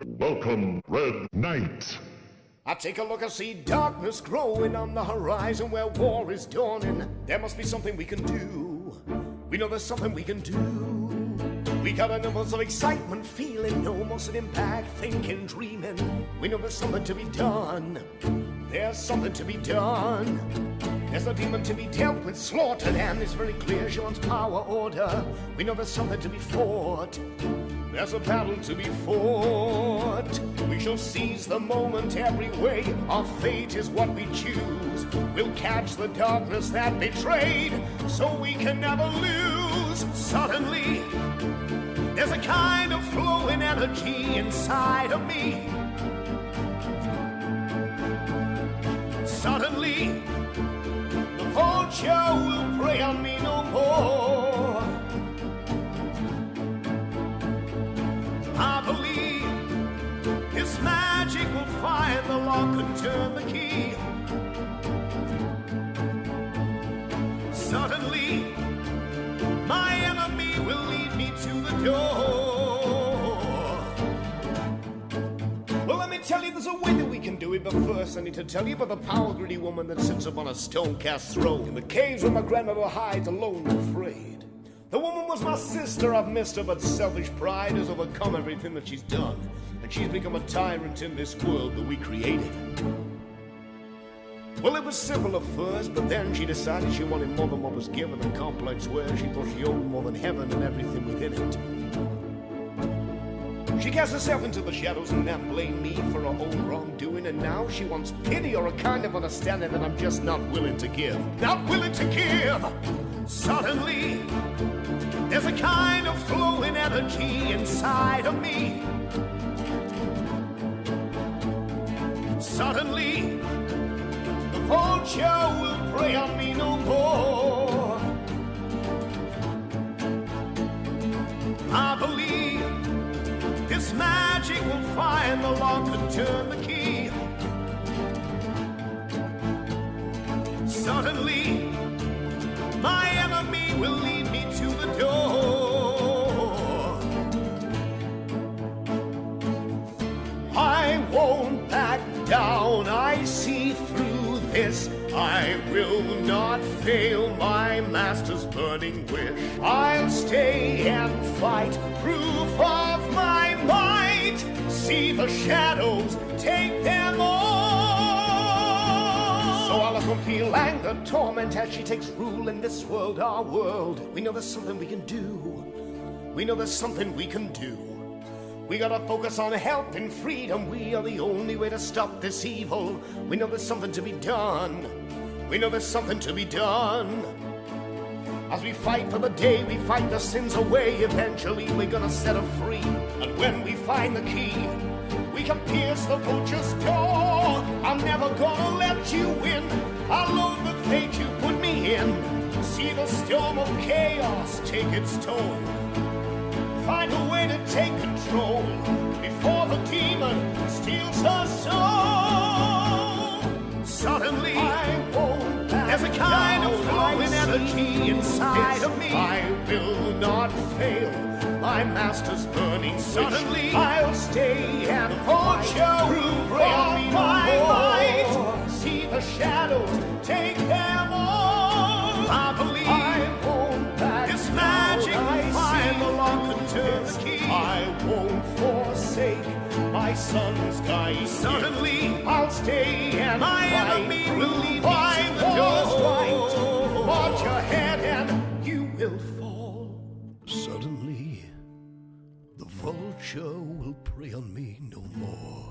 Welcome, Red Knight. I take a look and see darkness growing on the horizon where war is dawning. There must be something we can do. We know there's something we can do. We got a numbers of excitement, feeling, no more sitting back, thinking, dreaming. We know there's something to be done. There's something to be done. There's a demon to be dealt with, slaughtered, and it's very clear she wants power, order. We know there's something to be fought. There's a battle to be fought. We shall seize the moment every way. Our fate is what we choose. We'll catch the darkness that betrayed, so we can never lose. Suddenly, there's a kind of flowing energy inside of me. Suddenly, the vulture will prey on me no more. I believe this magic will find the lock and turn the key. Suddenly, my enemy will lead me to the door. Well, let me tell you, there's a way that we can do it, but first I need to tell you about the power-greedy woman that sits upon a stone-cast throne in the caves where my grandmother hides alone and afraid. The woman was my sister, I've missed her, but selfish pride has overcome everything that she's done, and she's become a tyrant in this world that we created. Well, it was simple at first, but then she decided she wanted more than what was given, a complex where she thought she owned more than heaven and everything within it. She cast herself into the shadows and then blamed me for her own wrongdoing, and now she wants pity or a kind of understanding that I'm just not willing to give. Not willing to give! Suddenly, there's a kind of flowing energy inside of me. Suddenly, the vulture will prey on me no more. I believe this magic will find the lock and turn the key. Suddenly, my enemy will lead me to the door. I won't back down, I see through this. I will not fail my master's burning wish. I'll stay and fight, proof of my might. See the shadows, take them all. So I'll let them feel anger, torment as she takes rule in this world, our world. We know there's something we can do. We know there's something we can do. We gotta focus on help and freedom. We are the only way to stop this evil. We know there's something to be done. We know there's something to be done. As we fight for the day, we fight the sins away. Eventually we're gonna set her free. And when we find the key, we can pierce the vulture's door. I'm never gonna let you win. I loathe the fate you put me in. See the storm of chaos take its toll. Find a way to take control before the demon steals her soul. Suddenly, there's a kind of flowing energy inside of me. I will not fail my master's burning. Suddenly, I'll stay and vulture prove my might. See the shadows, take them all. I believe this magic will find the lock and turn the key. I won't forsake my son's guide. Suddenly, I'll stay and my enemy will lead me to the door. Watch your head and you will fall. Suddenly, the vulture will prey on me no more.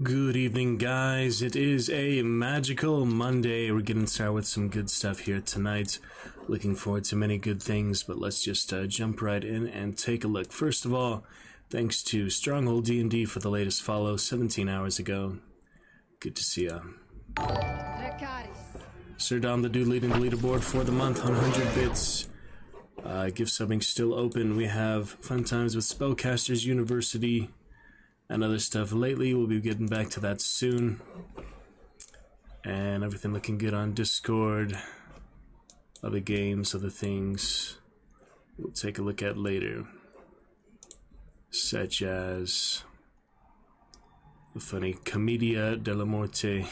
Good evening, guys. It is a magical Monday. We're getting started with some good stuff here tonight. Looking forward to many good things, but let's just jump right in and take a look. First of all, thanks to Stronghold D&D for the latest follow 17 hours ago. Good to see ya. Sir Dom the Dude leading the leaderboard for the month on 100 bits. Gift subbing still open. We have fun times with Spellcasters University and other stuff lately. We'll be getting back to that soon. And everything looking good on Discord. Other games, other things we'll take a look at later. Such as the funny Commedia della Morte,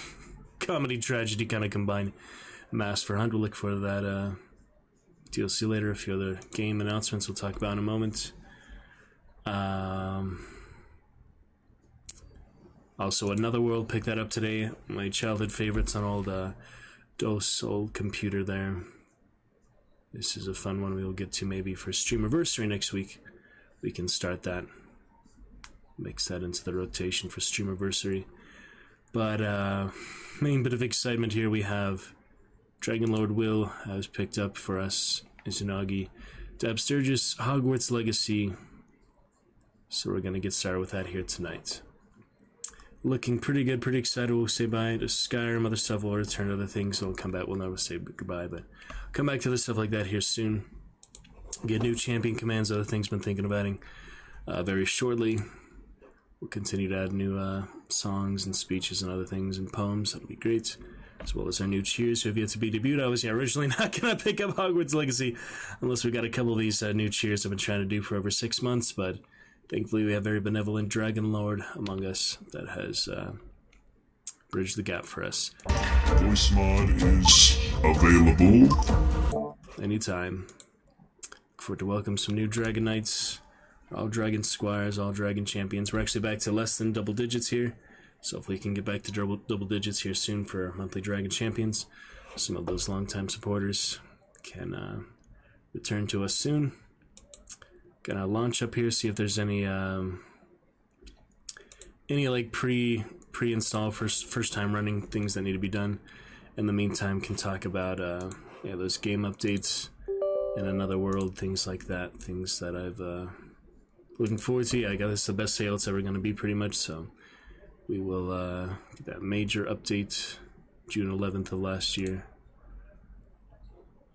comedy tragedy kind of combined. Mask for Hunt, we'll look for that DLC later. A few other game announcements we'll talk about in a moment. Also, Another World, picked that up today. My childhood favorites on old DOS old computer there. This is a fun one we will get to maybe for Streamiversary next week. We can start that. Mix that into the rotation for Streamiversary. But main bit of excitement here, we have Dragon Lord Will has picked up for us, Izanagi, Dab Sturgis, Hogwarts Legacy. So we're going to get started with that here tonight. Looking pretty good, pretty excited. We'll say bye to Skyrim, other stuff. We'll return to other things. We'll come back. We'll never say goodbye, but come back to other stuff like that here soon. Get new champion commands, other things been thinking of adding very shortly. We'll continue to add new songs and speeches and other things and poems. That'll be great. As well as our new cheers who have yet to be debuted. I was originally not going to pick up Hogwarts Legacy unless we got a couple of these new cheers I've been trying to do for over 6 months, but thankfully we have very benevolent Dragon Lord among us that has bridged the gap for us. Voice mod is available Anytime. Look forward to welcome some new Dragon Knights, all Dragon Squires, all Dragon Champions. We're actually back to less than double digits here, so if we can get back to double digits here soon for monthly Dragon Champions, some of those longtime supporters can return to us soon. Gonna launch up here, see if there's any like pre-install first time running things that need to be done. In the meantime, can talk about those game updates in Another World, things like that, things that I've looking forward to. Yeah, I guess it's the best sale it's ever going to be, pretty much. So we will get that major update June 11th of last year.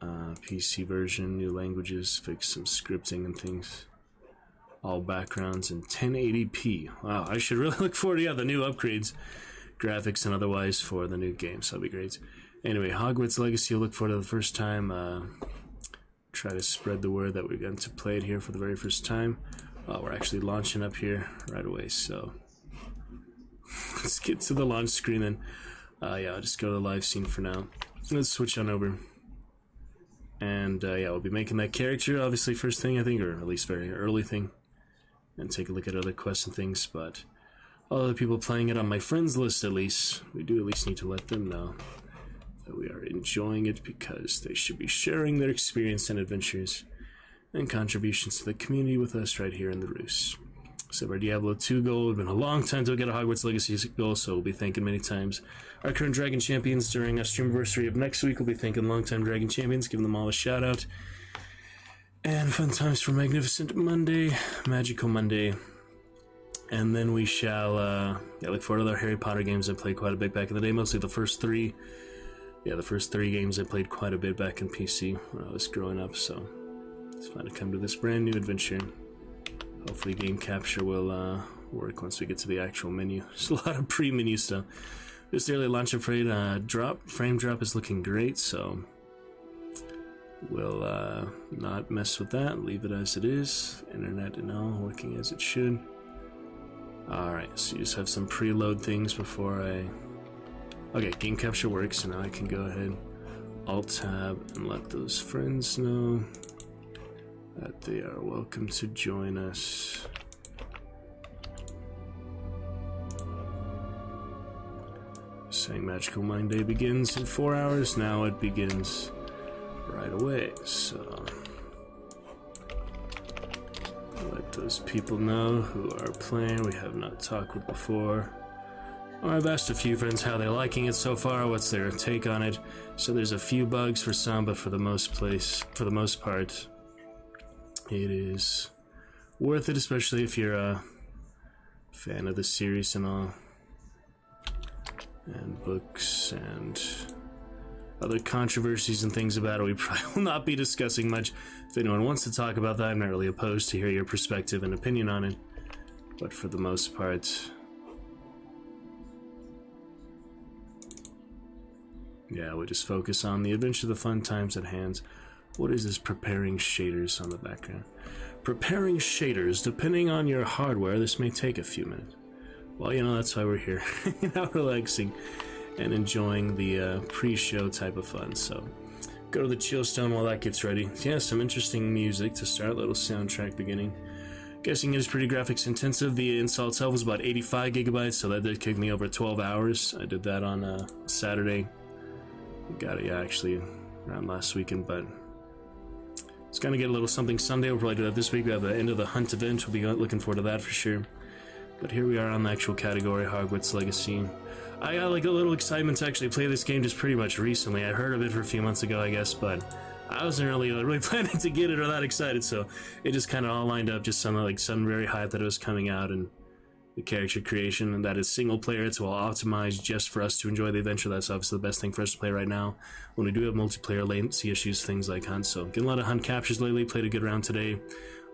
PC version, new languages, fix some scripting and things. All backgrounds in 1080p. Wow, I should really look forward to the new upgrades, graphics and otherwise for the new game, so that'll be great. Anyway, Hogwarts Legacy, I'll look forward to the first time. Try to spread the word that we're going to play it here for the very first time. We're actually launching up here right away, so let's get to the launch screen then. I'll just go to the live scene for now. Let's switch on over. And we'll be making that character, obviously, first thing, I think, or at least very early thing. And take a look at other quests and things, but all other people playing it on my friends list, at least, we do at least need to let them know that we are enjoying it, because they should be sharing their experience and adventures and contributions to the community with us right here in the Roost. So our Diablo 2 goal, it's been a long time to get a Hogwarts Legacy goal, so we'll be thanking many times our current Dragon Champions during our Streamiversary of next week. We'll be thanking long-time Dragon Champions, giving them all a shout-out. And fun times for Magnificent Monday, Magical Monday. And then we shall look forward to other Harry Potter games I played quite a bit back in the day, mostly the first three. Yeah, the first 3 games I played quite a bit back in PC when I was growing up, so it's fun to come to this brand new adventure. Hopefully game capture will work once we get to the actual menu. There's a lot of pre-menu stuff. This early launch upgrade frame drop is looking great, so we'll not mess with that. Leave it as it is. Internet and all working as it should. Alright, so you just have some preload things before I... Okay, game capture works, so now I can go ahead, Alt-Tab, and let those friends know that they are welcome to join us. Saying Magical Mind Day begins in 4 hours. Now it begins right away, so let those people know who are playing we have not talked with before. I've asked a few friends how they're liking it so far, what's their take on it. So there's a few bugs for some, but for the most part, it is worth it, especially if you're a fan of the series and all, and books and other controversies and things about it. We probably will not be discussing much. If anyone wants to talk about that, I'm not really opposed to hear your perspective and opinion on it, but for the most part, Yeah, we'll just focus on the adventure, the fun times at hand. What is this preparing shaders on the background? Preparing shaders, depending on your hardware, this may take a few minutes. Well, you know, that's why we're here. Relaxing and enjoying the pre-show type of fun. So, go to the chill stone while that gets ready. Yeah, some interesting music to start, little soundtrack beginning. Guessing it is pretty graphics intensive. The install itself was about 85 gigabytes, so that did kick me over 12 hours. I did that on Saturday. Got it, yeah, actually, around last weekend, but it's gonna get a little something Sunday. We'll probably do that this week. We have the end of the Hunt event. We'll be looking forward to that for sure. But here we are on the actual category, Hogwarts Legacy. I got like a little excitement to actually play this game just pretty much recently. I heard of it for a few months ago, I guess, but I wasn't really planning to get it or that excited, so it just kind of all lined up, just some very hype that it was coming out, and the character creation, and that is single player. It's well optimized just for us to enjoy the adventure. That's obviously the best thing for us to play right now. When we do have multiplayer latency issues, things like Hunt. So getting a lot of Hunt captures lately, played a good round today.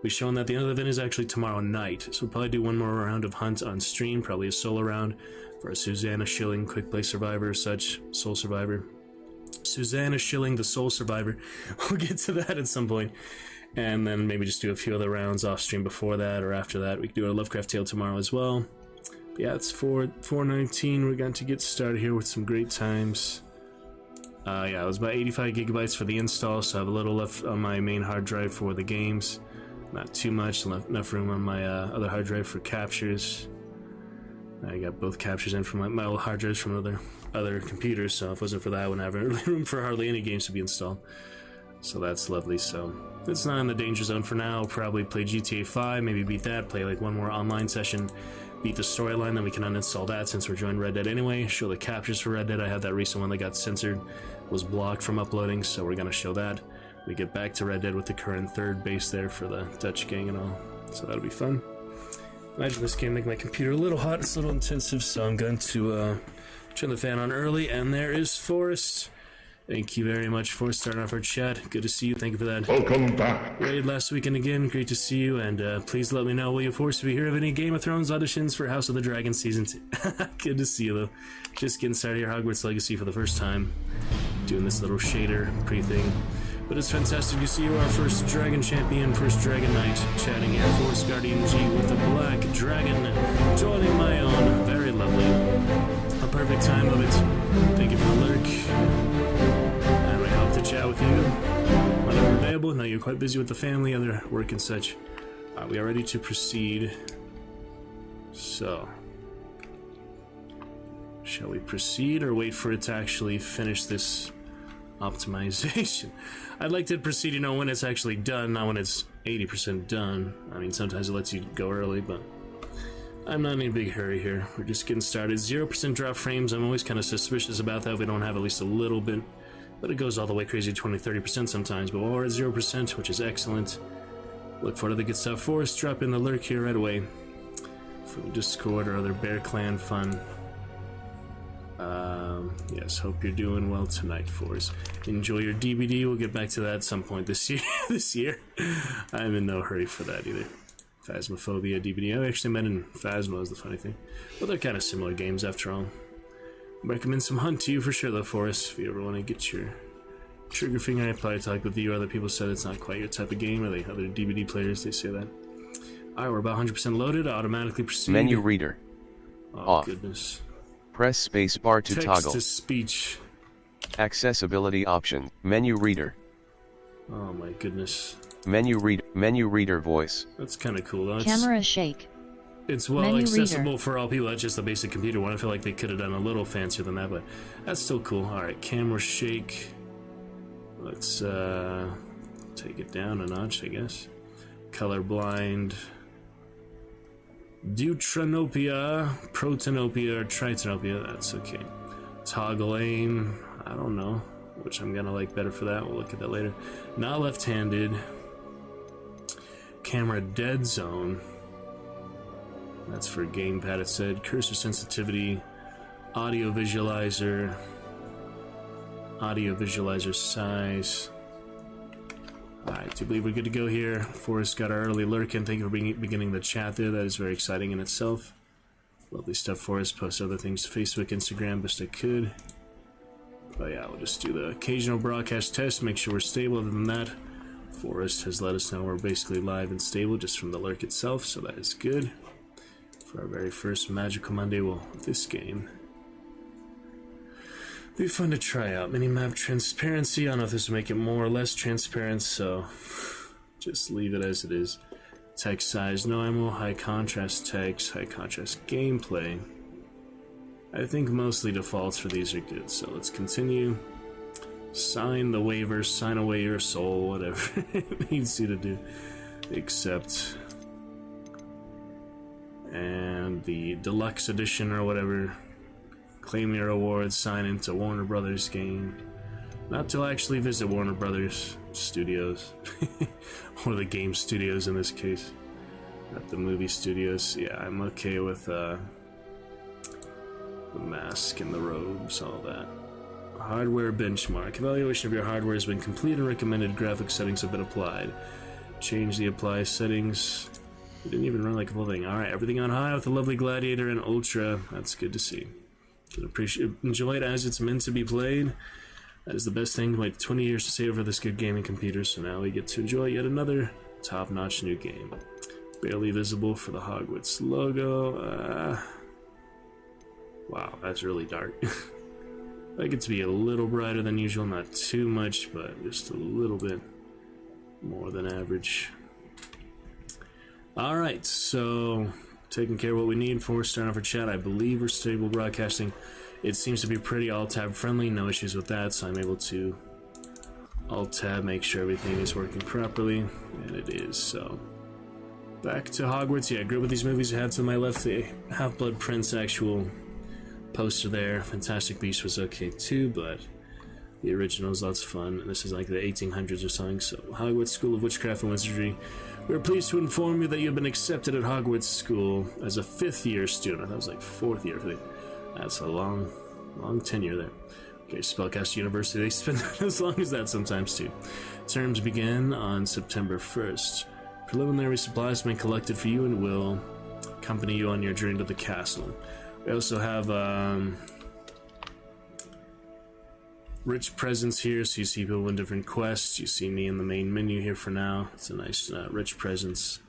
We've shown that the end of the event is actually tomorrow night, so we'll probably do one more round of Hunt on stream, probably a solo round for a Susanna Schilling Quick Play Survivor or such, Soul Survivor. Susanna Schilling, the Soul Survivor. We'll get to that at some point. And then maybe just do a few other rounds off stream before that or after that. We can do a Lovecraft Tale tomorrow as well. But yeah, it's 4:19. We're going to get started here with some great times. Yeah, it was about 85 gigabytes for the install, so I have a little left on my main hard drive for the games. Not too much, enough room on my other hard drive for captures. I got both captures in from my old hard drives from other computers, so if it wasn't for that, I wouldn't have room for hardly any games to be installed. So that's lovely. So it's not in the danger zone for now. I'll probably play GTA 5, maybe beat that, play like one more online session, beat the storyline, then we can uninstall that since we're joining Red Dead anyway. Show the captures for Red Dead. I had that recent one that got censored, was blocked from uploading, so we're going to show that. We get back to Red Dead with the current third base there for the Dutch gang and all, so that'll be fun. Imagine this game make my computer a little hot, it's a little intensive, so I'm going to turn the fan on early, and there is Forrest. Thank you very much for starting off our chat. Good to see you. Thank you for that. Welcome back. Raid last weekend again. Great to see you. And please let me know, will you force me hear of any Game of Thrones auditions for House of the Dragon Season 2? Good to see you, though. Just getting started here, Hogwarts Legacy for the first time. Doing this little shader pre-thing. But it's fantastic to see you, our first Dragon Champion, first Dragon Knight, chatting here. Force Guardian G with the Black Dragon, joining my own. Very lovely. A perfect time of it. Thank you for the lurk. To chat with you whenever available. Now you're quite busy with the family, other work and such. We are ready to proceed. So, shall we proceed or wait for it to actually finish this optimization? I'd like to proceed, you know, when it's actually done, not when it's 80% done. I mean, sometimes it lets you go early, but I'm not in a big hurry here. We're just getting started. 0% drop frames. I'm always kind of suspicious about that if we don't have at least a little bit. But it goes all the way crazy to 20-30% sometimes. But while we're at 0%, which is excellent, look forward to the good stuff. Forrest, drop in the lurk here right away from Discord or other Bear Clan fun. Yes, hope you're doing well tonight, Forrest. Enjoy your DVD. We'll get back to that at some point this year. I'm in no hurry for that either. Phasmophobia DVD. I actually met in Phasmo is the funny thing. But they're kind of similar games after all. Recommend some Hunt to you for sure, though, Forrest. If you ever want to get your trigger finger, I probably talked with you. Other people said it's not quite your type of game, or other DVD players, they say that. Alright, we're about 100% loaded. Automatically proceed. Menu reader. Oh, off. Goodness. Press space bar to Text toggle. to speech. Accessibility option. Menu reader. Oh my goodness. Menu reader voice. That's kind of cool, though. Camera shake. It's well Menu accessible reader. for all people. That's just a basic computer one. I feel like they could have done a little fancier than that, but that's still cool. Alright, camera shake. Let's take it down a notch, I guess. Colorblind. Deuteranopia, Protonopia, or Tritonopia. That's okay. Toggle aim. I don't know. Which I'm gonna like better for that. We'll look at that later. Not left-handed. Camera dead zone. That's for gamepad, it said. Cursor sensitivity, audio visualizer size. I do believe we're good to go here. Forrest got our early lurk in. Thank you for beginning the chat there. That is very exciting in itself. Lovely stuff, Forrest. Post other things to Facebook, Instagram, best I could. But yeah, we'll just do the occasional broadcast test, make sure we're stable. Other than that, Forrest has let us know we're basically live and stable just from the lurk itself, so that is good. For our very first Magical Monday, well, this game. Be fun to try out. Minimap transparency. I don't know if this will make it more or less transparent, so just leave it as it is. Text size, no ammo, high contrast text, high contrast gameplay. I think mostly defaults for these are good, so let's continue. Sign the waiver, sign away your soul, whatever it needs you to do. Accept. And the deluxe edition or whatever. Claim your rewards, sign into Warner Brothers game. Not to actually visit Warner Brothers Studios. Or the game studios in this case. Not the movie studios. Yeah, I'm okay with the mask and the robes, all that. Hardware benchmark. Evaluation of your hardware has been complete and recommended graphic settings have been applied. Change the apply settings. We didn't even run like a full thing. Alright, everything on high with the lovely Gladiator and Ultra. That's good to see. Can enjoy it as it's meant to be played. That is the best thing. Like 20 years to save for this good gaming computer, so now we get to enjoy yet another top-notch new game. Barely visible for the Hogwarts logo. Wow, that's really dark. I like it to be a little brighter than usual, not too much, but just a little bit more than average. Alright, so taking care of what we need before starting off our chat. I believe we're stable broadcasting. It seems to be pretty alt-tab friendly, no issues with that, so I'm able to alt-tab, make sure everything is working properly, and it is, so. Back to Hogwarts. Yeah, I grew up with these movies. I have to my left the Half-Blood Prince actual poster there. Fantastic Beasts was okay too, but the original is lots of fun. This is like the 1800s or something. So, Hogwarts School of Witchcraft and Wizardry. We are pleased to inform you that you have been accepted at Hogwarts School as a 5th-year student. I thought it was like 4th year. That's a long tenure there. Okay, Spellcaster University. They spend as long as that sometimes too. Terms begin on September 1st. Preliminary supplies have been collected for you and will accompany you on your journey to the castle. We also have rich presents here, so you see people in different quests. You see me in the main menu here for now. It's a nice rich presents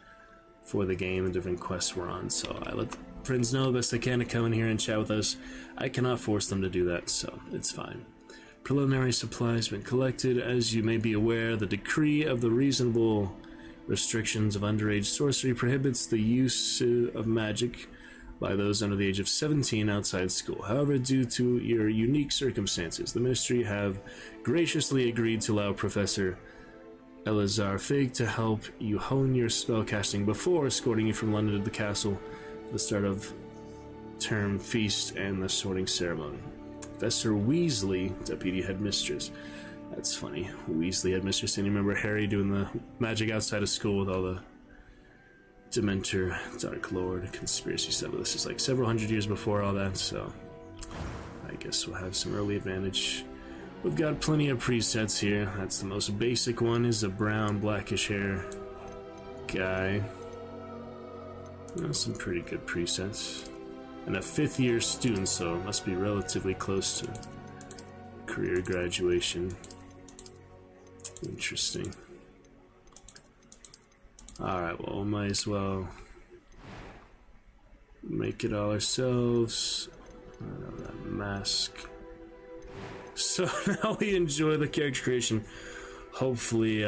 for the game and different quests we're on. So I let friends know the best I can to come in here and chat with us. I cannot force them to do that, so it's fine. Preliminary supplies have been collected. As you may be aware, the decree of the reasonable restrictions of underage sorcery prohibits the use of magic by those under the age of 17 outside school. However, due to your unique circumstances, the Ministry have graciously agreed to allow Professor Elazar Fig to help you hone your spellcasting before escorting you from London to the castle for the start of term feast and the sorting ceremony. Professor Weasley, Deputy Headmistress. That's funny. Weasley Headmistress. And you remember Harry doing the magic outside of school with all the Dementor, Dark Lord, conspiracy stuff. This is like several hundred years before all that, so I guess we'll have some early advantage. We've got plenty of presets here. That's the most basic one, is a brown, blackish hair guy. Some pretty good presets. And a 5th-year student, so it must be relatively close to career graduation. Interesting. Alright, well, we might as well make it all ourselves. I know that mask. So now we enjoy the character creation. Hopefully,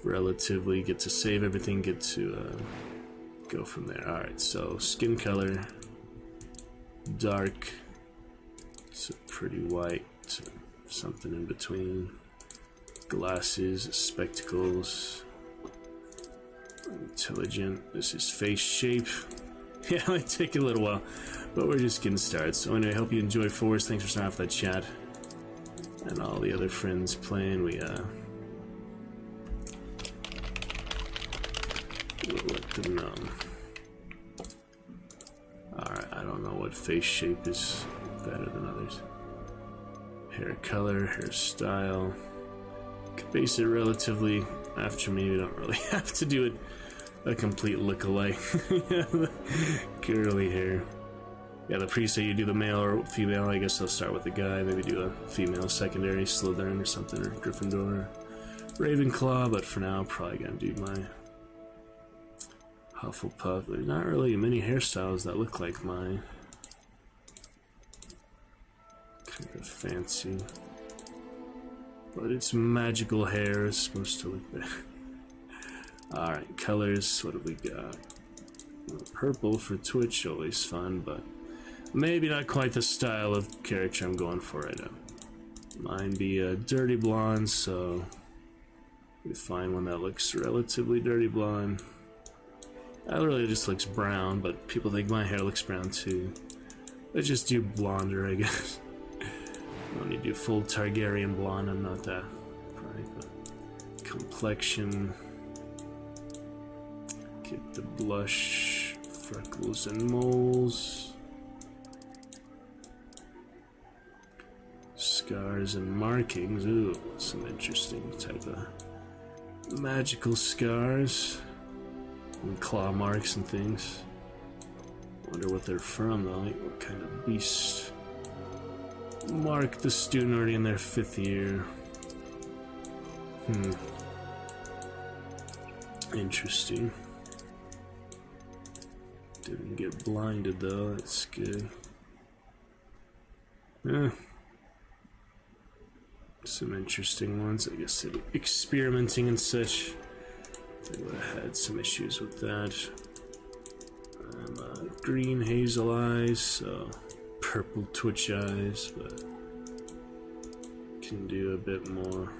relatively get to save everything, get to go from there. Alright, so skin color, dark to pretty white, to something in between. Glasses, spectacles, intelligent. This is face shape. Yeah, it might take a little while, but we're just getting started. So anyway, I hope you enjoy Forrest. Thanks for starting off that chat. And all the other friends playing, we'll let them know. Alright, I don't know what face shape is better than others. Hair color, hairstyle. Could base it relatively after me. We don't really have to do it a complete look-alike. Curly hair. Yeah, the preset you do the male or female. I guess I'll start with the guy. Maybe do a female secondary, Slytherin or something, or Gryffindor, or Ravenclaw. But for now, I'm probably gonna do my Hufflepuff. There's not really many hairstyles that look like mine. Kind of fancy, but it's magical hair. It's supposed to look bad. All right, colors. What have we got? Purple for Twitch, always fun, but maybe not quite the style of character I'm going for right now. Mine be a dirty blonde, so we find one that looks relatively dirty blonde. That really just looks brown, but people think my hair looks brown too. Let's just do blonder, I guess. I don't need to do full Targaryen blonde, I'm not that bright, but complexion. Get the blush, freckles and moles. Scars and markings. Ooh, some interesting type of magical scars. And claw marks and things. Wonder what they're from though, like what kind of beast. Mark the student already in their 5th year. Interesting. Didn't get blinded though, that's good. Yeah. Some interesting ones, I guess experimenting and such. They would have had some issues with that. Green hazel eyes, so purple twitch eyes, but can do a bit more.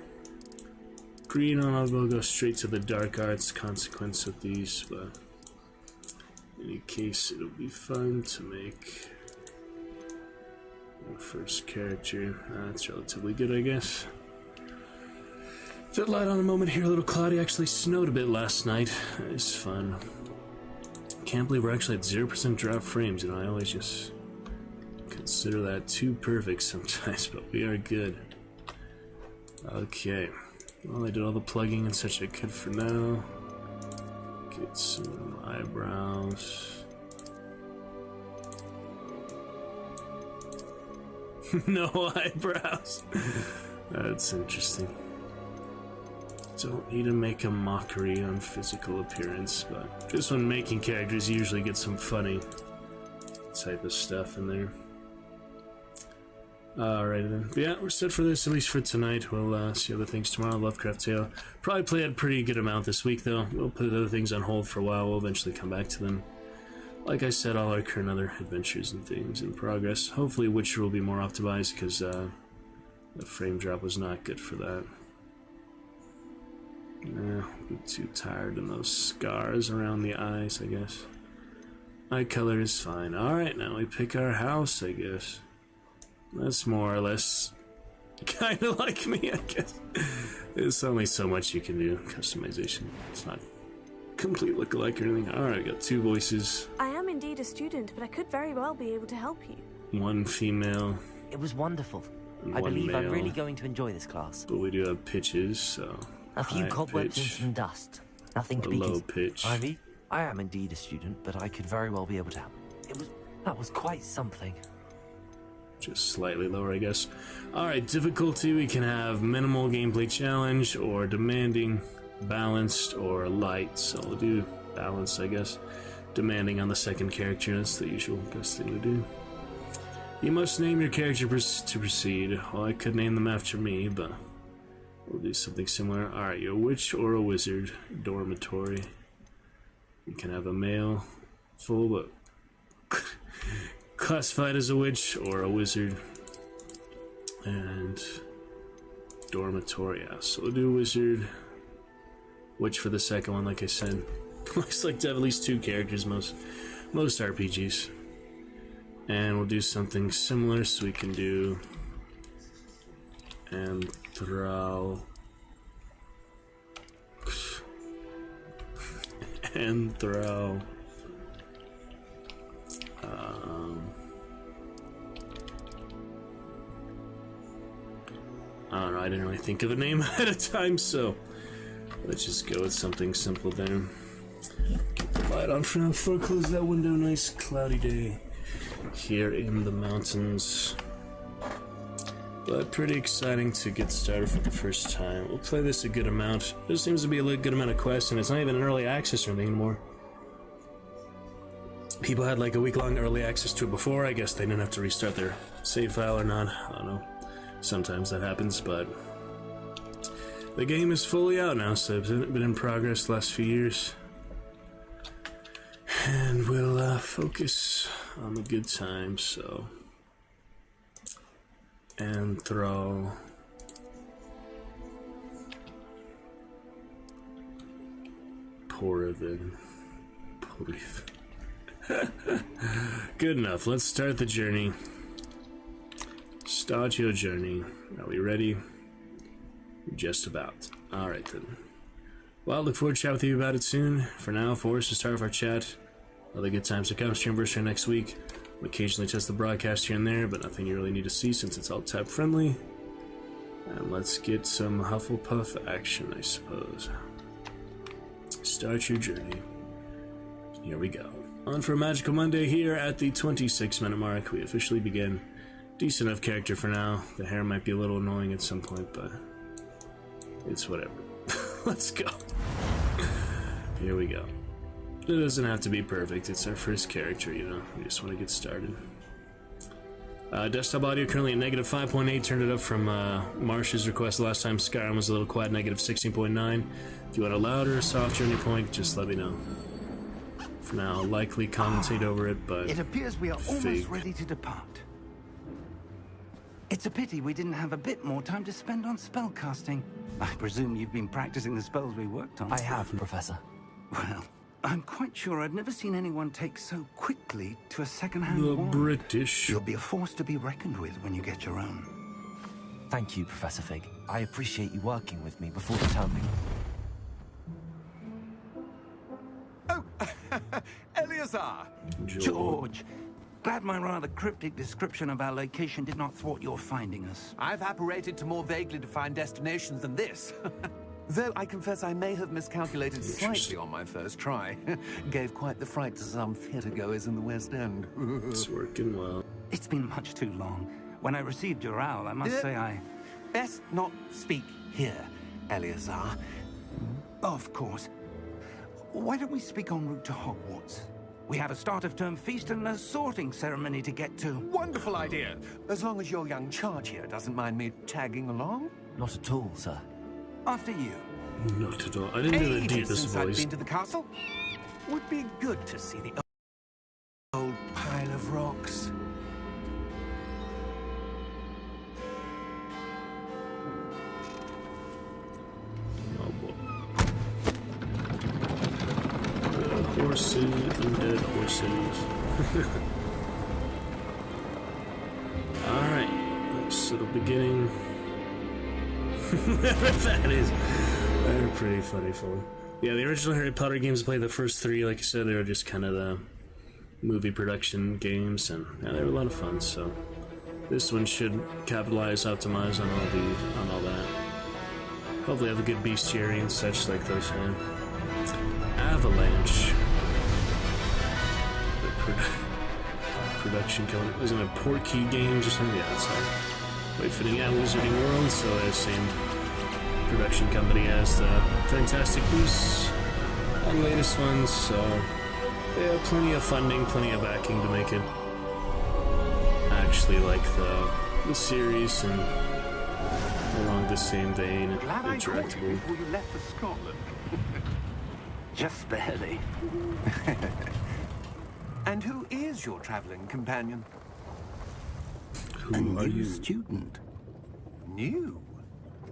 Green on, I'll go straight to the dark arts consequence with these, but in any case, it'll be fun to make my first character. That's relatively good, I guess. Bit light on a moment here, a little cloudy. Actually snowed a bit last night. It's fun. Can't believe we're actually at 0% drop frames, you know, I always just consider that too perfect sometimes, but we are good. Okay. Well, I did all the plugging and such I could for now. Get some eyebrows. No eyebrows. That's interesting. Don't need to make a mockery on physical appearance, but just when making characters, you usually get some funny type of stuff in there. Alright then. But yeah, we're set for this, at least for tonight. We'll see other things tomorrow. Lovecraft Tale. Probably play a pretty good amount this week, though. We'll put other things on hold for a while. We'll eventually come back to them. Like I said, all our current other adventures and things in progress. Hopefully Witcher will be more optimized, because the frame drop was not good for that. Yeah, I'm too tired and those scars around the eyes, I guess. Eye color is fine. Alright, now we pick our house, I guess. That's more or less kind of like me, I guess. There's only so much you can do. Customization. It's not complete look-alike or anything. Alright, got 2 voices. I am indeed a student, but I could very well be able to help you. 1 female. It was wonderful. And I 1 believe I'm male. really going to enjoy this class. But we do have pitches, so... A few high cobwebs and pitch, some dust. Nothing to a be low pitch. Ivy, I am indeed a student, but I could very well be able to help. That was quite something. Just slightly lower, I guess. Alright, difficulty, we can have minimal gameplay challenge, or demanding, balanced, or light. So we'll do balanced, I guess. Demanding on the second character, that's the usual best thing to do. You must name your character to proceed. Well, I could name them after me, but we'll do something similar. Alright, you're a witch or a wizard. Dormitory. You can have a male, full, but classified as a witch or a wizard. And dormitory, yeah. So we'll do wizard. Witch for the second one, like I said. Looks like to have at least 2 characters, most RPGs. And we'll do something similar, so we can do Anthral. Anthral. I don't know, I didn't really think of a name ahead of time, so let's just go with something simple there. Get the light on for now before I close that window. Nice cloudy day. here in the mountains. But pretty exciting to get started for the first time. We'll play this a good amount. There seems to be a good amount of quests, and it's not even an early access or anything anymore. People had like a week-long early access to it before. I guess they didn't have to restart their save file or not. I don't know. Sometimes that happens, but the game is fully out now, so it's been in progress the last few years. And we'll focus on the good times, so... Enthrall. Poraven. Good enough. Let's start the journey. Start your journey. Are we ready? Just about. Alright then. Well, I look forward to chat with you about it soon. For now, for us to start off our chat. Other good times to come. Streamversary next week. We'll occasionally test the broadcast here and there, but nothing you really need to see since it's all tab friendly. And let's get some Hufflepuff action, I suppose. Start your journey. Here we go. On for a Magical Monday here at the 26-minute mark. We officially begin. Decent enough character for now. The hair might be a little annoying at some point, but it's whatever. Let's go. Here we go. It doesn't have to be perfect. It's our first character, you know. We just want to get started. Desktop audio currently at negative 5.8. Turned it up from Marsh's request last time. Skyrim was a little quiet, negative 16.9. If you want a louder or softer at any point, just let me know. For now, I'll likely commentate over it, but it appears we are almost ready to depart. It's a pity we didn't have a bit more time to spend on spellcasting. I presume you've been practicing the spells we worked on. I have, Professor. Well, I'm quite sure I've never seen anyone take so quickly to a second-hand the wand. British. You'll be a force to be reckoned with when you get your own. Thank you, Professor Fig. I appreciate you working with me before the term begins. Oh, Eleazar! George! Glad my rather cryptic description of our location did not thwart your finding us. I've apparated to more vaguely defined destinations than this. Though I confess I may have miscalculated slightly on my first try. Gave quite the fright to some theatergoers in the West End. It's working well. It's been much too long. When I received your owl, I must say I... Best not speak here, Eleazar. Of course. Why don't we speak en route to Hogwarts? We have a start-of-term feast and a sorting ceremony to get to. Wonderful idea. As long as your young charge here doesn't mind me tagging along. Not at all, sir. After you. Not at all. I didn't do the Ages deepest since voice. I've been to the castle. Would be good to see the old pile of rocks. Oh boy. Horses, undead horses. Alright, so the beginning. That is. They're pretty funny for me. Yeah, the original Harry Potter games, I played the first three, like I said, they were just kind of the movie production games, and yeah, they were a lot of fun, so this one should capitalize, optimize on all that. Hopefully have a good bestiary and such like those had. Avalanche. The production company. Wasn't it Portkey Games or something? Yeah, that's all. Wait, fitting out Wizarding World, so they're the same production company as the Fantastic Beasts and latest ones, so they have plenty of funding, plenty of backing to make it actually like the series and along the same vein, interactable. Before you left for Scotland. Just barely. And who is your traveling companion? Who are you? Student. New?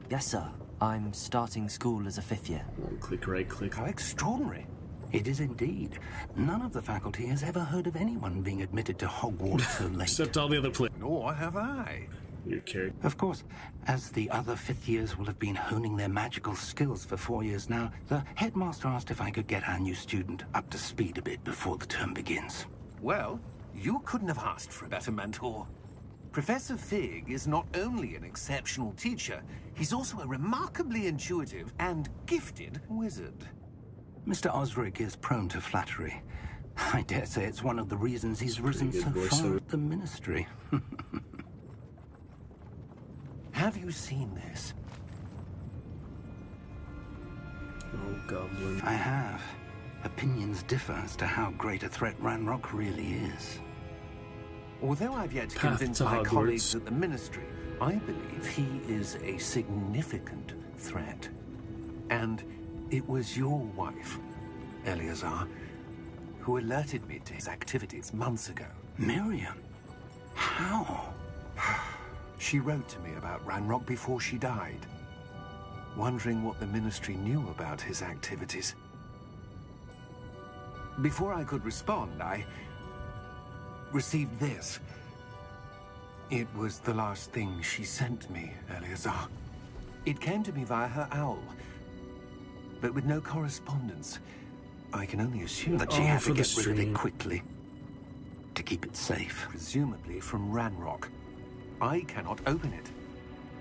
Yes, sir. I'm starting school as a 5th year. Click right, click. How extraordinary. It is indeed. None of the faculty has ever heard of anyone being admitted to Hogwarts so late. Except all the other players. Nor have I. Your character. Of course, as the other 5th years will have been honing their magical skills for 4 years now, the headmaster asked if I could get our new student up to speed a bit before the term begins. Well, you couldn't have asked for a better mentor. Professor Fig is not only an exceptional teacher, he's also a remarkably intuitive and gifted wizard. Mr. Osric is prone to flattery, I dare say it's one of the reasons he's risen good so far voiceover. at the Ministry. Have you seen this? Oh, goblin. I have. Opinions differ as to how great a threat Ranrock really is. Although I've yet to Path convince to my Hogwarts. colleagues at the Ministry, I believe he is a significant threat. And it was your wife, Eleazar, who alerted me to his activities months ago. Miriam? How? She wrote to me about Ranrock before she died, wondering what the Ministry knew about his activities. Before I could respond, I received this. It was the last thing she sent me, Eleazar. It came to me via her owl, but with no correspondence. I can only assume That she Oh, had for to the get rid of stream. it quickly. To keep it safe. presumably from Ranrock. I cannot open it.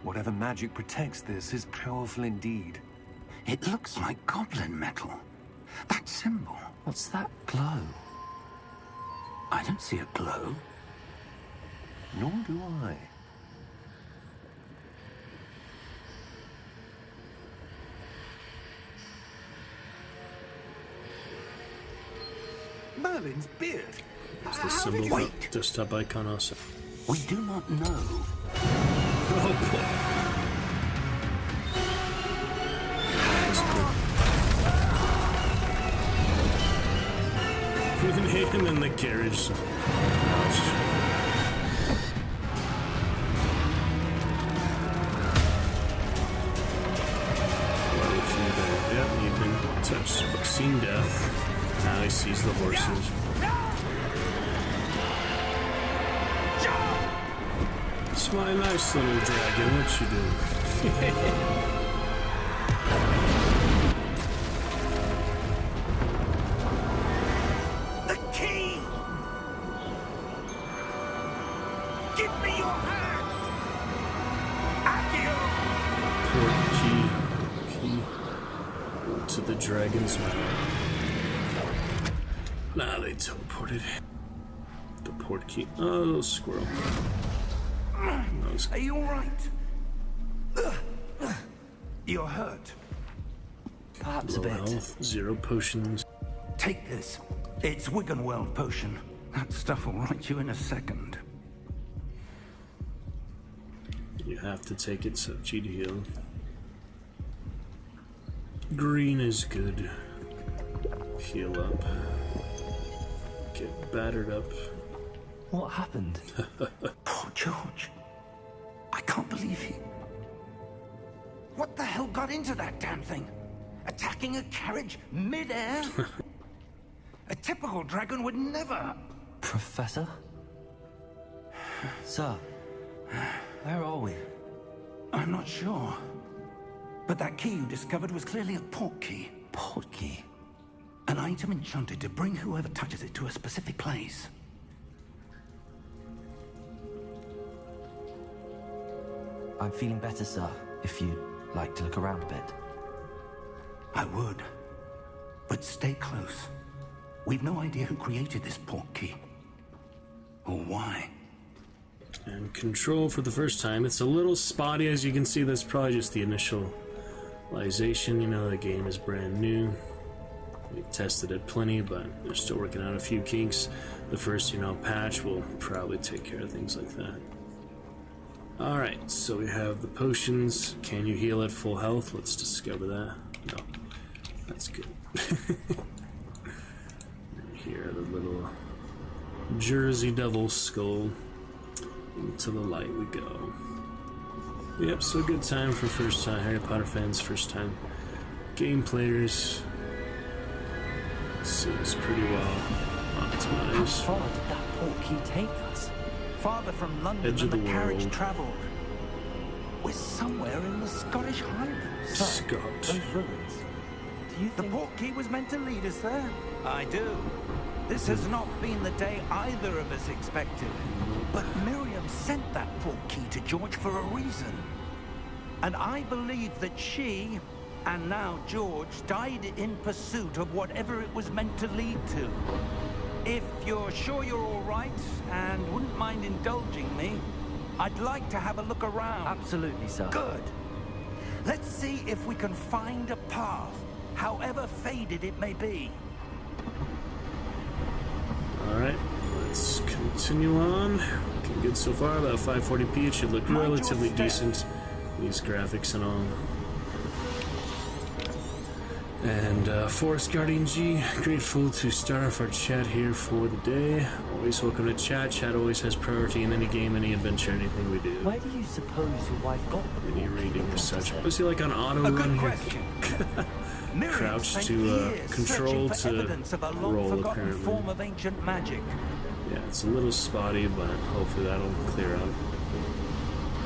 Whatever magic protects this is powerful indeed. It looks like goblin metal. That symbol. What's that glow? I don't see a glow. Nor do I. Merlin's beard. It's the symbol for desktop icon also. We do not know. Oh, boy. Even hit him in the carriage. Yep, you've been touched, seen death. Now he sees the horses. It's my nice little dragon. What you doing? The key! Give me your hand! Accio! Port key to the dragon's mouth. Nah, they teleported. The port key. Oh, little squirrel. Are you alright? You're hurt. Perhaps a Low bit. health, 0 potions. Take this. It's Wiggenweld potion. That stuff will right you in a second. You have to take it, so G to heal. Green is good. Heal up. Get battered up. What happened? Poor George. I can't believe he... What the hell got into that damn thing? Attacking a carriage mid-air? A typical dragon would never... Professor? Sir, where are we? I'm not sure. But that key you discovered was clearly a port key. Port key? An item enchanted to bring whoever touches it to a specific place. I'm feeling better, sir, if you'd like to look around a bit. I would. But stay close. We've no idea who created this port key. Or why. And control for the first time. It's a little spotty, as you can see. That's probably just the initialization. You know, the game is brand new. We've tested it plenty, but they're still working out a few kinks. The first, patch will probably take care of things like that. Alright, so we have the potions. Can you heal at full health? Let's discover that. No. That's good. And here, the little Jersey Devil skull. Into the light we go. Yep, so good time for first time Harry Potter fans, first time game players. Seems pretty well How optimized. far did that port key take us? Farther from London Edge than of the the carriage world. travelled. We're somewhere in the Scottish Highlands. Sir, Scott. those ruins. Do you The think... port key was meant to lead us there. I do. This has not been the day either of us expected. But Miriam sent that port key to George for a reason. And I believe that she, and now George, died in pursuit of whatever it was meant to lead to. If you're sure you're all right and wouldn't mind indulging me, I'd like to have a look around. Absolutely, sir. Good. Let's see if we can find a path, however faded it may be. Alright, let's continue on. Looking good so far, about 540p. It should look relatively decent. These graphics and all. And Forest Guardian G, grateful to start off our chat here for the day. Always welcome to chat. Chat always has priority in any game, any adventure, anything we do. Where do you suppose your wife got the Any reading or such. Was he like on auto A run good here? question. Miriam Crouch spent to years control searching for to evidence of a roll, long-forgotten apparently. form of ancient magic. Yeah, it's a little spotty, but hopefully that'll clear up.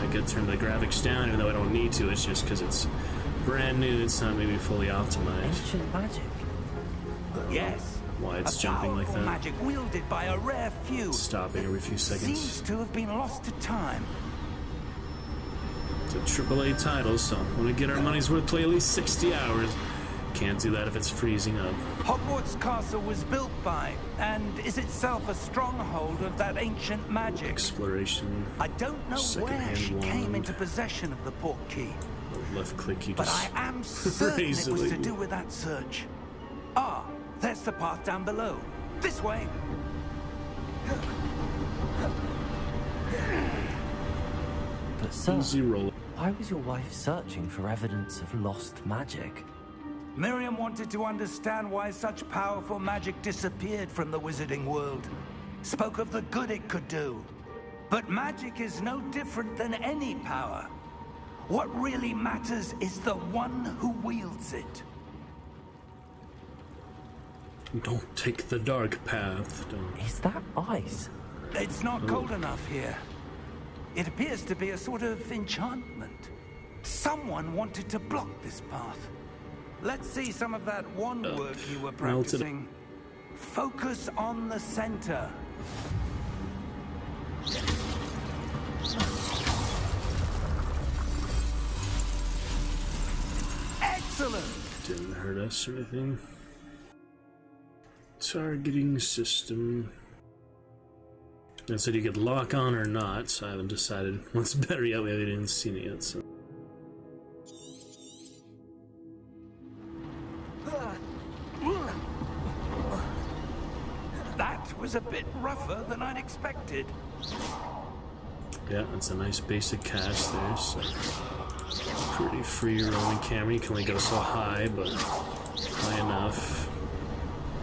I could turn the graphics down, even though I don't need to. It's just because it's brand new. It's not maybe fully optimized. ancient magic? Yes. Why it's a jumping like powerful that. magic wielded by a rare few. Stopping every few Seems seconds. to have been lost to time. It's a AAA title, so when we get our money's worth, play at least 60 hours. Can't do that if it's freezing up. Hogwarts Castle was built by, and is itself a stronghold of that ancient magic. Exploration. I don't know where Secondhand she came wand. into possession of the portkey, Left click, you but just I am certain raise it was it to like- do with that search. Ah, there's the path down below. This way. But sir, easy roll. why was your wife searching for evidence of lost magic? Miriam wanted to understand why such powerful magic disappeared from the wizarding world. Spoke of the good it could do. But magic is no different than any power. What really matters is the one who wields it. Don't take the dark path. Don't. Is that ice? It's not cold enough here. It appears to be a sort of enchantment. Someone wanted to block this path. Let's see some of that wand work you were melted. practicing. Focus on the center. Excellent! Didn't hurt us or anything. Targeting system. It said you could lock on or not, so I haven't decided what's better yet. We haven't seen it yet, so. That was a bit rougher than I'd expected. Yeah, that's a nice basic cast there, so. Pretty free rolling camera. You can only go so high, but high enough.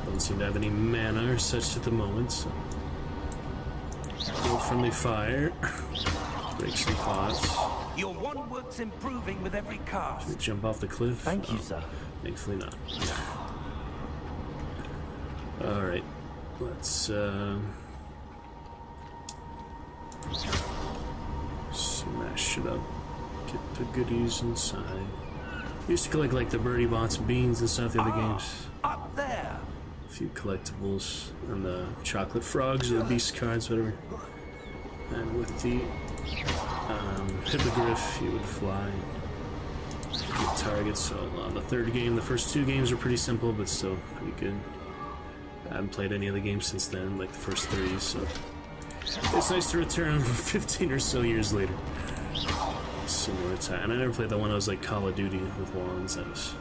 Don't seem to have any mana or such at the moment, so. Little friendly fire. Break some pots. Your wand work's improving with every cast. Jump off the cliff. Thank you, Oh, sir. Thankfully not. Alright. Let's smash it up. Get the goodies inside. Used to collect like the birdie bots, beans and stuff the other games. Up there! A few collectibles and the chocolate frogs or the beast cards, whatever. And with the hippogriff, you would fly. Get targets. So the third game, the first two games were pretty simple, but still pretty good. I haven't played any of the games since then, like the first 3, so it's nice to return 15 or so years later. Similar time, and I never played that one that was like Call of Duty with wands. That was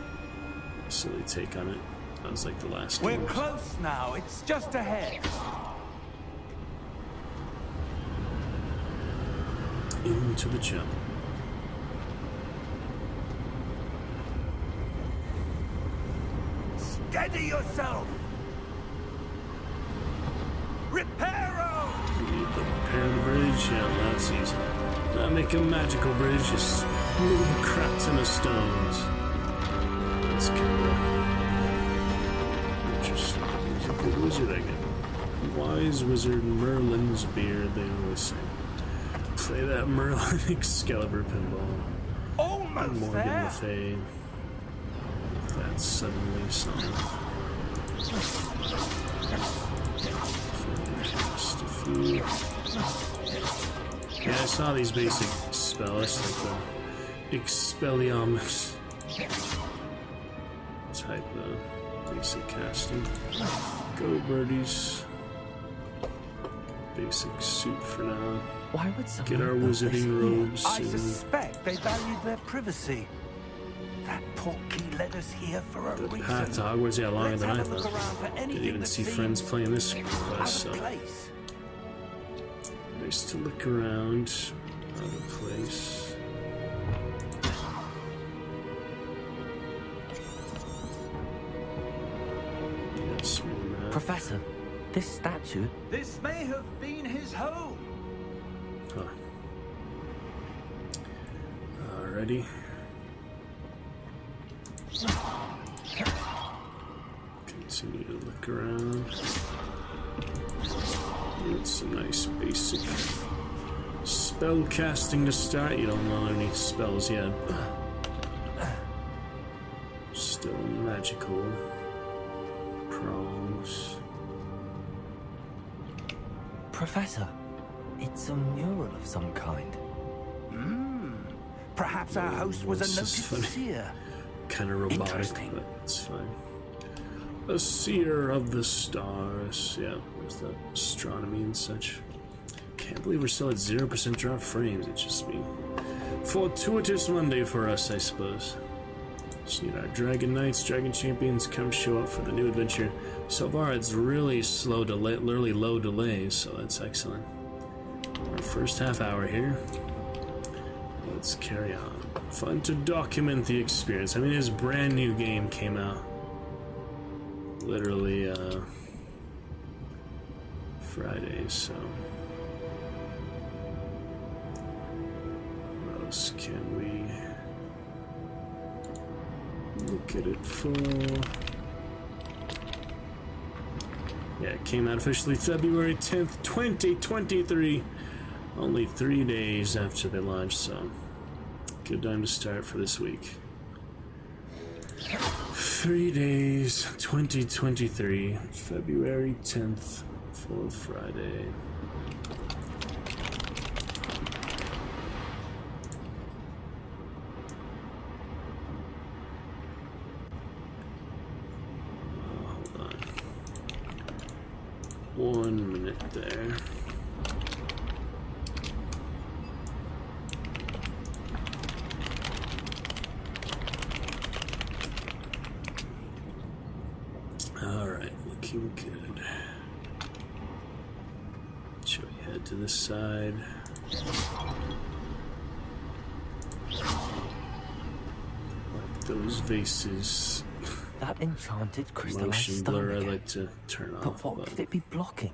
a silly take on it. That was like the last We're game. close now. It's just ahead. Into the jump. Steady yourself! Reparo! You need to repair the bridge. Yeah, that's easy. Not make a magical bridge, just move a crap ton of stones. That's kind of interesting. He's a good wizard, I get. Wise wizard Merlin's beard, they always say. Play that Merlin Excalibur pinball. Almost Morgan Le there! Fay. That suddenly song. Just a few. Yeah, I saw these basic spells, like the Expelliarmus type basic casting. Go birdies. basic suit for now. Why would someone Get our put this wizarding here? robes. I and suspect they valued their privacy. That portkey led us here for a the reason. path to Hogwarts, yeah, longer Let's than I have a look thought. around for anything Didn't even that see seems friends playing this out quest, of so place. nice to look around. Out of place. Yes, more map. Professor, this statue. This may have been his home. Huh. Alrighty. Continue to look around. Get some nice basic spell casting to start. You don't know any spells yet. Still magical. Prongs. Professor, it's a mural of some kind. Perhaps our host was a This is noted funny. seer. Kind of robotic, Interesting. but it's fine. A seer of the stars. Yeah, there's the astronomy and such. Can't believe we're still at 0% drop frames. It's just me. Fortuitous Monday for us, I suppose. Just need our Dragon Knights, Dragon Champions come show up for the new adventure. So far, it's really slow delay, really low delays, so that's excellent. Our first half hour here. Let's carry on. Fun to document the experience. I mean, his brand new game came out literally Friday, so what else can we look at it for? Yeah, it came out officially February 10th, 2023. Only 3 days after they launched, so good time to start for this week. 3 days, 2023, February 10th, full Friday. Hold on. 1 minute there. Alright, looking good. Shall we head to this side? Like those vases. That enchanted crystallized Motion stone blur I again. like to turn But off. what But could it be blocking?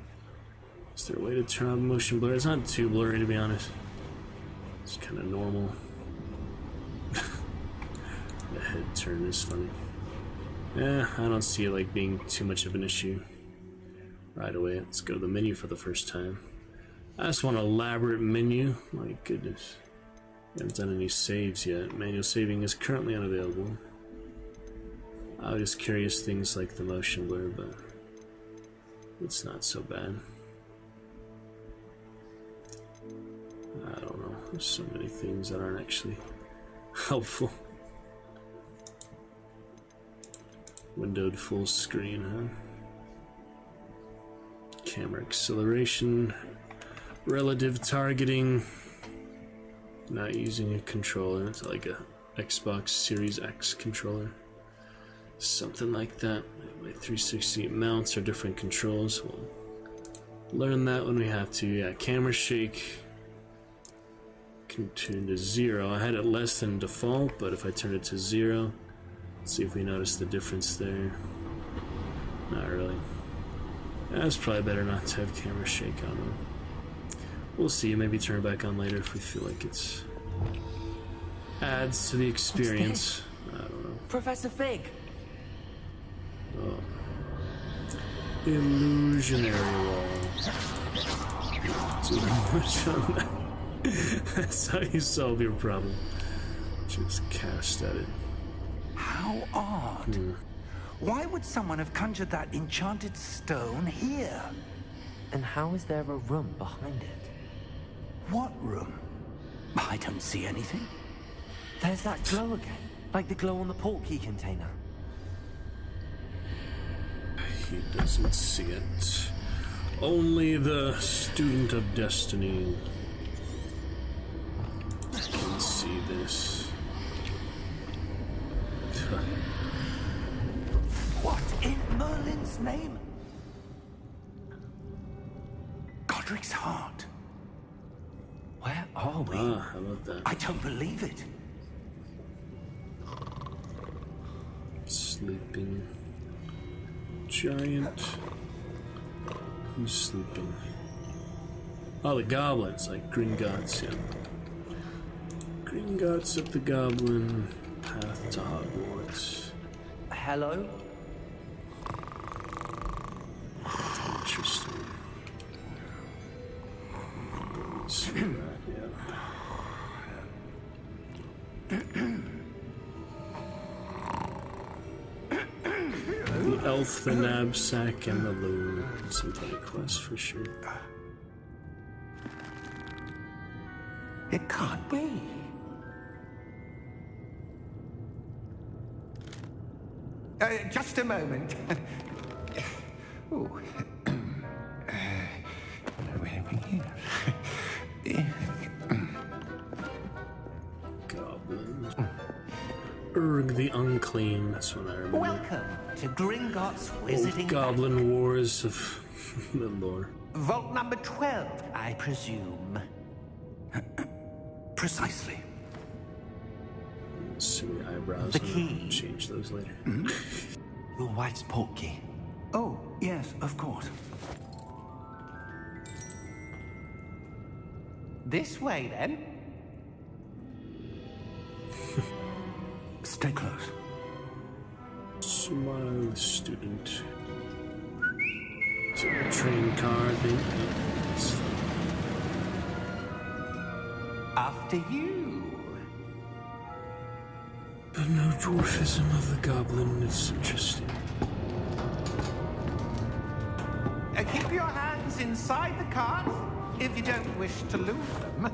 is there a way to turn off motion blur? It's not too blurry, to be honest. It's kind of normal. The head turn is funny. Yeah, I don't see it like being too much of an issue. Right away, let's go to the menu for the first time. I just want an elaborate menu. My goodness. I haven't done any saves yet. Manual saving is currently unavailable. I was just curious things like the motion blur, but it's not so bad. I don't know. There's so many things that aren't actually helpful. Windowed full screen, huh? Camera acceleration, relative targeting, not using a controller. It's like a Xbox Series X controller. Something like that. My 360 mounts are different controls. We'll learn that when we have to. Yeah, camera shake can turn to 0. I had it less than default, but if I turn it to 0, let's see if we notice the difference there. Not really. That's probably better not to have camera shake on them. We'll see. Maybe turn it back on later if we feel like it's adds to the experience. I don't know. Professor Fig! Oh. Illusionary wall. Too much on that. That's how you solve your problem. Just cast at it. How odd. Why would someone have conjured that enchanted stone here? And how is there a room behind it? What room? I don't see anything. There's that glow again, like the glow on the portkey container. He doesn't see it. Only the student of destiny can see this. What in Merlin's name? Godric's heart. Where are we? Ah, how about that? I don't believe it. Sleeping giant. Who's sleeping? Oh, the goblins, like Gringotts, yeah. Gringotts of the Goblin Path to Hogwarts. Hello? Interesting. See that, yeah. The elf, the knapsack, and the loom. Some funny quests for sure. It can't be. Just a moment. Ooh. Where are we here? Goblins. Urg the Unclean. That's what I remember. Welcome to Gringotts Old Wizarding Goblin Wars of the lore. Vault number 12, I presume. Precisely. Silly eyebrows. The I'm key. gonna change those later. Your wife's portkey. Oh, yes, of course. This way, then. Stay close. Smile, student. Is it a train car thing? It's fun. After you. But no dwarfism of the goblin is interesting. Keep your hands inside the cart if you don't wish to lose them.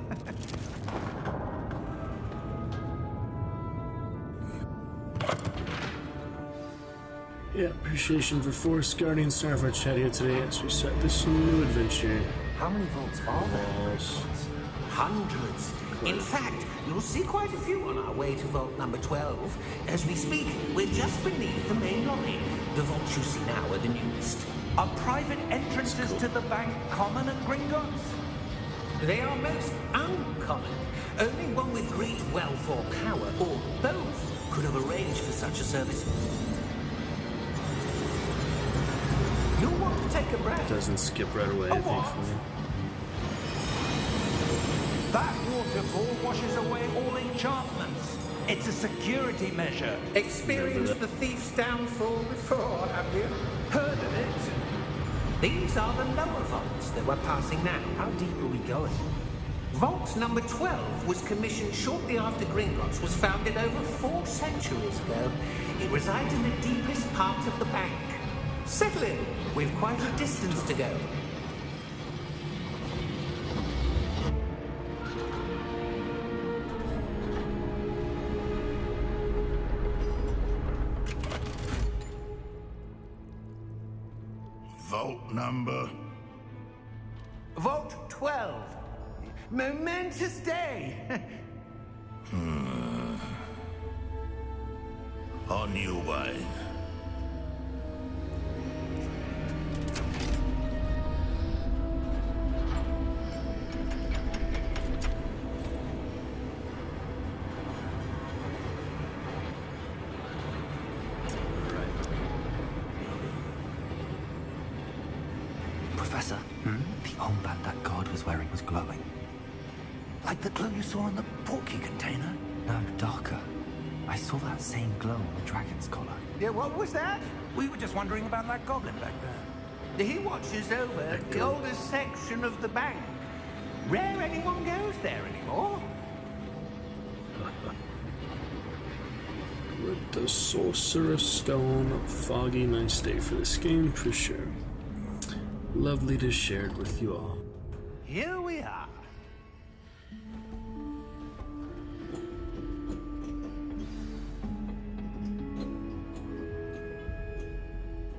Yeah, appreciation for Forest Guardian Star for our chat here today as we start this new adventure. How many vaults are there? Balls. Hundreds. In fact, you'll see quite a few on our way to vault number 12. As we speak, we're just beneath the main lobby. The vaults you see now are the newest. Are private entrances to the bank common at Gringotts? They are most uncommon. Only one with great wealth or power, or both, could have arranged for such a service. You'll want to take a breath. Doesn't skip right away, I think, for me. That waterfall washes away all enchantments. It's a security measure. Experienced the thief's downfall before, have you? Heard of it? These are the lower vaults that we're passing now. How deep are we going? Vault number 12 was commissioned shortly after Gringotts was founded over 4 centuries ago. It resides in the deepest part of the bank. Settle in. We've quite a distance to go. Vault number. Vault 12. Momentous day. On your way. Professor, the armband that guard was wearing was glowing. Like the glow you saw in the portkey container? No, darker. I saw that same glow on the dragon's collar. Yeah, what was that? We were just wondering about that goblin back there. He watches over the oldest section of the bank. Rare anyone goes there anymore. With the Sorcerer's Stone, foggy nice day for this game for sure. Lovely to share it with you all. Here we are.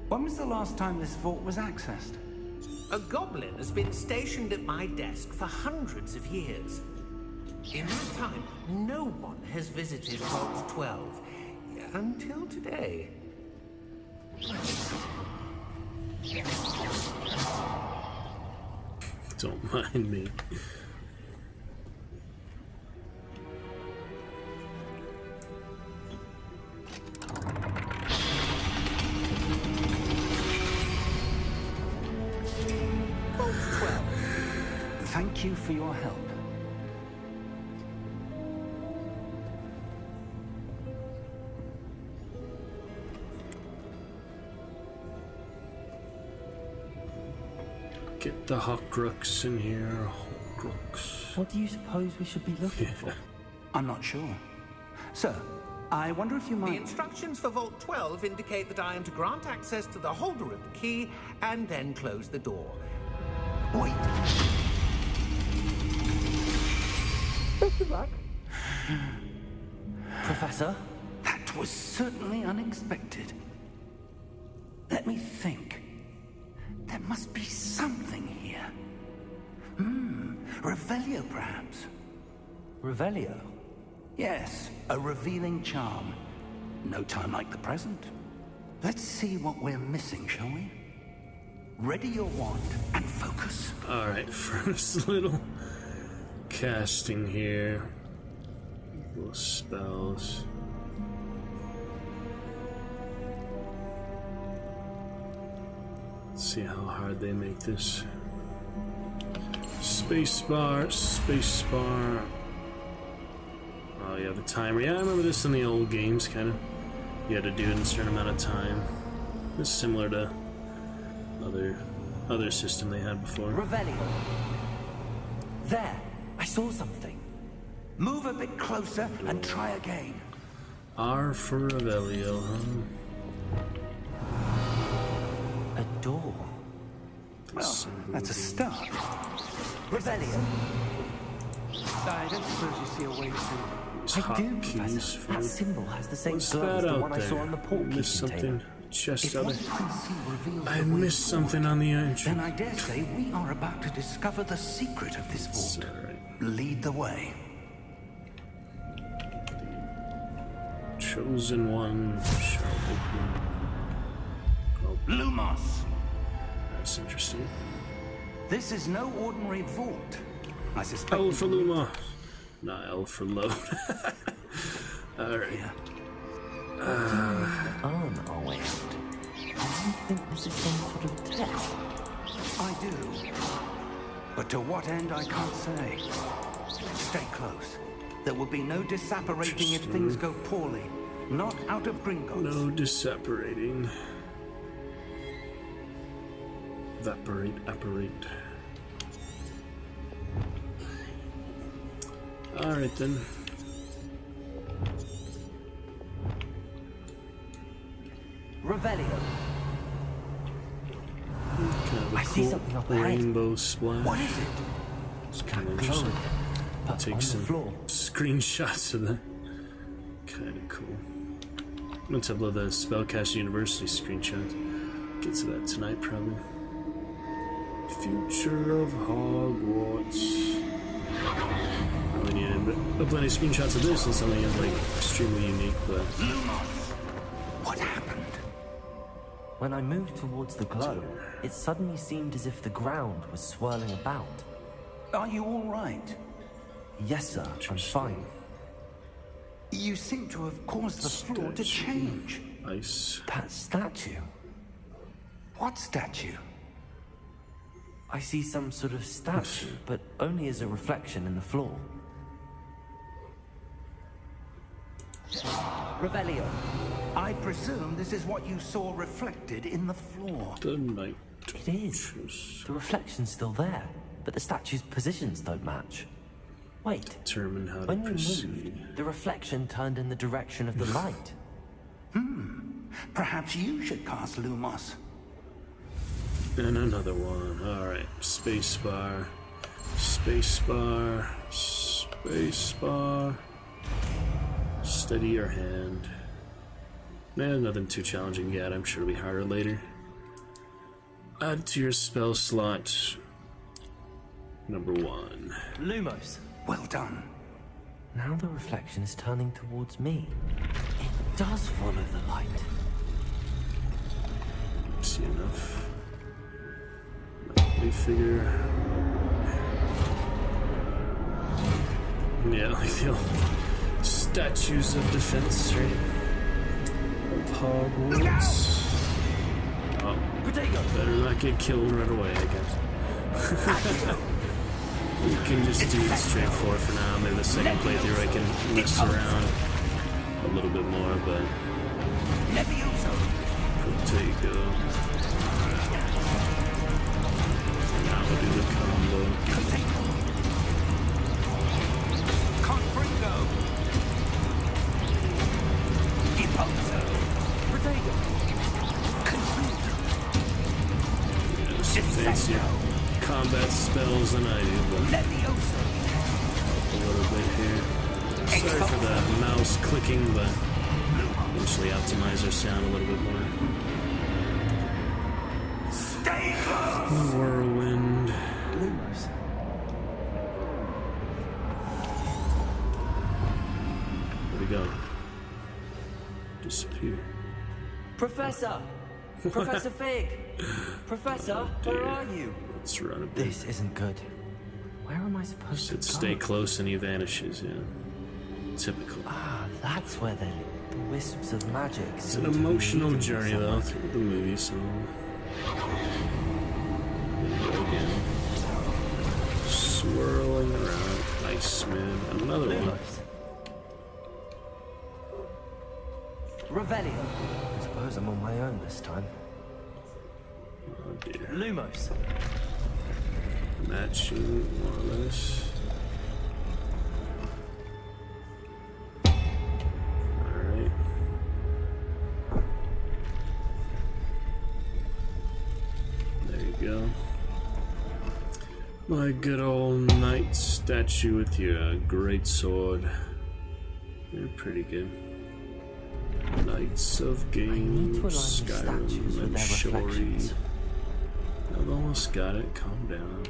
When was the last time this vault was accessed? A goblin has been stationed at my desk for hundreds of years. In that time, no one has visited Vault 12 until today. Don't mind me. Vault 12. Thank you for your help. Get the Horcrux in here. Horcrux. What do you suppose we should be looking for? I'm not sure. Sir, I wonder if you The might... instructions for Vault 12 indicate that I am to grant access to the holder of the key and then close the door. Wait. Best of luck. Professor? That was certainly unexpected. Let me think. There must be something here. Revelio, perhaps. Revelio? Yes, a revealing charm. No time like the present. Let's see what we're missing, shall we? Ready your wand and focus. Alright, first little casting here. Little spells. Let's see how hard they make this. Spacebar, spacebar. Oh, you have a timer. Yeah, I remember this in the old games, kind of. You had to do it in a certain amount of time. It's similar to other system they had before. Revelio. There, I saw something. Move a bit closer and try again. R for Revelio, huh? A door. Well, that's a start. Revelio. I don't suppose you see a way to... These I do, hotkeys Professor. for... That symbol has the same What's glow as that the out one I there? saw in the I portkey missed container. something. Chest If out what you there. can see reveals I the way missed forward, something on the entrance. then I dare say we are about to discover the secret of this vault. Alright. Lead the way. Chosen one shall open. Oh, Lumos! that's interesting. This is no ordinary vault. I suspect... L for Luma. Not L for load. Alright. On our way out. Do you think this is some sort of test? I do. But to what end, I can't say. Stay close. There will be no disapparating if things go poorly. Not out of Gringotts. No disapparating. Evaporate, apparate. Alright then. Revelio. Kind of a I see cool something up ahead. rainbow splash. What is it? It's kind of interesting. But Take on the some floor. screenshots of that. Kind of cool. Let's upload the Spellcast University screenshot. Get to that tonight, probably. Future of Hogwarts. Probably need to upload any screenshots of this and something is like extremely unique, but Lumos! What happened? When I moved towards the glow, it suddenly seemed as if the ground was swirling about. Are you all right? Yes, sir, I'm fine. You seem to have caused the floor to change. ice. That statue. What statue? I see some sort of statue, but only as a reflection in the floor. Revelio. I presume this is what you saw reflected in the floor. The night. It is. The reflection's still there, but the statue's positions don't match. Wait, Determine how to when you proceed. moved, the reflection turned in the direction of the light. Perhaps you should cast Lumos. And another one. Alright. Spacebar. Spacebar. Spacebar. Steady your hand. Nothing too challenging yet. I'm sure it'll be harder later. Add to your spell slot number 1. Lumos. Well done. Now the reflection is turning towards me. It does follow the light. See enough. We figure. Yeah, like the old statues of defense, right? Of Hogwarts. Oh, better not get killed right away, I guess. We can just do it straightforward for now. Maybe the second playthrough I can mess around a little bit more, but Protego. Now we'll do the combo. Confringo. Impulso. Protego. Yeah, some fancier combat spells than I do, but a little bit here. Sorry for the mouse clicking, but eventually optimize our sound a little bit more. Whirlwind. Lumos. Where'd he go? Disappear. Professor! Professor Fig! Professor, where are you? Let's run a bit. This isn't good. Where am I supposed Should to stay go? close and he vanishes, yeah. Typical. Ah, that's where the wisps of magic. It's an emotional journey, though, through the movie, so. Here we go again. Swirling around. Iceman. Another one. Revelio. I suppose I'm on my own this time. Oh dear. Lumos. Matching, more or less. Alright. There you go. My good old knight statue with your great sword. They're pretty good. Knights of Games, Skyrim, and Shori. I've almost got it. Calm down.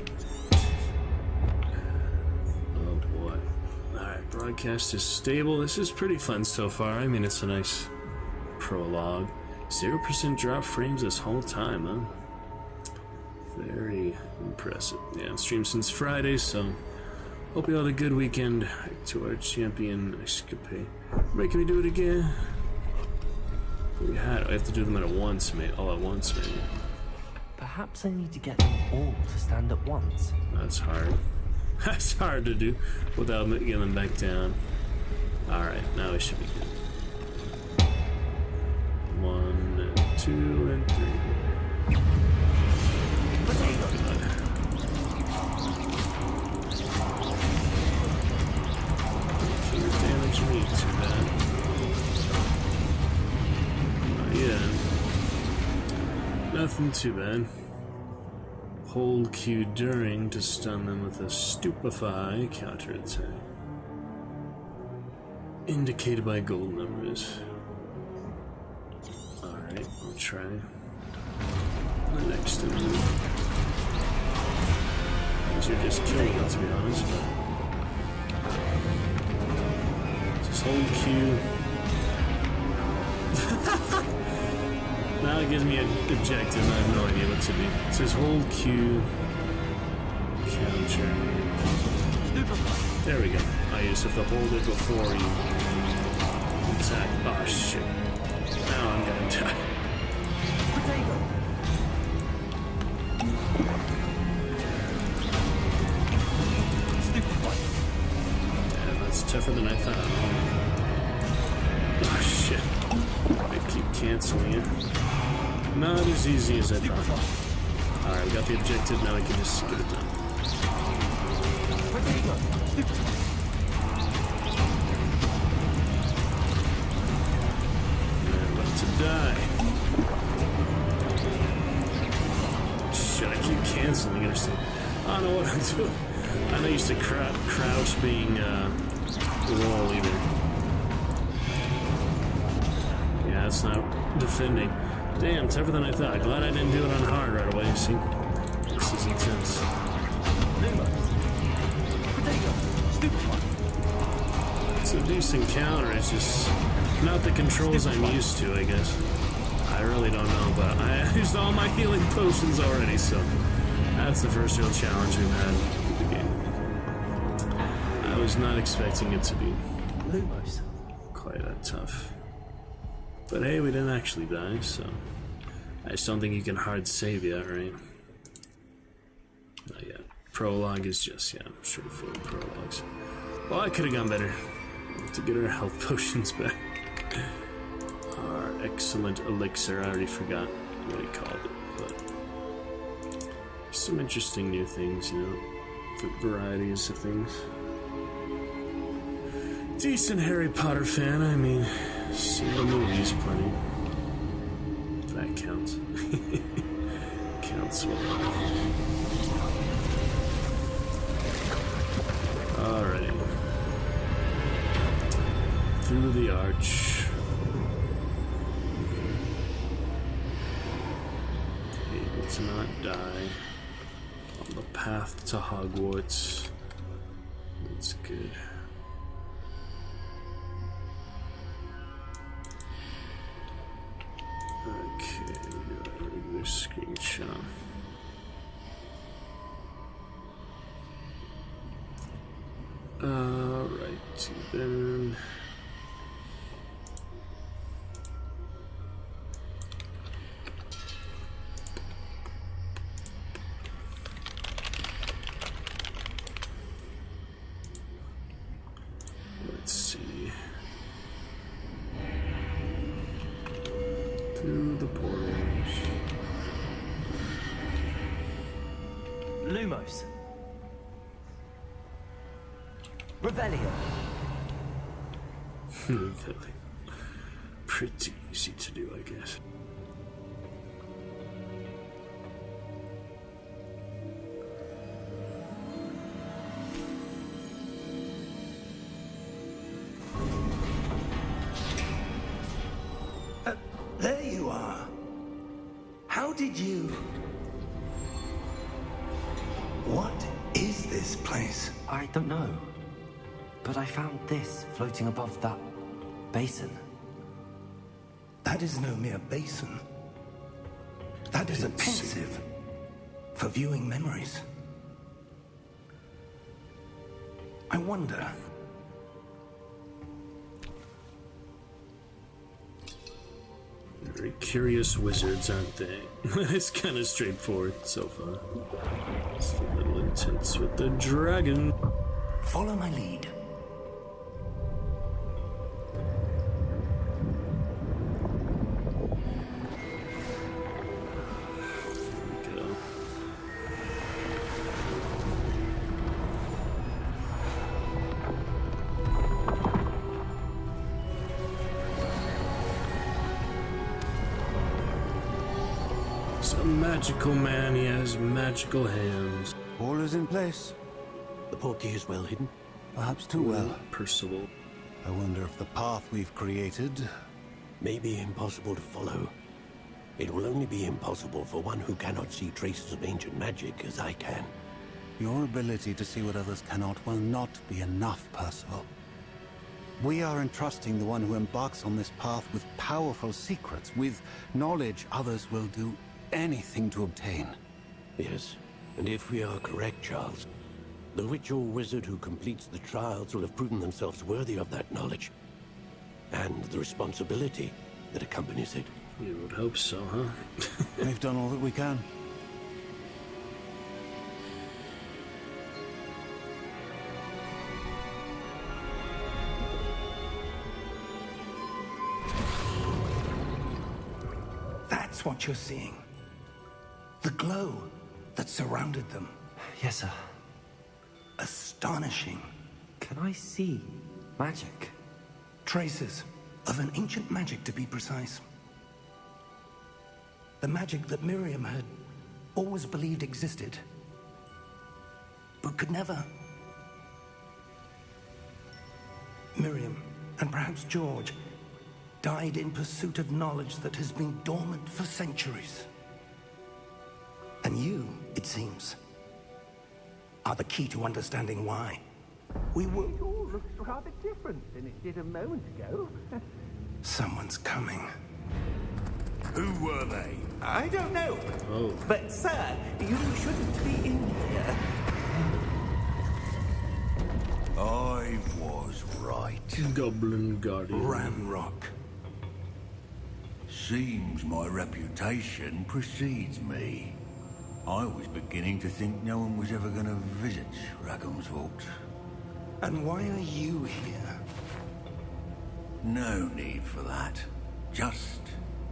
Oh boy. Alright, broadcast is stable. This is pretty fun so far. I mean, it's a nice prologue. 0% drop frames this whole time, huh? Very impressive. Yeah, I've streamed since Friday, so hope you all had a good weekend. Back to our champion escapade. Making me do it again. We had. I have to do them at once, mate. All at once, maybe. Perhaps I need to get them all to stand at once. That's hard. That's hard to do without getting them back down. Alright, now it should be good. 1, 2, and 3. Can't damage me too bad. Yeah. Nothing too bad. Hold Q during to stun them with a Stupefy counterattack. Indicated by gold numbers. Alright, I'll try the next one. These are just killing it, to be honest, but just hold Q. Now it gives me an objective, I have no idea what to do. It says hold Q, counter. There we go. I just have to hold it before you attack. Oh shit. Now I'm gonna die. Yeah, that's tougher than I thought. Oh shit. I keep canceling it. Not as easy as I thought. Alright, we got the objective, now we can just get it done. And about to die. Shit, I keep canceling it or something. I don't know what I'm doing. I'm not used to crouch being roll either. Yeah, it's not defending. Damn, tougher than I thought. Glad I didn't do it on hard right away. See? This is intense. It's a decent counter. It's just not the controls I'm used to, I guess. I really don't know, but I used all my healing potions already, so that's the first real challenge we've had with the game. I was not expecting it to be Lumos. quite that tough. But hey, we didn't actually die, so I just don't think you can hard save yet, right? Not yet. Prologue is just, yeah, straightforward prologues. Well, I could have gone better to get our health potions back. Our excellent elixir, I already forgot what he called it, but some interesting new things, you know, varieties of things. Decent Harry Potter fan, I mean, seen the movies plenty. If that counts. Counts well. Alrighty. Through the arch. Able to not die. On the path to Hogwarts. That's good. Okay, do a regular screenshot. Alright, then. Let's see. Through the portals. Lumos. Revelio. Pretty easy to do, I guess. There you are. How did you... What is this place? I don't know. But I found this floating above that basin. That is no mere basin. That is a pensive for viewing memories. I wonder... Very curious wizards, aren't they? It's kind of straightforward so far. It's a little intense with the dragon. Follow my lead. Go. Some magical man, he has magical hands. All is in place. The portkey is well hidden. Perhaps too well. Percival. I wonder if the path we've created... may be impossible to follow. It will only be impossible for one who cannot see traces of ancient magic as I can. Your ability to see what others cannot will not be enough, Percival. We are entrusting the one who embarks on this path with powerful secrets, with knowledge others will do anything to obtain. Yes, and if we are correct, Charles, the witch or wizard who completes the trials will have proven themselves worthy of that knowledge. And the responsibility that accompanies it. You would hope so, huh? We've done all that we can. That's what you're seeing. The glow that surrounded them. Yes, sir. Astonishing. Can I see magic? Traces of an ancient magic, to be precise. The magic that Miriam had always believed existed, but could never. Miriam, and perhaps George, died in pursuit of knowledge that has been dormant for centuries. And you, it seems, are the key to understanding why. We were... It all looks rather different than it did a moment ago. Someone's coming. Who were they? I don't know. Oh. But, sir, you shouldn't be in here. I was right. Goblin Guardian. Ranrock. Seems my reputation precedes me. I was beginning to think no one was ever going to visit Rackham's Vault. And why are you here? No need for that. Just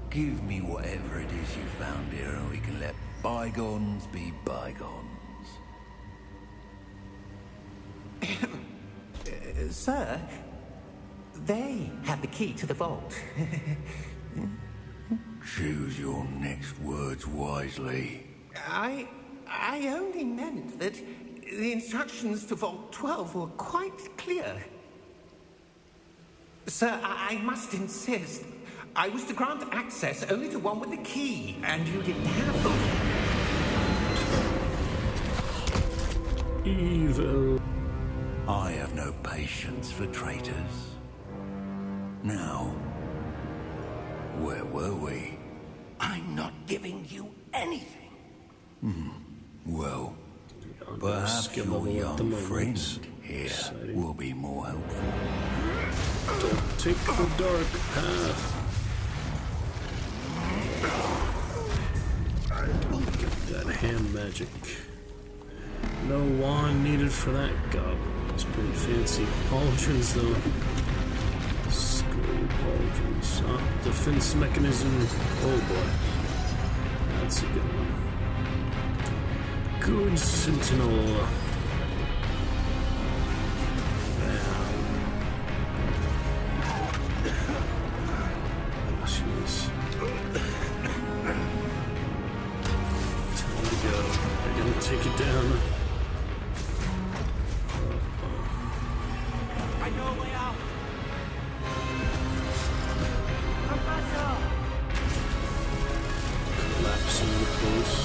give me whatever it is you found here and we can let bygones be bygones. Sir, they have the key to the vault. Choose your next words wisely. I only meant that the instructions to Vault 12 were quite clear. Sir, I must insist. I was to grant access only to one with the key, and you didn't have them. Evil. I have no patience for traitors. Now, where were we? I'm not giving you anything. Well, perhaps skill your level at the young moment. friend here Exciting. will be more helpful. Don't take the dark path. Get that hand magic. No wand needed for that goblin. It's pretty fancy. Pauldrons, though. Skull pauldrons. Defense mechanism. Oh boy. That's a good one. Good sentinel. Jeez. Time to go. They're gonna take it down. I know a way out. Collapsing the place.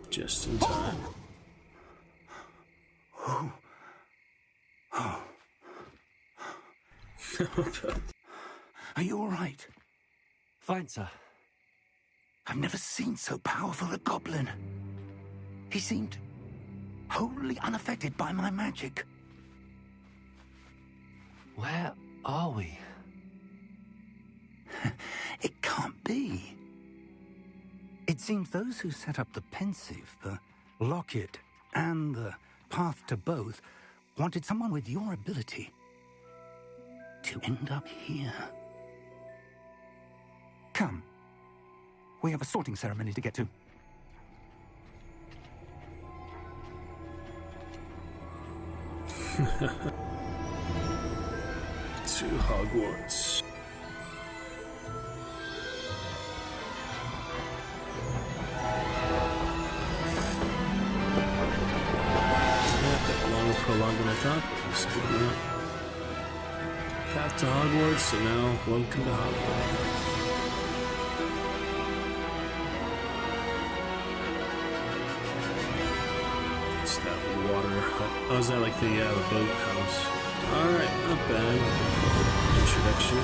Just in time. Are you all right? Fine, sir. I've never seen so powerful a goblin. He seemed wholly unaffected by my magic. Where are we? It can't be. It seems those who set up the Pensieve, the Locket, and the Path to Both wanted someone with your ability to end up here. Come. We have a sorting ceremony to get to. To Hogwarts. Longer prologue than I thought, but let's do that. Path to Hogwarts, and now welcome to Hogwarts. It's that water hut. Oh, is that like the boathouse? Alright, not bad. Introduction.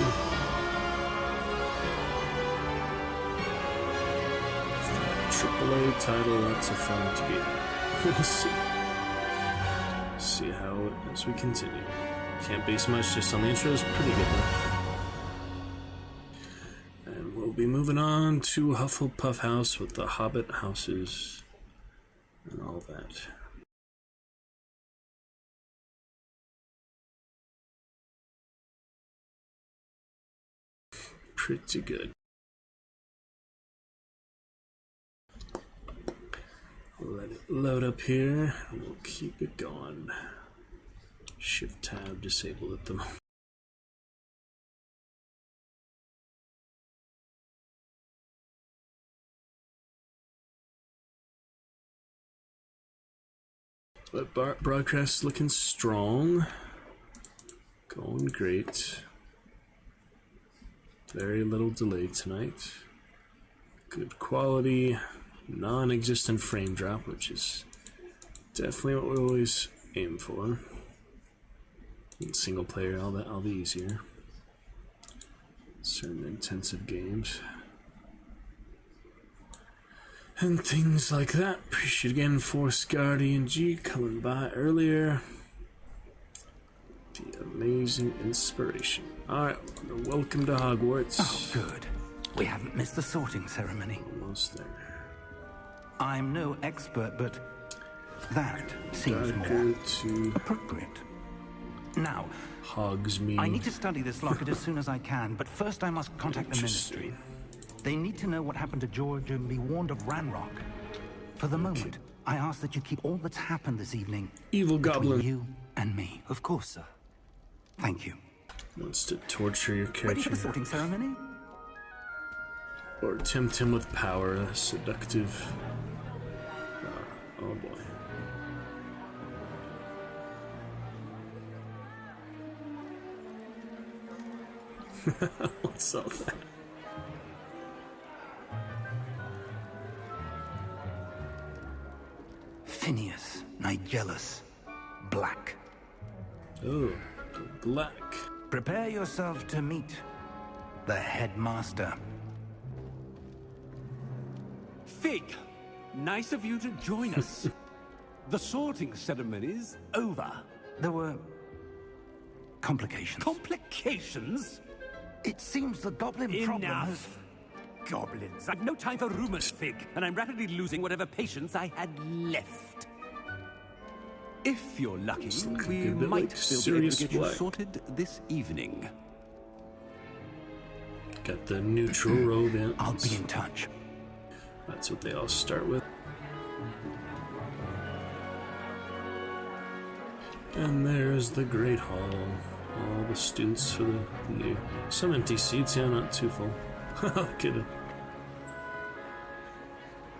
AAA title, that's a fun to get. We'll see. See how as we continue. Can't base much just on the intro, it's pretty good though. And we'll be moving on to Hufflepuff House with the Hobbit houses and all that. Pretty good. Let it load up here, and we'll keep it going. Shift tab disabled at the moment. But broadcast looking strong. Going great. Very little delay tonight. Good quality. Non-existent frame drop, which is definitely what we always aim for. In single player, all the easier. Certain intensive games. And things like that. Appreciate again Force Guardian G coming by earlier. The amazing inspiration. Alright, welcome to Hogwarts. Oh, good. We haven't missed the sorting ceremony. Almost there. I'm no expert, but that seems more appropriate. Now, Hogsmeade. I need to study this locket as soon as I can, but first I must contact the Ministry. They need to know what happened to George and be warned of Ranrock. For the moment, I ask that you keep all that's happened this evening Evil Goblin. you and me. Of course, sir. Thank you. Wants to torture your character. Ready for the sorting ceremony? Or tempt him with power, seductive. Oh boy. What's all that? Phineas Nigellus Black. Oh, Black. Prepare yourself to meet the headmaster. Fig, nice of you to join us. The sorting ceremony's over. There were complications. Complications? It seems the goblin problem has... Enough! Goblins. I've no time for rumors, Fig, and I'm rapidly losing whatever patience I had left. If you're lucky, we good, but, might like, still be able to serious get you Black. sorted this evening. Got the neutral robe in. I'll be in touch. That's what they all start with. And there's the Great Hall. All the students for the year. Some empty seats, yeah, not too full. Kidding.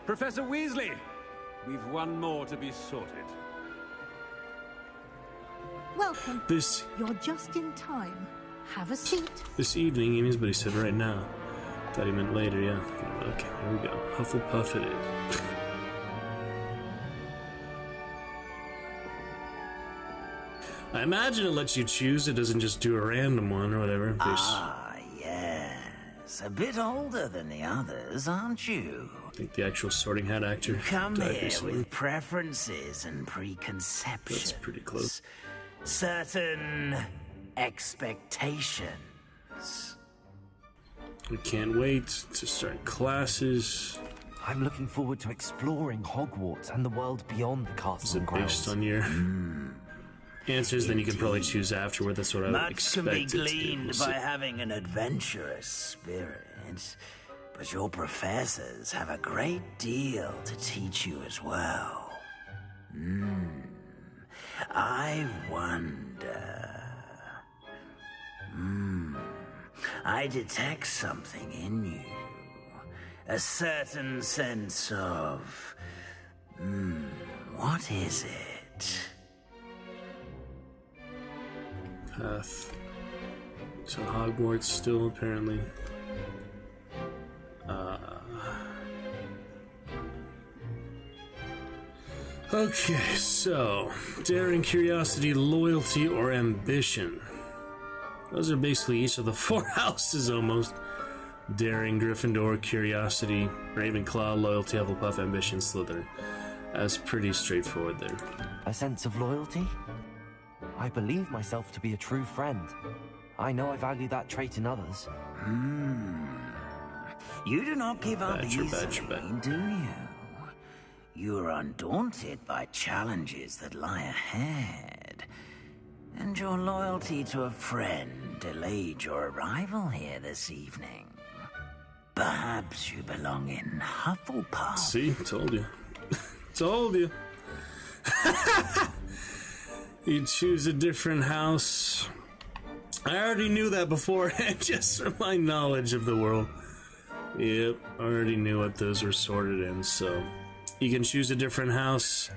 Professor Weasley, we've one more to be sorted. Welcome. You're just in time. Have a seat. This evening, he means, but he said right now. Thought he meant later, yeah. Okay, here we go. Hufflepuff it is. I imagine it lets you choose. It doesn't just do a random one or whatever. Ah, yes. A bit older than the others, aren't you? I think the actual Sorting Hat actor You come died here recently. with preferences and preconceptions. That's pretty close. Certain expectations. We can't wait to start classes. I'm looking forward to exploring Hogwarts and the world beyond the castle Is and it grounds. based on your answers? Then you can probably choose afterward. That's what I would Much expect can be it to be. gleaned We'll see. by having an adventurous spirit, but your professors have a great deal to teach you as well. I wonder... I detect something in you. A certain sense of... what is it? Path to Hogwarts still, apparently. Okay, so daring, curiosity, loyalty, or ambition. Those are basically each of the 4 houses almost. Daring, Gryffindor, curiosity, Ravenclaw, loyalty, Hufflepuff, ambition, Slytherin. That's pretty straightforward there. A sense of loyalty? I believe myself to be a true friend. I know I value that trait in others. You do not give up Badger, easily, badger. do you? You are undaunted by challenges that lie ahead. And your loyalty to a friend delayed your arrival here this evening. Perhaps you belong in Hufflepuff. See? Told you. Told you. You choose a different house. I already knew that beforehand, just from my knowledge of the world. Yep, I already knew what those were sorted in, so... You can choose a different house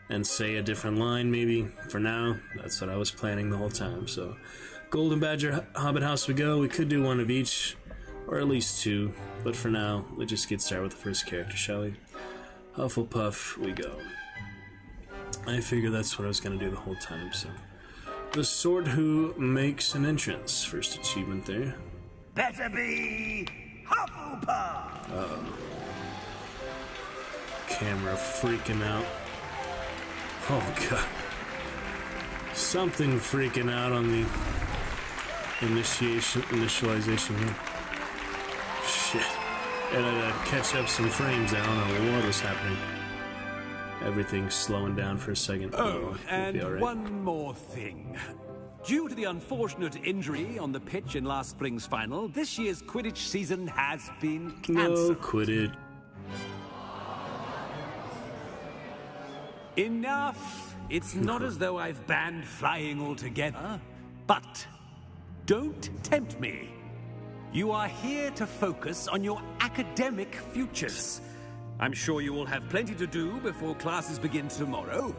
and say a different line, maybe. For now, that's what I was planning the whole time. So, Golden Badger Hobbit House we go. We could do one of each, or at least two. But for now, let's just get started with the first character, shall we? Hufflepuff we go. I figure that's what I was going to do the whole time, so... The Sword Who makes an entrance. First achievement there. Better be Hufflepuff! Uh-oh. Camera freaking out. Oh god. Something freaking out on the initialization here. Shit. And I'd catch up some frames there. I don't know what was happening. Everything's slowing down for a second. Oh, and right. one more thing. Due to the unfortunate injury on the pitch in last spring's final, this year's Quidditch season has been cancelled. No Quidditch. Enough! It's not as though I've banned flying altogether, but don't tempt me. You are here to focus on your academic futures. I'm sure you will have plenty to do before classes begin tomorrow.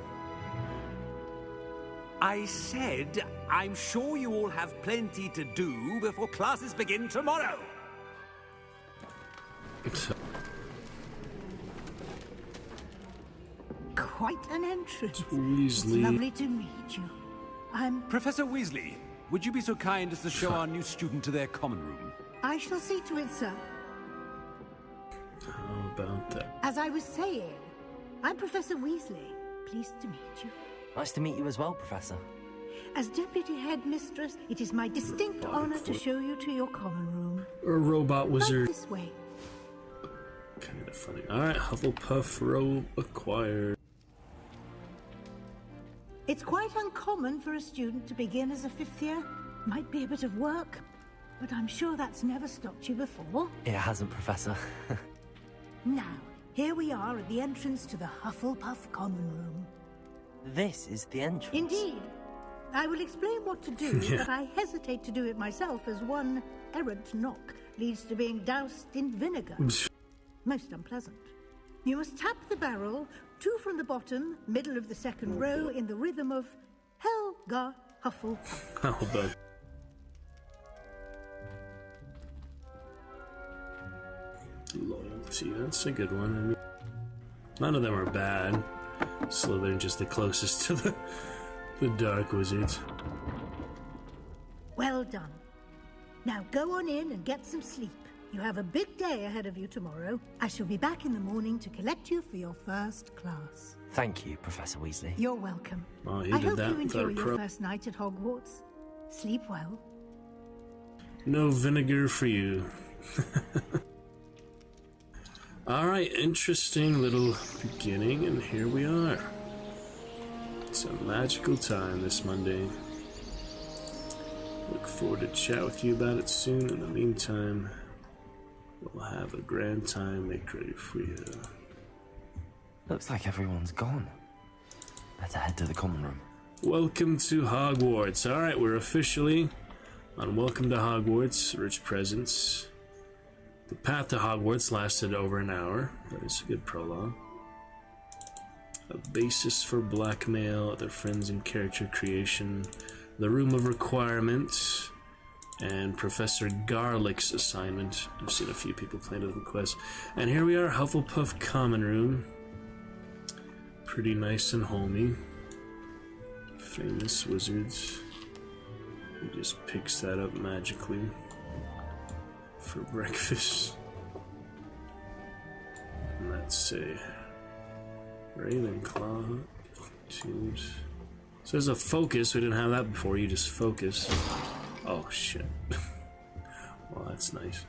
I said, I'm sure you all have plenty to do before classes begin tomorrow. Quite an entrance. Weasley. It's lovely to meet you. I'm... Professor Weasley, would you be so kind as to show our new student to their common room? I shall see to it, sir. How about that? As I was saying, I'm Professor Weasley. Pleased to meet you. Nice to meet you as well, Professor. As Deputy Headmistress, it is my distinct honor to show you to your common room. A robot wizard. Right this way. Kind of funny. Alright, Hufflepuff robe acquired. It's quite uncommon for a student to begin as a fifth year. Might be a bit of work, but I'm sure that's never stopped you before. It hasn't, Professor. Now, here we are at the entrance to the Hufflepuff common room. This is the entrance. Indeed. I will explain what to do, but I hesitate to do it myself as one errant knock leads to being doused in vinegar. Most unpleasant. You must tap the barrel, 2 from the bottom, middle of the second row, in the rhythm of Helga Hufflepuff. How about... Loyalty, that's a good one. I mean, none of them are bad. Slytherin just the closest to the Dark Wizards. Well done. Now go on in and get some sleep. You have a big day ahead of you tomorrow. I shall be back in the morning to collect you for your first class. Thank you, Professor Weasley. You're welcome. Oh, I hope you enjoy your first night at Hogwarts. Sleep well. No vinegar for you. Alright, interesting little beginning, and here we are. It's a magical time this Monday. Look forward to chat with you about it soon. In the meantime, we'll have a grand time make ready for you. Looks like everyone's gone. Better head to the common room. Welcome to Hogwarts. Alright, we're officially on Welcome to Hogwarts, Rich Presents. The path to Hogwarts lasted over an hour. That is a good prologue. A basis for blackmail, other friends and character creation, the Room of Requirement, and Professor Garlick's assignment. I've seen a few people playing the quest. And here we are, Hufflepuff Common Room. Pretty nice and homey. Famous wizards. He just picks that up magically for breakfast. And that's a Ravenclaw. Tubes. So there's a focus. We didn't have that before. You just focus. Oh shit. Well, that's nice.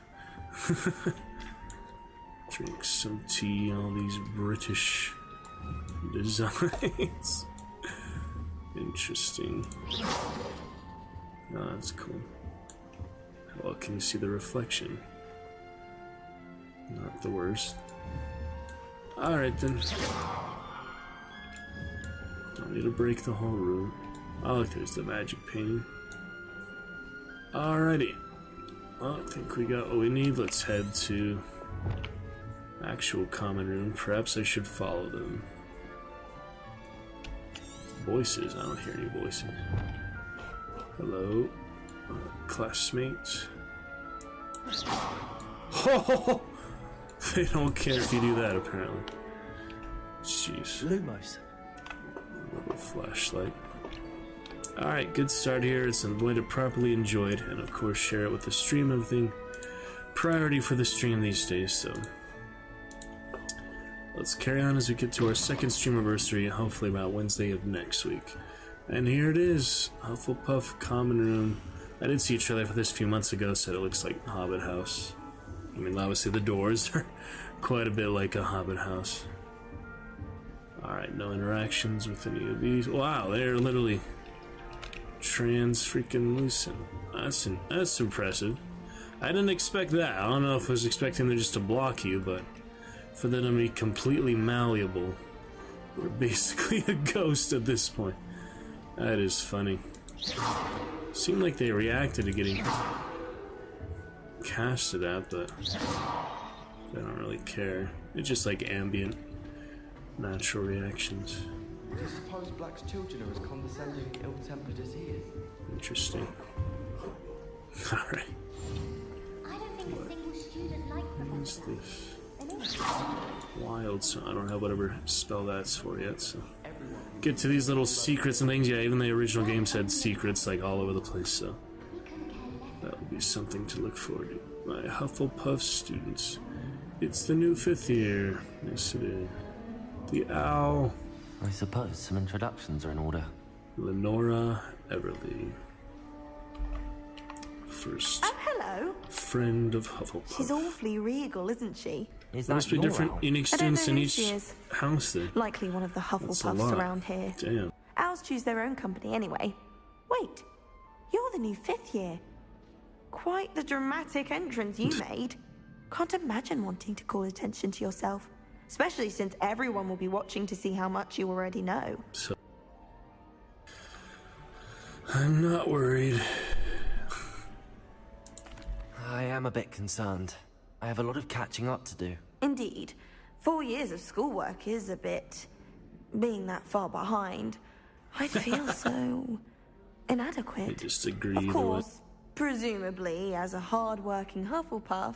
Drink some tea. All these British designs. Interesting. Oh, that's cool. Well, can you see the reflection? Not the worst. Alright then. Don't need to break the whole room. Oh, look, there's the magic painting. Alrighty. Well, I think we got what we need. Let's head to actual common room. Perhaps I should follow them. Voices? I don't hear any voices. Hello, classmates. Oh, they don't care if you do that, apparently. Jeez. Lumos. Little flashlight. Alright, good start here. It's avoided properly enjoyed, and of course share it with the stream. Everything priority for the stream these days, so let's carry on as we get to our second stream anniversary, hopefully about Wednesday of next week. And here it is, Hufflepuff Common Room. I did see a trailer for this a few months ago, so it looks like Hobbit House. I mean, obviously the doors are quite a bit like a Hobbit House. Alright, no interactions with any of these. Wow, they're literally trans-freaking-lucent. That's impressive. I didn't expect that. I don't know if I was expecting them just to block you, but for them to be completely malleable, you're basically a ghost at this point. That is funny. Seemed like they reacted to getting casted at, but they don't really care. It's just like ambient, natural reactions. Do you suppose Black's children are as condescending and ill-tempered as he is? Interesting. Alright. What is this? Wild, so I don't have whatever spell that's for yet, so. Get to these little secrets and things. Yeah, even the original game said secrets like all over the place, so that will be something to look forward to. My Hufflepuff students. It's the new 5th year. Yes, it is. The Owl. I suppose some introductions are in order. Lenora Everly. First. Oh, hello. Friend of Hufflepuff. She's awfully regal, isn't she? There must be different unique students in each house then. Likely one of the Hufflepuffs around here. Damn. Owls choose their own company anyway. Wait, you're the new 5th year. Quite the dramatic entrance you made. Can't imagine wanting to call attention to yourself. Especially since everyone will be watching to see how much you already know. So, I'm not worried. I am a bit concerned. I have a lot of catching up to do. Indeed. 4 years of schoolwork is a bit... being that far behind. I feel so... inadequate. I disagree. Of course, presumably, as a hard-working Hufflepuff,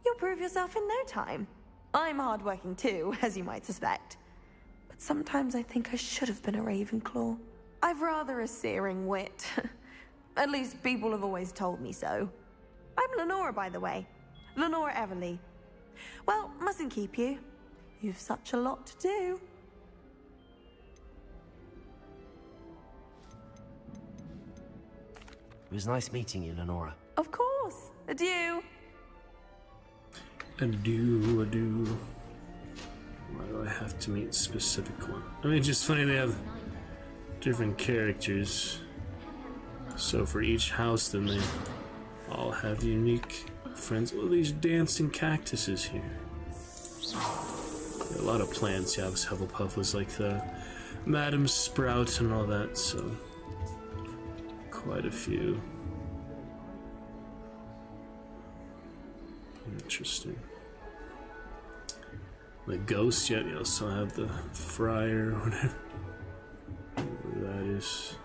you'll prove yourself in no time. I'm hard-working too, as you might suspect. But sometimes I think I should have been a Ravenclaw. I've rather a searing wit. At least people have always told me so. I'm Lenora, by the way. Lenora Everly. Well, mustn't keep you. You've such a lot to do. It was nice meeting you, Lenora. Of course. Adieu. Adieu, adieu. Why do I have to meet a specific one? I mean, it's just funny they have different characters. So for each house, then they all have unique friends. Oh, these dancing cactuses here. A lot of plants. Yeah, Hufflepuff was like the Madam Sprout and all that, so quite a few. Interesting. The ghost, yet you also have the friar or whatever that is.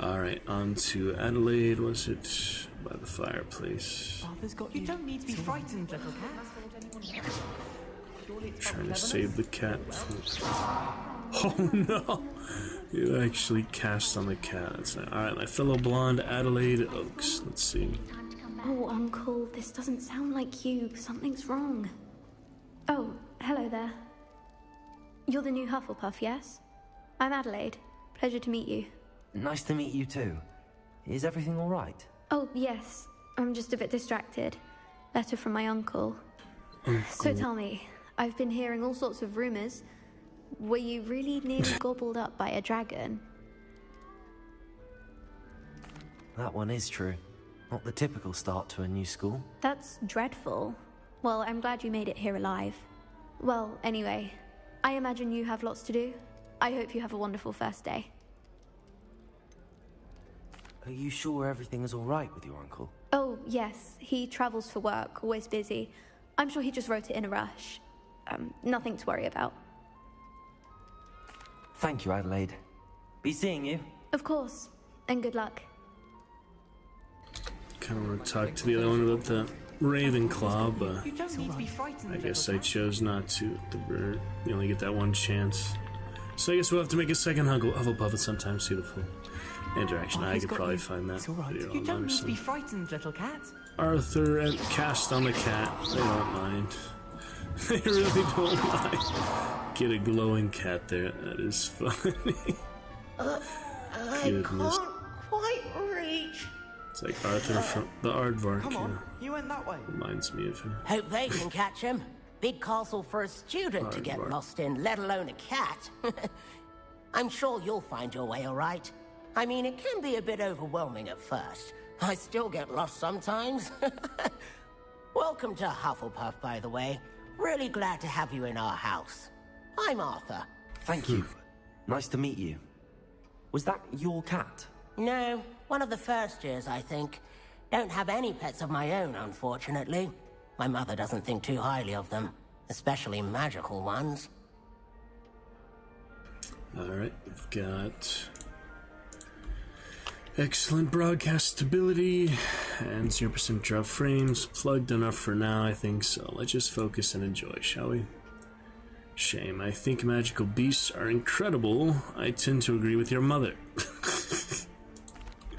Alright, on to Adelaide, was it? By the fireplace. You don't need to be frightened, little cat. Trying to save the cat from... Oh no! You actually cast on the cat. That's not... Alright, my fellow blonde Adelaide Oaks. Let's see. Oh, Uncle, this doesn't sound like you. Something's wrong. Oh, hello there. You're the new Hufflepuff, yes? I'm Adelaide. Pleasure to meet you. Nice to meet you too. Is everything all right? Oh, yes. I'm just a bit distracted. Letter from my uncle. So tell me, I've been hearing all sorts of rumors. Were you really nearly gobbled up by a dragon? That one is true. Not the typical start to a new school. That's dreadful. Well, I'm glad you made it here alive. Well, anyway, I imagine you have lots to do. I hope you have a wonderful first day. Are you sure everything is all right with your uncle? Oh, yes. He travels for work, always busy. I'm sure he just wrote it in a rush. Nothing to worry about. Thank you, Adelaide. Be seeing you. Of course. And good luck. Kind of want to talk to the other one about the Ravenclaw, but You don't need to be frightened. I guess I chose not to. You only get that one chance. So I guess we'll have to make a second Hufflepuff at some time, see the full interaction. I could probably find that video You online don't or need to be something. frightened, little cat. Arthur and cast on the cat. They don't mind. They really don't mind. Get a glowing cat there. That is funny. I Goodness. can't quite reach. It's like Arthur from the Aardvark. Come on, you went that way. Reminds me of him. Hope they can catch him. Big castle for a student to get lost in, let alone a cat. I'm sure you'll find your way all right. I mean, it can be a bit overwhelming at first. I still get lost sometimes. Welcome to Hufflepuff, by the way. Really glad to have you in our house. I'm Arthur. Thank you. Nice to meet you. Was that your cat? No, one of the first years, I think. Don't have any pets of my own, unfortunately. My mother doesn't think too highly of them, especially magical ones. Alright, we've got excellent broadcast stability and 0% drop frames. Plugged enough for now, I think so. Let's just focus and enjoy, shall we? Shame. I think magical beasts are incredible. I tend to agree with your mother.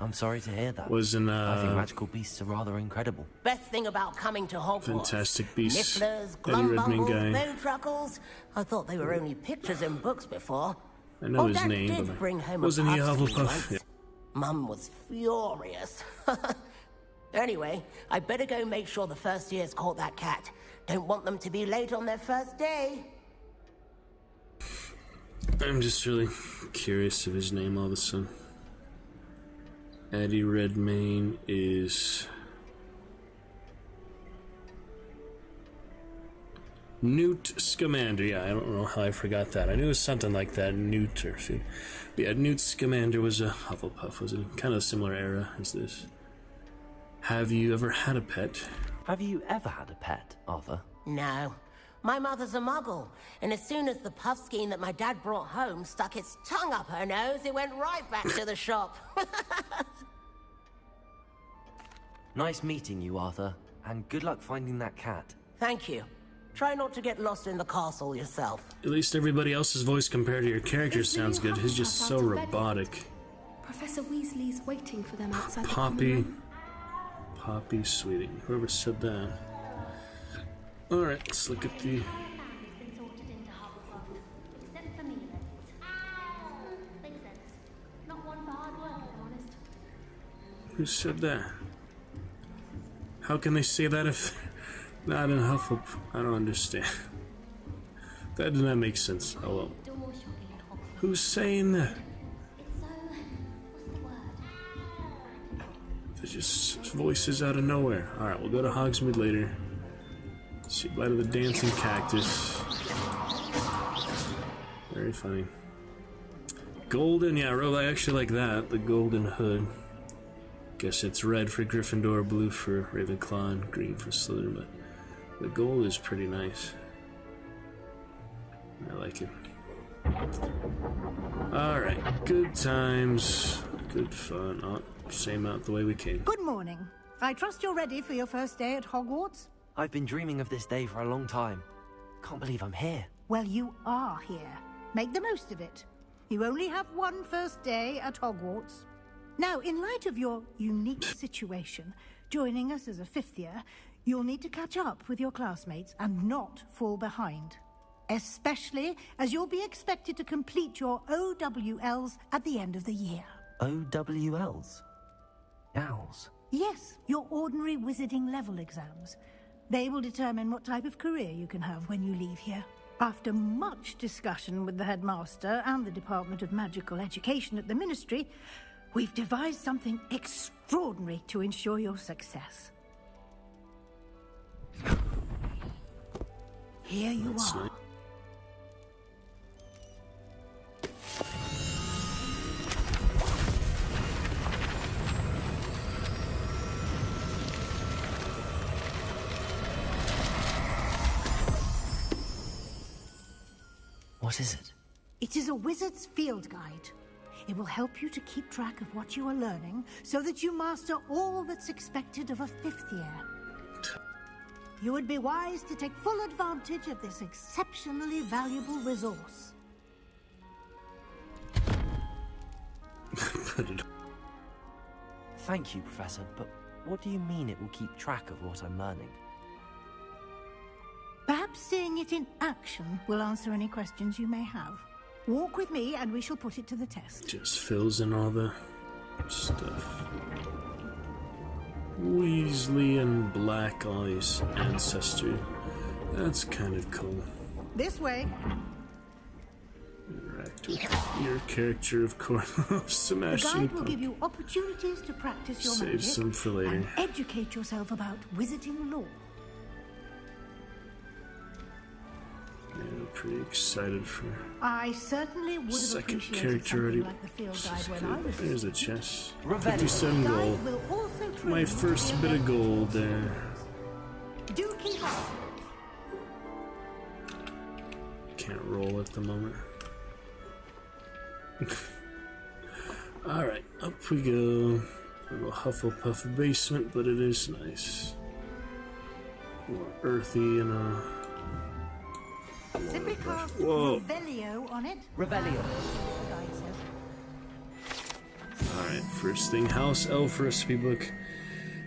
I'm sorry to hear that. I think magical beasts are rather incredible. Best thing about coming to Hogwarts. Fantastic Beasts. Nifflers, Eddie Redmayne Glumbungles, guy. Bowtruckles. I thought they were only pictures in books before. I know his Dad name, did but bring home wasn't he a puff ski Hufflepuff? once. Yeah. Mum was furious. Anyway, I better go make sure the first years caught that cat. Don't want them to be late on their first day. I'm just really curious of his name all of a sudden. Eddie Redmayne is Newt Scamander. Yeah, I don't know how I forgot that. I knew it was something like that, Newt or something. But yeah, Newt Scamander was a Hufflepuff, wasn't he? Kind of a similar era as this. Have you ever had a pet? Have you ever had a pet, Arthur? No. My mother's a muggle, and as soon as the puff skein that my dad brought home stuck its tongue up her nose, it went right back to the shop. Nice meeting you, Arthur, and good luck finding that cat. Thank you. Try not to get lost in the castle yourself. At least everybody else's voice compared to your character sounds good. His just so robotic. Professor Weasley's waiting for them outside the Poppy Sweeting. Whoever said that. Alright, let's look at the... Who said that? How can they say that if they're not in Hufflepuff? I don't understand. That did not make sense. Oh well. Who's saying that? They're just voices out of nowhere. Alright, we'll go to Hogsmeade later. See bite of the dancing cactus. Very funny. Golden, yeah, I actually like that. The golden hood. Guess it's red for Gryffindor, blue for Ravenclaw, and green for Slytherin, but the gold is pretty nice. I like it. Alright, good times, good fun. Oh, same out the way we came. Good morning. I trust you're ready for your first day at Hogwarts? I've been dreaming of this day for a long time. Can't believe I'm here. Well, you are here. Make the most of it. You only have one first day at Hogwarts. Now, in light of your unique situation, joining us as a fifth year, you'll need to catch up with your classmates and not fall behind. especially as you'll be expected to complete your OWLs at the end of the year. OWLs? Owls? Yes, your ordinary wizarding level exams. They will determine what type of career you can have when you leave here. After much discussion with the headmaster and the Department of Magical Education at the Ministry, we've devised something extraordinary to ensure your success. Here you are. What is it? It is a wizard's field guide. It will help you to keep track of what you are learning so that you master all that's expected of a 5th year. You would be wise to take full advantage of this exceptionally valuable resource. Thank you, Professor, but what do you mean it will keep track of what I'm learning? Perhaps seeing it in action will answer any questions you may have. Walk with me and we shall put it to the test. Just fills in all the stuff. Weasley and Black Eyes ancestor. That's kind of cool. This way. Interact with your character, of course. The Smashing guide will give you opportunities to practice your Save magic some for later. and educate yourself about wizarding lore. Yeah, I'm pretty excited for I certainly would have second appreciated character something already. like the field guide when I was There's a chest. Revelio. 57 The gold. guide will also train My you to first be a bit of mentor. gold there. Do keep up. Can't roll at the moment. Alright, up we go. A little Hufflepuff basement, but it is nice. More earthy and Simply cast Whoa. Revelio on it. Revelio. The guide says. Alright, first thing, House Elf recipe book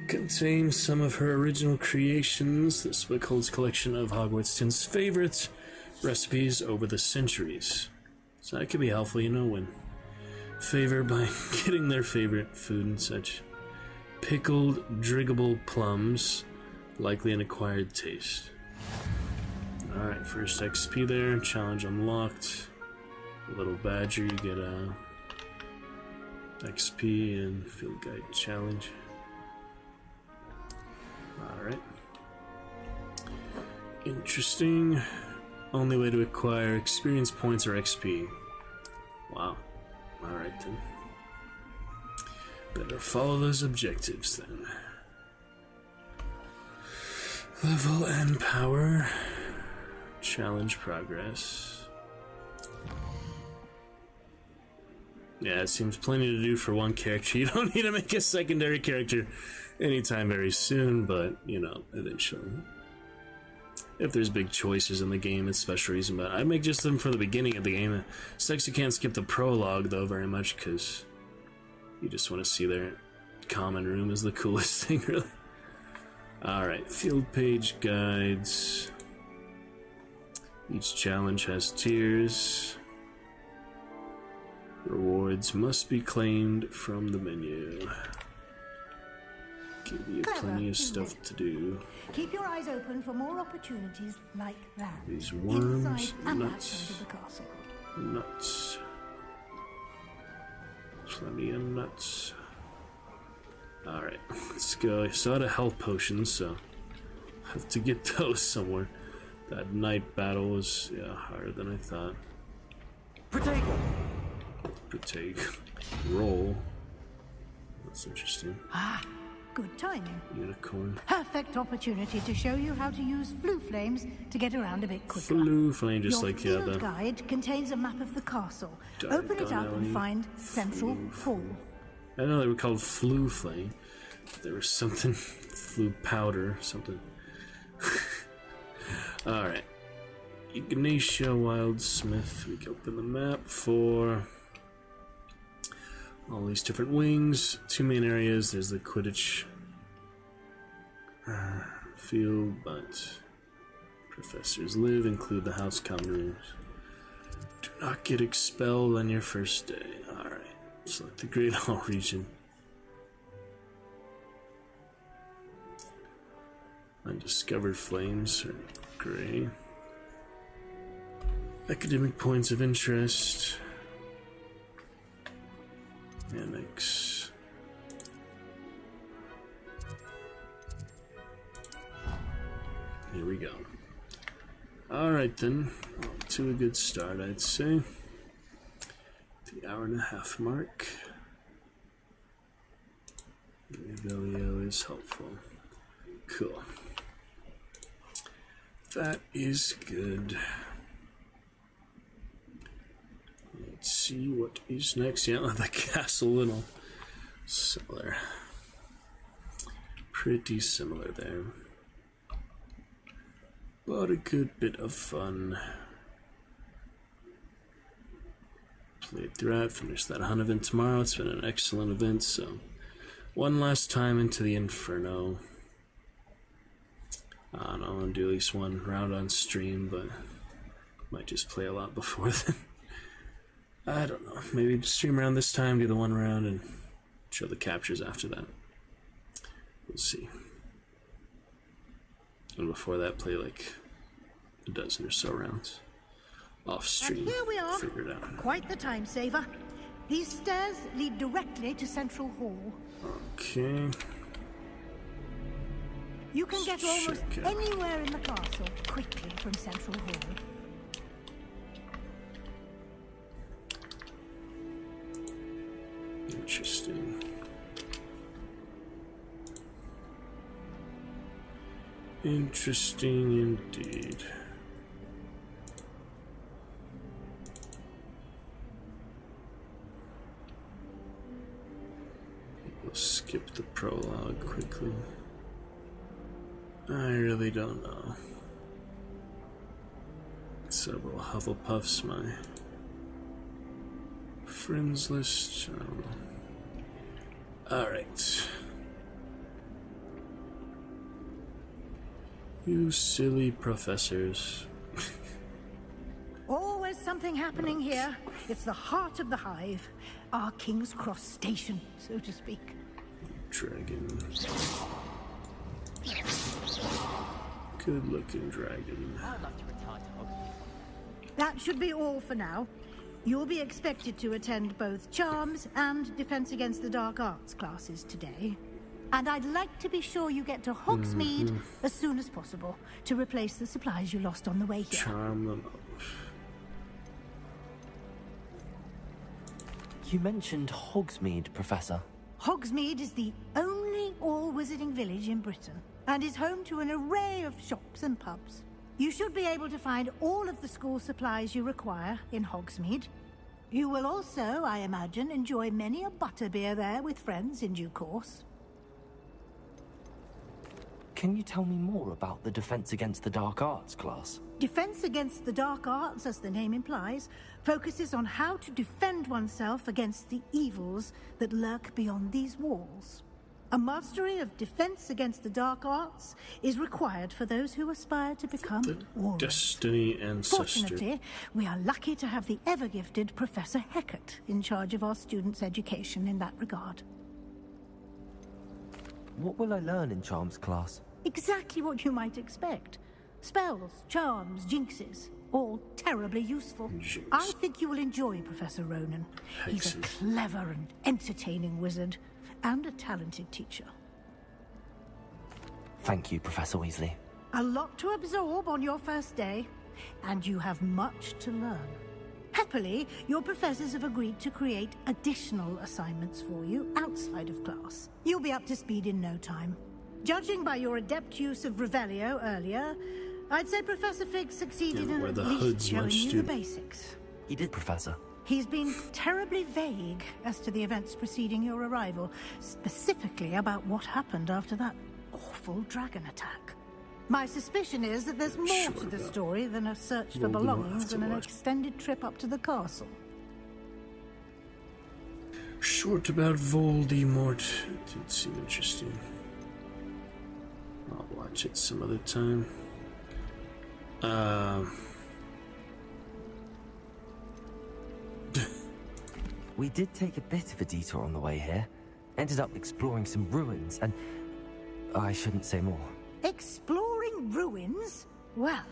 contains some of her original creations. This book holds a collection of Hogwarts' favorites recipes over the centuries. So that could be helpful, you know, when favor by getting their favorite food and such. Pickled driggable plums, likely an acquired taste. Alright, first XP there, challenge unlocked. Little badger, you get a XP and field guide challenge. Alright. Interesting. Only way to acquire experience points or XP. Wow. Alright then. Better follow those objectives then. Level and power. Challenge progress. Yeah, it seems plenty to do for one character. You don't need to make a secondary character anytime very soon, but, you know, eventually. If there's big choices in the game, it's a special reason, but I'd make just them for the beginning of the game. It sucks you can't skip the prologue, though, very much, because you just want to see their common room is the coolest thing, really. Alright, field page guides. Each challenge has tiers. Rewards must be claimed from the menu. Give you plenty of stuff to do. Keep your eyes open for more opportunities like that. These worms, inside and nuts, outside of the castle. nuts. Plenty of nuts. Alright, let's go. I saw the health potions, so I have to get those somewhere. That night battle was, yeah, harder than I thought. Protego. Roll. That's interesting. Ah, good timing. Unicorn. Perfect opportunity to show you how to use flue flames to get around a bit quicker. Flue flame, just Your like, yeah, field the guide contains a map of the castle. Open it up and Diagon find Central Hall. I know they were called flue flame. There was something, flue powder, something. Alright. Ignatia Wildsmith. We can open the map for all these different wings. Two main areas. There's the Quidditch field, but Professors live, include the house common rooms. Do not get expelled on your first day. Alright, select the Great Hall region. Undiscovered flames are gray. Academic points of interest. Annex. Here we go. Alright then, to a good start, I'd say. The hour-and-a-half mark. Revelio is helpful. Cool. That is good. Let's see what is next. Yeah, the castle, little similar. Pretty similar there. But a good bit of fun. Played throughout, finished that hunt event tomorrow. It's been an excellent event, so one last time into the Inferno. I don't know, I'll do at least one round on stream, but might just play a lot before then. I don't know, maybe stream around this time, do the one round, and show the captures after that. We'll see. And before that, play like a dozen or so rounds off stream. And here we are. Figure it out. Quite the time saver. These stairs lead directly to Central Hall. Okay. You can get almost anywhere in the castle quickly from Central Hall. Interesting. Interesting indeed. We'll skip the prologue quickly. I really don't know. Several Hufflepuffs, my friends list. I don't know. Alright. You silly professors. Always something happening here. It's the heart of the hive. Our King's Cross station, so to speak. Dragon. Good looking dragon. I'd like to retire to Hogsmeade. That should be all for now. You'll be expected to attend both Charms and Defense Against the Dark Arts classes today. And I'd like to be sure you get to Hogsmeade as soon as possible to replace the supplies you lost on the way here. Charm them up. You mentioned Hogsmeade, Professor. Hogsmeade is the only all-wizarding village in Britain and is home to an array of shops and pubs. You should be able to find all of the school supplies you require in Hogsmeade. You will also, I imagine, enjoy many a butterbeer there with friends in due course. Can you tell me more about the Defense Against the Dark Arts class? Defense Against the Dark Arts, as the name implies, focuses on how to defend oneself against the evils that lurk beyond these walls. A mastery of Defense Against the Dark Arts is required for those who aspire to become warriors. Destiny Ancestor. Fortunately, we are lucky to have the ever-gifted Professor Hecat in charge of our students' education in that regard. What will I learn in Charms class? Exactly what you might expect. Spells, charms, jinxes, all terribly useful. I think you will enjoy Professor Ronan. He's a clever and entertaining wizard, and a talented teacher. Thank you, Professor Weasley. A lot to absorb on your first day, and you have much to learn. Happily, your professors have agreed to create additional assignments for you outside of class. You'll be up to speed in no time. Judging by your adept use of Revelio earlier, I'd say Professor Fig succeeded in at least showing you the basics. He did, Professor. He's been terribly vague as to the events preceding your arrival, specifically about what happened after that awful dragon attack. My suspicion is that there's more to the story than a search for belongings and an extended trip up to the castle. Short about Voldemort. It did seem interesting. I'll watch it some other time. We did take a bit of a detour on the way here. Ended up exploring some ruins, and I shouldn't say more. Exploring ruins? Well,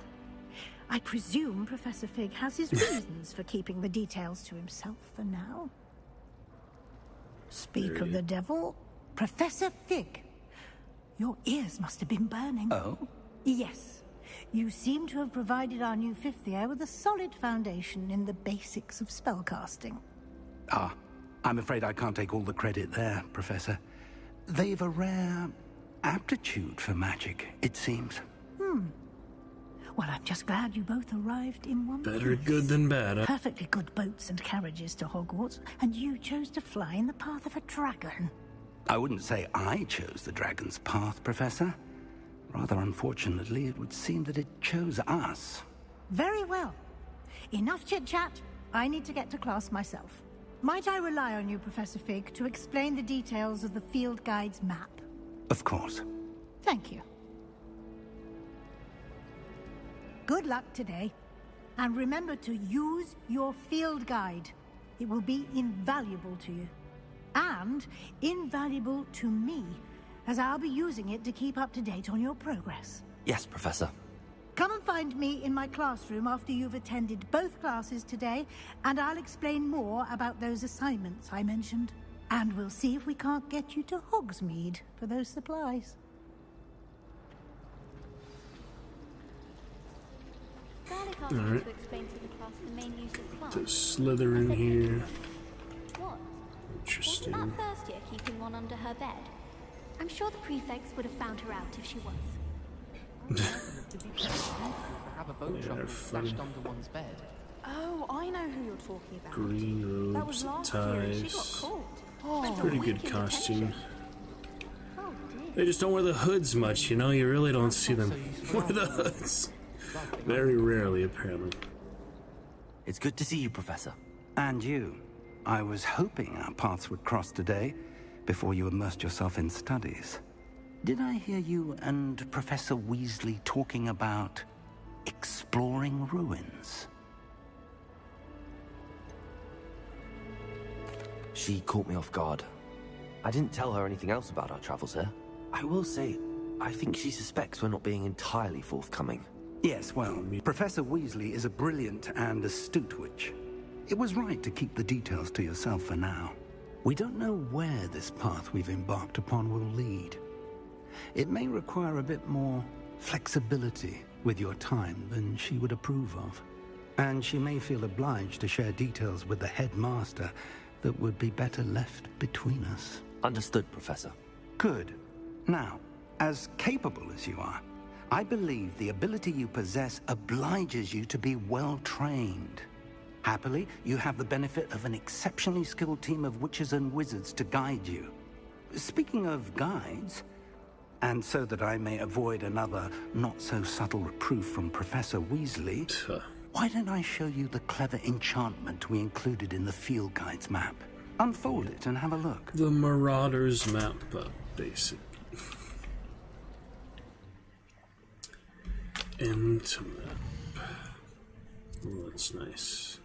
I presume Professor Fig has his reasons for keeping the details to himself for now. Speak of the devil, Professor Fig. Your ears must have been burning. Oh? Yes. You seem to have provided our new fifth year with a solid foundation in the basics of spellcasting. Ah, I'm afraid I can't take all the credit there, Professor. They've a rare aptitude for magic, it seems. Well, I'm just glad you both arrived in one Better piece. good than bad. Huh? Perfectly good boats and carriages to Hogwarts, and you chose to fly in the path of a dragon. I wouldn't say I chose the dragon's path, Professor. Rather unfortunately, it would seem that it chose us. Very well. Enough chit-chat. I need to get to class myself. Might I rely on you, Professor Fig, to explain the details of the field guide's map? Of course. Thank you. Good luck today. And remember to use your field guide. It will be invaluable to you. And invaluable to me, as I'll be using it to keep up to date on your progress. Yes, Professor. Come and find me in my classroom after you've attended both classes today, and I'll explain more about those assignments I mentioned. And we'll see if we can't get you to Hogsmeade for those supplies. Garlic asked me to explain to the class the main use of plants. To Slytherin here. What? Interesting. Wasn't that first year keeping one under her bed? I'm sure the prefects would have found her out if she was. To be fair, have a boat shop slashed under one's bed. Oh, I know who you're talking about. Green That was robes, last year and she got ties. caught. It's a pretty good costume. Oh, dear. They just don't wear the hoods much, you know? You really don't see them wear the hoods. Very rarely, apparently. It's good to see you, Professor. And you. I was hoping our paths would cross today, before you immersed yourself in studies. Did I hear you and Professor Weasley talking about exploring ruins? She caught me off guard. I didn't tell her anything else about our travels here. I will say, I think she suspects we're not being entirely forthcoming. Yes, well, Professor Weasley is a brilliant and astute witch. It was right to keep the details to yourself for now. We don't know where this path we've embarked upon will lead. It may require a bit more flexibility with your time than she would approve of. And she may feel obliged to share details with the headmaster that would be better left between us. Understood, Professor. Good. Now, as capable as you are, I believe the ability you possess obliges you to be well trained. Happily, you have the benefit of an exceptionally skilled team of witches and wizards to guide you. Speaking of guides, and so that I may avoid another not-so-subtle reproof from Professor Weasley, why don't I show you the clever enchantment we included in the field guide's map? Unfold it and have a look. The Marauders map, basic. Into map. Oh, that's nice.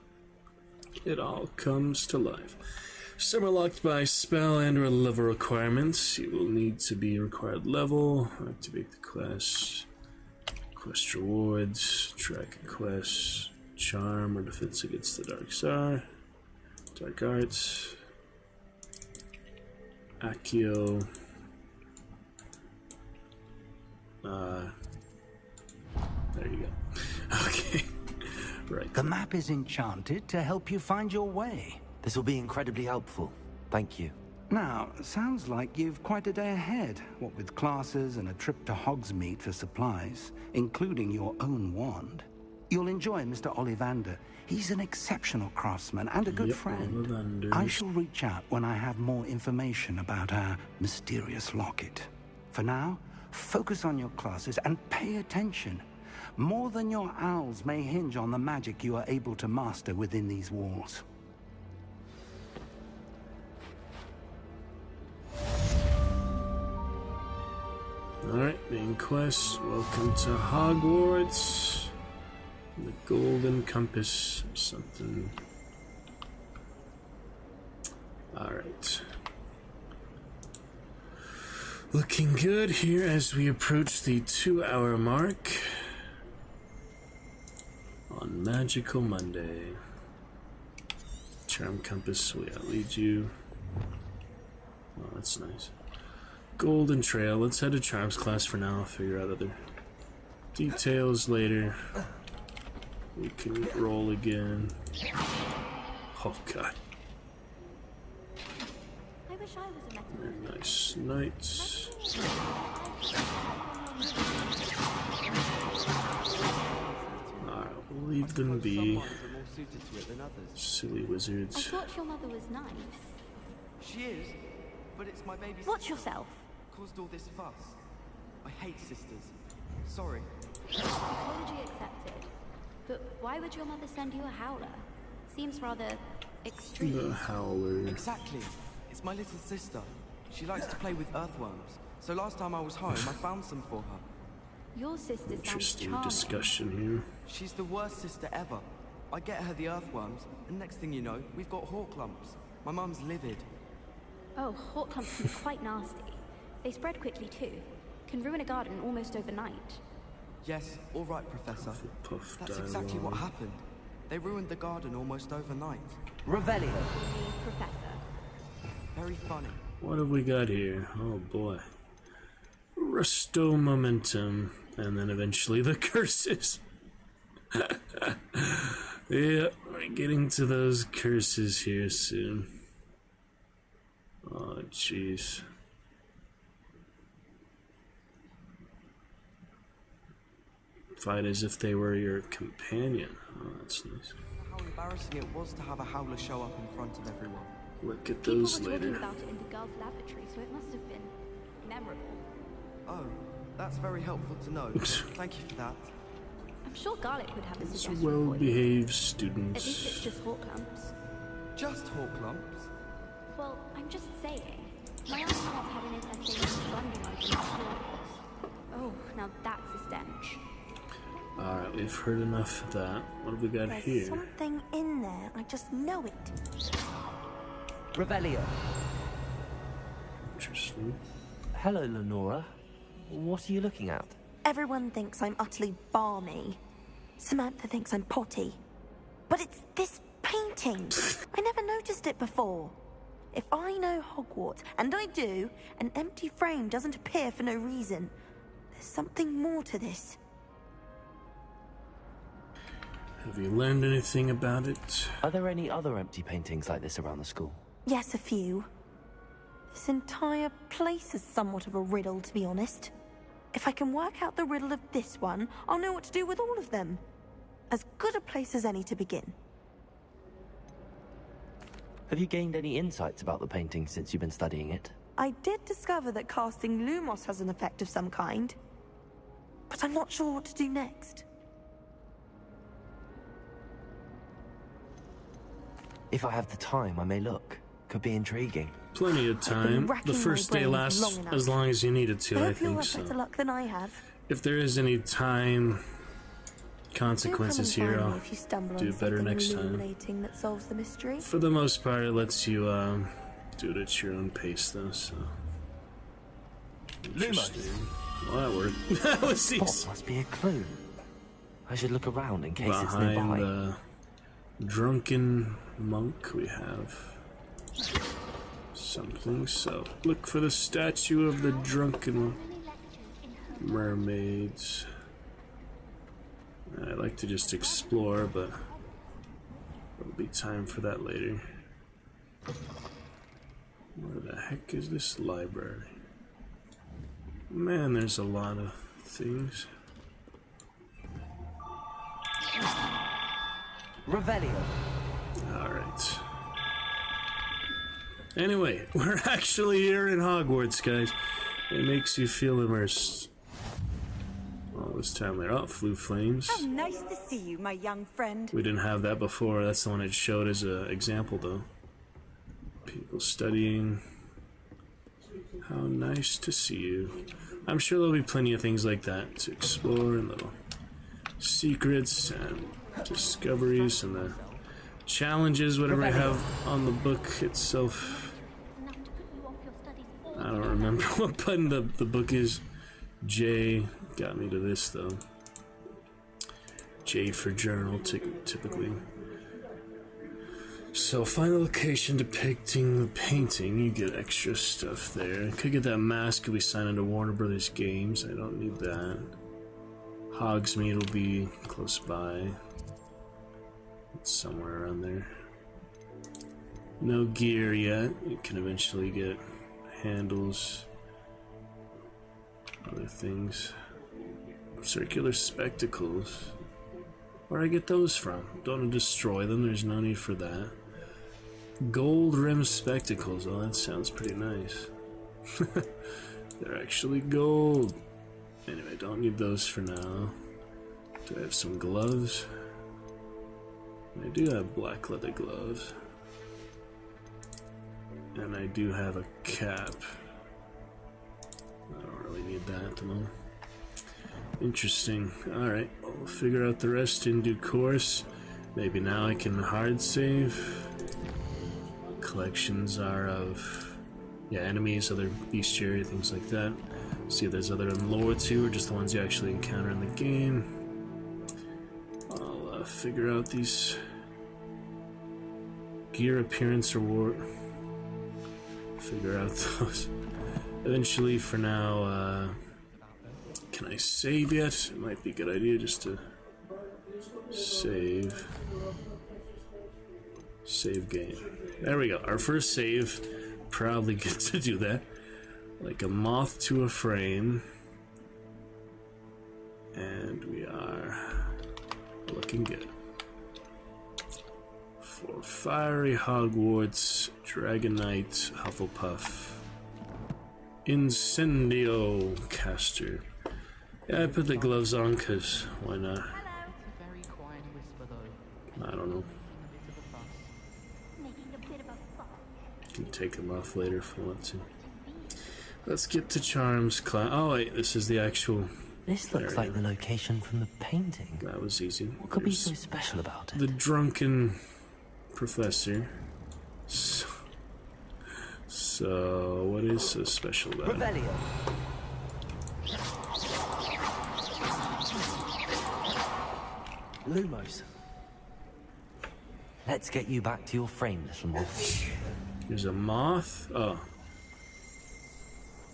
It all comes to life. Some are locked by spell and or level requirements. You will need to be required level. Activate the quest. Quest rewards. Track a quest. Charm or defense against the dark star. Dark arts. Accio. There you go. Okay. Right. The map is enchanted to help you find your way. This will be incredibly helpful. Thank you. Now, sounds like you've quite a day ahead, what with classes and a trip to Hogsmeade for supplies, including your own wand. You'll enjoy Mr. Ollivander. He's an exceptional craftsman and a good friend. Ollivanders. I shall reach out when I have more information about our mysterious locket. For now, focus on your classes and pay attention. More than your owls may hinge on the magic you are able to master within these walls. Alright, main quest. Welcome to Hogwarts. The golden compass, something. Alright. Looking good here as we approach the 2-hour mark on Magical Monday. Charm compass, will that lead you? Oh, that's nice. Golden trail, let's head to Charms class for now. I'll figure out other details later. We can roll again. Oh god. I wish I was a metal. Very nice knights. Alright, we'll leave them be. Silly wizards. I thought your mother was nice. She is, but it's my baby. Watch yourself. Caused all this fuss. I hate sisters. Sorry. Apology accepted. But why would your mother send you a howler? Seems rather extreme. The howler. Exactly. It's my little sister. She likes to play with earthworms. So last time I was home, I found some for her. Your sister sounds Interesting charming. discussion here. She's the worst sister ever. I get her the earthworms, and next thing you know, we've got hawk lumps. My mum's livid. Oh, hawk lumps can be quite nasty. They spread quickly too. Can ruin a garden almost overnight. Yes, all right, Professor. Puff That's exactly dialogue. what happened. They ruined the garden almost overnight. Revelio. Professor. Very funny. What have we got here? Oh boy. Resto momentum. And then eventually the curses. Yeah, we're getting to those curses here soon. Oh, jeez. Fight as if they were your companion. Oh, that's nice. How embarrassing it was to have a howler show up in front of everyone. Look at People those were later. talking about it in the girls' lavatory, so it must have been memorable. Oh, that's very helpful to know. Thank you for that. I'm sure Garlic would have a It's suggestion for you. well-behaved At least students. it's just hawk lumps. Just hawk lumps? Well, I'm just saying. My aunt once had an infestation of running on from the Oh, now that's a stench. Alright, we've heard enough of that. What have we got There's here? something in there. I just know it. Revelio. Interesting. Hello, Lenora. What are you looking at? Everyone thinks I'm utterly balmy. Samantha thinks I'm potty. But it's this painting. I never noticed it before. If I know Hogwarts, and I do, an empty frame doesn't appear for no reason. There's something more to this. Have you learned anything about it? Are there any other empty paintings like this around the school? Yes, a few. This entire place is somewhat of a riddle, to be honest. If I can work out the riddle of this one, I'll know what to do with all of them. As good a place as any to begin. Have you gained any insights about the painting since you've been studying it? I did discover that casting Lumos has an effect of some kind. But I'm not sure what to do next. If I have the time, I may look. Could be intriguing. Plenty of time. The first day lasts as long as you need it to, I I hope you'll think have better so. luck than I have. If there is any time consequences Do come and here, find me I'll if you stumble do on better something next time. illuminating that solves the mystery. For the most part, it lets you do it at your own pace, though, so. Interesting. Well, that worked. That was easy. What must be a clue? I should look around in case it's Behind nearby. the drunken monk, we have something. So, look for the statue of the drunken mermaids. I like to just explore, but there'll be time for that later. Where the heck is this library? Man, there's a lot of things. Revelio. Alright. Anyway, we're actually here in Hogwarts, guys. It makes you feel immersed. All this time there. Oh, flew flames. How nice to see you, my young friend. We didn't have that before. That's the one it showed as an example, though. People studying. How nice to see you. I'm sure there'll be plenty of things like that to explore and little secrets and discoveries and the challenges, whatever I have on the book itself. I don't remember what button the book is. J got me to this though. J for journal, typically. So find the location depicting the painting. You get extra stuff there. Could get that mask if we sign into Warner Brothers Games. I don't need that. Hogsmeade will be close by. It's somewhere around there. No gear yet. You can eventually get handles, other things. Circular spectacles. Where do I get those from? Don't want to destroy them, there's no need for that. Gold rimmed spectacles, oh that sounds pretty nice. They're actually gold. Anyway, don't need those for now. Do I have some gloves? I do have black leather gloves. And I do have a cap. I don't really need that at the moment. Interesting. Alright, I'll figure out the rest in due course. Maybe now I can hard save. Collections are of enemies, other bestiary, things like that. See if there's other in lore too, or just the ones you actually encounter in the game. I'll figure out these gear, appearance, reward. Figure out those. Eventually, for now, can I save yet? It might be a good idea just to save. Save game. There we go. Our first save. Proudly get to do that. Like a moth to a frame. And we are looking good. For Fiery Hogwarts, Dragon Knight, Hufflepuff, Incendio Caster. Yeah, I put the gloves on because why not? I don't know. Can take them off later if I want to. Let's get to Charms class. Oh wait, this is the actual. This looks like the location from the painting. That was easy. What could be so special about it? The drunken professor. So what is so special about it? Revelio. Lumos. Let's get you back to your frame, little moth. There's a moth? Oh.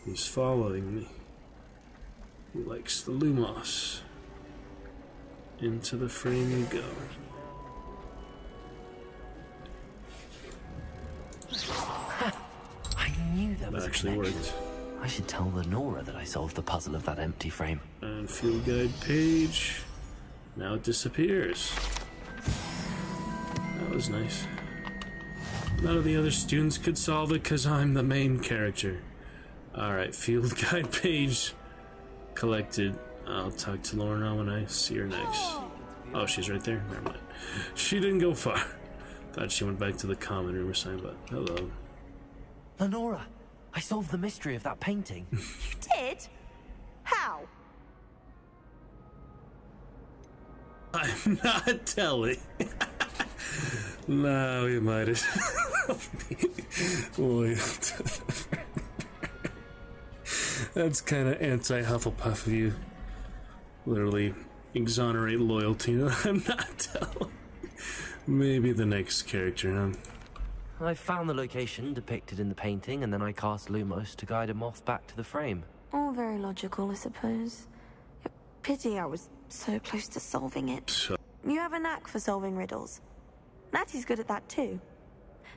He's following me. He likes the Lumos. Into the frame you go. I knew that was actually worked. I should tell Lenora that I solved the puzzle of that empty frame. And field guide page. Now it disappears. That was nice. None of the other students could solve it because I'm the main character. Alright, field guide page collected. I'll talk to Lorna when I see her next. Oh, she's right there? Never mind. She didn't go far. Thought she went back to the common room or something, but hello. Lenora, I solved the mystery of that painting. You did? How? I'm not telling. No, you might have. Boy. That's kind of anti-Hufflepuff of you. Literally exonerate loyalty. I'm not telling. Maybe the next character, huh? I found the location depicted in the painting, and then I cast Lumos to guide a moth back to the frame. All very logical, I suppose. Pity I was so close to solving it. You have a knack for solving riddles. Natty's good at that too.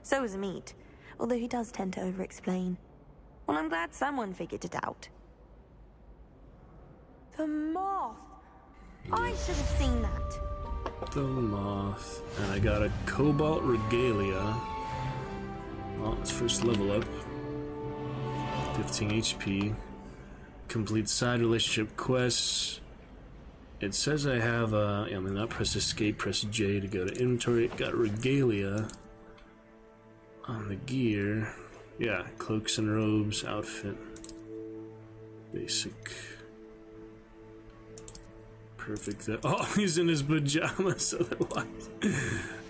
So is Amit, although he does tend to over-explain. Well, I'm glad someone figured it out. The moth! I should have seen that. The moth. And I got a Cobalt Regalia. Well, let's first level up. 15 HP. Complete side relationship quests. It says I have not press escape, press J to go to inventory. It got Regalia on the gear. Yeah, cloaks and robes, outfit. Basic. perfect. Oh, he's in his pajamas otherwise.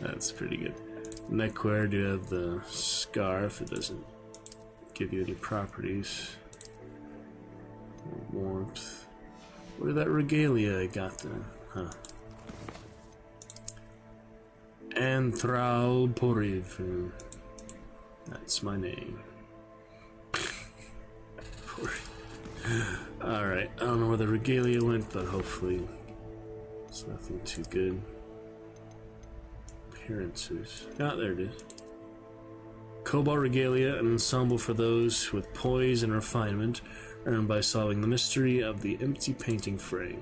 That's pretty good. Neckwear, do you have the scarf? It doesn't give you any properties. Warmth. Where that regalia I got then? Huh. Anthralporiv. That's my name. Alright, I don't know where the regalia went, but hopefully it's nothing too good. Appearances. Ah, there it is. Cobalt Regalia, an ensemble for those with poise and refinement, earned by solving the mystery of the empty painting frame.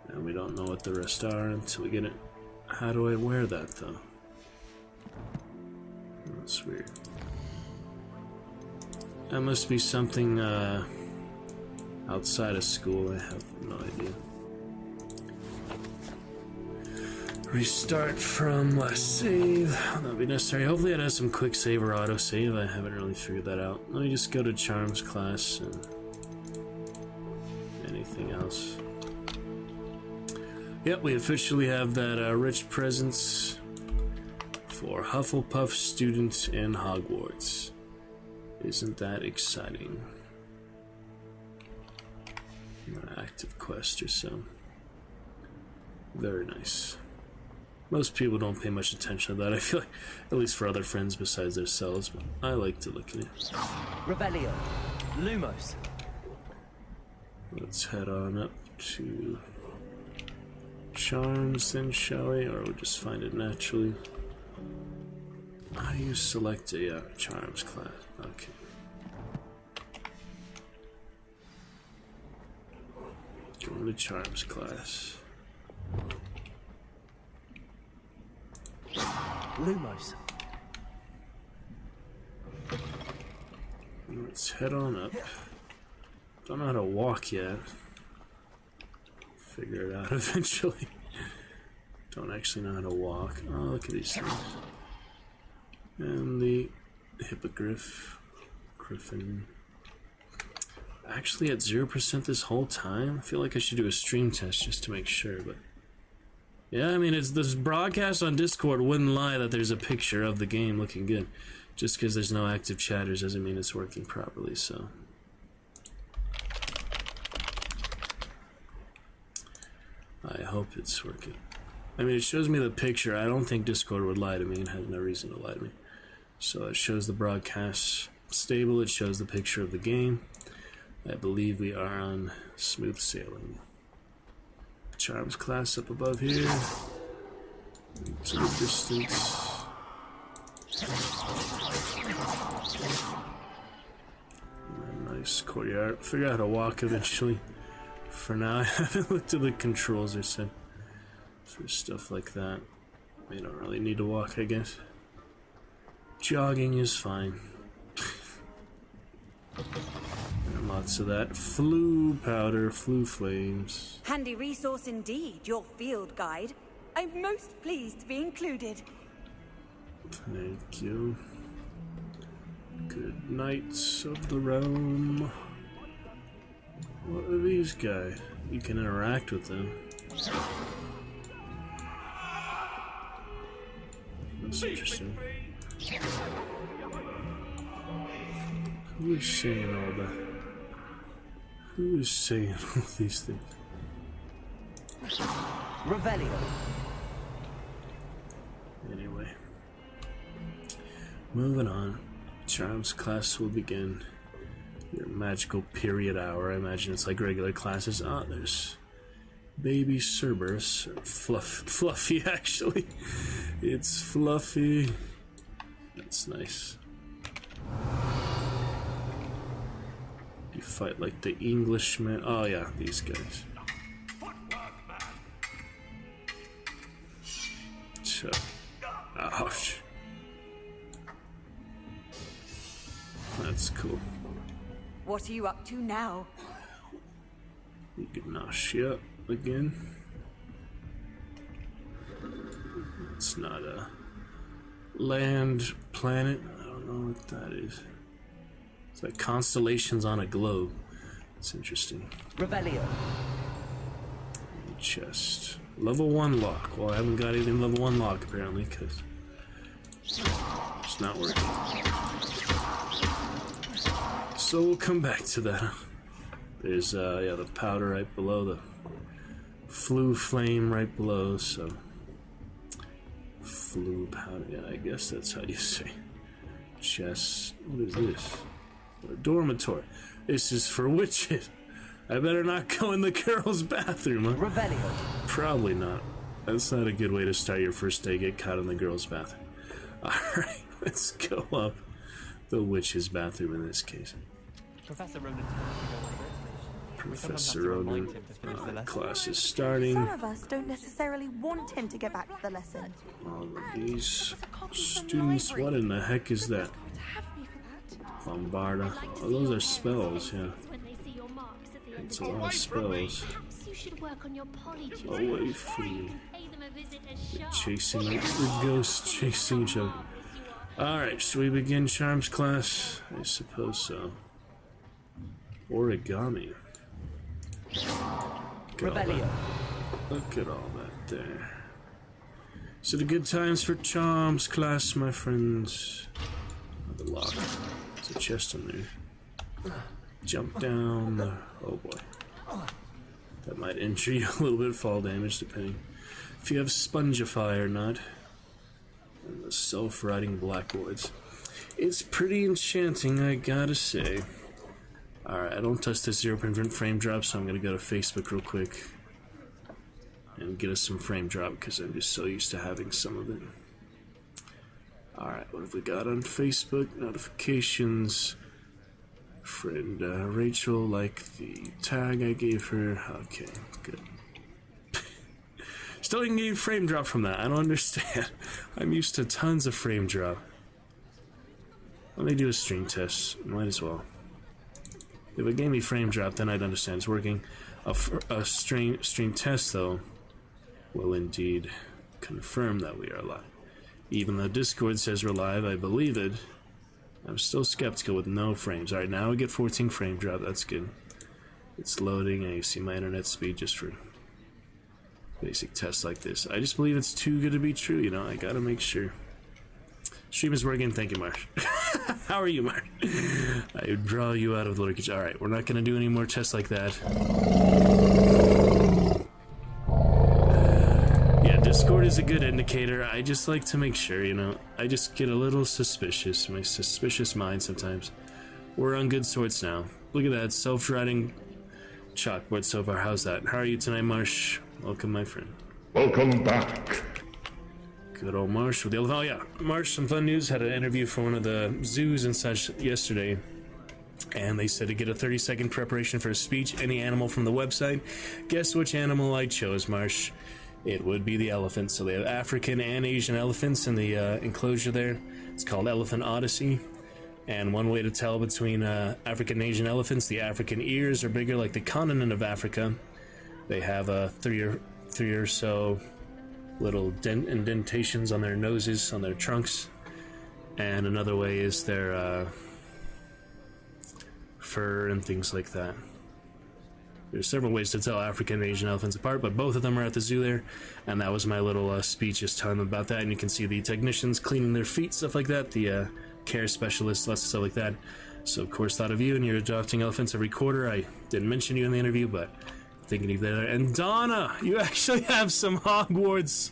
And we don't know what the rest are until we get it. How do I wear that, though? That's weird. That must be something, outside of school. I have no idea. Restart from last save. That'll be necessary. Hopefully it has some quick save or auto save. I haven't really figured that out. Let me just go to Charms class and anything else. Yep, we officially have that rich presents for Hufflepuff students in Hogwarts. Isn't that exciting? An active quest or so. Very nice. Most people don't pay much attention to that, I feel like, at least for other friends besides themselves, but I like to look at it. Revelio. Lumos. Let's head on up to Charms then, shall we? Or we'll just find it naturally. How do you select a Charms class? Okay. Go to Charms class. Lumos. Let's head on up. Don't know how to walk yet. Figure it out eventually. Don't actually know how to walk. Oh, look at these things. And the Hippogriff. Griffin. Actually at 0% this whole time? I feel like I should do a stream test just to make sure, but... Yeah, I mean, it's this broadcast on Discord wouldn't lie that there's a picture of the game looking good. Just because there's no active chatters doesn't mean it's working properly, so... I hope it's working. I mean, it shows me the picture. I don't think Discord would lie to me and has no reason to lie to me. So it shows the broadcast stable. It shows the picture of the game. I believe we are on smooth sailing. Charms class up above here. To the distance. Nice courtyard. Figure out how to walk eventually. For now, I haven't looked at the controls or so. For stuff like that. You don't really need to walk, I guess. Jogging is fine. And lots of that flu powder, flu flames. Handy resource indeed, your field guide. I'm most pleased to be included. Thank you. Good Knights of the Realm. What are these guys? You can interact with them. That's interesting. Who is saying all that? Who is saying all these things? Revelio. Anyway. Moving on. Charms class will begin. Your magical period hour. I imagine it's like regular classes. Ah, there's Baby Cerberus. Or Fluffy, actually. It's Fluffy. That's nice. You fight like the Englishman. Oh, yeah, these guys. So. Ouch. That's cool. What are you up to now? You can nosh you up again. It's not a land planet. I don't know what that is. It's like constellations on a globe. It's interesting. Revelio. chest. Level 1 lock. Well, I haven't got even level 1 lock apparently, because it's not working. So we'll come back to that. There's, yeah, the powder right below, the flue flame right below, so... Flue powder, yeah, I guess that's how you say. Chest, what is this? A dormitory. This is for witches. I better not go in the girls' bathroom, huh? Revelio. Probably not. That's not a good way to start your first day, get caught in the girls' bathroom. Alright, let's go up the witch's bathroom in this case. Professor Ronan. Professor Ronan, class is starting. Some of us don't necessarily want him to get back to the lesson. All of these students, what in the heck is that? Bombarda. Oh, those are spells, yeah. It's a lot of spells. Away from me. They're chasing the ghosts, chasing each other. Alright, should we begin charms class? I suppose so. Origami. Look at all that there. So the good times for charms class, my friends. The lock. There's a chest in there. Jump down. Oh boy. That might injure you a little bit, fall damage, depending if you have Spongify or not. And the self-riding blackboards. It's pretty enchanting, I gotta say. Alright, I don't touch this 0% frame drop, so I'm gonna go to Facebook real quick and get us some frame drop because I'm just so used to having some of it. Alright, what have we got on Facebook? Notifications. Friend Rachel liked the tag I gave her. Okay, good. Still didn't get frame drop from that. I don't understand. I'm used to tons of frame drop. Let me do a stream test. Might as well. If it gave me frame drop, then I'd understand it's working. A stream test, though, will indeed confirm that we are live. Even though Discord says we're live, I believe it. I'm still skeptical with no frames. Alright, now we get 14 frame drop. That's good. It's loading, and you see my internet speed just for basic tests like this. I just believe it's too good to be true, you know. I gotta make sure. Stream is working. Thank you, Marsh. How are you, Marsh? I draw you out of the lurkage. Alright, we're not gonna do any more tests like that. Yeah, Discord is a good indicator. I just like to make sure, you know. I just get a little suspicious. My suspicious mind sometimes. We're on good sorts now. Look at that. Self-riding chalkboard so far. How's that? How are you tonight, Marsh? Welcome, my friend. Welcome back. Good old Marsh with the elephant. Oh yeah, Marsh, some fun news. Had an interview for one of the zoos and such yesterday. And they said to get a 30-second preparation for a speech, any animal from the website. Guess which animal I chose, Marsh? It would be the elephant. So they have African and Asian elephants in the enclosure there. It's called Elephant Odyssey. And one way to tell between African and Asian elephants, the African ears are bigger like the continent of Africa. They have three or so little indentations on their noses, on their trunks. And another way is their fur and things like that. There's several ways to tell African and Asian elephants apart, but both of them are at the zoo there, and that was my little speech just telling them about that. And you can see the technicians cleaning their feet, stuff like that, the care specialists, lots of stuff like that. So of course thought of you and you're adopting elephants every quarter. I didn't mention you in the interview, but thinking of you there. And Donna, you actually have some Hogwarts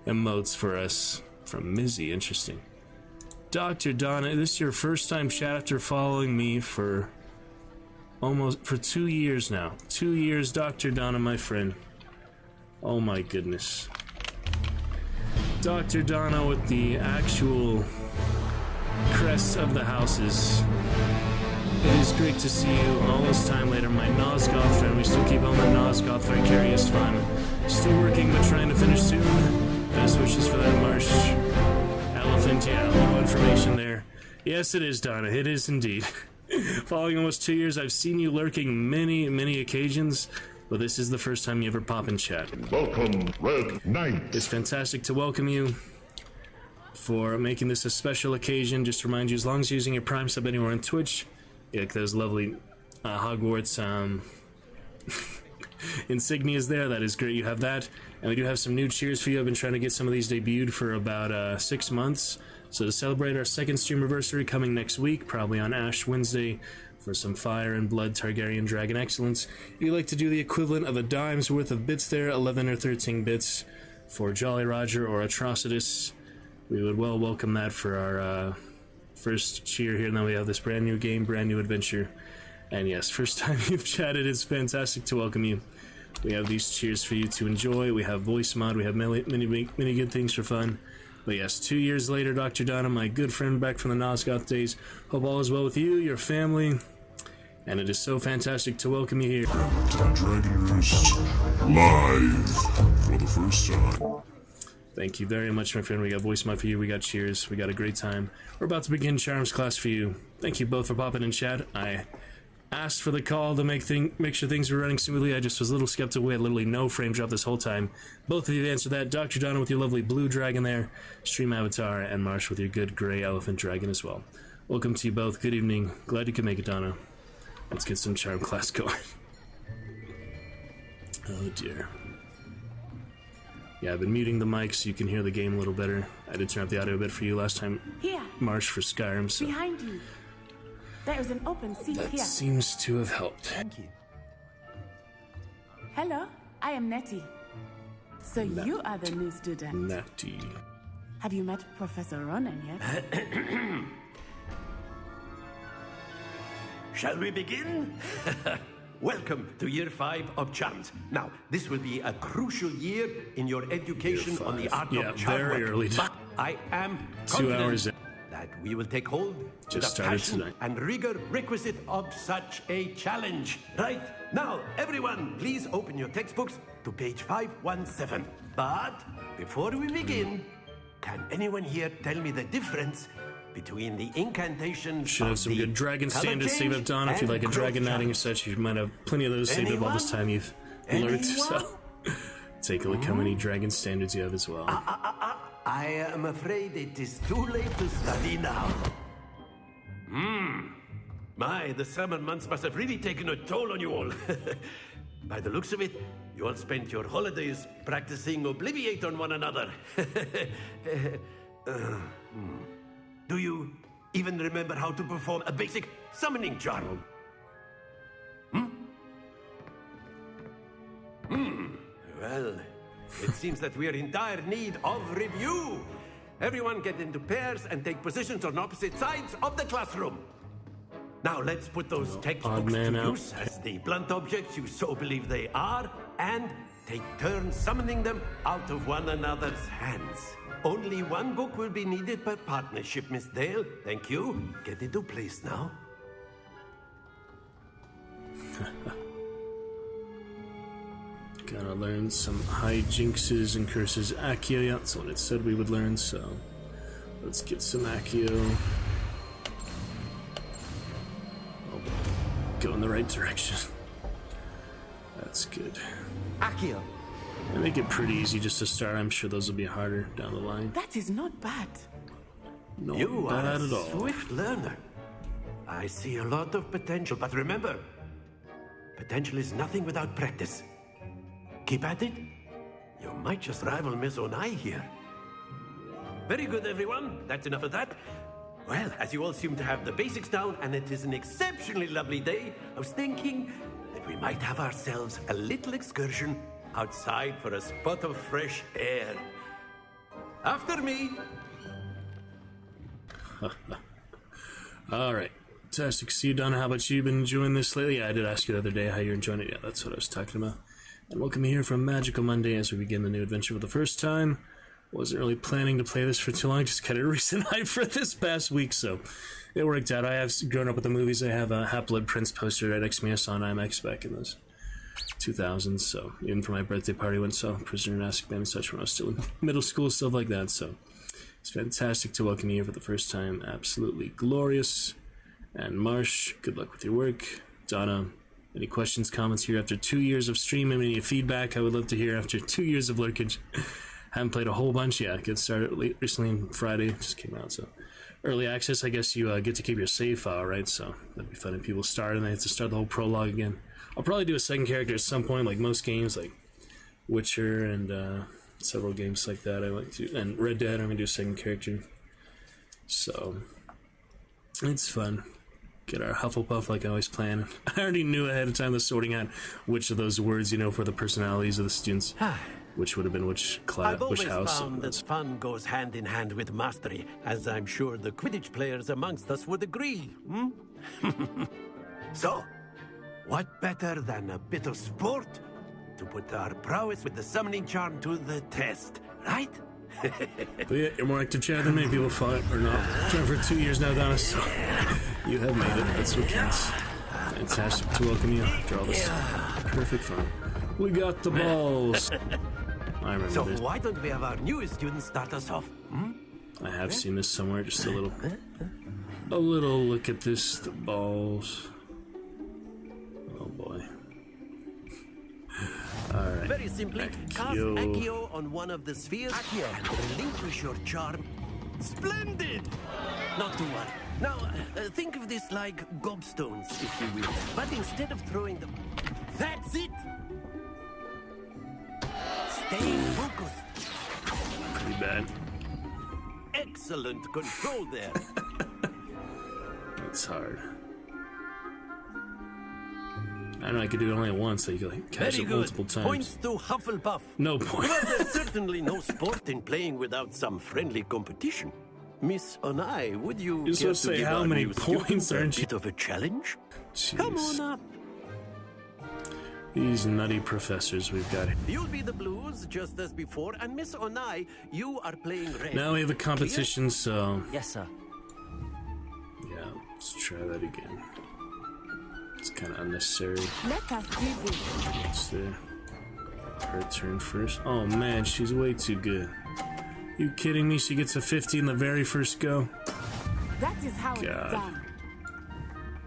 emotes for us from Mizzy. Interesting. Dr. Donna, this is your first time chat after following me for 2 years now. 2 years, Dr. Donna, my friend. Oh my goodness. Dr. Donna with the actual crest of the houses. It is great to see you all this time later. My Nosgoth friend, we still keep on my Nosgoth vicarious fun. Still working, but trying to finish soon. Best wishes for that Marsh. Elephant, yeah, a little information there. Yes, it is, Donna. It is indeed. Following almost 2 years, I've seen you lurking many occasions, but this is the first time you ever pop in chat. Welcome, Red Knight. It's fantastic to welcome you for making this a special occasion. Just to remind you, as long as you're using your Prime sub anywhere on Twitch, you like those lovely Hogwarts insignias there. That is great. You have that. And we do have some new cheers for you. I've been trying to get some of these debuted for about 6 months. So to celebrate our second stream anniversary coming next week, probably on Ash Wednesday, for some Fire and Blood Targaryen Dragon excellence, if you'd like to do the equivalent of a dime's worth of bits there, 11 or 13 bits for Jolly Roger or Atrocitus, we would well welcome that for our first cheer here. And then we have this brand new game, brand new adventure. And yes, first time you've chatted, it's fantastic to welcome you. We have these cheers for you to enjoy. We have voice mod. We have many good things for fun. But yes, 2 years later, Dr. Donna, my good friend back from the Nosgoth days. Hope all is well with you, your family. And it is so fantastic to welcome you here. Dragon Roost, live for the first time. Thank you very much, my friend. We got voice mod for you. We got cheers. We got a great time. We're about to begin Charms class for you. Thank you both for popping in chat. I asked for the call to make sure things were running smoothly. I just was a little skeptical. We had literally no frame drop this whole time. Both of you answered that. Dr. Donna with your lovely blue dragon there, Stream Avatar, and Marsh with your good gray elephant dragon as well. Welcome to you both. Good evening. Glad you could make it, Donna. Let's get some charm class going. Oh dear. Yeah, I've been muting the mic so you can hear the game a little better. I did turn up the audio a bit for you last time. Here. Marsh for Skyrim, so Behind you. There is an open seat that here. seems to have helped. Thank you. Hello, I am Nettie. So you are the new student. Nettie. Have you met Professor Ronan yet? Shall we begin? Welcome to Year 5 of Charms. Now, this will be a crucial year in your education on the art of charm very work. early. But I am 2 confident hours in. that we will take hold Just with the started passion tonight. and rigor requisite of such a challenge. Right, now, everyone, please open your textbooks to page 517. But before we begin, can anyone here tell me the difference between the incantation Should have some good dragon standards saved up, Don. If you like a dragon knighting or such, you might have plenty of those saved up all this time you've learned. So take a look how many dragon standards you have as well. I am afraid it is too late to study now. My, the summer months must have really taken a toll on you all. By the looks of it, you all spent your holidays practicing Obliviate on one another. Do you even remember how to perform a basic summoning charm? Well, it seems that we are in dire need of review. Everyone get into pairs and take positions on opposite sides of the classroom. Now let's put those textbooks to use as the blunt objects you so believe they are, and take turns summoning them out of one another's hands. Only one book will be needed per partnership, Miss Dale. Thank you. Get into place now. Gotta learn some high jinxes and curses. Accio, yeah, that's what it said we would learn, so let's get some Accio. Oh, go in the right direction. That's good. Accio. I make it pretty easy just to start. I'm sure those will be harder down the line. That is not bad. Not You are bad a at all. swift learner. I see a lot of potential, but remember, potential is nothing without practice. Keep at it. You might just rival Miss Onai here. Very good, everyone. That's enough of that. Well, as you all seem to have the basics down, and it is an exceptionally lovely day, I was thinking that we might have ourselves a little excursion outside for a spot of fresh air. After me. All right. Fantastic. See you, Donna. How about you? Been enjoying this lately? Yeah, I did ask you the other day how you're enjoying it. Yeah, that's what I was talking about. And welcome here from Magical Monday as we begin the new adventure for the first time. Wasn't really planning to play this for too long. Just got a recent hype for this past week, so it worked out. I have grown up with the movies. I have a Half-Blood Prince poster at Xmas on IMAX back in those 2000s. So even for my birthday party, went saw Prisoner of Azkaban and such when I was still in middle school, stuff like that. So it's fantastic to welcome you here for the first time. Absolutely glorious. And Marsh, good luck with your work. Donna, any questions, comments here after 2 years of streaming? Any feedback I would love to hear after 2 years of lurkage. Haven't played a whole bunch yet. Get started recently on Friday. Just came out, so early access. I guess you get to keep your save file, right? So that'd be fun if people start and they have to start the whole prologue again. I'll probably do a second character at some point, like most games, like Witcher and several games like that. I like to, and Red Dead. I'm gonna do a second character, so it's fun. Get our Hufflepuff like I always plan. I already knew ahead of time the sorting out which of those words, for the personalities of the students, which would have been which class, I've always which house. found that fun goes hand in hand with mastery, as I'm sure the Quidditch players amongst us would agree. So, what better than a bit of sport to put our prowess with the summoning charm to the test, right? But yeah, you're more active chat than many people thought, or not. Trying for 2 years now, Donna, so you have made it. That's what counts. Fantastic to welcome you after all this perfect fun. We got the balls. I remember So this. why don't we have our newest student start us off? I have seen this somewhere, just a little. A little look at this, the balls. Oh boy. Alright. Very simply, cast Accio on one of the spheres and relinquish your charm. Splendid! Not to worry. Now, think of this like gobstones, if you will. But instead of throwing them... That's it! Stay focused. Pretty bad. Excellent control there. It's hard. I don't know, I could do it only once, so you could like catch Very it good. multiple times. Points to Hufflepuff. No point. Well, there's certainly no sport in playing without some friendly competition. Miss Onai, would you You're care supposed to to say give how our many new points, student aren't a you? bit of a challenge? Jeez. Come on up. These nutty professors we've got. You'll be the blues just as before, and Miss Onai, you are playing red. Now we have a competition, so Yes, sir. yeah, let's try that again. It's kind of unnecessary. Let us do this. It's there. Her turn first. Oh man, she's way too good. You kidding me? She gets a 50 in the very first go. That is how it's God. done.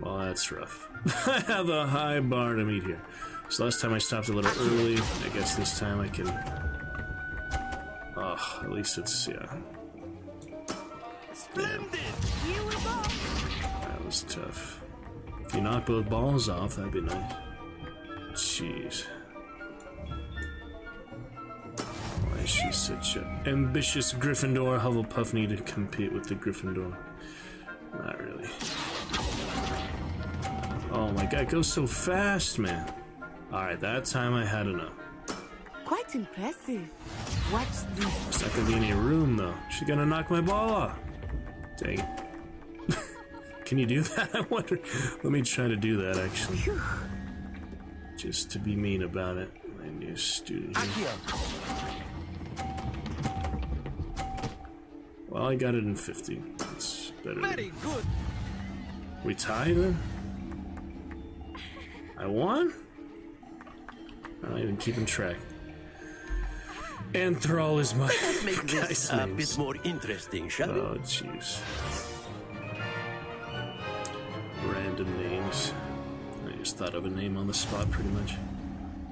Well, that's rough. I have a high bar to meet here. So last time I stopped a little early. I guess this time I can. Oh, at least it's Damn. That was tough. If you knock both balls off, that'd be nice. Jeez. Why is she such an ambitious Gryffindor? Hufflepuff need to compete with the Gryffindor. Not really. Oh my god, it goes so fast, man. Alright, that time I had enough. Quite impressive. Watch this. It's not gonna be any room, though. She's gonna knock my ball off. Dang it. Can you do that? I wonder. Let me try to do that, actually. Just to be mean about it. My new student here. Well, I got it in 50. That's better. Very good. We tie then? I won? I'm not even keeping track. Anthrall is my Let's make this guy's a names. bit more interesting, shall we? Oh, jeez. Random names. I just thought of a name on the spot, pretty much.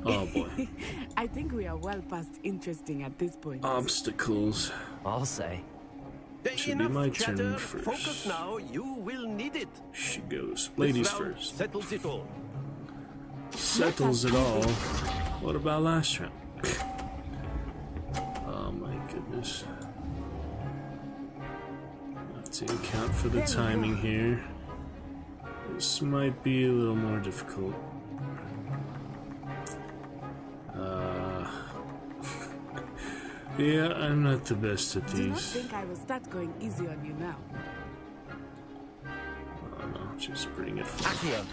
Oh boy. I think we are well past interesting at this point. Obstacles. I'll say. Should be my turn Chatter, first. focus now. You will need it. She goes. This Ladies round first. Settles it all. Settles it all. What about last round? Oh my goodness. Have to account for the timing here. This might be a little more difficult. Yeah, I'm not the best at Do not these. think I will start going easy on you now. Oh no, just bring it forward.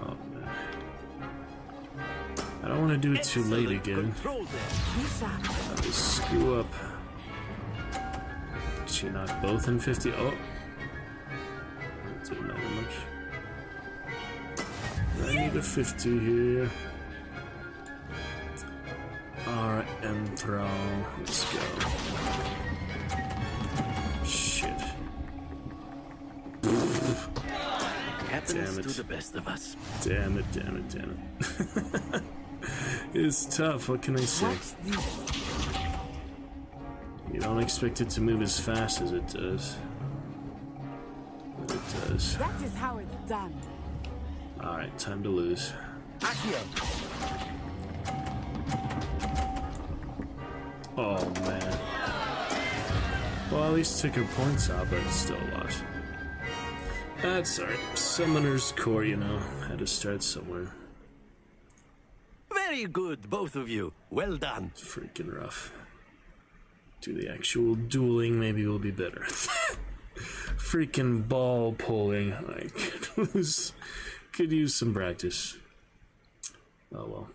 Oh man. I don't want to do it too late again. I'll just screw up. Did she knock both in 50? Oh. That didn't matter much. I need a 50 here. Alright, Enthrall. Let's go. Shit. Happens Damn it. to the best of us. Damn it, damn it, damn it. It's tough, what can I say? You don't expect it to move as fast as it does. But it says. That is how it's done. Alright, time to lose. Oh man. Well, at least took her points out, but still a lot. That's alright. Summoner's Core, you know. Had to start somewhere. Very good, both of you. Well done. It's freaking rough. Do the actual dueling, maybe will be better. Freaking ball pulling. I could use some practice. Oh well.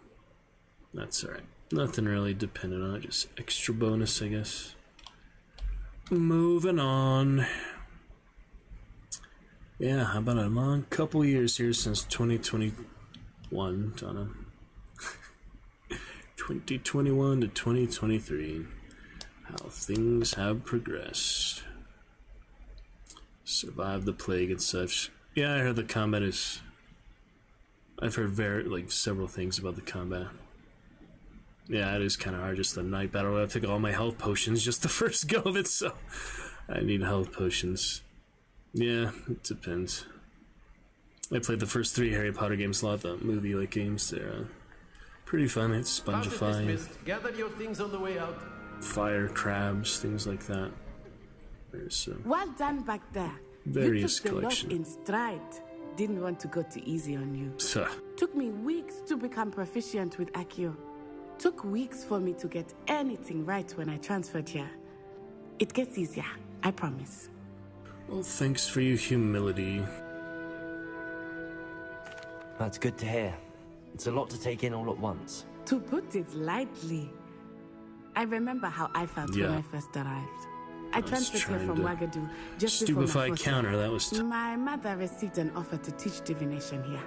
That's alright. Nothing really dependent on it, just extra bonus, I guess. Moving on. Yeah, how about a long couple years here since 2021, Donna. 2021 to 2023. How things have progressed. Survived the plague and such. Yeah, I heard the combat is... I've heard several things about the combat. Yeah, it is kind of hard, just the night battle. I took all my health potions just the first go of it, so... I need health potions. Yeah, it depends. I played the first 3 Harry Potter games a lot, the movie-like games. They're pretty fun. It's Spongify, Gather your things on the way out. fire crabs, things like that. There's Well done back there. various you took the collection. loss in stride. Didn't want to go too easy on you. Suh. Took me weeks to become proficient with Accio. Took weeks for me to get anything right when I transferred here. It gets easier, I promise. Well, thanks for your humility. That's good to hear. It's a lot to take in all at once. To put it lightly, I remember how I felt when I first arrived. I transferred here from Wagadu just before my Stupefy first counter, year. that was... My mother received an offer to teach divination here.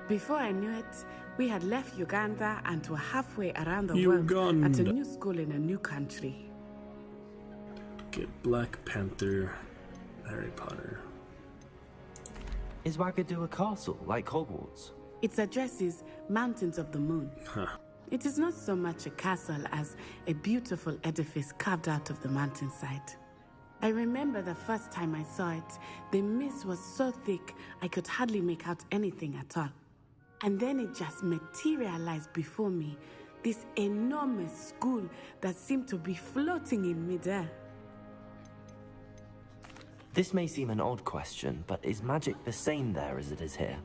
Before I knew it, we had left Uganda and were halfway around the world at a new school in a new country. Get Black Panther, Harry Potter. Is Wagadu a castle, like Hogwarts? Its address is Mountains of the Moon. Huh. It is not so much a castle as a beautiful edifice carved out of the mountainside. I remember the first time I saw it, the mist was so thick I could hardly make out anything at all. And then it just materialized before me, this enormous school that seemed to be floating in midair. This may seem an odd question, but is magic the same there as it is here?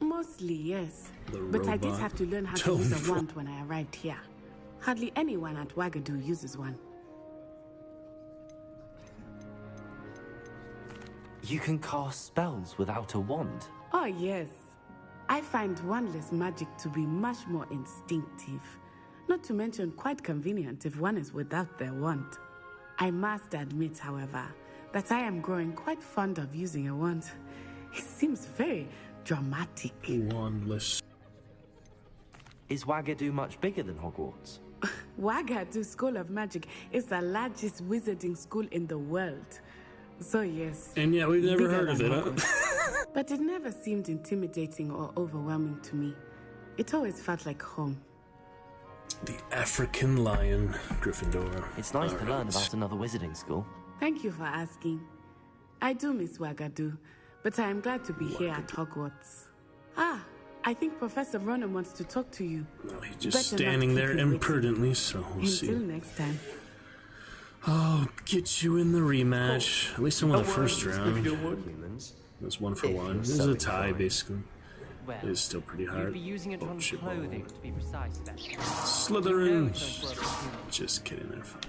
Mostly, yes. The But I did robot have to learn how to use a wand when I arrived here. Hardly anyone at Wagadu uses one. You can cast spells without a wand. Oh, yes. I find wandless magic to be much more instinctive. Not to mention quite convenient if one is without their wand. I must admit, however, that I am growing quite fond of using a wand. It seems very dramatic. Wandless. Is Wagadu much bigger than Hogwarts? Wagadu School of Magic is the largest wizarding school in the world. So yes. And yeah, we've never bigger heard of than it, huh? Hogwarts. But it never seemed intimidating or overwhelming to me. It always felt like home. The African Lion, Gryffindor. It's nice to learn about another wizarding school. Thank you for asking. I do miss Wagadu, but I am glad to be here at Hogwarts. Ah, I think Professor Ronan wants to talk to you. No, he's just standing there imprudently, so we'll see. Until next time. I'll get you in the rematch. At least I won the first round. That's 1 for 1. This is a tie, basically. It is still pretty hard. You'd be using it on clothing, to be precise. Slytherin! Just kidding, they're fine.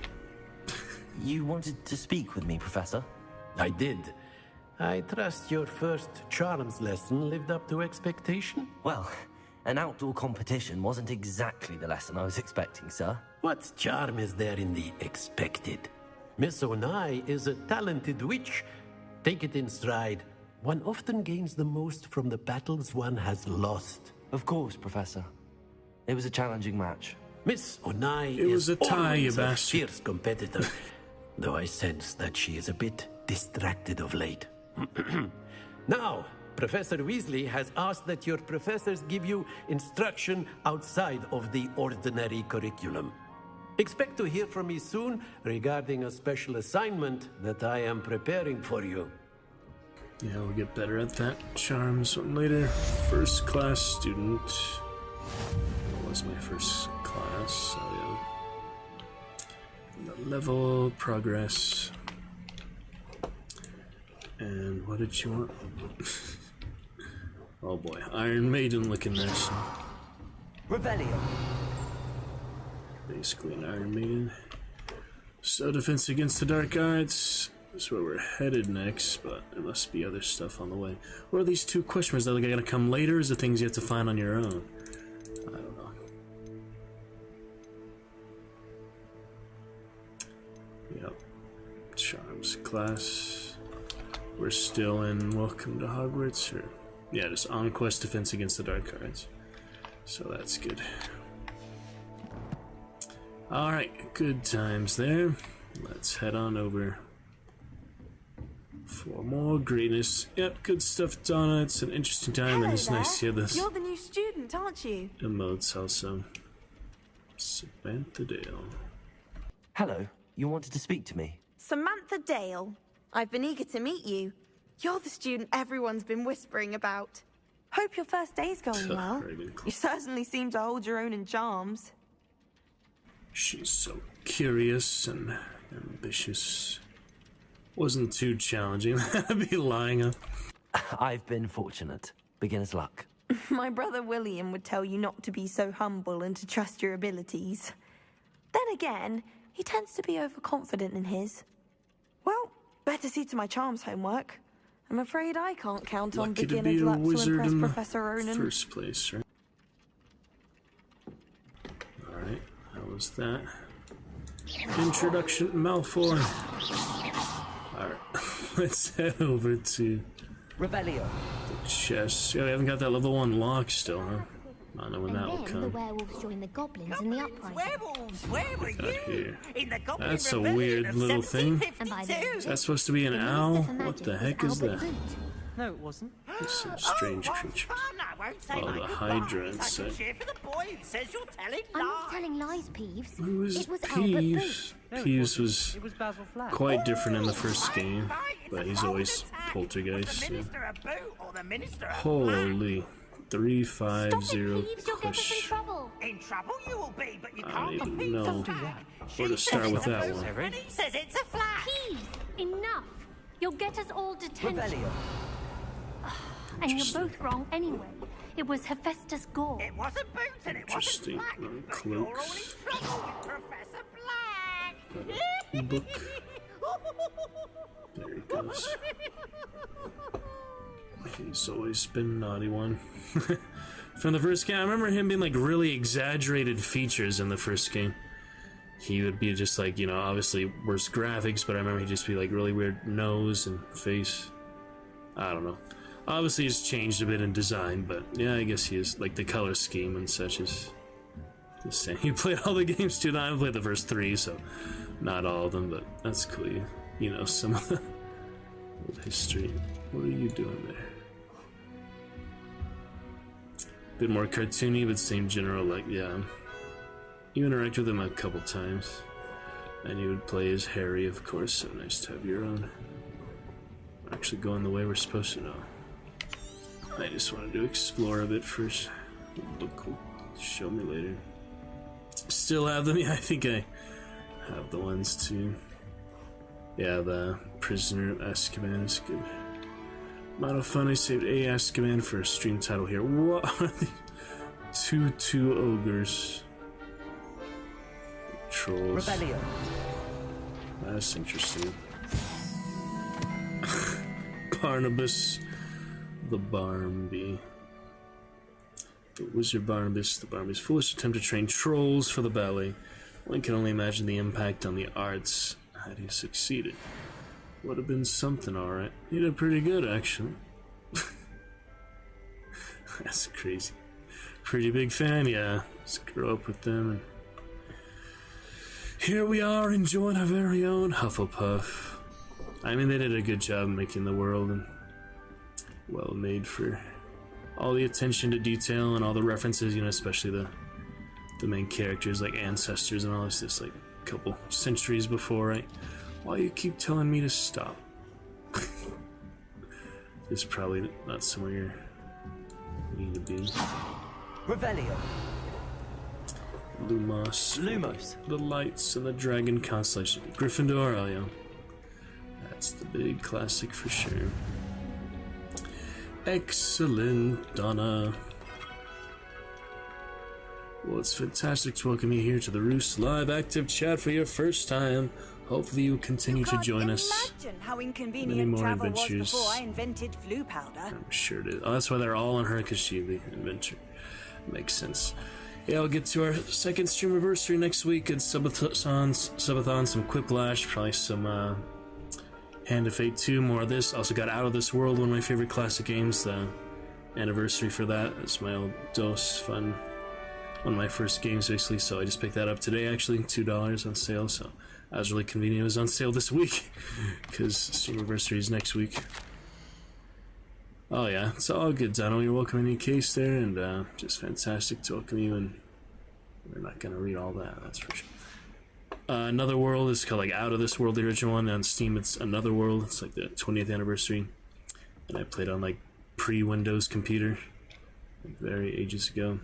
You wanted to speak with me, Professor? I did. I trust your first charms lesson lived up to expectation? Well, an outdoor competition wasn't exactly the lesson I was expecting, sir. What charm is there in the expected? Miss Onai is a talented witch. Take it in stride. One often gains the most from the battles one has lost. Of course, Professor. It was a challenging match. Miss Onai was a tie, you always a bastard. fierce competitor, though I sense that she is a bit distracted of late. Now, Professor Weasley has asked that your professors give you instruction outside of the ordinary curriculum. Expect to hear from me soon regarding a special assignment that I am preparing for you. Yeah, we'll get better at that. Charms one later. First class student. What was my first class? Oh, yeah. The level, progress. And what did you want? Oh boy, Iron Maiden looking nice. Revelio. Basically an Iron Maiden. So defense against the dark arts. That's where we're headed next, but there must be other stuff on the way. What are these two question marks? Are they gonna come later, or is it things you have to find on your own? I don't know. Yep. Charms class. We're still in Welcome to Hogwarts, or yeah, just on quest defense against the dark arts. So that's good. Alright, good times there. Let's head on over for more greatness. Yep, good stuff, Donna. It's an interesting time. Hello and it's there. nice to hear this. You're the new student, aren't you? Emotes also. Samantha Dale. Hello, you wanted to speak to me? Samantha Dale. I've been eager to meet you. You're the student everyone's been whispering about. Hope your first day's going well. You certainly seem to hold your own in charms. She's so curious and ambitious. Wasn't too challenging. I'd be lying. I've been fortunate. Beginner's luck. My brother William would tell you not to be so humble and to trust your abilities. Then again, he tends to be overconfident in his. Well, better see to my charms homework. I'm afraid I can't count on Lucky to beginner's be a luck to wizard impress in the Professor Ronan. first place, right? Alright, how was that? Introduction to Malfoy. Alright, let's head over to Revelio. The chest. Yeah, we haven't got that level 1 lock still, huh? I don't know when that will Then the come. werewolves joined the goblins in the uprising. Werewolves, where were Got you? here. In the Goblin That's a Rebellion weird of little thing. 1752. Is that supposed to be an owl? What the heck is that? No, it wasn't. It's some strange creature. Oh, the Hydra set. Cheer for the boy who says you're telling I'm not telling lies, Peeves. Who was It was Peeves? Albert Peeves was It was Basil Flack. quite different in the first game, but he's always poltergeist. Yeah. Holy 350 push. In trouble you will be, but you I can't don't even compete. know where to start with that one. And he says it's a flag. Peeves, enough. You'll get us all detention. Revelio. And you're both wrong anyway. It was Hephaestus Gore. It wasn't Boots and it wasn't Interesting. Black. Cloaks. You're all in trouble with Professor Black. Book. There he goes. He's always been naughty one. From the first game, I remember him being like really exaggerated features in the first game. He would be just like, you know, obviously worse graphics, but I remember he'd just be like really weird nose and face. I don't know. Obviously he's changed a bit in design, but yeah, I guess he is, like the color scheme and such is the same. He played all the games too. I haven't played the first 3, so not all of them, but that's cool. You know, some of the history. What are you doing there? Bit more cartoony, but same general, like, yeah. You interact with him a couple times. And you would play as Harry, of course, so nice to have your own. We're actually going the way we're supposed to know. I just wanted to explore a bit first. Book will show me later. Still have them? Yeah, I think I have the ones too. Yeah, the Prisoner of Azkaban is good. Amount of fun I saved A Azkaban for a stream title here. What are these? Two ogres. Trolls. Revelio. That's interesting. Barnabas the Barmby. The Wizard Barnabas the Barmby's foolish attempt to train trolls for the ballet. One can only imagine the impact on the arts had he succeeded. Would have been something, alright. He did pretty good, actually. That's crazy. Pretty big fan, yeah. Just grew up with them, and here we are enjoying our very own Hufflepuff. I mean, they did a good job making the world, and well made for all the attention to detail and all the references, you know, especially the main characters, like ancestors and all this, just like a couple centuries before, right? Why you keep telling me to stop? is probably not somewhere you need to be. Revelio. Lumos. The lights and the dragon constellation. Gryffindor, oh yeah. That's the big classic for sure. Excellent, Donna. Well, it's fantastic to welcome you here to the Roost Live Active Chat for your first time. Hopefully you'll continue to join us. Imagine how Many inconvenient more travel adventures. was before I invented flu powder. I'm sure it is. Oh, that's why they're all on her, because she's the inventor. Makes sense. Yeah, we'll get to our second stream anniversary next week. It's subathon, some Quiplash, probably some Hand of Fate 2, more of this. Also got Out of This World, one of my favorite classic games. The anniversary for that. It's my old DOS fun. One of my first games, basically, so I just picked that up today, actually. $2 on sale, so that was really convenient. It was on sale this week, because stream anniversary is next week. Oh yeah, it's all good, Donald. You're welcome in any case there, and just fantastic to welcome you, and we're not going to read all that, that's for sure. Another World is called, like, Out of This World, the original one. On Steam, it's Another World. It's, like, the 20th anniversary, and I played on, like, pre-Windows computer, like, very ages ago.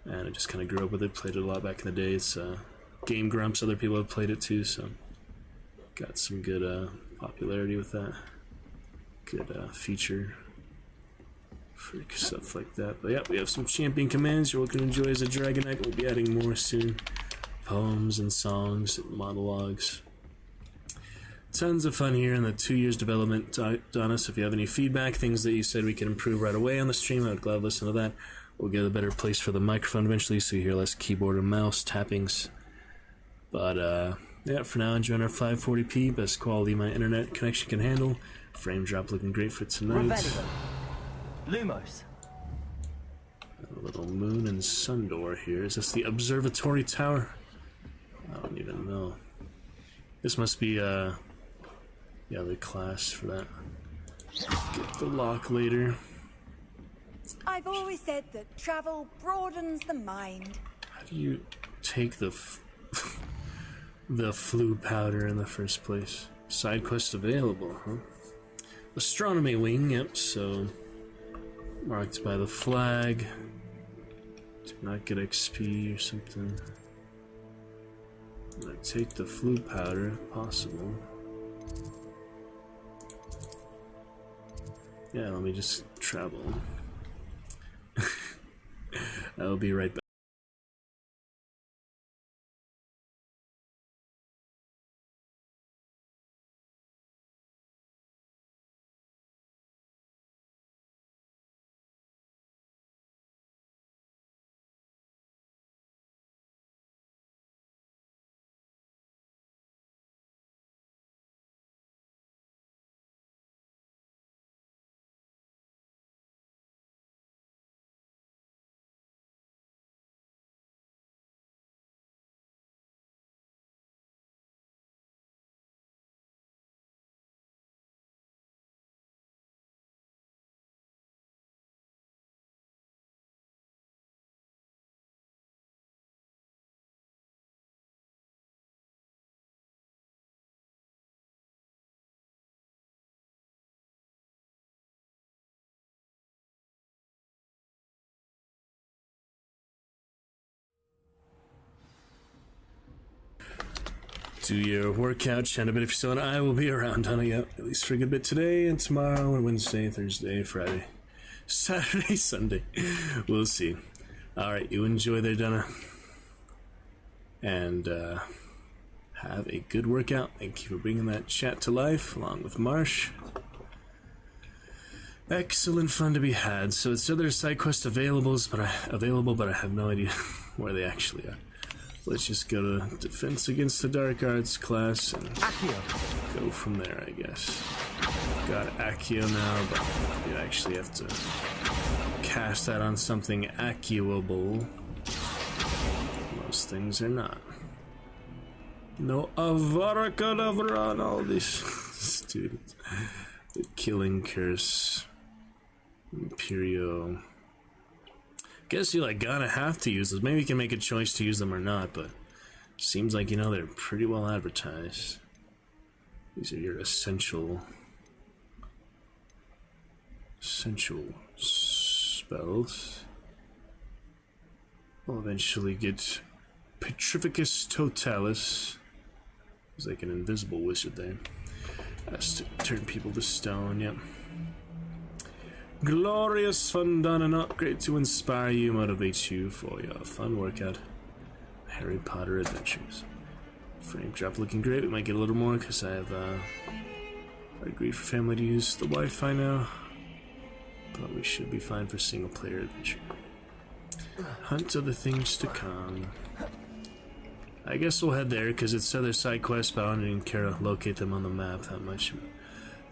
And I just kind of grew up with it, played it a lot back in the day. It's Game Grumps, other people have played it too, so got some good popularity with that. Good feature for stuff like that. But yeah, we have some champion commands you're welcome to enjoy as a Dragon Knight. We'll be adding more soon. Poems and songs and monologues. Tons of fun here in the 2 years development, Donna. So if you have any feedback, things that you said we can improve right away on the stream, I would gladly listen to that. We'll get a better place for the microphone eventually, so you hear less keyboard and mouse tappings. But yeah, for now, enjoying our 540p, best quality my internet connection can handle. Frame drop looking great for tonight. Revelio. Lumos. A little moon and sun door here. Is this the observatory tower? I don't even know. This must be yeah, the class for that. Get the lock later. I've always said that travel broadens the mind. How do you take the the flu powder in the first place? Side quest available, huh? Astronomy wing, yep, so marked by the flag. Do not get XP or something. I'm gonna take the flu powder if possible. Yeah, let me just travel. I'll be right back. Do your workout, chat a bit if you're still on. I will be around, honey, yep, at least for a good bit today and tomorrow and Wednesday, Thursday, Friday, Saturday, Sunday. We'll see. Alright, you enjoy there, Donna. And have a good workout. Thank you for bringing that chat to life, along with Marsh. Excellent fun to be had. So it's other side quest available, but I have no idea where they actually are. Let's just go to Defense Against the Dark Arts class and go from there, I guess. Got Accio now, but you actually have to cast that on something accuable. Most things are not. No Avada Kedavra on all these students. The Killing Curse. Imperio. Guess you gonna have to use those. Maybe you can make a choice to use them or not, but seems like, they're pretty well advertised. These are your essential Essential spells. We'll eventually get Petrificus Totalis. He's like an invisible wizard there. Has to turn people to stone, yep. Glorious fun done, an upgrade to inspire you, motivate you for your fun workout. Harry Potter adventures. Frame drop looking great. We might get a little more because I have agreed for family to use the Wi-Fi now. But we should be fine for single player adventure. Hunt other things to come. I guess we'll head there because it's other side quests, but I didn't care to locate them on the map that much.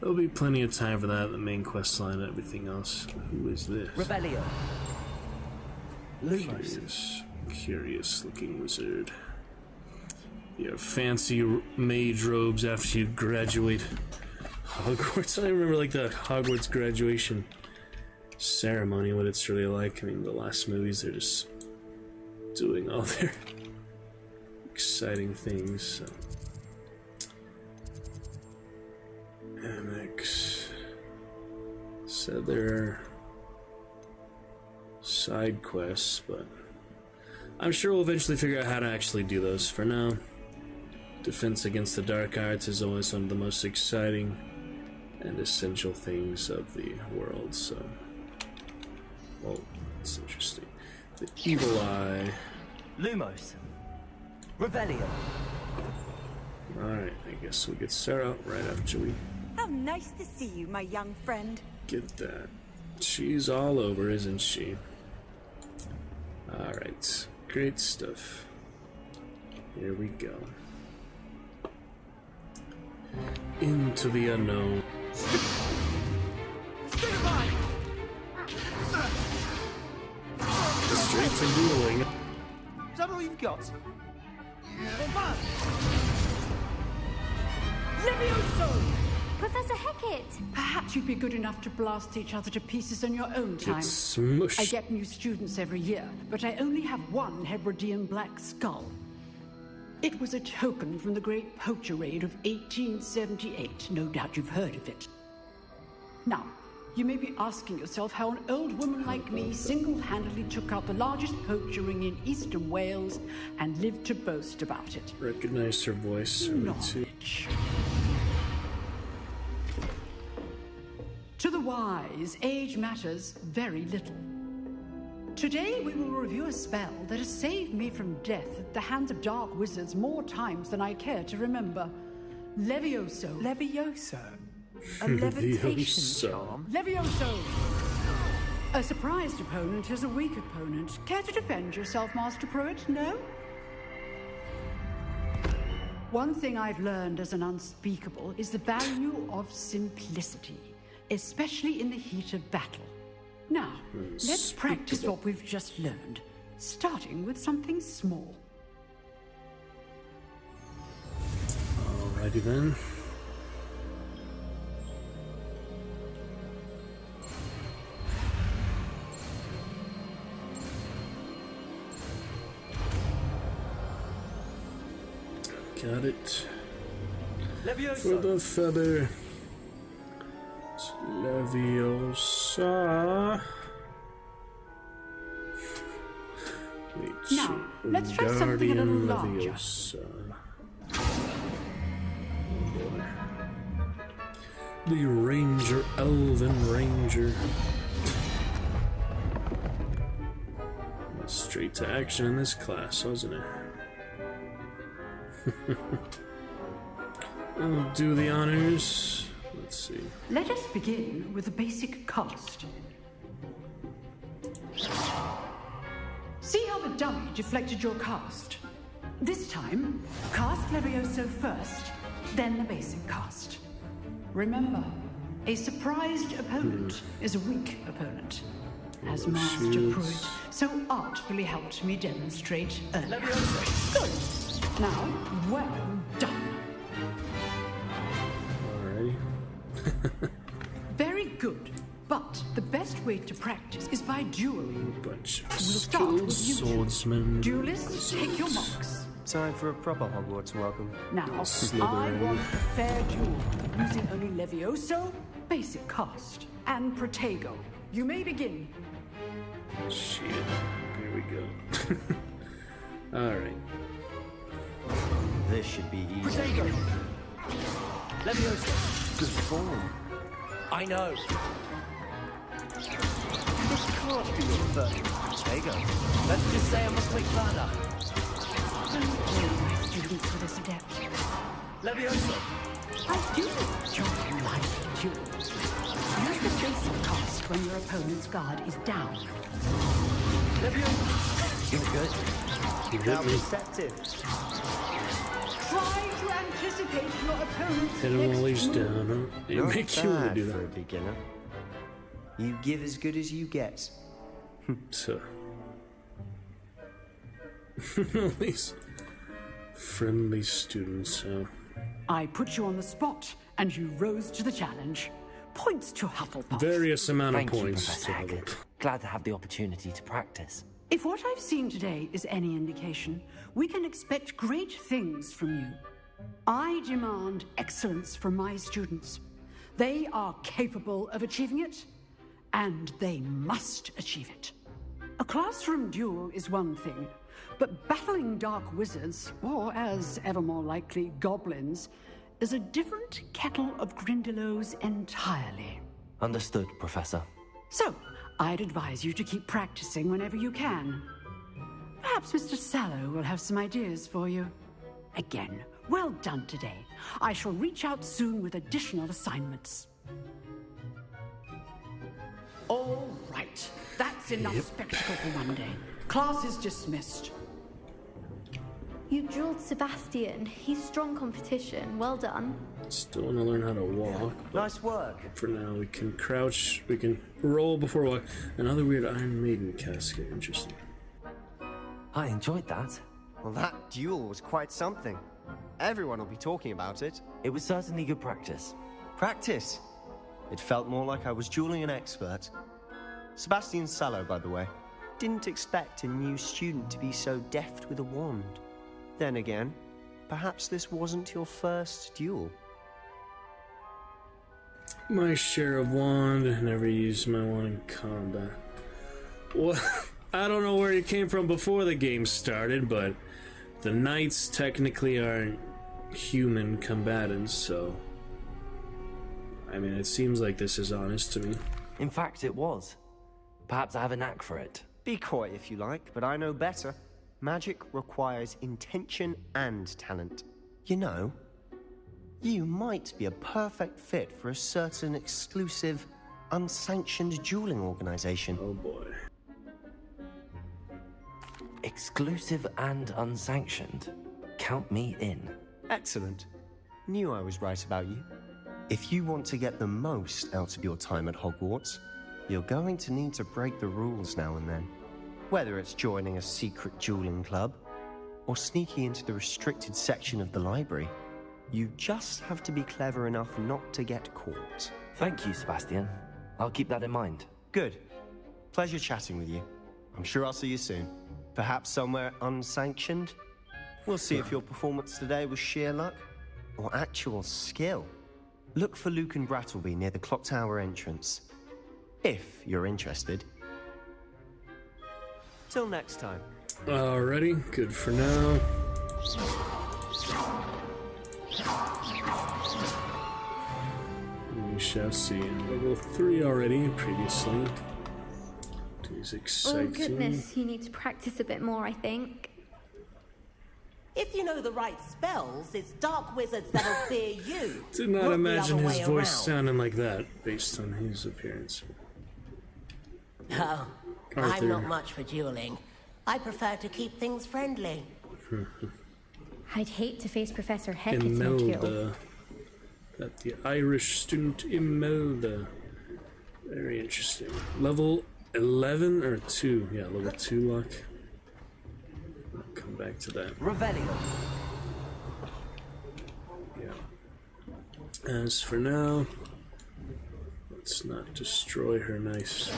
There'll be plenty of time for that, the main quest line and everything else. Who is this? Revelio. Curious looking wizard. Your fancy mage robes after you graduate Hogwarts. I remember like the Hogwarts graduation ceremony, what it's really like. I mean, the last movies, they're just doing all their exciting things. So. Amex said there are side quests, but I'm sure we'll eventually figure out how to actually do those. For now, defense against the dark arts is always one of the most exciting and essential things of the world, so... Well, it's interesting. The Evil Eye. Lumos. Revelio. Alright, I guess we'll get Sarah right after we... How nice to see you, my young friend. Get that. She's all over, isn't she? Alright, great stuff. Here we go. Into the unknown. Straight to dueling. Is that all you've got? Levioso! Professor Hecat! Perhaps you'd be good enough to blast each other to pieces in your own time. Get smushed. I get new students every year, but I only have one Hebridean black skull. It was a token from the Great Poacher Raid of 1878. No doubt you've heard of it. Now, you may be asking yourself how an old woman like me single-handedly took out the largest poacher ring in eastern Wales and lived to boast about it. Recognize her voice. Knowledge. To the wise, age matters very little. Today we will review a spell that has saved me from death at the hands of dark wizards more times than I care to remember. Levioso. Levioso? A levitation charm? Levioso! A surprised opponent is a weak opponent. Care to defend yourself, Master Pruitt? No? One thing I've learned as an unspeakable is the value of simplicity, especially in the heat of battle. Now, let's practice what we've just learned, starting with something small. Alrighty then. Got it. Leviosa. For the feather. It's Leviosa. Now, let's try something a little larger. Leviosa. Oh boy. The Ranger, Elven Ranger. Straight to action in this class, wasn't it? I'll do the honors. Let's see. Let us begin with a basic cast. See how the dummy deflected your cast? This time, cast Levioso first, then the basic cast. Remember, a surprised opponent is a weak opponent, as Master Pruitt so artfully helped me demonstrate earlier. Levioso. Good. Now, well done. Alrighty. Very good. But the best way to practice is by dueling. Bunch of We'll start with you. swordsmen. Duelists, take your marks. Time for a proper Hogwarts welcome. Now, I want a fair duel, using only Levioso, basic cast, and Protego. You may begin. Shit. Here we go. Alright. This should be easy. Protego! Levioso! Good form. I know. This can't be your first Protego. Let's just say I'm a quick learner. Don't blame my students for this adept. Levioso! I do enjoy life duels. Use the basic cast when your opponent's guard is down. Levioso! You're good. Now receptive. Try to anticipate your opponent's Hit him while he's next move. down, huh? It Not makes you want to bad do for a that. beginner. You give as good as you get. So. At least friendly students, so. I put you on the spot, and you rose to the challenge. Points to Hufflepuff. Various amount of Thank you, points. Professor Hagrid. Glad to have the opportunity to practice. If what I've seen today is any indication, we can expect great things from you. I demand excellence from my students. They are capable of achieving it, and they must achieve it. A classroom duel is one thing, but battling dark wizards, or as ever more likely, goblins, is a different kettle of Grindylows entirely. Understood, Professor. So, I'd advise you to keep practicing whenever you can. Perhaps Mr. Sallow will have some ideas for you. Again, well done today. I shall reach out soon with additional assignments. All right. That's enough spectacle for one day. Class is dismissed. You dueled Sebastian. He's strong competition. Well done. Still want to learn how to walk. Nice work. For now, we can crouch, we can roll before walk. Another weird Iron Maiden casket. Interesting. I enjoyed that. Well, that duel was quite something. Everyone will be talking about it. It was certainly good practice. Practice? It felt more like I was dueling an expert. Sebastian Sallow, by the way. Didn't expect a new student to be so deft with a wand. Then again, perhaps this wasn't your first duel. My share of wand. Never used my wand in combat. Well, I don't know where it came from before the game started, but the knights technically aren't human combatants, so... I mean, it seems like this is honest to me. In fact, it was. Perhaps I have a knack for it. Be coy if you like, but I know better. Magic requires intention and talent. You know, you might be a perfect fit for a certain exclusive, unsanctioned dueling organization. Oh boy. Exclusive and unsanctioned. Count me in. Excellent. Knew I was right about you. If you want to get the most out of your time at Hogwarts, you're going to need to break the rules now and then. Whether it's joining a secret dueling club, or sneaking into the restricted section of the library, you just have to be clever enough not to get caught. Thank you, Sebastian. I'll keep that in mind. Good. Pleasure chatting with you. I'm sure I'll see you soon. Perhaps somewhere unsanctioned? We'll see if your performance today was sheer luck, or actual skill. Look for Luke and Brattleby near the Clock Tower entrance. If you're interested. Till next time. Alrighty, good for now. We shall see. Level 3 already, previously. It's exciting. Oh goodness, you need to practice a bit more, I think. If you know the right spells, it's dark wizards that'll fear you. Did not not imagine the other his way voice around. sounding like that, based on his appearance. Oh, Arthur. I'm not much for dueling. I prefer to keep things friendly. I'd hate to face Professor Hecatomb. Imelda. Got the Irish student Imelda. Very interesting. Level 11 or 2? Yeah, level 2 luck. I'll come back to that. Revelio. Yeah. As for now, let's not destroy her nice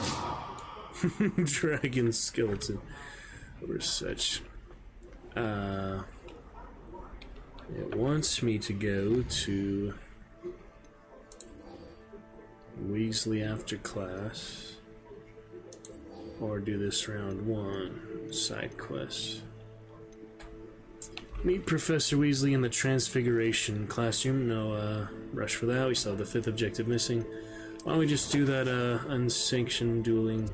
dragon skeleton or such. wants me to go to Weasley after class, or do this round 1 side quest. Meet Professor Weasley in the Transfiguration classroom. No rush for that. We still have the 5th objective missing. Why don't we just do that unsanctioned dueling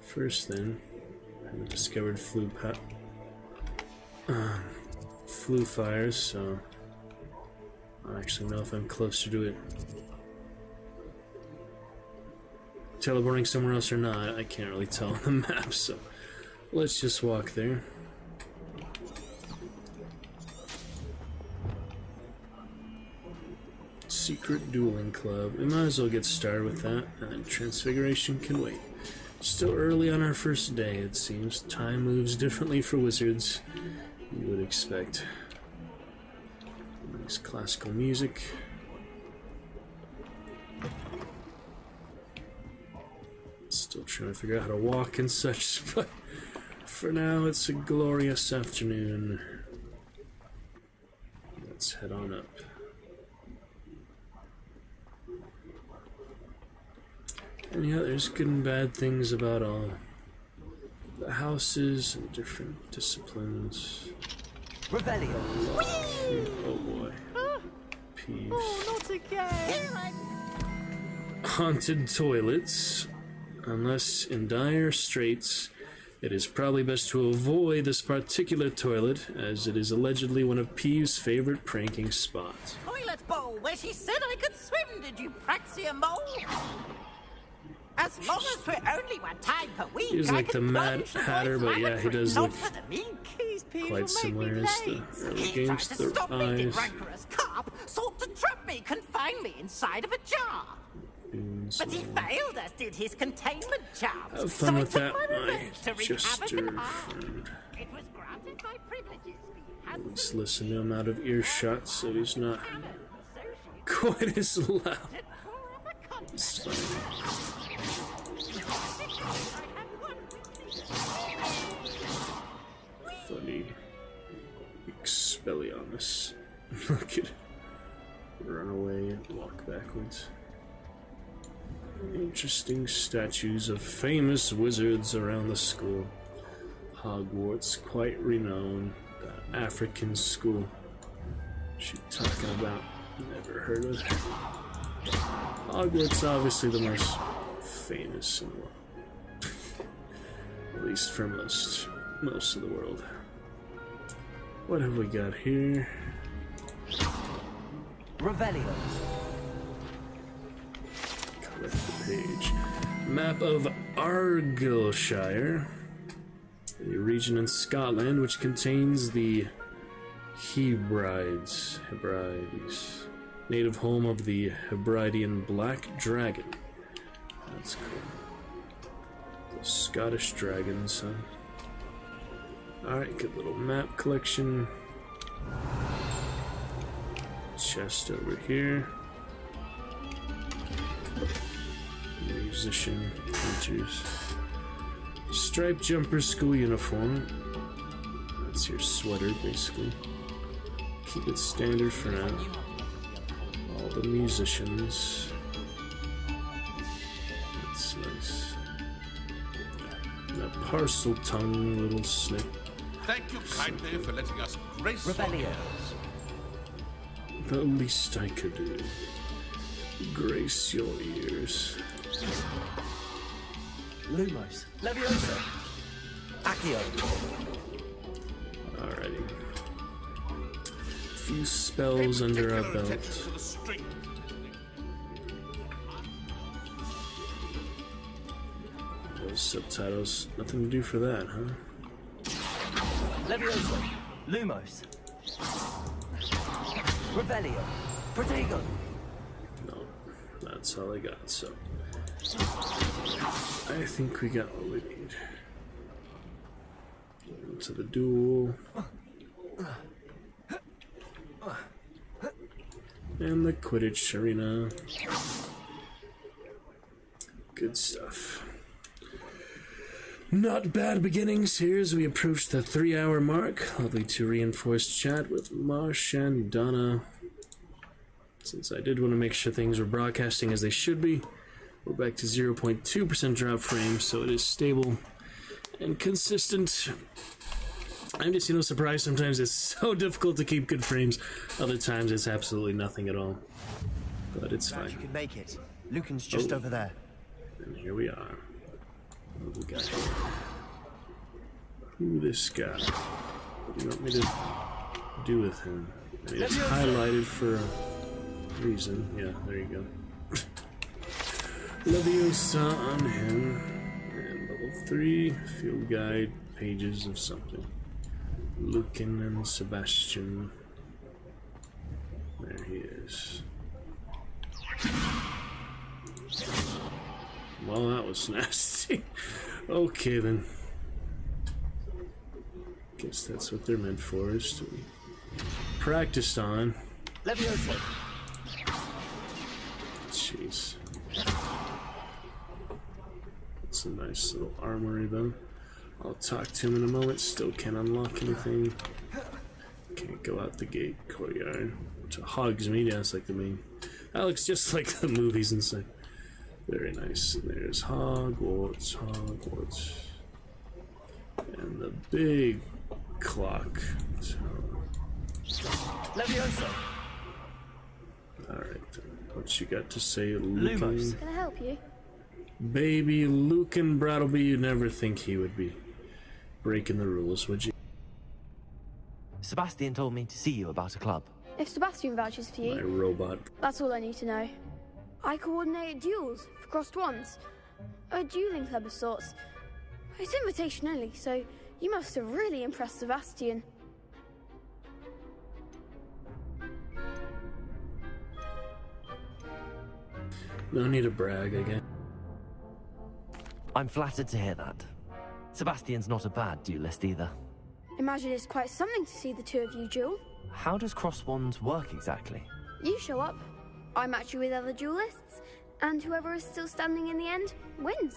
first then? I haven't discovered flu fires, so I don't actually know if I'm closer to it. Teleporting somewhere else or not, I can't really tell on the map, so let's just walk there. Secret Dueling Club. We might as well get started with that, and then Transfiguration can wait. Still early on our first day, it seems. Time moves differently for wizards, you would expect. Nice classical music. Still trying to figure out how to walk and such, but for now it's a glorious afternoon. Let's head on up. And yeah, there's good and bad things about all the houses and different disciplines. Revelio. Oh boy. Peeves. Oh, not again. Haunted toilets. Unless in dire straits, it is probably best to avoid this particular toilet, as it is allegedly one of Peeve's favorite pranking spots. Toilet bowl where she said I could swim, did you praxia mole? As long as for only 1 time per week, He's like the Mad Hatter, but yeah, he does look quite similar as the early games. The eyes. Rancorous carp sought to trap me, confine me inside of a jar. But he failed, as did his containment charms. Have fun with that, my my jester friend. It was granted my privileges. At least listen to him out of earshot so he's not quite as loud. It's funny. Expelliarmus. Look at it. Run away and walk backwards. Interesting statues of famous wizards around the school. Hogwarts, quite renowned. The African school. She talking about? Never heard of it. Hogwarts, obviously the most famous in the world. At least for most of the world. What have we got here? Revelio. Collect the page. Map of Argyllshire, a region in Scotland which contains the Hebrides, native home of the Hebridean Black Dragon. That's cool. The Scottish dragons, huh? Alright, good little map collection. Chest over here. Musician hunters. Striped jumper school uniform. That's your sweater, basically. Keep it standard for now. All the musicians. That's nice. And a parcel tongue little snake. Thank you kindly for letting us grace your ears. The least I could do. Grace your ears. Lumos. Leviosa. Accio. Alrighty. Few spells under our belt. Those subtitles, nothing to do for that, huh? Leviosa. Lumos. Revelio. Protego. No, that's all I got, so I think we got what we need. To the duel. And the Quidditch arena. Good stuff. Not bad beginnings here as we approach the 3-hour mark. Lovely to reinforce chat with Marsh and Donna. Since I did want to make sure things were broadcasting as they should be, we're back to 0.2% drop frames, so it is stable and consistent. I'm just, surprised sometimes it's so difficult to keep good frames. Other times it's absolutely nothing at all. But it's fine. You can make it. Lucan's just over there. And here we are. What we got here? Who this guy? What do you want me to do with him? I mean, it's highlighted for a reason. Yeah, there you go. Leviosa on him. And level 3, field guide, pages of something. Lucan and Sebastian. There he is. Well, that was nasty. Okay, then. Guess that's what they're meant for, is to be practiced on. Leviosa. Jeez. It's a nice little armory, though. I'll talk to him in a moment. Still can't unlock anything. Can't go out the gate. Courtyard. Which hogs me. Yeah, it's like the main. That looks just like the movies inside. Very nice. And there's Hogwarts. And the big clock tower. Leviosa. Alright, then. What you got to say, Lucan? Lumos. Can I help you? Baby Lucan Brattleby, you'd never think he would be breaking the rules, would you? Sebastian told me to see you about a club. If Sebastian vouches for you, My robot. that's all I need to know. I coordinate duels for crossed ones. A dueling club of sorts. It's invitation only, so you must have really impressed Sebastian. No need to brag, I guess. I'm flattered to hear that. Sebastian's not a bad duelist either. Imagine it's quite something to see the two of you duel. How does cross wands work exactly? You show up, I match you with other duelists, and whoever is still standing in the end wins.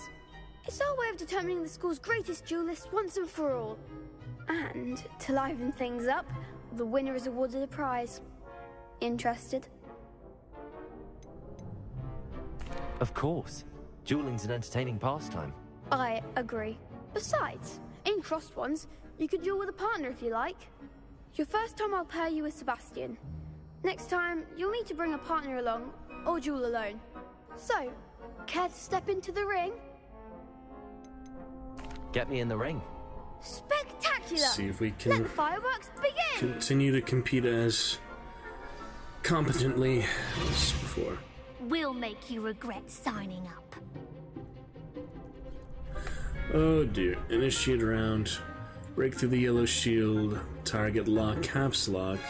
It's our way of determining the school's greatest duelist once and for all. And to liven things up, the winner is awarded a prize. Interested? Of course. Dueling's an entertaining pastime. I agree. Besides, in crossed ones, you could duel with a partner if you like. Your first time I'll pair you with Sebastian. Next time, you'll need to bring a partner along, or duel alone. So, care to step into the ring? Get me in the ring. Spectacular! See if we Let can the fireworks begin! continue to compete as competently as before. We'll make you regret signing up. Oh dear. Initiate round. Break through the yellow shield. Target lock, caps lock.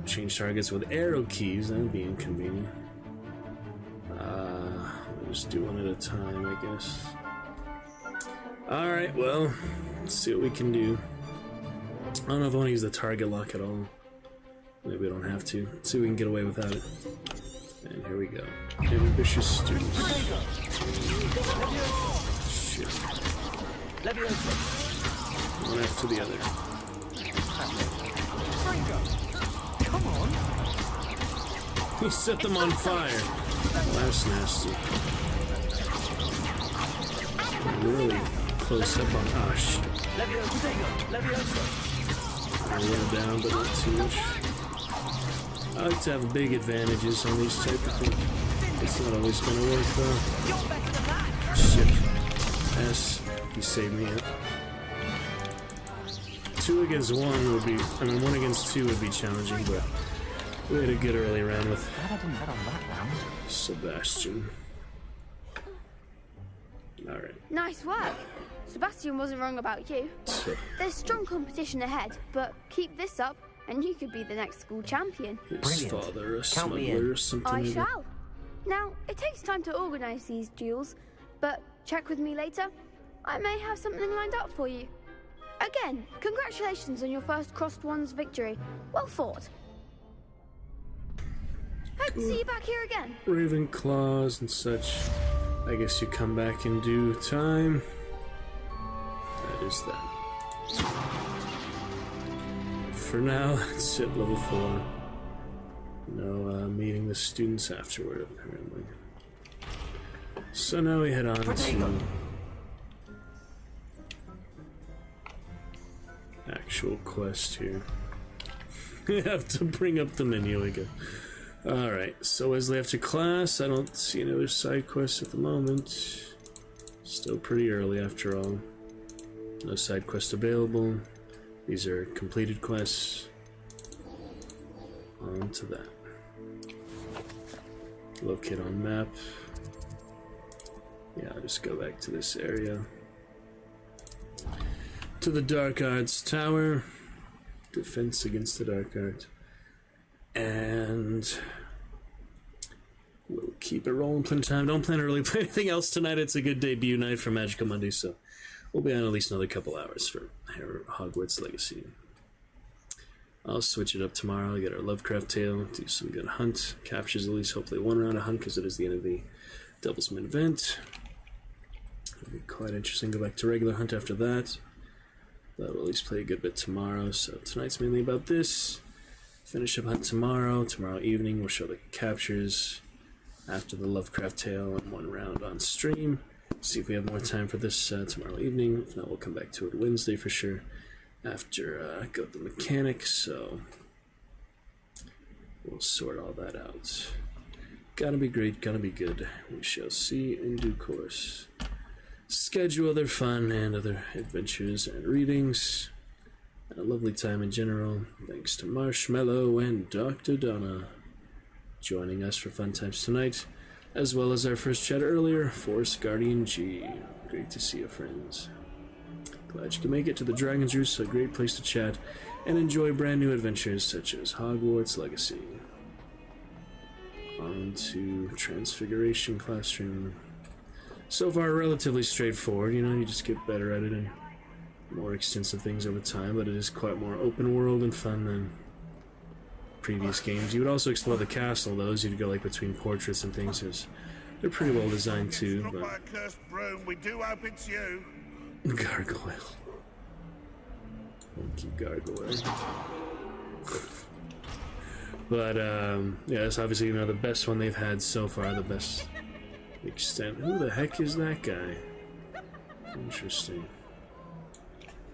Change targets with arrow keys. That would be inconvenient. We'll just do one at a time, I guess. Alright, well, let's see what we can do. I don't know if I want to use the target lock at all. Maybe we don't have to. Let's see if we can get away without it. And here we go. Ambitious students. Shit. One after the other. Come on. He set them on fire. That's nasty. Really close up on Ash. A little down, but not too much. I like to have big advantages on these type of things. It's not always gonna work though. Shit. S. He saved me up. 2 against 1 would be, 1 against 2 would be challenging, but we had a good early round with Sebastian. Alright. Nice work. Sebastian wasn't wrong about you. There's strong competition ahead, but keep this up and you could be the next school champion. His father, a smuggler or something. I shall. Now, it takes time to organize these duels, but check with me later. I may have something lined up for you. Again, congratulations on your first crossed ones victory. Well fought. Hope to see you back here again. Ravenclaws and such. I guess you come back in due time. for now, it's at level 4. No meeting the students afterward, apparently. So now we head on to actual quest here. We have to bring up the menu again. Alright, so Wesley after class. I don't see any other side quests at the moment. Still pretty early after all. No side quest available. These are completed quests. On to that. Locate on map. Yeah, I'll just go back to this area. To the Dark Arts Tower. Defense against the Dark Art. And we'll keep it rolling, plenty of time. Don't plan to really play anything else tonight. It's a good debut night for Magical Monday, so we'll be on at least another couple hours for Hogwarts Legacy. I'll switch it up tomorrow, get our Lovecraft Tale, do some good hunt. Captures at least hopefully one round of hunt because it is the end of the Devil's Mid event. It'll be quite interesting. Go back to regular hunt after that. But we'll at least play a good bit tomorrow. So tonight's mainly about this. Finish up hunt tomorrow. Tomorrow evening we'll show the captures after the Lovecraft Tale and one round on stream. See if we have more time for this tomorrow evening. If not, we'll come back to it Wednesday for sure. After go to the mechanics, so we'll sort all that out. Gotta be great, gotta be good. We shall see in due course. Schedule other fun and other adventures and readings. And a lovely time in general. Thanks to Marshmallow and Dr. Donna joining us for fun times tonight, as well as our first chat earlier, Force Guardian G. Great to see you, friends. Glad you can make it to the Dragon's Roost, a great place to chat and enjoy brand new adventures such as Hogwarts Legacy. On to Transfiguration Classroom. So far, relatively straightforward, you know, you just get better at it and more extensive things over time, but it is quite more open world and fun than previous games. You would also explore the castle, though, as you'd go like between portraits and things. They're pretty well designed too, but... By a cursed broom, we do hope it's you. Gargoyle. Monkey gargoyle. But, yeah, it's obviously, you know, the best one they've had so far, the best extent. Who the heck is that guy? Interesting.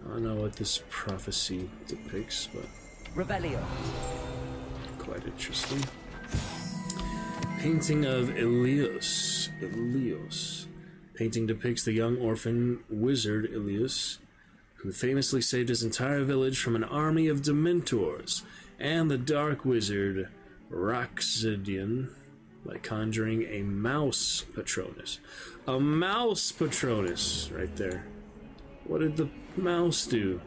I don't know what this prophecy depicts, but... Revelio. Quite interesting. Painting of Ilios. Painting depicts the young orphan wizard Ilios, who famously saved his entire village from an army of Dementors, and the dark wizard Roxodian by conjuring a mouse Patronus. A mouse Patronus, right there. What did the mouse do?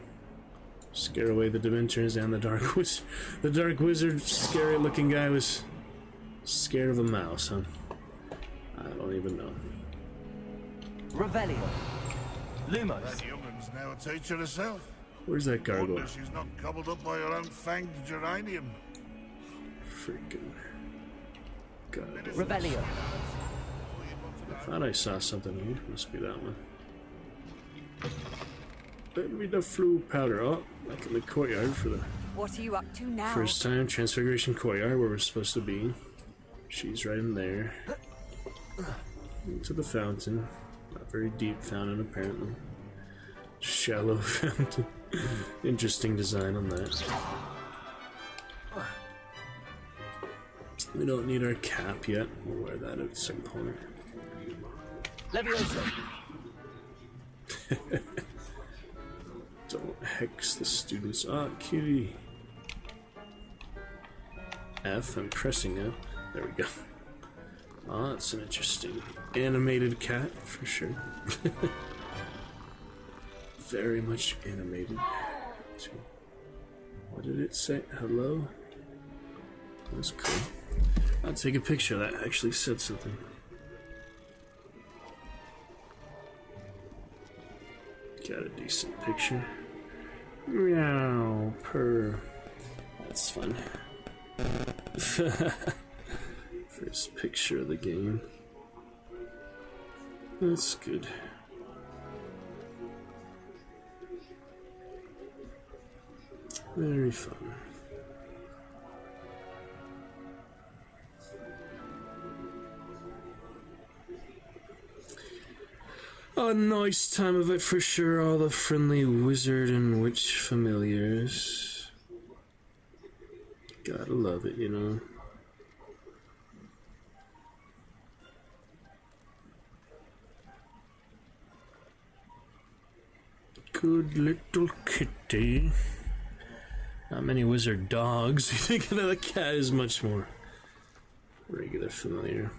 Scare away the Dementors and the dark wizard. The dark wizard, scary-looking guy, was scared of a mouse, huh? I don't even know. Revelio. Lumos. That youngun's now a teacher herself. Where's that gargoyle? Wonder she's not gobbled up by her own fanged geranium. Freaking gargoyle. Revelio. I thought I saw something here. Must be that one. Let me the flu powder. Oh, back in the courtyard for the What are you up to now? first time. Transfiguration courtyard, where we're supposed to be. She's right in there. Into the fountain. Not very deep fountain, apparently. Shallow fountain. Interesting design on that. We don't need our cap yet. We'll wear that at some point. Levioso. Don't hex the students. Ah, kitty. F, I'm pressing F. There we go. Ah, that's an interesting animated cat, for sure. Very much animated. What did it say? Hello? That's cool. I'll take a picture. That actually said something. Got a decent picture. Meow, purr. That's fun. First picture of the game. That's good. Very fun. A nice time of it for sure, all the friendly wizard and witch familiars. Gotta love it, you know. Good little kitty. Not many wizard dogs. You think that the cat is much more regular familiar.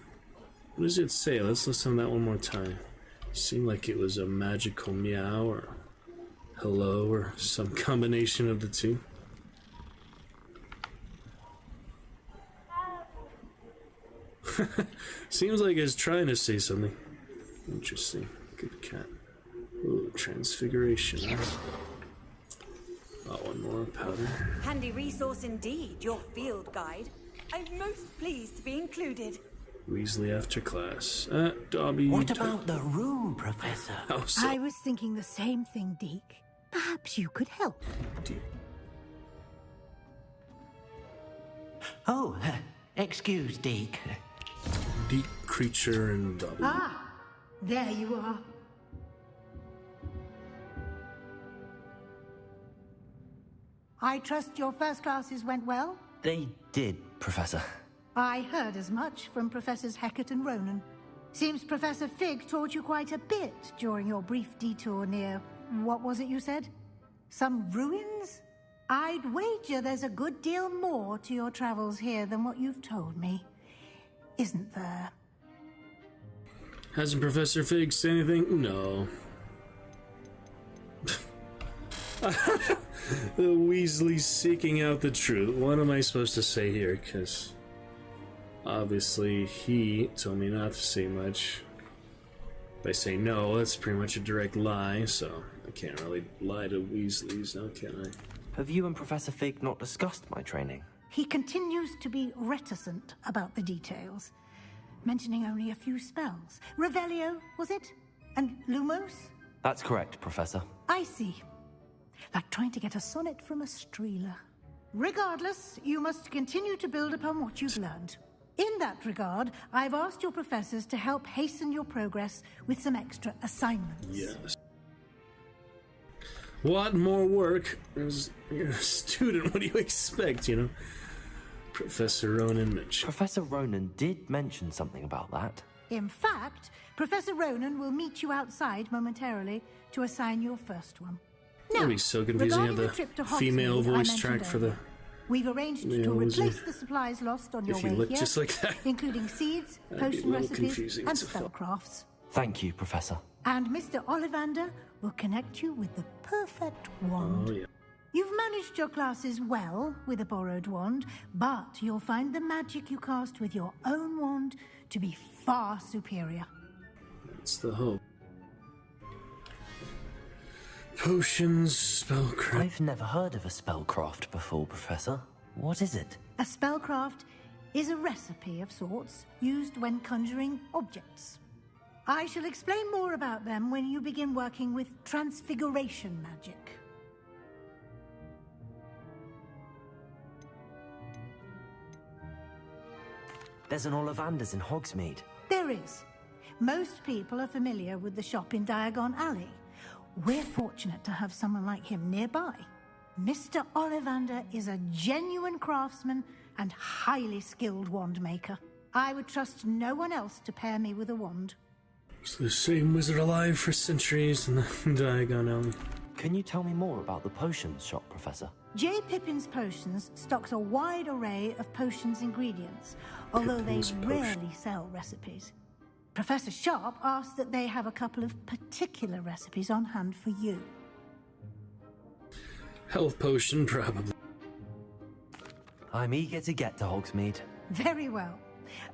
What does it say? Let's listen to that one more time. Seemed like it was a magical meow or hello or some combination of the two. Seems like it's trying to say something. Interesting. Good cat. Ooh, transfiguration. Oh, one more powder. Handy resource indeed, your field guide. I'm most pleased to be included. Weasley after class. Dobby. What about the room, Professor? I was thinking the same thing, Deke. Perhaps you could help. Oh, excuse, Deke. Deke, Creature, and Dobby. Ah, there you are. I trust your first classes went well? They did, Professor. I heard as much from Professors Hecat and Ronan. Seems Professor Fig taught you quite a bit during your brief detour near... what was it you said? Some ruins? I'd wager there's a good deal more to your travels here than what you've told me. Isn't there? Hasn't Professor Fig said anything? No. The Weasley seeking out the truth. What am I supposed to say here? Because obviously he told me not to say much. If I say no, that's pretty much a direct lie, so I can't really lie to Weasleys now, can I? Have you and Professor Fig not discussed my training? He continues to be reticent about the details, mentioning only a few spells. Revelio, was it? And Lumos? That's correct, Professor. I see. Like trying to get a sonnet from a Streeler. Regardless, you must continue to build upon what you've learned. In that regard, I've asked your professors to help hasten your progress with some extra assignments. Yes. What more work? You're a student, what do you expect, you know? Professor Ronan mentioned. Professor Ronan did mention something about that. In fact, Professor Ronan will meet you outside momentarily to assign your first one. That'd be so confusing to have the female voice track for the... We've arranged to replace the supplies lost on your way here. If you look just like that. Including seeds, potion recipes, and spellcrafts. Thank you, Professor. And Mr. Ollivander will connect you with the perfect wand. Oh, yeah. You've managed your classes well with a borrowed wand, but you'll find the magic you cast with your own wand to be far superior. That's the hope. Potions, spellcraft. I've never heard of a spellcraft before, Professor. What is it? A spellcraft is a recipe of sorts used when conjuring objects. I shall explain more about them when you begin working with transfiguration magic. There's an Ollivander's in Hogsmeade. There is. Most people are familiar with the shop in Diagon Alley. We're fortunate to have someone like him nearby. Mr. Ollivander is a genuine craftsman and highly skilled wand maker. I would trust no one else to pair me with a wand. It's the same wizard alive for centuries in the Diagon Alley. Can you tell me more about the potions shop, Professor? J. Pippin's Potions stocks a wide array of potions ingredients, although they rarely sell recipes. Professor Sharp asked that they have a couple of particular recipes on hand for you. Health potion, probably. I'm eager to get to Hogsmeade. Very well.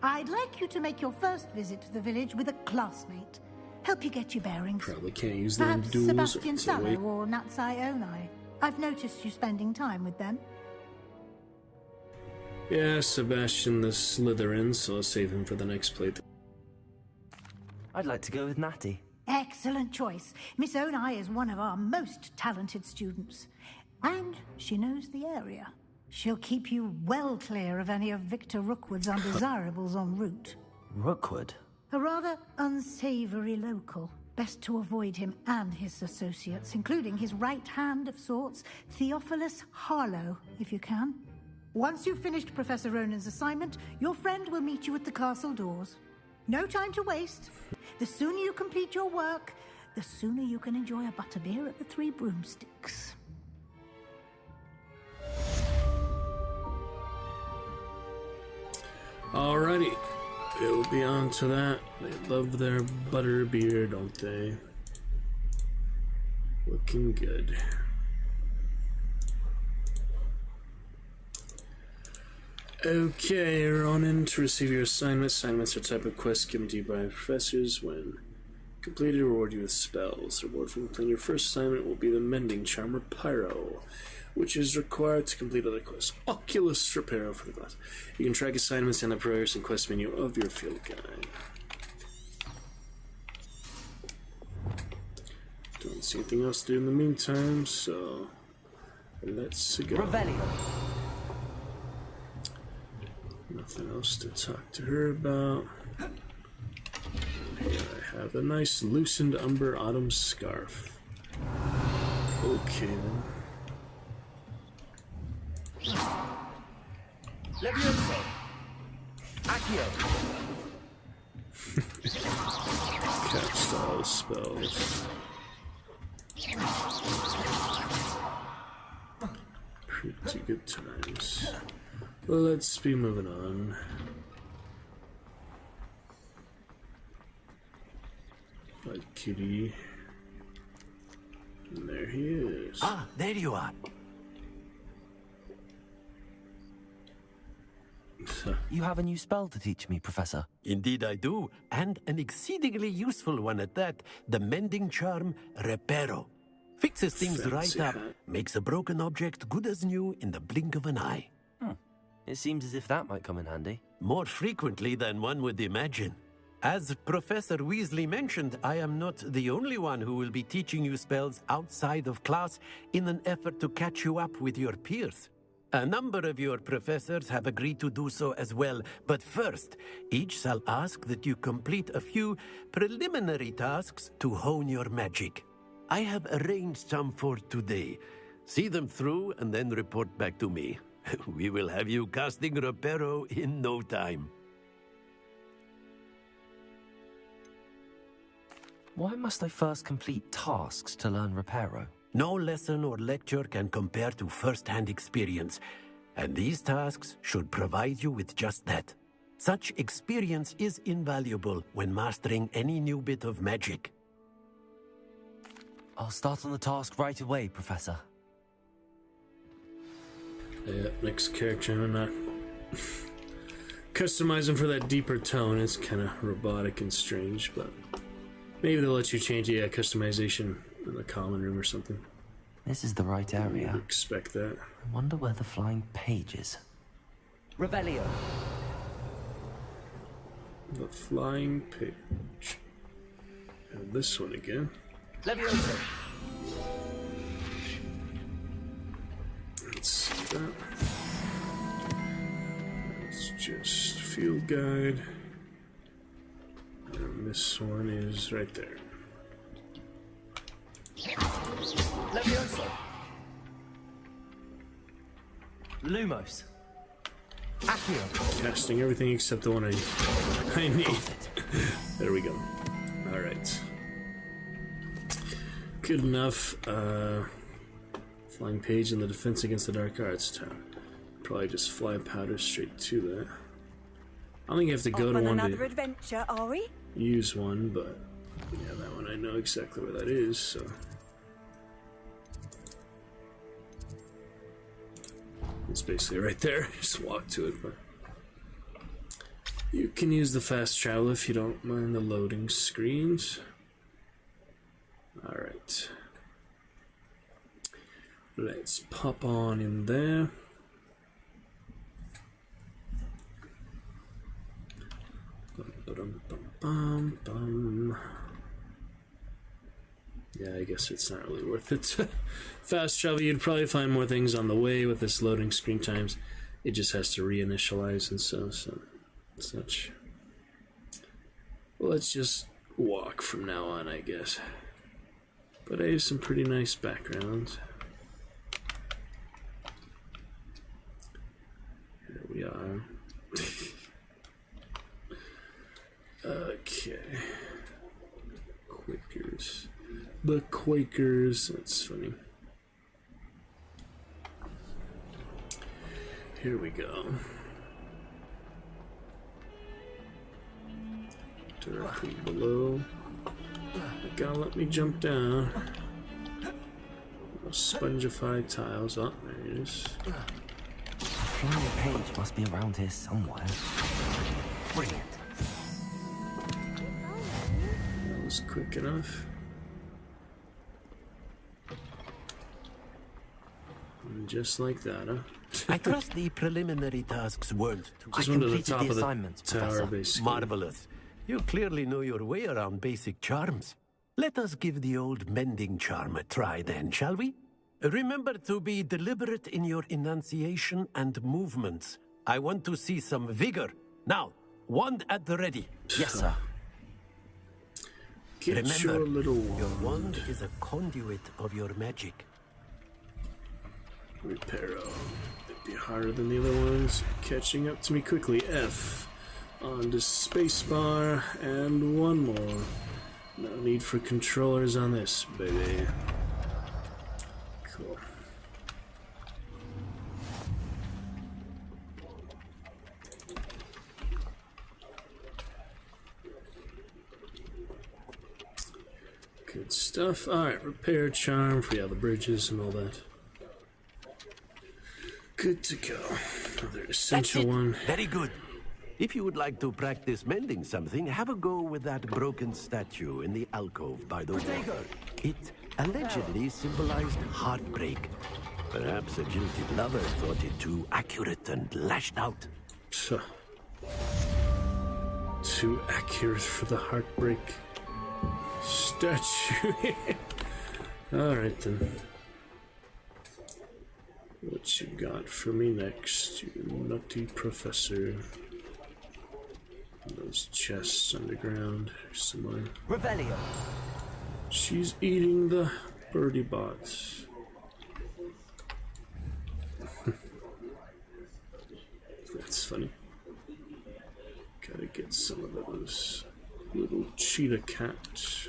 I'd like you to make your first visit to the village with a classmate. Help you get your bearings. Probably can't use them in Perhaps duels. Sebastian Sallow or Natsai Onai. I've noticed you spending time with them. Yeah, Sebastian the Slytherin, so I'll save him for the next playthrough. I'd like to go with Natty. Excellent choice. Miss Onai is one of our most talented students. And she knows the area. She'll keep you well clear of any of Victor Rookwood's undesirables en route. Rookwood? A rather unsavory local. Best to avoid him and his associates, including his right hand of sorts, Theophilus Harlow, if you can. Once you've finished Professor Ronan's assignment, your friend will meet you at the castle doors. No time to waste. The sooner you complete your work, the sooner you can enjoy a butterbeer at the Three Broomsticks. Alrighty, we'll be on to that. They love their butter beer, don't they? Looking good. Okay, Ronan, to receive your assignments. Assignments are a type of quest given to you by professors. When completed, reward you with spells. The reward for completing your first assignment will be the Mending Charm Reparo, which is required to complete other quests. Oculus Reparo for the class. You can track assignments in the progress and quest menu of your field guide. Don't see anything else to do in the meantime, so let's go. Revelio. Nothing else to talk to her about. Here I have a nice loosened umber autumn scarf. Okay then. Levioso. Accio. Cast all spells. Pretty good times. Let's be moving on. Like kitty. And there he is. Ah, there you are. You have a new spell to teach me, Professor. Indeed I do, and an exceedingly useful one at that. The Mending Charm Reparo. Fixes things Fancy right up, hat. makes a broken object good as new in the blink of an eye. It seems as if that might come in handy. More frequently than one would imagine. As Professor Weasley mentioned, I am not the only one who will be teaching you spells outside of class in an effort to catch you up with your peers. A number of your professors have agreed to do so as well, but first, each shall ask that you complete a few preliminary tasks to hone your magic. I have arranged some for today. See them through and then report back to me. We will have you casting Reparo in no time. Why must I first complete tasks to learn Reparo? No lesson or lecture can compare to first-hand experience, and these tasks should provide you with just that. Such experience is invaluable when mastering any new bit of magic. I'll start on the task right away, Professor. Yeah, next character, I'm not customizing for that deeper tone. It's kind of robotic and strange, but maybe they'll let you change the customization in the common room or something. This is the right area. You'd expect that. I wonder where the flying page is. Revelio. The flying page. And this one again. Levioso. Let's see that. It's just field guide. And this one is right there. Levioso. Lumos. Accio. Casting everything except the one I need. There we go. Alright. Good enough. Flying page in the defense against the dark arts town. Probably just fly powder straight to that. I don't think you have to go Off to on one another to adventure, are we? use one, but yeah, that one I know exactly where that is, so. It's basically right there. Just walk to it, but you can use the fast travel if you don't mind the loading screens. Alright. Let's pop on in there. Yeah, I guess it's not really worth it. Fast travel, you'd probably find more things on the way with this loading screen times. It just has to reinitialize and so such. Well, let's just walk from now on, I guess. But I have some pretty nice backgrounds. Here we are. Okay. Quakers. The Quakers. That's funny. Here we go. Directly below. They gotta let me jump down. Those spongified tiles. Oh, there it is. Flying page must be around here somewhere. Brilliant. That was quick enough. And just like that, huh? I trust the preliminary tasks weren't too... Just went to the top of the tower, basically. Marvelous. You clearly know your way around basic charms. Let us give the old mending charm a try then, shall we? Remember to be deliberate in your enunciation and movements. I want to see some vigor. Now, wand at the ready. Yes, sir. Remember, your little your wand is a conduit of your magic. Reparo. It'd be harder than the other ones. Catching up to me quickly. F. On to spacebar. And one more. No need for controllers on this, baby. Cool. Good stuff. Alright, repair charm for the bridges and all that. Good to go. Another essential one. Very good. If you would like to practice mending something, have a go with that broken statue in the alcove by the wall. It allegedly symbolized heartbreak. Perhaps a jilted lover thought it too accurate and lashed out. Too accurate for the heartbreak statue. Alright then. What you got for me next, you nutty professor? Those chests underground or somewhere. Revelio. She's eating the birdie bots. That's funny. Gotta get some of those little cheetah cats.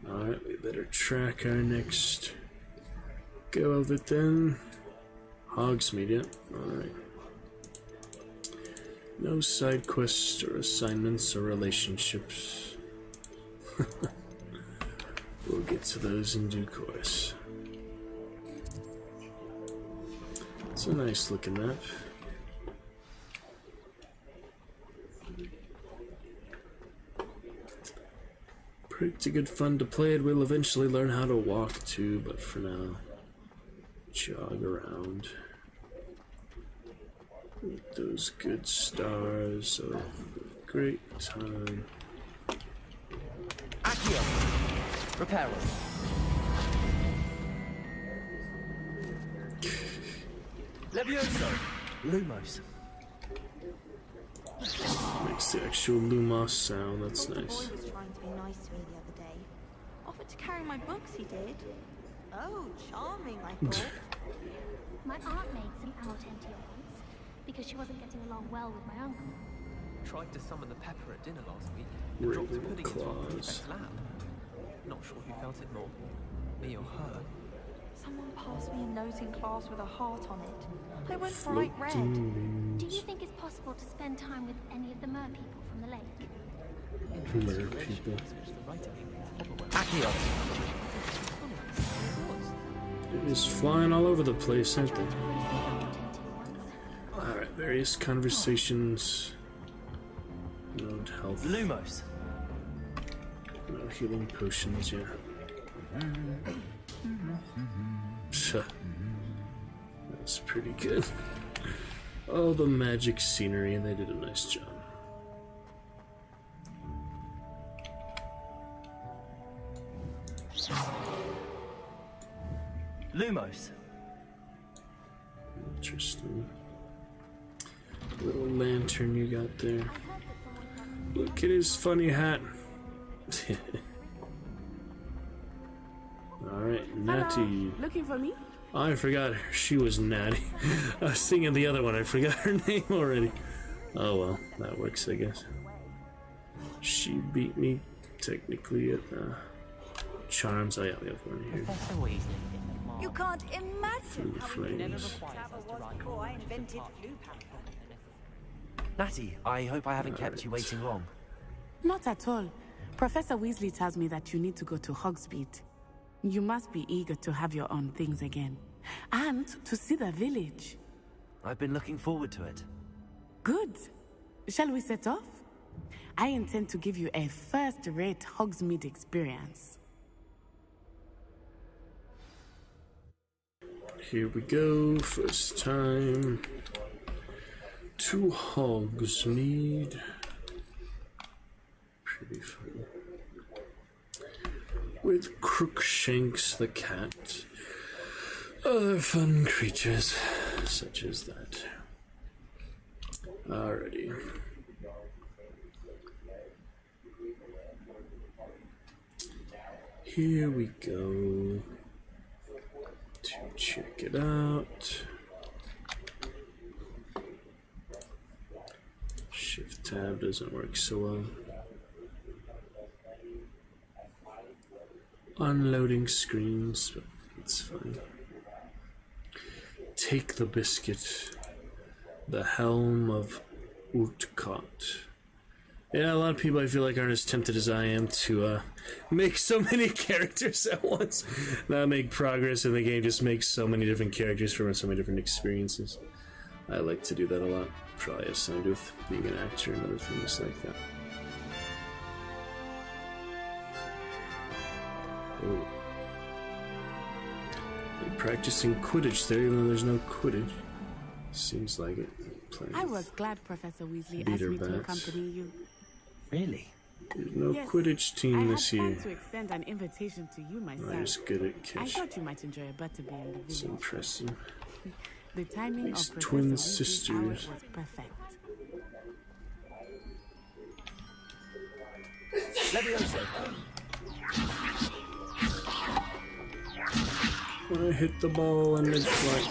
Alright, we better track our next go of it then. Hogsmeade, yeah. Alright. No side quests or assignments or relationships. We'll get to those in due course. It's a nice looking map. Pretty good fun to play it. We'll eventually learn how to walk too, but for now, jog around. With those good stars, so great time. Accio. Reparo. Levioso. Lumos. Makes the actual Lumos sound, that's nice. The boy was trying to be nice to me the other day. Offered to carry my books, he did. Oh, charming, I thought. My aunt made some Altentia once, because she wasn't getting along well with my uncle. Tried to summon the pepper at dinner last week and dropped a pudding into a prefect's lap. Not sure who felt it more, me or her. Someone passed me a note in class with a heart on it. I went bright red. Do you think it's possible to spend time with any of the mer people from the lake? Mer people. Accio. It is flying all over the place, aren't they? Alright, various conversations. Node health. Lumos. No healing potions yet. That's pretty good. All the magic scenery, they did a nice job. Lumos. Interesting. Little lantern you got there. Look at his funny hat. Alright, Natty. Hello. Looking for me? I forgot her. She was Natty. I was thinking of the other one. I forgot her name already. Oh well, that works, I guess. She beat me technically at charms. Oh yeah, we have one here. You can't imagine how Flames. travel was before I invented Blue Panther. Natty, I hope I haven't kept you waiting long. Not at all. Professor Weasley tells me that you need to go to Hogsmeade. You must be eager to have your own things again. And to see the village. I've been looking forward to it. Good. Shall we set off? I intend to give you a first-rate Hogsmeade experience. Here we go. First time to Hogsmeade. Pretty fun. With Crookshanks the cat. Other fun creatures such as that. Alrighty. Here we go. To check it out. Shift tab doesn't work so well. Unloading screens, but it's fine. Take the biscuit. The Helm of Utgard. Yeah, a lot of people I feel like aren't as tempted as I am to make so many characters at once. Not make progress in the game, just make so many different characters for so many different experiences. I like to do that a lot. Probably has something to do with being an actor and other things like that. Oh. Like practicing Quidditch there, even though there's no Quidditch. Seems like it. I was glad Professor Weasley asked me to accompany you. Really? There's no Yes, Quidditch team this I year. had planned to extend an invitation to you myself. I'm just good at catch. I thought you might enjoy a butterbeer in the village. It's impressive. The timing These of Professor twin Weasley's sisters. hour was perfect. Levioso. When I hit the ball and mid-flight.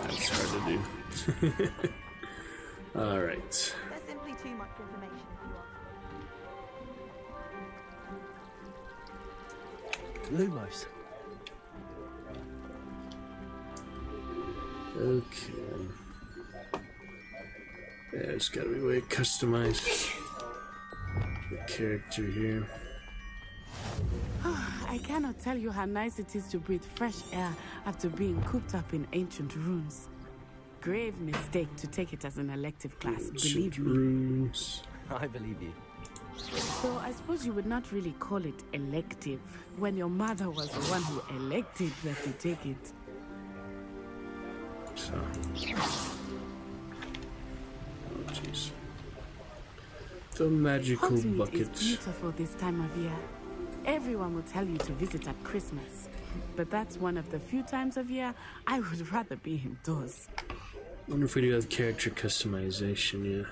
That's hard to do. Alright. There's simply too much information if you ask. Lumos. Okay. Yeah, there's gotta be a way to customize the character here. I cannot tell you how nice it is to breathe fresh air after being cooped up in ancient runes. Grave mistake to take it as an elective class, believe me. Runes. I believe you. So I suppose you would not really call it elective when your mother was the one who elected that you take it. So. Oh, jeez. The magical Hogsmeade bucket. is beautiful this time of year. Everyone will tell you to visit at Christmas. But that's one of the few times of year I would rather be indoors. Wonder if we do have character customization, yeah.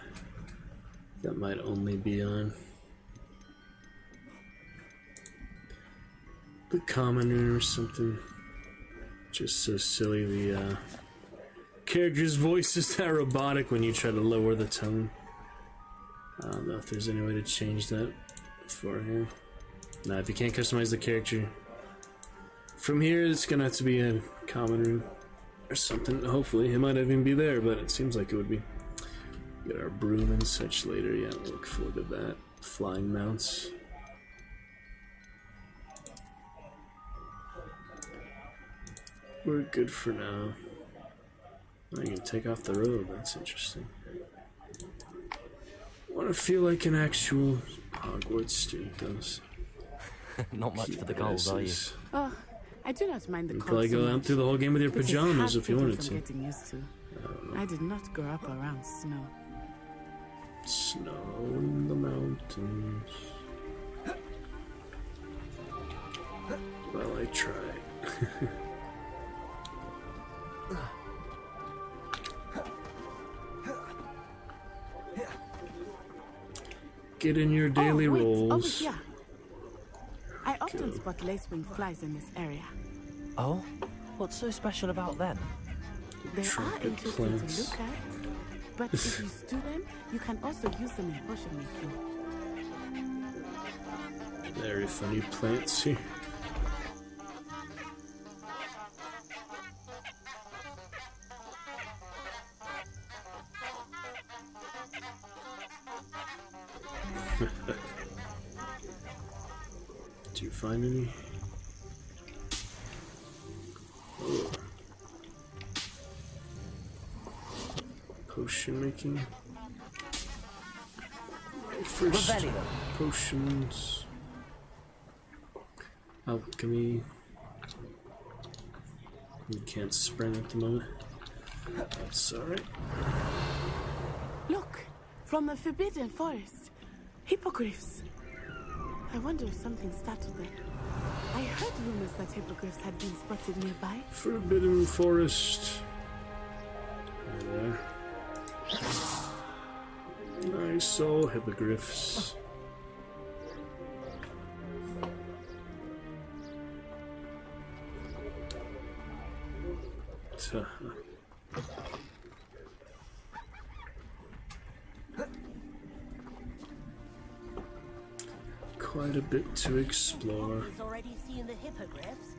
That might only be on the common room or something. Just so silly, the character's voice is that robotic when you try to lower the tone. I don't know if there's any way to change that for him. Nah, if you can't customize the character from here, it's gonna have to be a common room or something. Hopefully, it might not even be there, but it seems like it would be. Get our broom and such later. Yeah, we'll look forward to that. Flying mounts. We're good for now. I can take off the robe. That's interesting. I want to feel like an actual Hogwarts student does. Not much for the gold, are you? Oh, I do not mind the You cold probably so go much. out through the whole game with your It is pajamas if you hard wanted from to. Getting used to. I did not grow up around snow. Snow in the mountains. try. Get in your daily rolls. Over here. I often spot lacewing flies in this area. Oh? What's so special about them? They are interesting to look at. But if you stew them, you can also use them in potion making. Very funny plants here. Did you find any? Oh. Potion making. First potions. Alchemy. You can't sprint at the moment. That's alright. Look, from the Forbidden Forest. Hippogriffs. I wonder if something startled them. I heard rumors that hippogriffs had been spotted nearby. Forbidden Forest. There. I saw hippogriffs. Quite a bit to explore. Already seen the hippogriffs?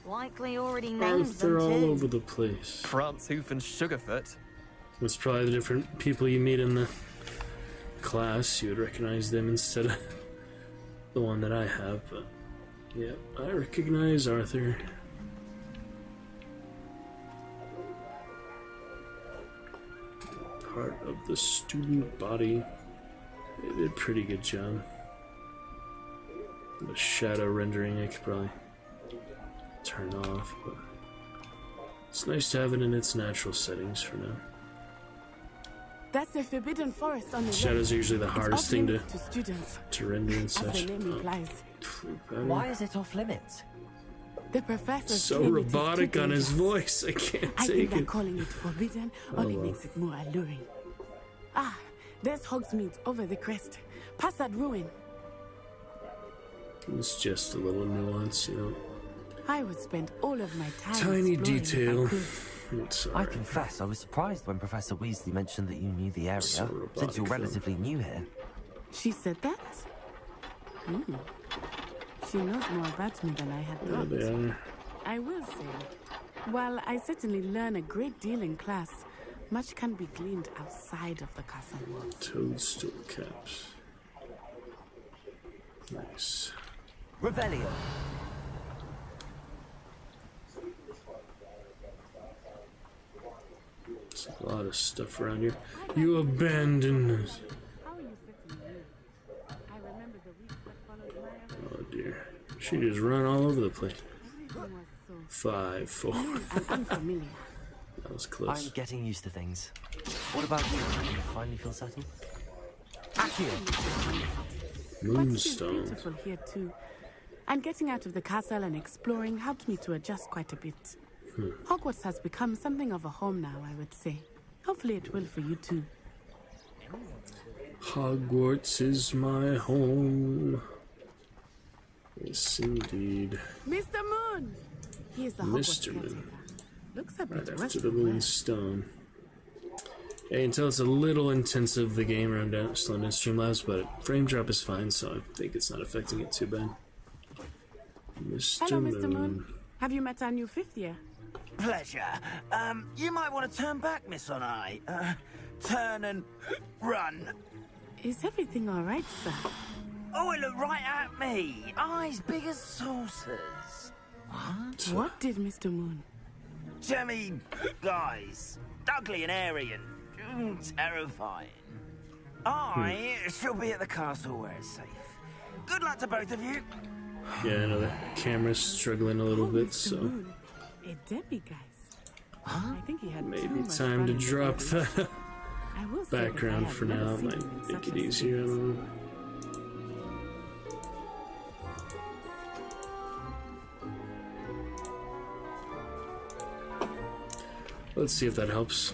Likely already named They're them all too. over the place. Franzhoof and Sugarfoot. It's probably the different people you meet in the class. You would recognize them instead of the one that I have, but yeah, I recognize Arthur. Part of the student body. They did a pretty good job. The shadow rendering I could probably turn off, but it's nice to have it in its natural settings for now. That's the Forbidden Forest on the Shadows are usually the hardest thing to render and as such. the name implies. Why is it off limits? The professor's So claim it is robotic too on his dangerous. voice, I can't I take think that it. calling it forbidden Oh, only well. makes it more alluring. Ah, there's Hogsmeade over the crest. Past that ruin. It's just a little nuance, you know. I would spend all of my time Tiny exploring if detail. I could. It's I confess, I was surprised when Professor Weasley mentioned that you knew the area, since you're robotic, though. relatively new here. She said that? She knows more about me than I had There thought. they are. I will say, while I certainly learn a great deal in class, much can be gleaned outside of the castle walls. Toadstool caps. Nice. Revelio. There's a lot of stuff around here. You abandoned us. Oh dear. She just run all over the place. 5, 4. Unfamiliar. That was close. I'm getting used to things. What about you? Do you finally feel settled? Accio! But it is Moonstone. beautiful here too. And getting out of the castle and exploring helped me to adjust quite a bit. Hogwarts has become something of a home now, I would say. Hopefully it will for you too. Hogwarts is my home. Yes, indeed. Mr. Moon! He is the Hogwarts Mr. Moon. caretaker. Looks a bit Right rusty. after the Moonstone. Yeah, until it's a little intensive, the game around London Streamlabs, but frame drop is fine, so I think it's not affecting it too bad. Mr. Hello, Moon. Mr. Moon. Have you met our new 5th year? Pleasure. You might want to turn back, Miss Onai. Turn and run. Is everything all right, sir? Oh, it looked right at me. Eyes big as saucers. What? What did Mr. Moon? Jemmy, guys. Ugly and airy and terrifying. I shall be at the castle where it's safe. Good luck to both of you. Yeah, I know the camera's struggling a little bit, so Moon, a demiguise. I think he had too maybe much time fun to in drop the that I will say that I background have for never now. It seen might him in make such it a easier. I state. don't know. Let's see if that helps.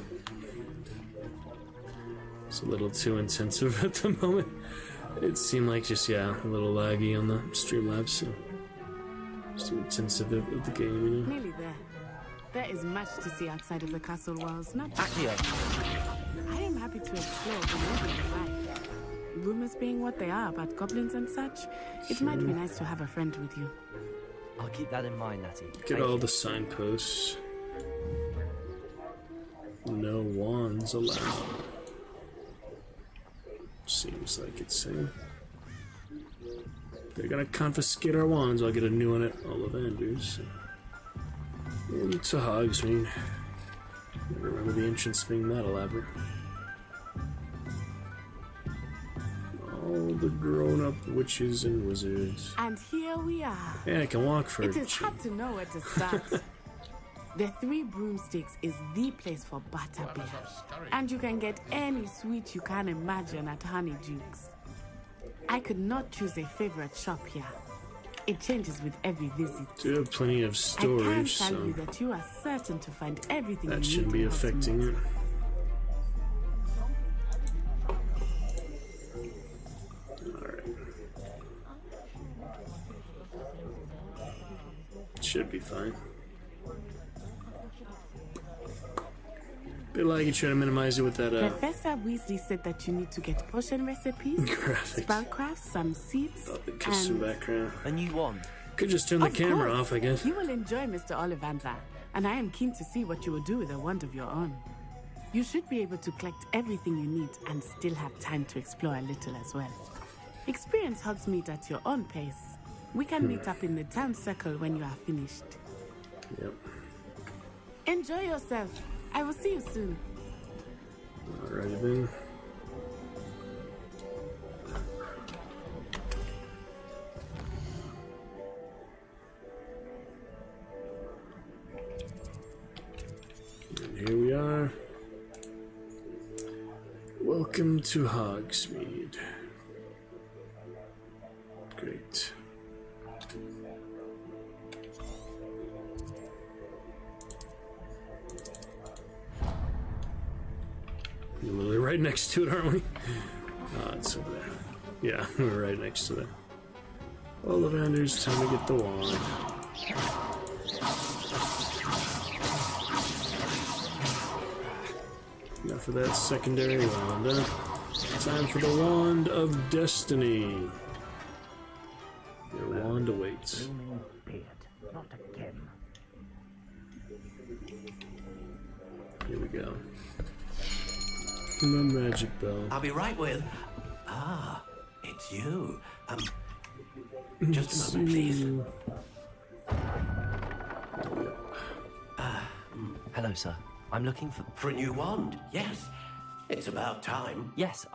It's a little too intensive at the moment. It seemed like just, yeah, a little laggy on the Streamlabs. So just too intensive of the game, you know? Nearly there. There is much to see outside of the castle walls, not Accio. I am happy to explore the moving life. Rumors being what they are about goblins and such, it might be nice to have a friend with you. I'll keep that in mind, Natty. Get all the signposts. No wands allowed. Seems like it's saying. They're gonna confiscate our wands. I'll get a new one at Ollivanders. Into Hogsmeade. Never remember the entrance being that elaborate. All the grown-up witches and wizards. And here we are. Yeah, I can walk for it. It is hard to know where to start. The Three Broomsticks is the place for butterbeer. And you can get any sweet you can imagine at Honeydukes. I could not choose a favorite shop here. It changes with every visit. You have plenty of storage, I can tell you that you are certain to find everything that you shouldn't need be affecting it. Should be fine. Bit like you try to minimize it with that. Professor Weasley said that you need to get potion recipes, spellcraft, some seeds, and some background. A new wand. Could just turn the camera off, I guess. You will enjoy Mr. Ollivander, and I am keen to see what you will do with a wand of your own. You should be able to collect everything you need and still have time to explore a little as well. Experience Hogsmeade at your own pace. We can meet up in the town circle when you are finished. Yep. Enjoy yourself. I will see you soon. Alrighty then. And here we are. Welcome to Hogsmeade. Great. We're literally right next to it, aren't we? Oh, it's over there. Yeah, we're right next to it. Ollivanders, time to get the wand. Enough of that secondary wand, huh? Time for the Wand of Destiny. Your wand awaits. Not again. Here we go. The magic bell. I'll be right with. Ah, it's you. Just a moment, please. Hello, sir. I'm looking for a new wand. Yes, it's about time. Yes,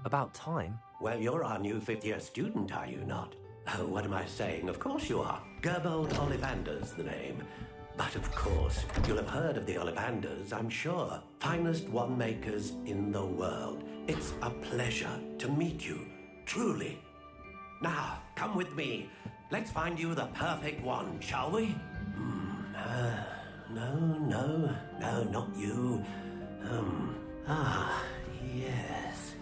about time. Well, you're our new fifth-year student, are you not? Oh, what am I saying? Of course you are. Gerbold Ollivander's the name. But of course, you'll have heard of the Ollivanders, I'm sure. Finest wand makers in the world. It's a pleasure to meet you, truly. Now, come with me. Let's find you the perfect wand, shall we? No, not you. Yes.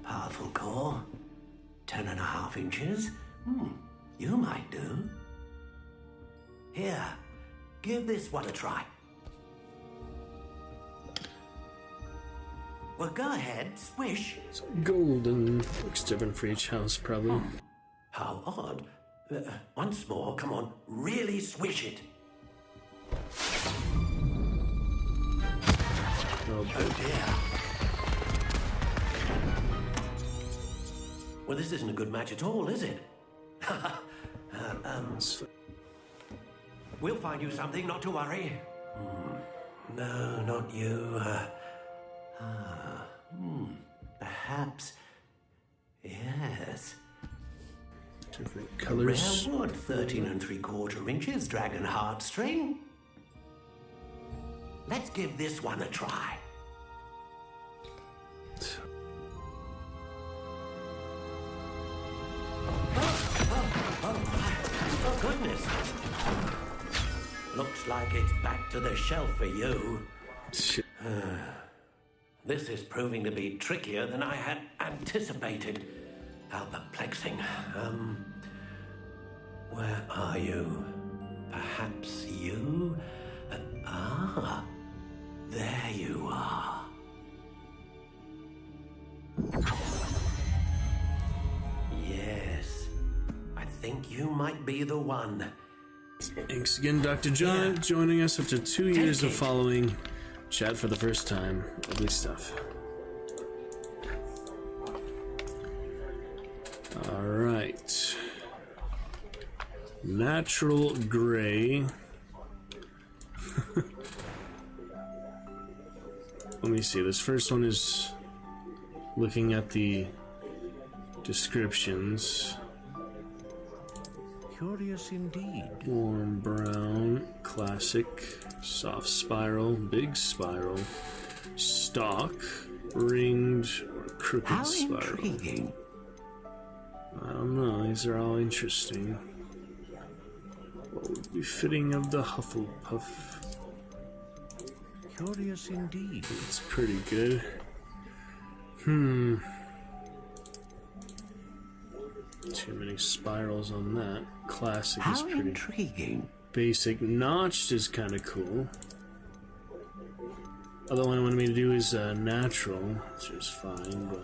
Powerful core. 10.5 inches. You might do. Here, give this one a try. Well, go ahead, swish. It's golden. Looks different for each house, probably. How odd. Once more, come on, really swish it. Oh dear. Well, this isn't a good match at all, is it? We'll find you something, not to worry. No, not you. Perhaps. Yes. Different colors. Rare wood, 13 3/4 inches, dragon heartstring. Let's give this one a try. Oh, goodness. Looks like it's back to the shelf for you. This is proving to be trickier than I had anticipated. How perplexing. Where are you? Perhaps you? There you are. Yes, I think you might be the one. Thanks again, Dr. John, joining us after 2 years of following. Chat for the first time. Lovely stuff. Alright. Natural gray. Let me see. This first one is looking at the descriptions. Curious indeed. Warm brown, classic, soft spiral, big spiral, stalk, ringed or crooked How spiral. Intriguing. I don't know, these are all interesting. What would be fitting of the Hufflepuff? Curious indeed. It's pretty good. Too many spirals on that. Classic is How pretty intriguing. basic. Notched is kind of cool. Other one I wanted me to do is natural, which is fine, but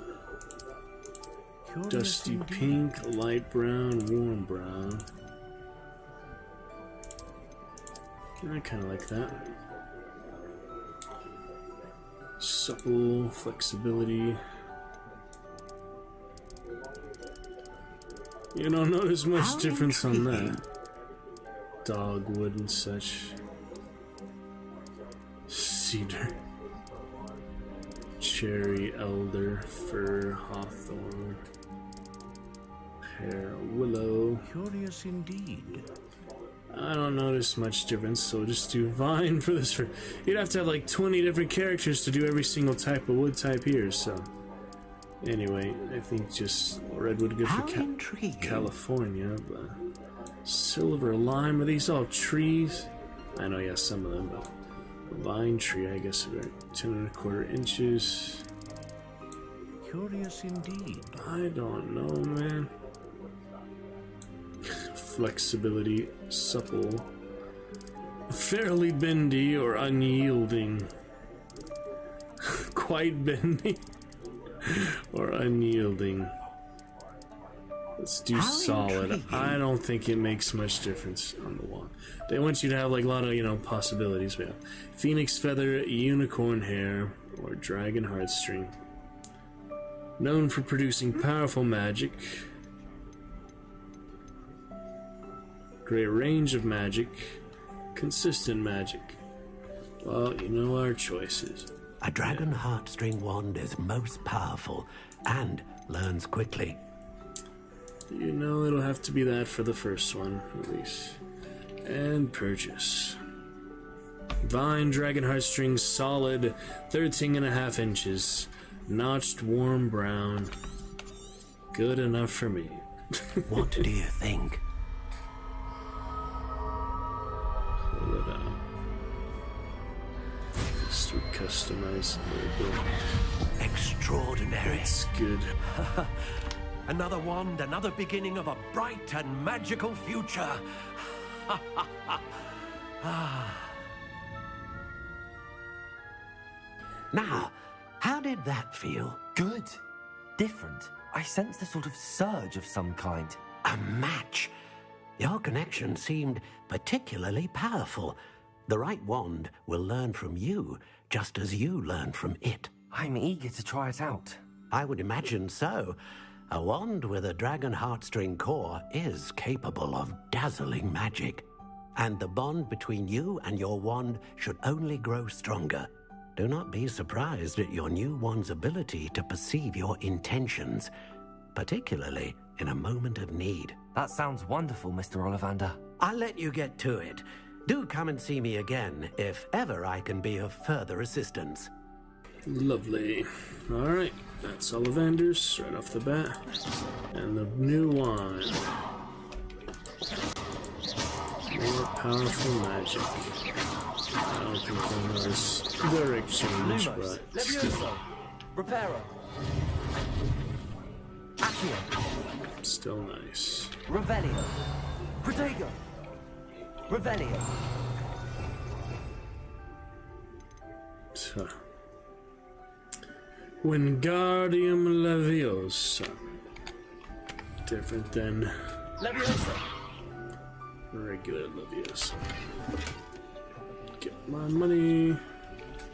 Curious dusty indeed. pink, light brown, warm brown. I kind of like that. Supple, flexibility. You don't notice much How difference on intriguing. that. Dogwood and such. Cedar. Cherry, elder, fir, hawthorn. Pear, willow. Curious indeed. I don't notice much difference, so just do vine for this. You'd have to have like 20 different characters to do every single type of wood type here, so. Anyway, I think just redwood good How for intriguing. California, but silver lime, are these all trees? I know, yeah, some of them, but vine tree, I guess, about 10 1/4 inches. Curious indeed. I don't know, man. Flexibility, supple, fairly bendy or unyielding. Quite bendy or unyielding. Let's do How solid. intriguing. I don't think it makes much difference on the wand. They want you to have like a lot of, possibilities. Yeah. Phoenix feather, unicorn hair, or dragon heartstring. Known for producing powerful magic. Great range of magic. Consistent magic. Well, you know our choices. A dragon heartstring wand is most powerful and learns quickly. You know it'll have to be that for the first one, at least. And purchase. Vine dragon heartstring, solid, 13.5 inches. Notched warm brown. Good enough for me. What do you think? Pull it out. Just would customize a little bit. Extraordinary. It's good. Another wand, another beginning of a bright and magical future. Now, how did that feel? Good. Different. I sensed a sort of surge of some kind. A match. Your connection seemed particularly powerful. The right wand will learn from you, just as you learn from it. I'm eager to try it out. I would imagine so. A wand with a dragon heartstring core is capable of dazzling magic. And the bond between you and your wand should only grow stronger. Do not be surprised at your new wand's ability to perceive your intentions, particularly in a moment of need. That sounds wonderful, Mr. Ollivander. I'll let you get to it. Do come and see me again if ever I can be of further assistance. Lovely. Alright, that's Ollivander's right off the bat. And the new wine. More powerful magic. I don't think we'll notice their exchange, Lumos, but Levioso, Reparo, Accio, still nice. Revelio, Protego, Revelio. So, Wingardium Leviosa. Different than Leviosa. Regular Leviosa. Get my money.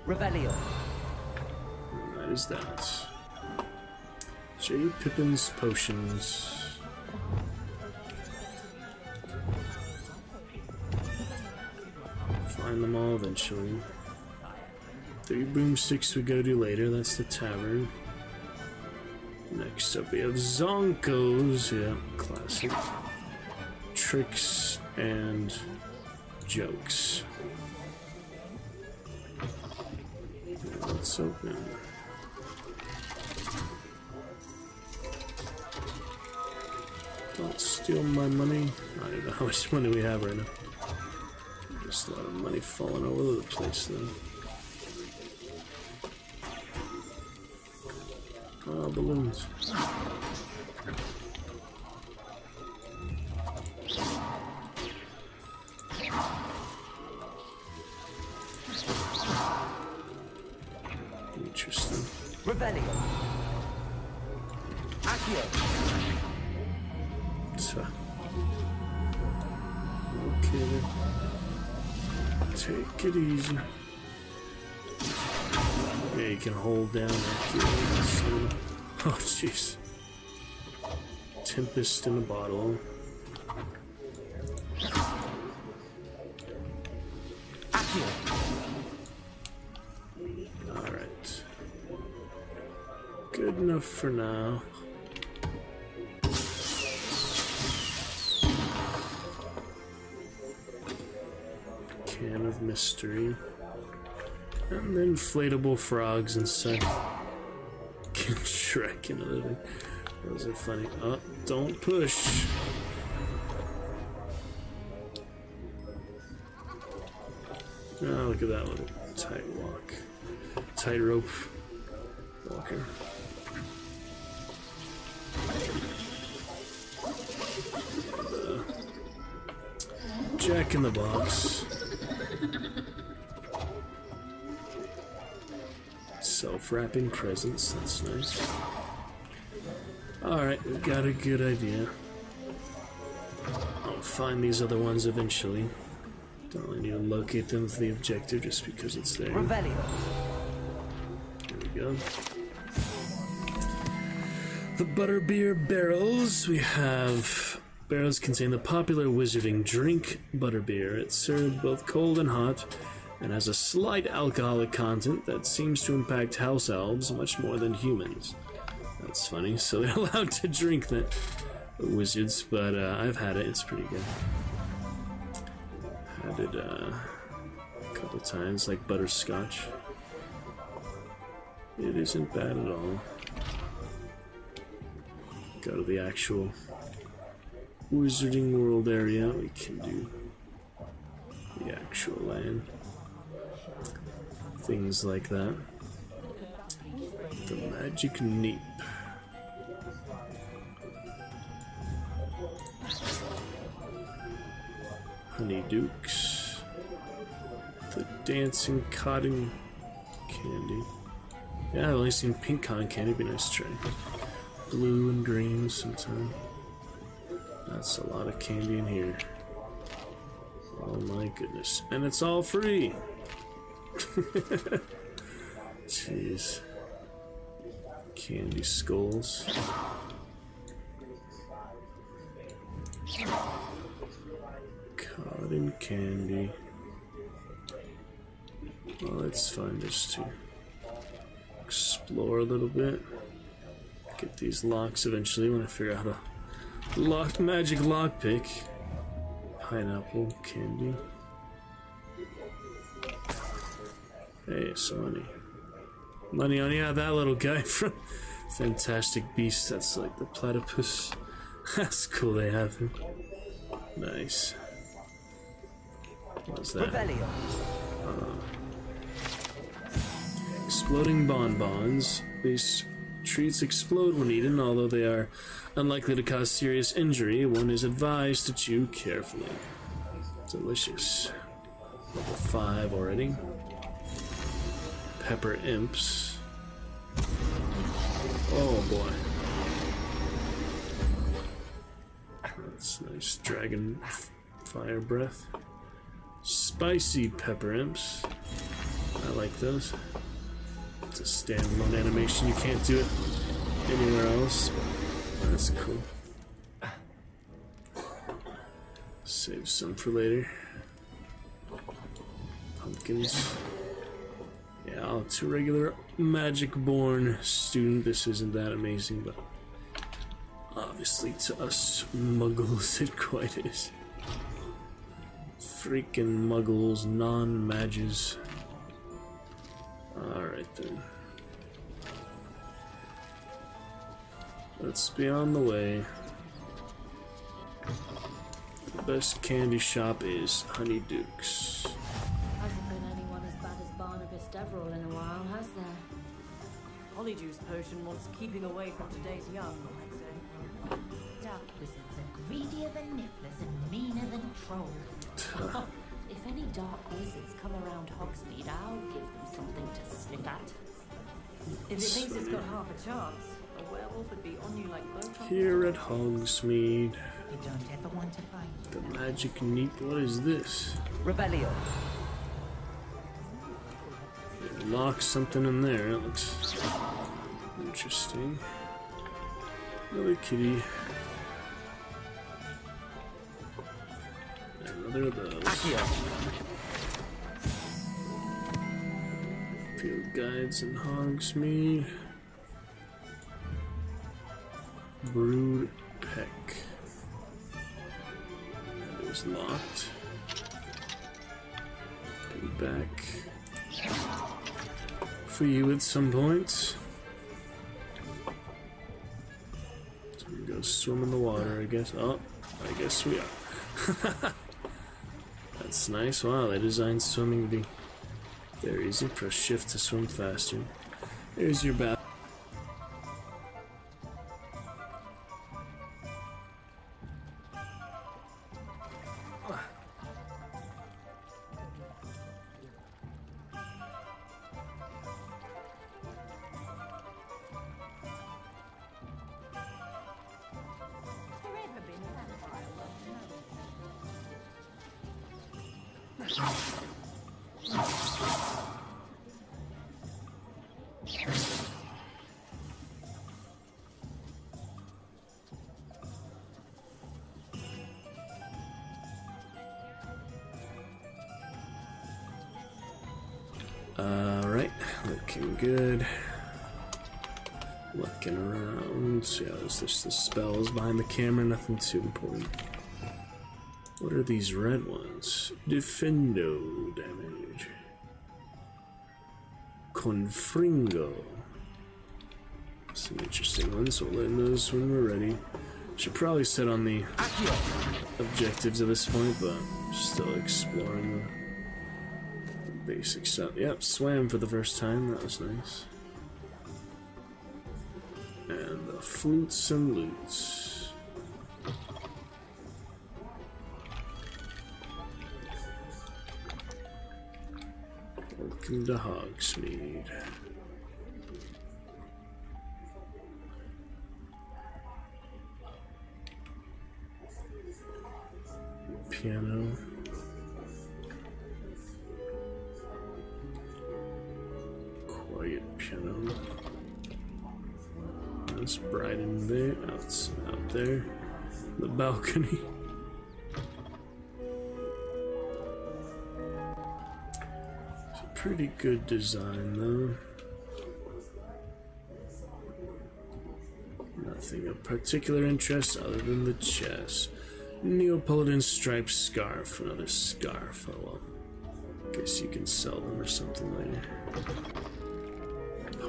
Revelio. And that is that. J. Pippin's potions. Find them all eventually. 3 broomsticks we go to later, that's the tavern. Next up we have Zonkos, yeah, classic. Tricks and jokes. Let's open. Don't steal my money. I don't know how much money we have right now. Just a lot of money falling all over the place though. Oh, balloons. Interesting. Revelio. Accio. So. Okay then. Take it easy. Yeah, you can hold down Accio. Oh, jeez. Tempest in a bottle. Alright. Good enough for now. Can of mystery. And inflatable frogs inside. Shrek and other thing. Those are funny. Oh, don't push. Oh, look at that little tight walk. Tightrope walker. Jack in the Box. Self-wrapping presents, that's nice. Alright, we got a good idea. I'll find these other ones eventually. Don't really need to locate them for the objective just because it's there. Revelio. There we go. The butterbeer barrels. We have barrels contain the popular wizarding drink butterbeer. It's served both cold and hot, and has a slight alcoholic content that seems to impact house elves much more than humans. That's funny. So they're allowed to drink that, the wizards, but I've had it. It's pretty good. Had it a couple times, like butterscotch. It isn't bad at all. Go to the actual Wizarding World area. We can do the actual land. Things like that. The Magic Neep. Honeydukes. The Dancing Cotton Candy. Yeah, I've only seen pink cotton candy. Be nice to try. Blue and green sometime. That's a lot of candy in here. Oh my goodness. And it's all free! Jeez. Candy skulls. Cotton candy. Well, let's find this too. Explore a little bit. Get these locks eventually when I figure out how to magic lockpick. Pineapple candy. Hey, some money. Money on, yeah, that little guy from Fantastic Beasts. That's like the platypus. That's cool they have him. Nice. What's that? Revelio. Exploding bonbons. These treats explode when eaten, although they are unlikely to cause serious injury. One is advised to chew carefully. Delicious. Level 5 already. Pepper imps. Oh boy. That's nice. Dragon fire breath. Spicy pepper imps. I like those. It's a standalone animation. You can't do it anywhere else. But that's cool. Save some for later. Pumpkins. Yeah, I'll to regular Magic-born student. This isn't that amazing, but obviously to us muggles it quite is. Freaking muggles, non-mages. Alright then. Let's be on the way. The best candy shop is Honeydukes. Hasn't been anyone as bad as Barnabas Deverell in a while, has there? Polyjuice potion wants keeping away from today's young, I'd say. Dark wizards are greedier than Nifflers and meaner than trolls. If any dark wizards come around Hogsmeade, I'll give them something to sniff at. If it thinks it's got half a chance, a werewolf would be on you like both. Here at Hogsmeade. You don't ever want to find The magic neat. What is this? Revelio. Lock something in there. It looks interesting. Another kitty. Another of those. Field guides in Hogsmeade. Brood Peck. That is locked. Be back for you at some point. So we go swim in the water, I guess. Oh, I guess we are. That's nice. Wow, they designed swimming to be very easy. Press shift to swim faster. There's your bath. Alright, looking good. Looking around. Yeah, there's just the spells behind the camera, nothing too important. What are these red ones? Defendo damage. Confringo. Some interesting ones. We'll learn those when we're ready. Should probably set on the objectives at this point, but still exploring the basic stuff. Yep, swam for the first time. That was nice. And the flutes and lutes. Welcome to Hogsmeade. Piano. Quiet piano. That's bright in there. Out there. The balcony. It's a pretty good design, though. Nothing of particular interest other than the chest. Neapolitan striped scarf. Another scarf. Oh well. Guess you can sell them or something later.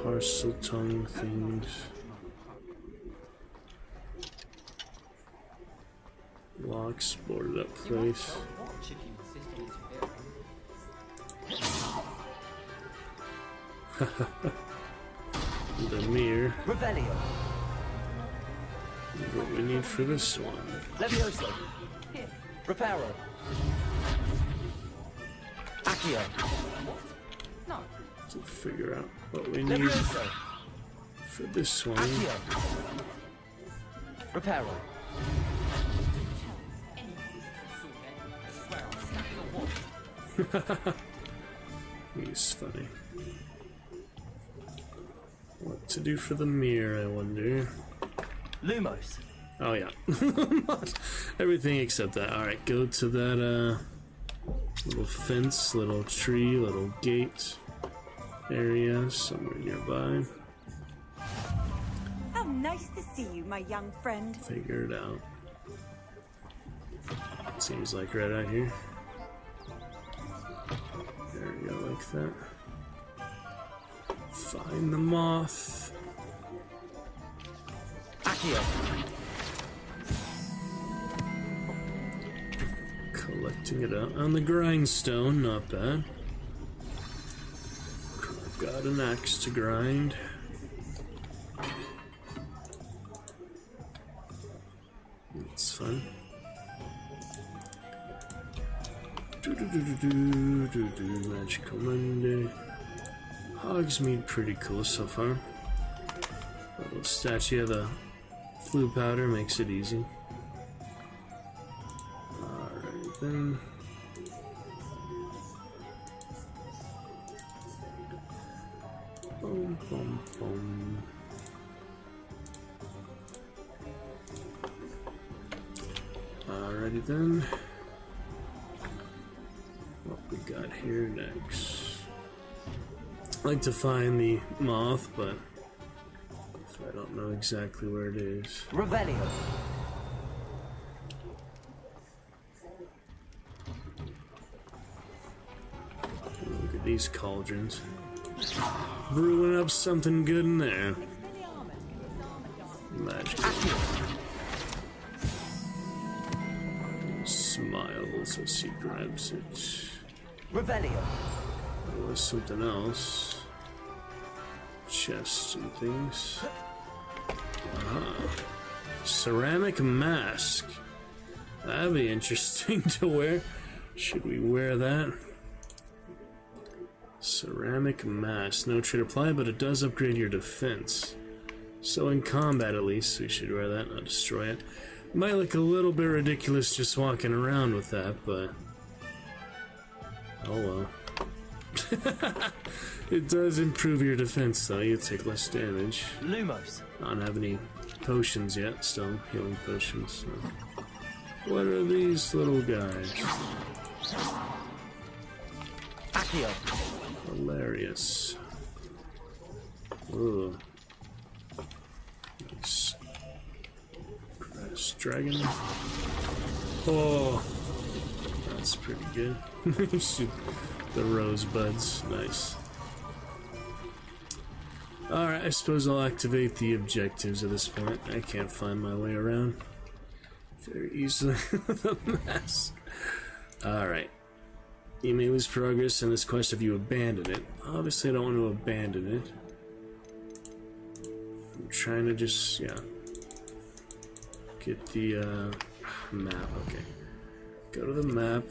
Parcel tongue things. Locks, boarded up place. The mirror. Revelio. What we need for this one. Levioso. Reparo. Accio. To figure out what we need Levioso. for this one. Accio. Reparo. He's funny. What to do for the mirror, I wonder. Lumos. Oh yeah. Everything except that. Alright, go to that little fence, little tree, little gate area somewhere nearby. How nice to see you, my young friend. Figure it out. Seems like right out here. There we go, like that. Find the moth. Accio. Collecting it out on the grindstone, not bad. Got an axe to grind. It's fun. Magical Monday. Hogsmeade, pretty cool so far. Little statue of the flu powder makes it easy. Alright then. Boom, boom, boom. Alrighty then. What we got here next? I like to find the moth, but I don't know exactly where it is. Revelio. Look at these cauldrons. Brewing up something good in there. Magic. Smiles as he grabs it. Revelio. There was something else. Chests and things. Ah. Ceramic mask. That'd be interesting to wear. Should we wear that? Ceramic mask. No trait apply, but it does upgrade your defense. So in combat at least, we should wear that, not destroy it. Might look a little bit ridiculous just walking around with that, but... oh well. It does improve your defense, though. You take less damage. Lumos. I don't have any potions yet, still healing potions. So. What are these little guys? Accio. Hilarious. Ooh. Nice. Grass dragon. Oh, that's pretty good. Shoot the rosebuds. Nice. Alright, I suppose I'll activate the objectives at this point. I can't find my way around very easily with a mess. Alright. You may lose progress in this quest if you abandon it. Obviously I don't want to abandon it. I'm trying to just, yeah, get the map. Okay. Go to the map.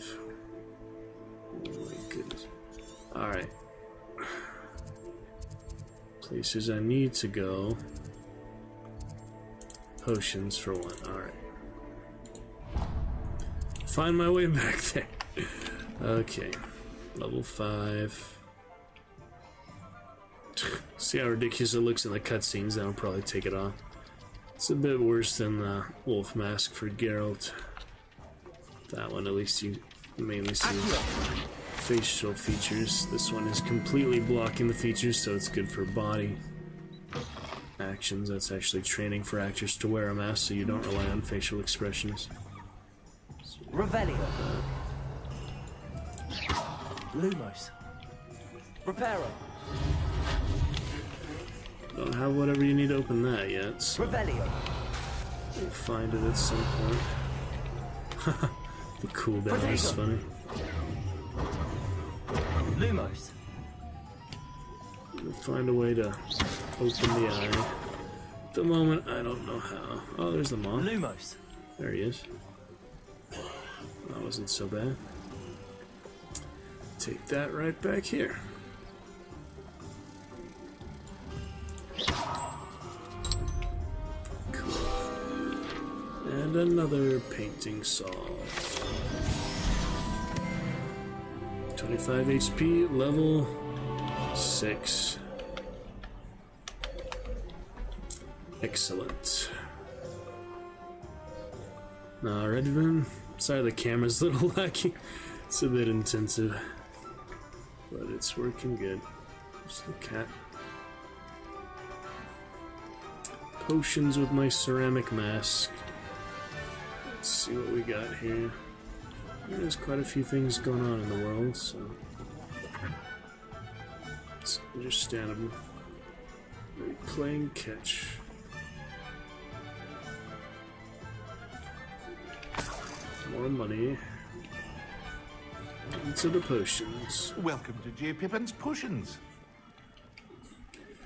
Oh my goodness. Alright. Places I need to go. Potions for one. Alright. Find my way back there. Okay. Level 5. See how ridiculous it looks in the cutscenes? That'll probably take it off. It's a bit worse than the wolf mask for Geralt. That one, at least you mainly see facial features. This one is completely blocking the features, so it's good for body actions. That's actually training for actors to wear a mask so you don't rely on facial expressions. Revelio. Lumos. Reparo. Don't have whatever you need to open that yet, so Revelio. we'll find it at some point. The cooldown is funny. Lumos. We'll find a way to open the eye. At the moment, I don't know how. Oh, there's the moth. Lumos. There he is. That wasn't so bad. Take that right back here. Cool. And another painting solved. 25 HP, level 6. Excellent. Now, Red Room. Sorry, the camera's a little laggy. It's a bit intensive, but it's working good. There's the cat. Potions with my ceramic mask. Let's see what we got here. There's quite a few things going on in the world, so it's understandable. We're playing catch. More money. Into the potions. Welcome to J. Pippin's Potions.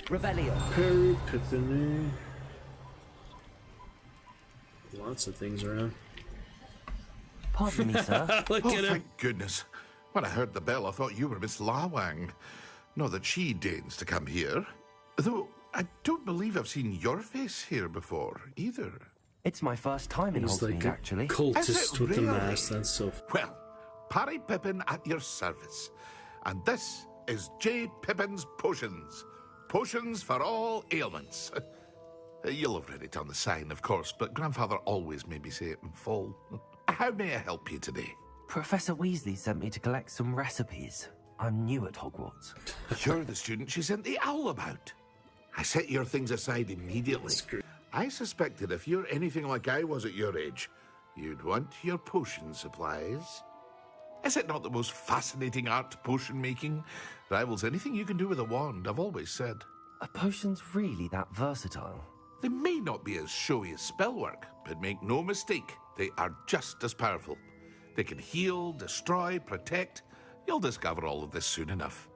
Revelio. Perry Pippin. Lots of things around. Pardon me, sir. Look at him. Thank goodness. When I heard the bell, I thought you were Miss Lawang. Not that she deigns to come here. Though I don't believe I've seen your face here before, either. It's my first time in Hogsmeade, like actually. Cultist with the mask. That's so. Well, Parry Pippin at your service. And this is J. Pippin's Potions. Potions for all ailments. You'll have read it on the sign, of course, but Grandfather always made me say it in full. How may I help you today? Professor Weasley sent me to collect some recipes. I'm new at Hogwarts. You're the student she sent the owl about. I set your things aside immediately. I suspected if you're anything like I was at your age, you'd want your potion supplies. Is it not the most fascinating art, potion making? Rivals anything you can do with a wand, I've always said. Are potions really that versatile? They may not be as showy as spellwork, but make no mistake, they are just as powerful. They can heal, destroy, protect. You'll discover all of this soon enough.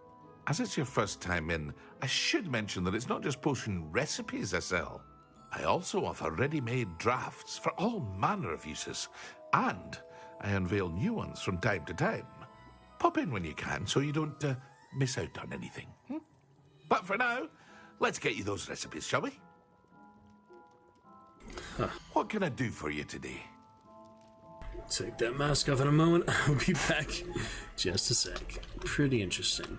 As it's your first time in, I should mention that it's not just potion recipes I sell. I also offer ready-made drafts for all manner of uses, and I unveil new ones from time to time. Pop in when you can so you don't miss out on anything. But for now, let's get you those recipes, shall we? Huh. What can I do for you today? Take that mask off in a moment. I'll be back. Just a sec. Pretty interesting.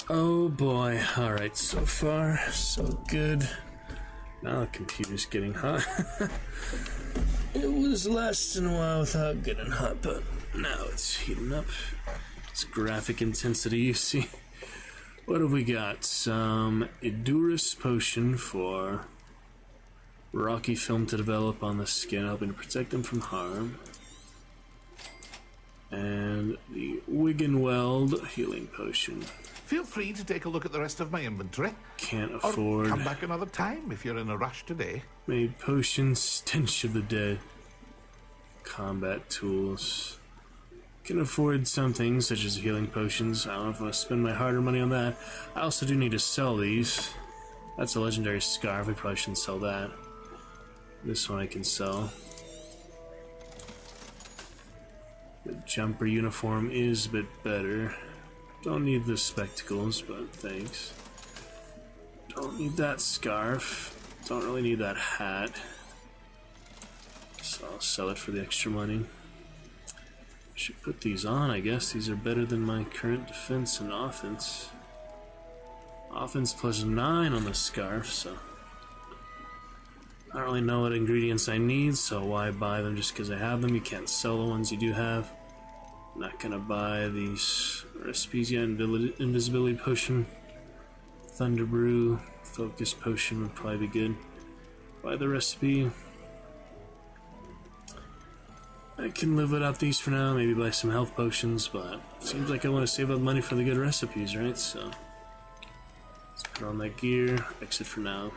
Oh boy, alright, so far, so good. Now the computer's getting hot. It was lasting a while without getting hot, but now it's heating up. It's graphic intensity, you see. What have we got? Some Edurus potion for rocky film to develop on the skin, helping to protect them from harm. And the Wiggenweld healing potion. Feel free to take a look at the rest of my inventory. Can't afford. Or come back another time if you're in a rush today. Made potions, stench of the dead. Combat tools. Can afford some things, such as healing potions. I don't know if I'll spend my hard-earned money on that. I also do need to sell these. That's a legendary scarf. I probably shouldn't sell that. This one I can sell. The jumper uniform is a bit better. Don't need the spectacles, but thanks. Don't need that scarf. Don't really need that hat. So I'll sell it for the extra money. Should put these on, I guess. These are better than my current defense and offense. Offense plus 9 on the scarf, so... I don't really know what ingredients I need, so why buy them just because I have them? You can't sell the ones you do have. I'm not gonna buy these recipes yet. Invisibility potion, Thunder Brew, Focus potion would probably be good. Buy the recipe. I can live without these for now, maybe buy some health potions, but seems like I want to save up money for the good recipes, right? So, let's put on that gear, exit for now.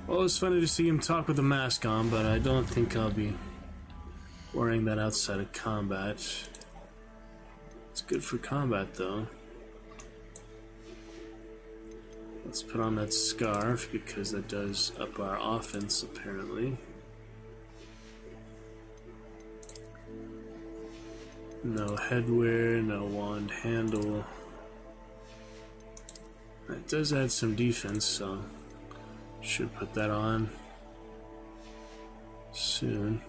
Well, it's funny to see him talk with the mask on, but I don't think I'll be wearing that outside of combat. It's good for combat, though. Let's put on that scarf, because that does up our offense, apparently. No headwear, no wand handle. That does add some defense, so should put that on soon.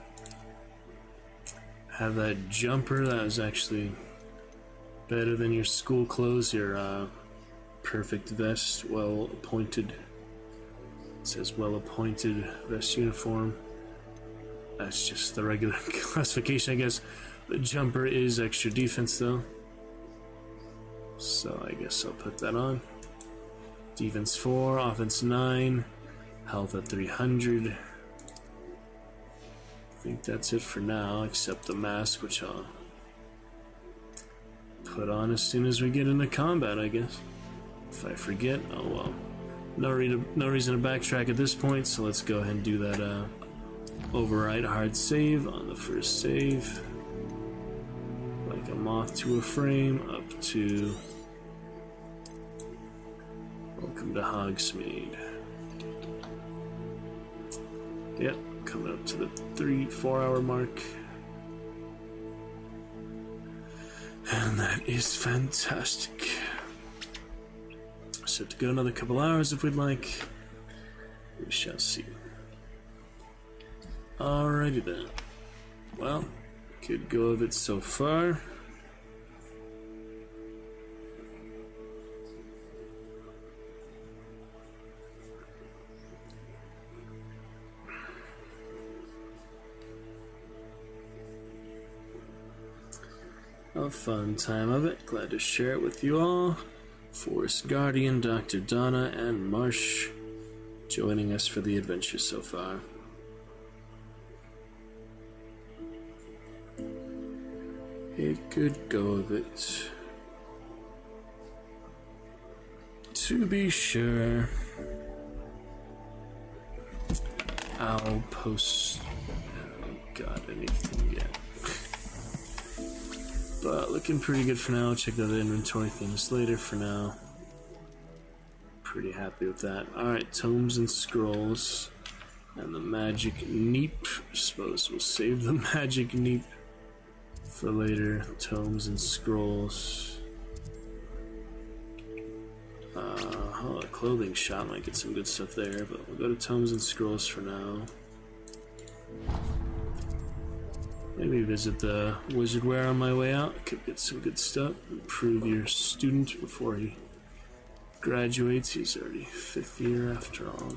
Have that jumper, that was actually better than your school clothes, your perfect vest, well appointed. It says well appointed vest uniform. That's just the regular classification, I guess. The jumper is extra defense though, so I guess I'll put that on. Defense 4, offense 9, health at 300. I think that's it for now, except the mask, which I'll put on as soon as we get into combat, I guess. If I forget, oh well. No reason to backtrack at this point, so let's go ahead and do that override hard save on the first save. Like a moth to a frame, up to welcome to Hogsmeade. Yep, coming up to the 3-4 hour mark. And that is fantastic. So to go another couple hours if we'd like. We shall see. Alrighty then. Well, good go of it so far. A fun time of it. Glad to share it with you all. Forest Guardian, Dr. Donna, and Marsh joining us for the adventure so far. A good go of it, to be sure. I'll post. I haven't got anything yet, but looking pretty good for now. Check out the inventory things later. For now, pretty happy with that. Alright, tomes and scrolls, and the magic neep. I suppose we'll save the magic neep for later. Tomes and scrolls. A clothing shop might get some good stuff there, but we'll go to tomes and scrolls for now. Maybe visit the wizard wear on my way out. Could get some good stuff. Improve your student before he graduates. He's already 5th year after all.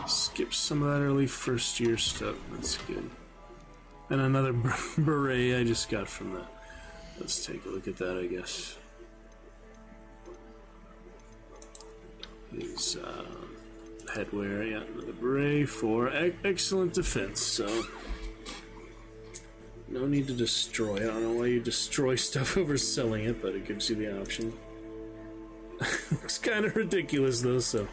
Skip some of that early first year stuff. That's good. And another beret I just got from the... Let's take a look at that, I guess. His headwear, yeah, another beret for excellent defense, so... No need to destroy. I don't know why you destroy stuff over selling it, but it gives you the option. Looks kind of ridiculous, though, so...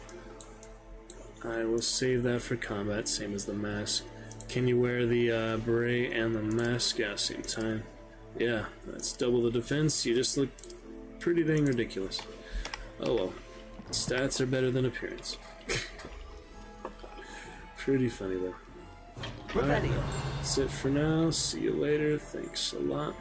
I will save that for combat, same as the mask. Can you wear the beret and the mask at the same time? Yeah, that's double the defense. You just look pretty dang ridiculous. Oh well. Stats are better than appearance. Pretty funny though. Alright, that's it for now. See you later. Thanks a lot.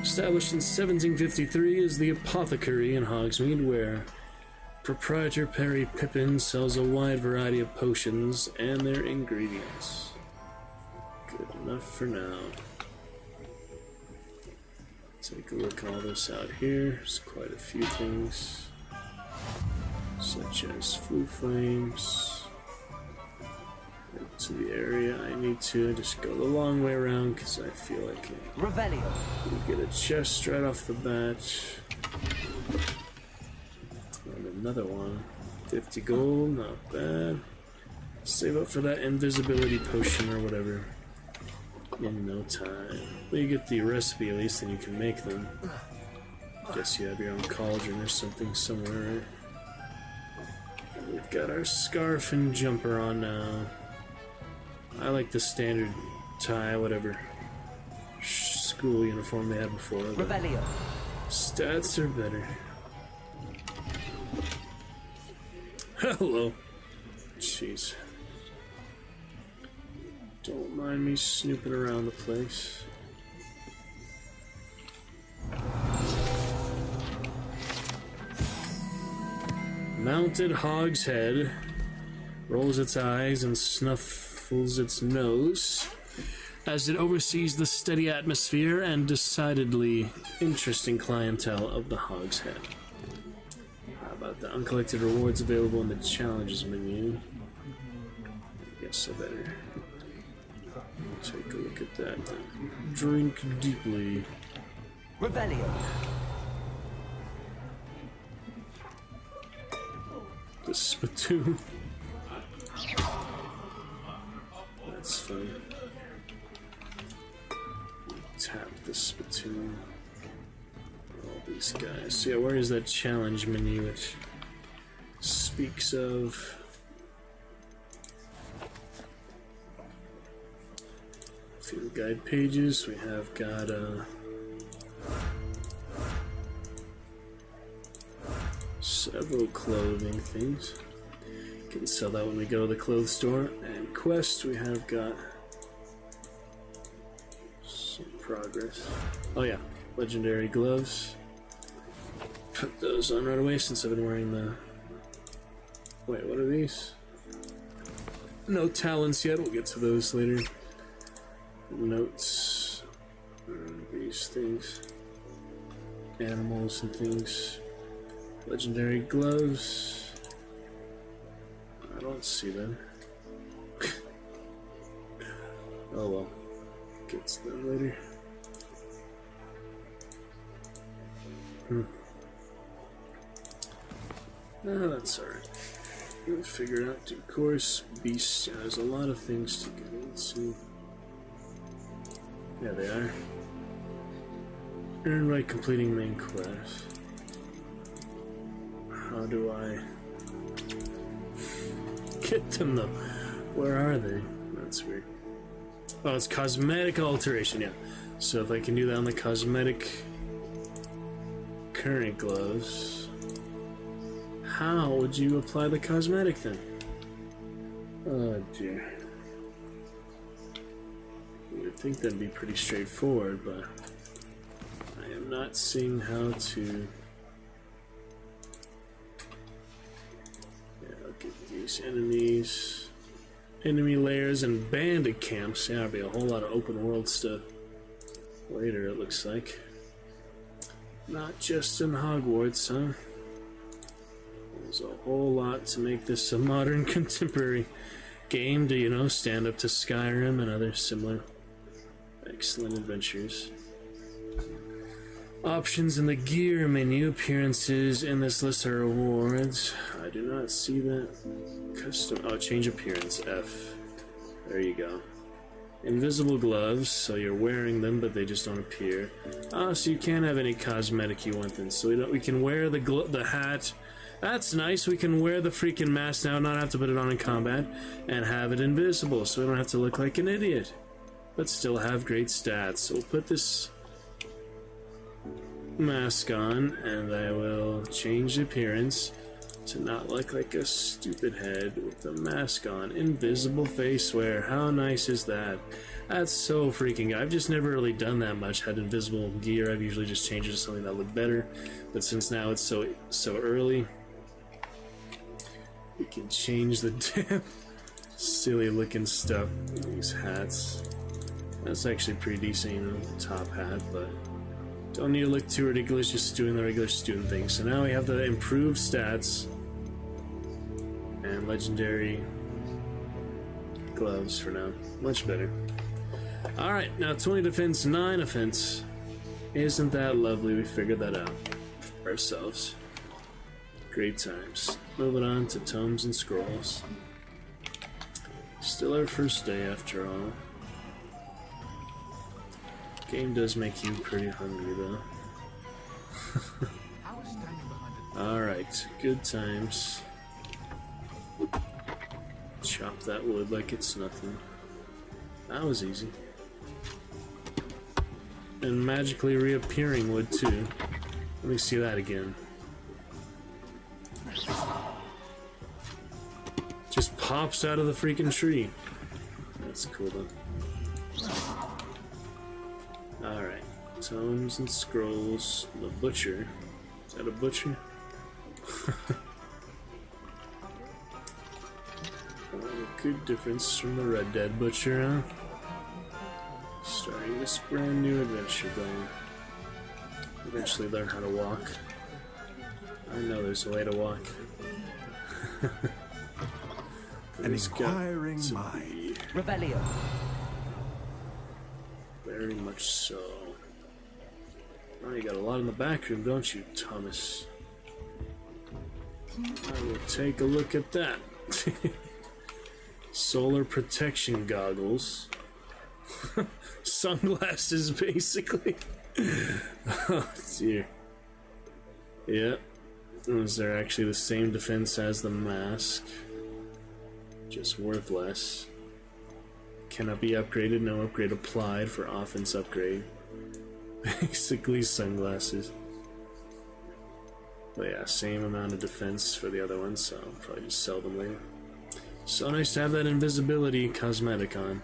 Established in 1753 is the Apothecary in Hogsmeade, where proprietor Perry Pippin sells a wide variety of potions and their ingredients. Good enough for now. Take a look at all this out here. There's quite a few things, such as flu flames. Right to the area I need to just go the long way around because I feel like Revelio. You get a chest right off the bat. And another one. 50 gold, not bad. Save up for that invisibility potion or whatever. In no time. Well, you get the recipe at least, and you can make them. Guess you have your own cauldron or something somewhere. We've got our scarf and jumper on now. I like the standard tie, whatever school uniform they had before. Revelio. Stats are better. Hello. Jeez. Don't mind me snooping around the place. Mounted Hogshead rolls its eyes and snuffles its nose as it oversees the steady atmosphere and decidedly interesting clientele of the Hogshead. How about the uncollected rewards available in the challenges menu? I guess I better take a look at that. Drink deeply. Revelio. The spittoon. That's funny. Tap the spittoon. All these guys. So yeah, where is that challenge menu which speaks of field guide pages? We have got several clothing things. Can sell that when we go to the clothes store. And quest, we have got some progress. Oh yeah, legendary gloves. Put those on right away since I've been wearing the... Wait, what are these? No talents yet, we'll get to those later. Notes. These things. Animals and things. Legendary gloves. I don't see them. Oh well. Get to them later. That's alright. We'll figure it out due course. Beasts, yeah, there's a lot of things to get into. Yeah, they are. Earn by completing main quest. How do I get them though? Where are they? That's weird. Oh, it's cosmetic alteration, yeah. So if I can do that on the cosmetic current gloves, how would you apply the cosmetic then? Oh dear. You would think that'd be pretty straightforward, but I am not seeing how to. These enemies, enemy layers, and bandit camps. Yeah, there'll be a whole lot of open world stuff later, it looks like. Not just in Hogwarts, huh? There's a whole lot to make this a modern contemporary game to, you know, stand up to Skyrim and other similar excellent adventures. Options in the gear menu. Appearances in this list are rewards. I do not see that. Custom. Oh, change appearance. F. There you go. Invisible gloves, so you're wearing them, but they just don't appear. Ah, so you can't have any cosmetic you want then. So we can wear the hat That's nice. We can wear the freaking mask now, not have to put it on in combat, and have it invisible, so we don't have to look like an idiot. But still have great stats. So we'll put this mask on, and I will change the appearance to not look like a stupid head with the mask on. Invisible face wear. How nice is that? That's so freaking good. I've just never really done that much, had invisible gear. I've usually just changed it to something that looked better. But since now it's so early, we can change the damn silly looking stuff. These hats. That's actually pretty decent, you know, top hat, but don't need to look too ridiculous, just doing the regular student thing. So now we have the improved stats and legendary gloves for now. Much better. Alright, now 20 defense, 9 offense. Isn't that lovely? We figured that out for ourselves. Great times. Moving on to tomes and scrolls. Still our first day after all. Game does make you pretty hungry though. Alright, good times. Chop that wood like it's nothing. That was easy. And magically reappearing wood too. Let me see that again. Just pops out of the freaking tree. That's cool though. Alright. Tomes and scrolls. The butcher. Is that a butcher? Good difference from the Red Dead Butcher, huh? Starting this brand new adventure going. Eventually learn how to walk. I know there's a way to walk. An inquiring mind. Revelio. Very much so. Oh, you got a lot in the back room, don't you, Thomas? I will take a look at that. Solar protection goggles. Sunglasses, basically. Oh, dear. Yep. Is there actually the same defense as the mask? Just worth less. Cannot be upgraded, no upgrade applied for offense upgrade. Basically sunglasses. But yeah, same amount of defense for the other ones, so I'll probably just sell them later. So nice to have that invisibility cosmetic on.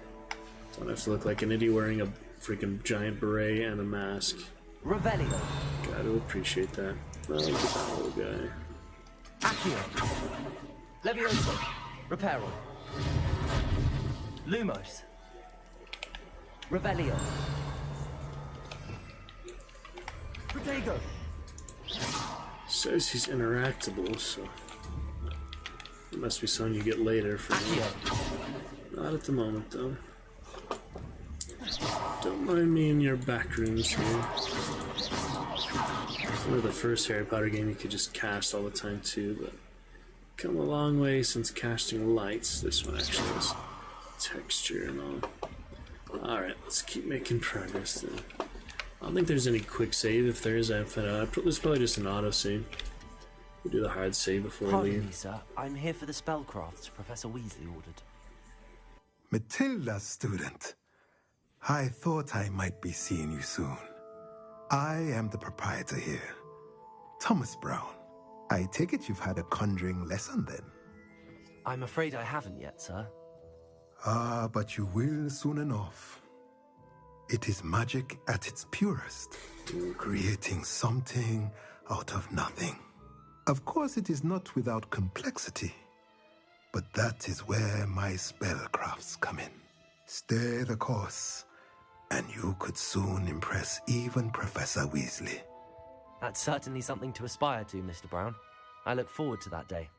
Don't have to look like an idiot wearing a freaking giant beret and a mask. Revelio. Gotta appreciate that. Oh, look at that little guy. Accio. Levioso. Reparo. Lumos. Revelio. Protego. Says he's interactable, so it must be something you get later for me. Not at the moment, though. Don't mind me in your back rooms here. One of the first Harry Potter game you could just cast all the time too, but come a long way since casting lights. This one actually has texture and all. Alright, let's keep making progress then. I don't think there's any quick save. If there is, there's probably just an auto save. We'll do the hard save before we Pardon leave. me, sir. I'm here for the spellcrafts Professor Weasley ordered. Matilda, student. I thought I might be seeing you soon. I am the proprietor here, Thomas Brown. I take it you've had a conjuring lesson then? I'm afraid I haven't yet, sir. Ah, but you will soon enough. It is magic at its purest, creating something out of nothing. Of course, it is not without complexity, but that is where my spellcrafts come in. Stay the course, and you could soon impress even Professor Weasley. That's certainly something to aspire to, Mr. Brown. I look forward to that day.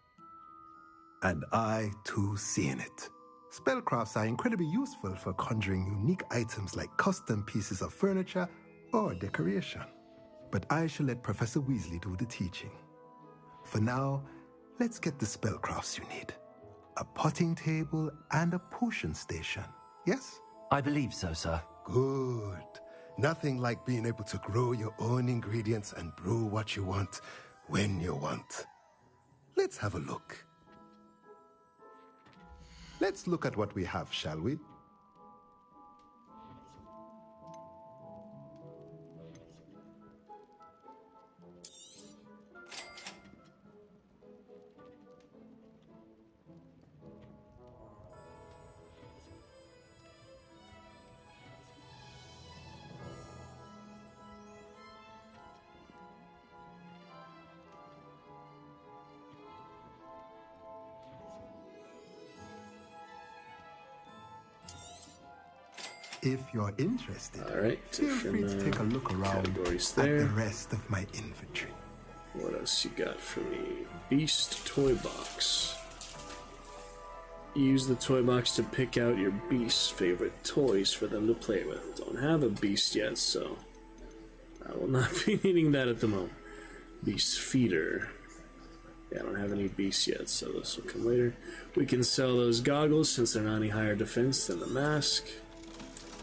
And I, too, see in it. Spellcrafts are incredibly useful for conjuring unique items like custom pieces of furniture or decoration. But I shall let Professor Weasley do the teaching. For now, let's get the spellcrafts you need. A potting table and a potion station, yes? I believe so, sir. Good. Nothing like being able to grow your own ingredients and brew what you want when you want. Let's have a look. Let's look at what we have, shall we? If you're interested, feel free to take a look around at the rest of my inventory. What else you got for me? Beast toy box. Use the toy box to pick out your beast's favorite toys for them to play with. Don't have a beast yet, so I will not be needing that at the moment. Beast feeder. Yeah, I don't have any beasts yet, so this will come later. We can sell those goggles since they're not any higher defense than the mask.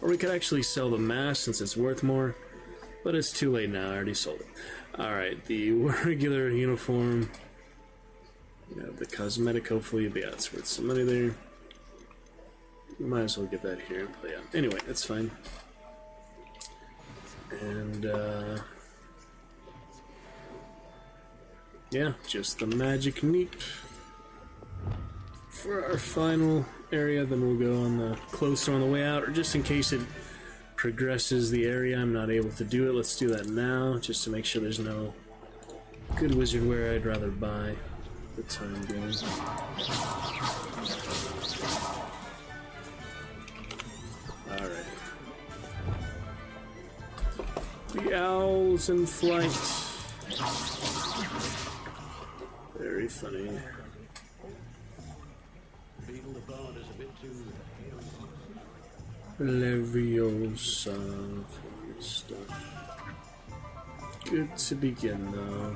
Or we could actually sell the mask since it's worth more. But it's too late now, I already sold it. Alright, the regular uniform. Yeah, the cosmetic, hopefully. Yeah, it's worth some money there. We might as well get that here. But yeah, anyway, that's fine. And, yeah, just the magic neep for our final area. Then we'll go on the closer on the way out, or just in case it progresses the area I'm not able to do it. Let's do that now, just to make sure there's no good wizard wear I'd rather buy the time being. Alright. The owls in flight. Very funny. Leviosa stuff. Good to begin though.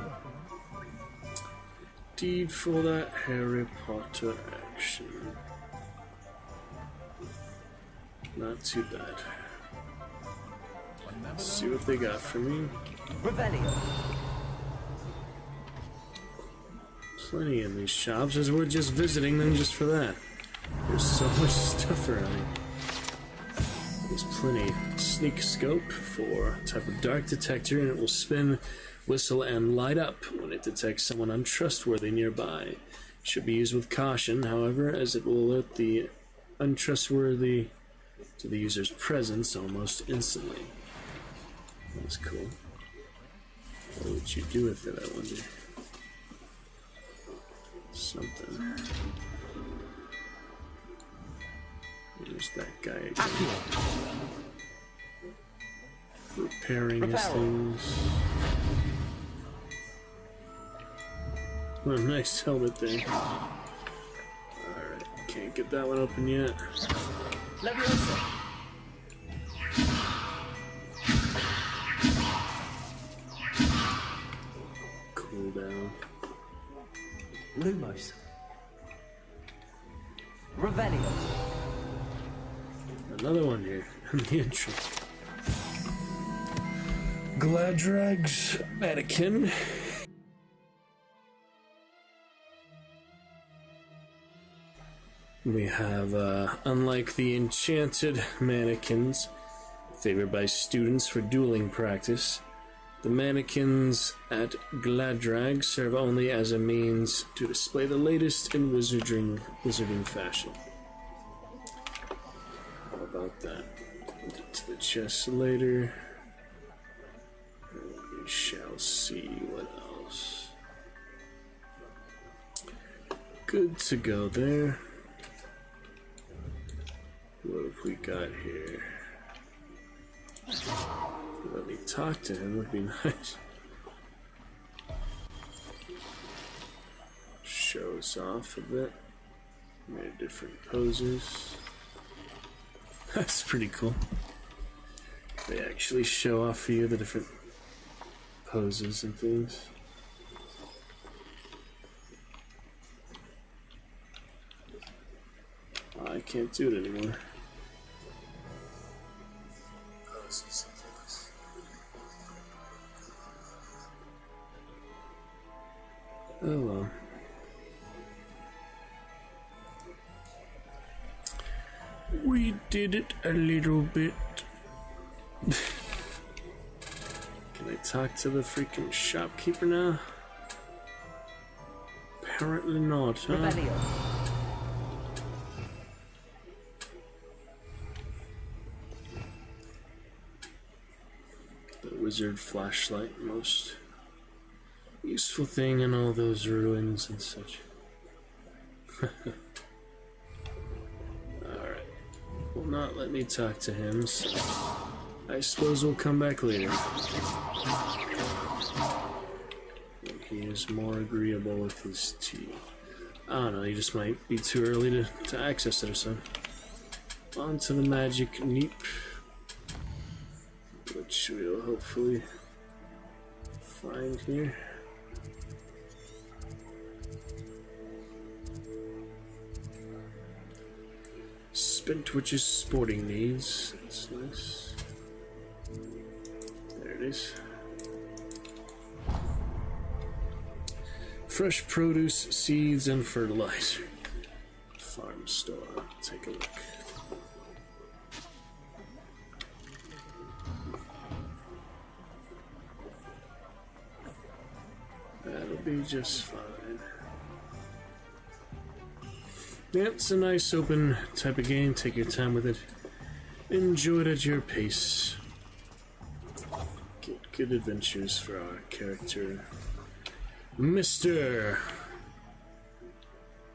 Deed for that Harry Potter action. Not too bad. Let's see what they got for me. Revelio. Plenty in these shops, as we're just visiting them just for that. There's so much stuff around here. There's plenty. Sneak scope for a type of dark detector, and it will spin, whistle, and light up when it detects someone untrustworthy nearby. Should be used with caution, however, as it will alert the untrustworthy to the user's presence almost instantly. That's cool. What would you do with it, I wonder? Something. There's that guy again. Repairing his things. What a nice helmet there. Alright, can't get that one open yet. Cool down. Lumos. Revelio. Another one here in the entrance. Gladrag's mannequin. We have, unlike the enchanted mannequins favored by students for dueling practice, the mannequins at Gladrag serve only as a means to display the latest in wizarding fashion. How about that? We'll get to the chest later. We shall see what else. Good to go there. What have we got here? Let me talk to him would be nice. Shows off a bit. Made different poses. That's pretty cool. They actually show off for you the different poses and things. I can't do it anymore. Poses and things. Oh well. We did it a little bit. Can I talk to the freaking shopkeeper now? Apparently not, huh? Revelio. The wizard flashlight, most useful thing in all those ruins and such. Alright. Will not let me talk to him, so I suppose we'll come back later. When he is more agreeable with his tea. I don't know, he just might be too early to access it or something. On to the magic neep, which we'll hopefully find here. Spent Witch's sporting needs. That's nice. There it is. Fresh produce, seeds, and fertilizer. Farm store. Take a look. That'll be just fine. Yeah, it's a nice open type of game. Take your time with it. Enjoy it at your pace. Get good adventures for our character, Mr.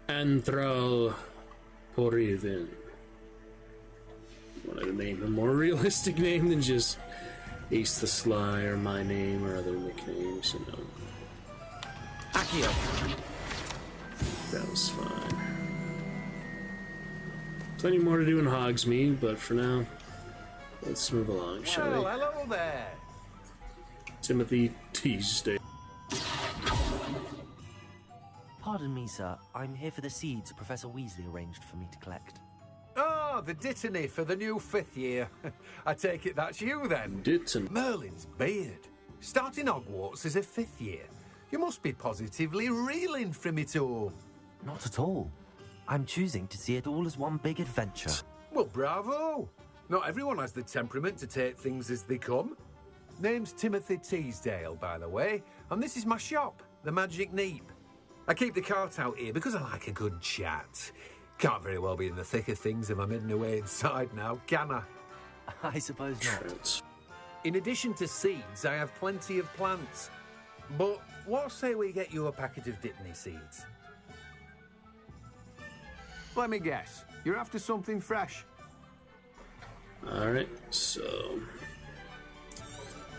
Anthral Porivin. Wanted to name a more realistic name than just Ace the Sly or my name or other nicknames, you know. Accio. That was fine. Plenty more to do in Hogsmeade, but for now, let's move along, shall we? Hello there. Timothy Teasdale. Pardon me, sir. I'm here for the seeds Professor Weasley arranged for me to collect. Oh, the Dittany for the new 5th year. I take it that's you, then. Dittany. Merlin's beard. Starting Hogwarts as a 5th year. You must be positively reeling from it all. Not at all. I'm choosing to see it all as one big adventure. Well, bravo. Not everyone has the temperament to take things as they come. Name's Timothy Teasdale, by the way, and this is my shop, the Magic Neep. I keep the cart out here because I like a good chat. Can't very well be in the thick of things if I'm hidden away inside now, can I? I suppose not. In addition to seeds, I have plenty of plants. But what say we get you a packet of Dittany seeds? Let me guess. You're after something fresh. Alright, so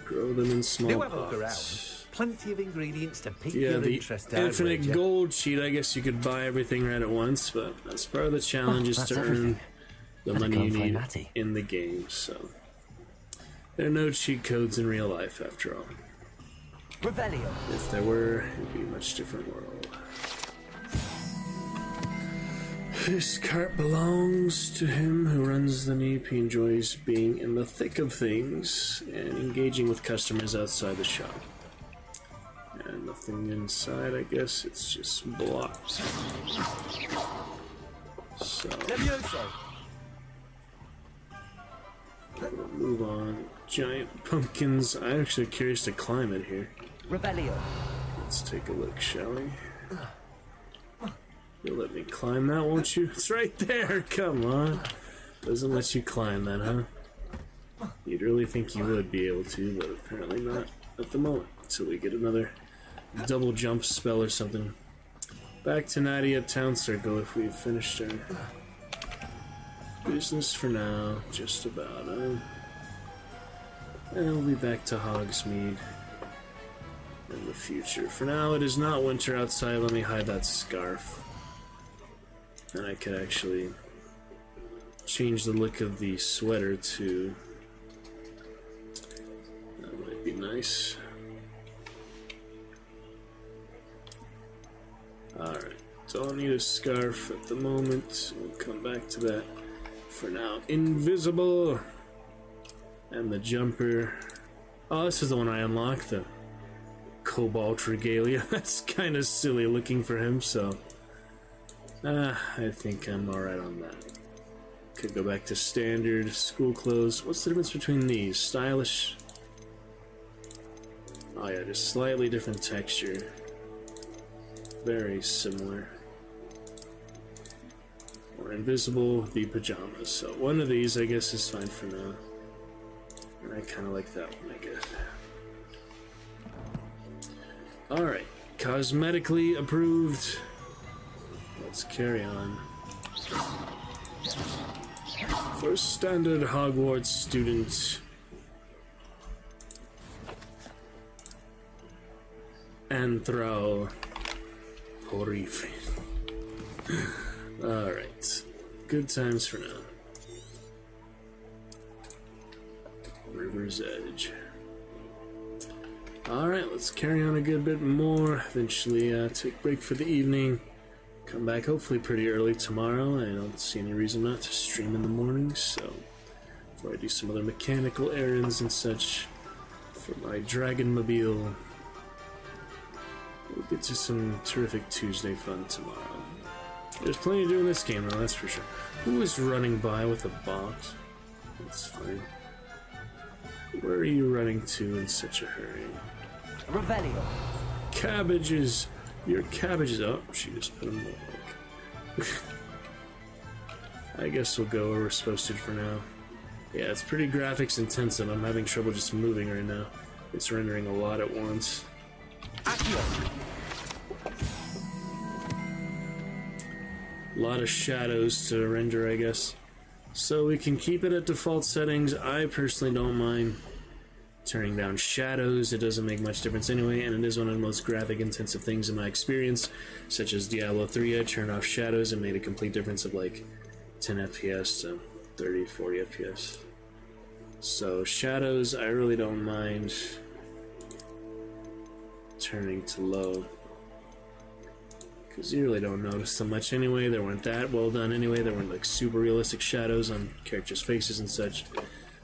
grow them in small Do have a look pots. around. Plenty of ingredients to pique Yeah, your the interest. infinite gold sheet, I guess you could buy everything right at once, but that's part of the challenge is to earn the money you need in the game, so there are no cheat codes in real life after all. Revelio. If there were, it'd be a much different world. This cart belongs to him who runs the Neep. He enjoys being in the thick of things and engaging with customers outside the shop. And nothing inside, I guess. It's just blocks. So we'll move on. Giant pumpkins. I'm actually curious to climb it here. Revelio. Let's take a look, shall we? You'll let me climb that, won't you? It's right there! Come on! Doesn't let you climb that, huh? You'd really think you would be able to, but apparently not at the moment. Until we get another double jump spell or something. Back to Nadia Town Circle if we've finished our business for now. Just about, And we'll be back to Hogsmeade in the future. For now, it is not winter outside. Let me hide that scarf. And I could actually change the look of the sweater too. That might be nice. Alright, don't need a scarf at the moment. We'll come back to that. For now, invisible! And the jumper. Oh, this is the one I unlocked, the Cobalt Regalia. That's kind of silly looking for him, so I think I'm alright on that. Could go back to standard school clothes. What's the difference between these? Stylish. Oh yeah, just slightly different texture. Very similar. Or invisible, the pajamas. So one of these, I guess, is fine for now. And I kind of like that one, I guess. Alright, cosmetically approved. Let's carry on. For standard Hogwarts student. Anthro Horrific. Alright. Good times for now. River's Edge. Alright, let's carry on a good bit more. Eventually take a break for the evening. Come back hopefully pretty early tomorrow. I don't see any reason not to stream in the morning, so before I do some other mechanical errands and such for my Dragonmobile, we'll get to some terrific Tuesday fun tomorrow. There's plenty to do in this game though, that's for sure. Who is running by with a box? That's fine. Where are you running to in such a hurry? Revelio. Cabbages! Your cabbages. Oh, she just put them back. I guess we'll go where we're supposed to for now. Yeah, it's pretty graphics intensive. I'm having trouble just moving right now. It's rendering a lot at once. A lot of shadows to render, I guess. So we can keep it at default settings. I personally don't mind turning down shadows. It doesn't make much difference anyway, and it is one of the most graphic intensive things in my experience, such as Diablo 3. I turned off shadows and made a complete difference of like 10 FPS to 30, 40 FPS. So shadows, I really don't mind turning to low, because you really don't notice them much anyway. They weren't that well done anyway. They weren't like super realistic shadows on characters' faces and such.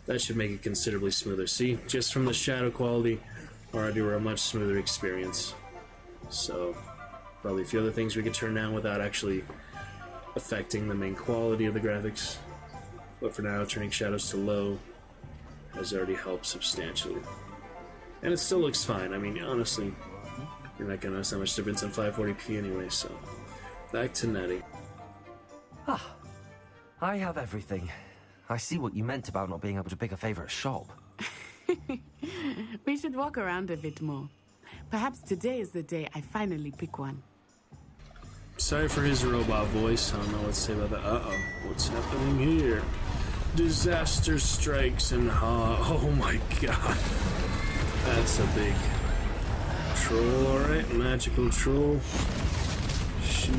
That should make it considerably smoother. See, just from the shadow quality, already we're a much smoother experience. So, probably a few other things we could turn down without actually affecting the main quality of the graphics. But for now, turning shadows to low has already helped substantially. And it still looks fine. I mean, honestly, you're not gonna notice that much difference on 540p anyway, so. Back to Nettie. Ah, I have everything. I see what you meant about not being able to pick a favorite shop. We should walk around a bit more. Perhaps today is the day I finally pick one. Sorry for his robot voice. I don't know what to say about that. Uh-oh. What's happening here? Disaster strikes and oh my god. That's a big troll, alright? Magical troll. Shit.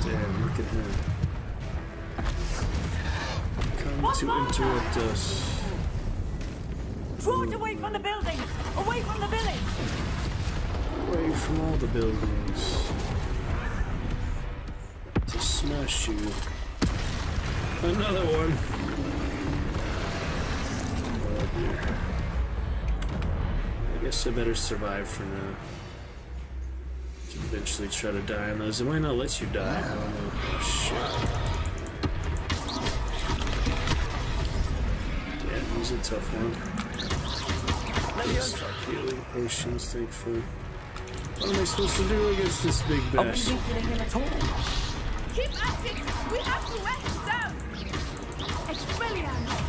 Damn, look at him. Come to interrupt us. Draw it away from the buildings! Away from the village! Away from all the buildings. To smash you. Another one. Oh dear. I guess I better survive for now. Can eventually try to die on those. It might not let you die. I don't know. Oh, shit. Yeah, he's a tough one. Healing potions, thankfully. What am I supposed to do against this big bash? Keep at it! We have to wear him down! Expelliarmus!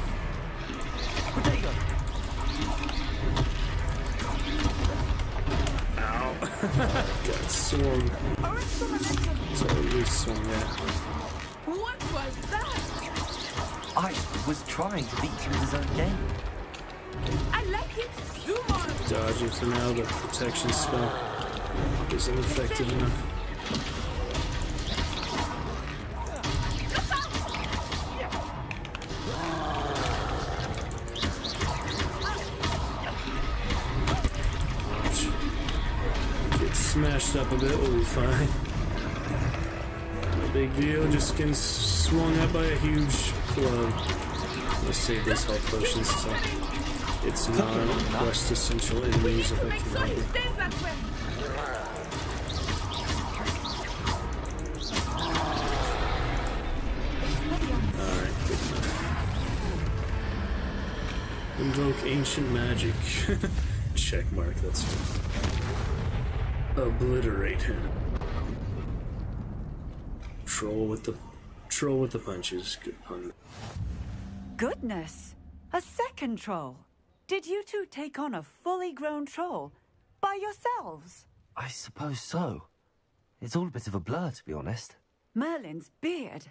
Ow. Got swung. Totally swung at. What was that? I was trying to beat him in his own game. I like it. Do more. Dodging for now, the protection spell isn't effective enough. Get smashed up a bit, we'll be fine. No big deal, just getting swung up by a huge club. Let's save these health potions so it's non-quest essential enemies if I can help it. Invoke ancient magic. Check mark, that's obliterate him. Troll with the punches. Good pun. Goodness! A second troll. Did you two take on a fully grown troll by yourselves? I suppose so. It's all a bit of a blur, to be honest. Merlin's beard.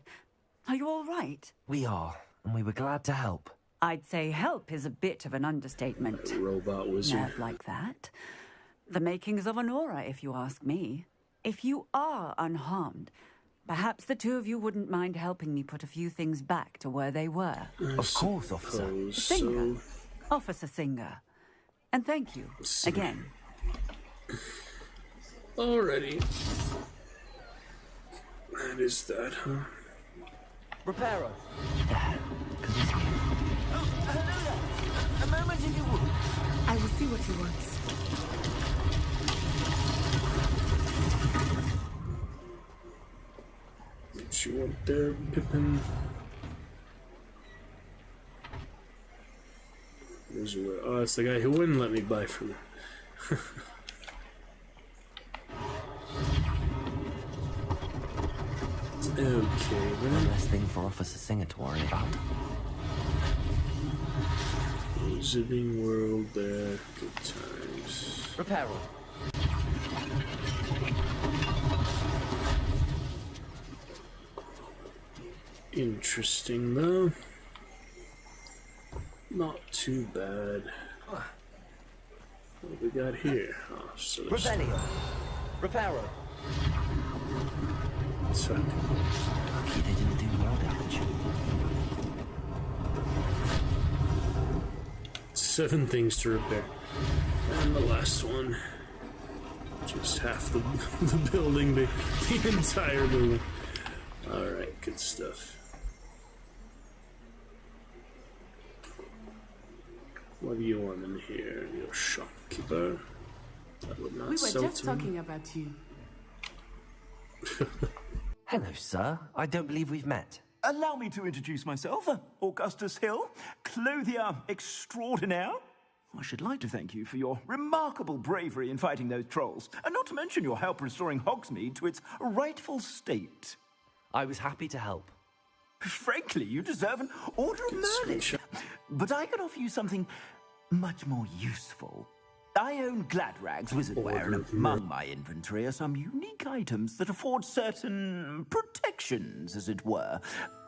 Are you all right? We are, and we were glad to help. I'd say help is a bit of an understatement. A robot wizard. Nerve like that. The makings of an aura, if you ask me. If you are unharmed, perhaps the two of you wouldn't mind helping me put a few things back to where they were. Of course, officer. Singer. Officer Singer. And thank you, again. Alrighty. That is that, huh? Reparo. Oh, hello there. A moment if you would. I will see what he wants. What you want there, Pippin? Oh, it's the guy who wouldn't let me buy from him. Okay, one less thing for Officer Singer to worry about. Zipping world there, good times. Reparo. Interesting though. Not too bad. What do we got here? Oh, so Revelio. Reparo. So, lucky they didn't do more damage. 7 things to repair. And the last one. Just half the building, the entire building. Alright, good stuff. What do you want in here, your shopkeeper? That would not We were sell just to talking about you. Hello, sir. I don't believe we've met. Allow me to introduce myself, Augustus Hill, clothier extraordinaire. I should like to thank you for your remarkable bravery in fighting those trolls, and not to mention your help restoring Hogsmeade to its rightful state. I was happy to help. Frankly, you deserve an Order of Merlin. But I can offer you something much more useful. I own Gladrag's wizardware, and among my inventory are some unique items that afford certain protections, as it were.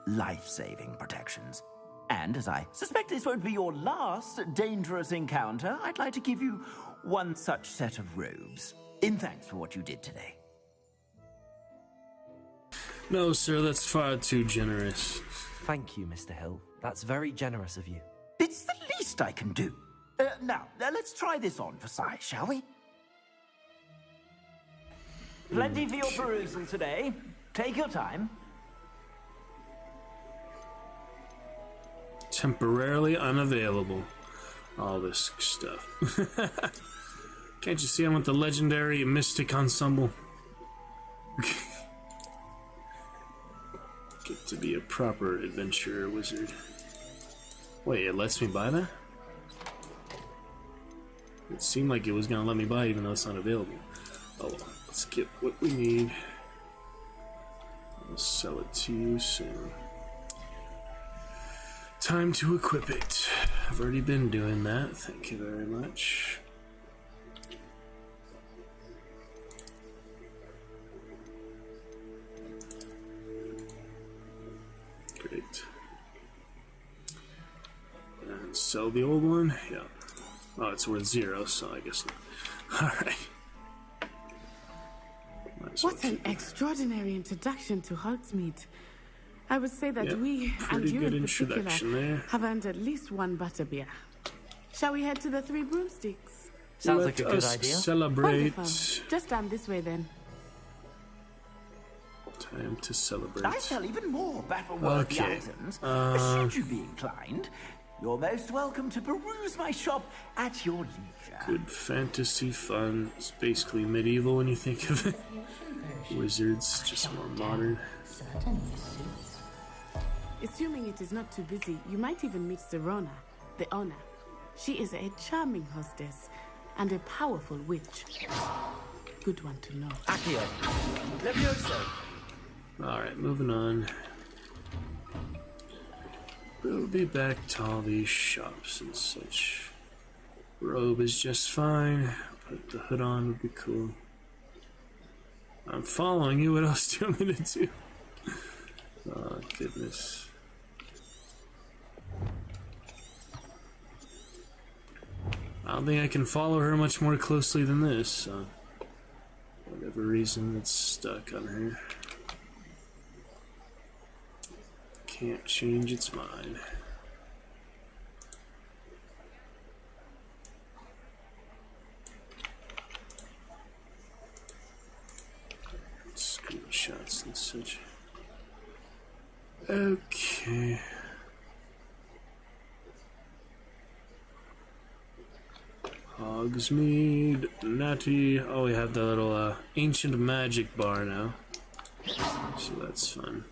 Life-saving protections. And as I suspect this won't be your last dangerous encounter, I'd like to give you one such set of robes, in thanks for what you did today. No, sir, that's far too generous. Thank you, Mr. Hill. That's very generous of you. It's the least I can do. Now, let's try this on for size, shall we? Plenty for your perusal today. Take your time. Temporarily unavailable. All this stuff. Can't you see I'm with the legendary Mystic Ensemble? Get to be a proper adventurer wizard. Wait, it lets me buy that? It seemed like it was gonna let me buy even though it's not available. Oh well, let's get what we need. I'll sell it to you soon. Time to equip it. I've already been doing that, thank you very much. Great. And sell the old one? Yeah. Oh, it's worth 0, so I guess not. Alright. What an extraordinary introduction to Hogsmeade. I would say that Yep, we, and pretty you good in particular, introduction there. have earned at least one butterbeer. Shall we head to the Three Broomsticks? Sounds like a good us idea. Celebrate. Wonderful. Just down this way then. Time to celebrate. I sell even more battle-worthy Okay. items. Should you be inclined, you're most welcome to peruse my shop at your leisure. Good fantasy fun. It's basically medieval when you think of it. Wizards, just more modern. Assuming it is not too busy, you might even meet Serona, the owner. She is a charming hostess and a powerful witch. Good one to know. Accio. Levioso. Alright, moving on. We'll be back to all these shops and such. Robe is just fine. Put the hood on would be cool. I'm following you. What else do you want me to do? Oh, goodness. I don't think I can follow her much more closely than this, so whatever reason it's stuck on her. Can't change its mind. Screenshots and such. Okay. Hogsmeade, Natty. Oh, we have the little ancient magic bar now. So that's fun.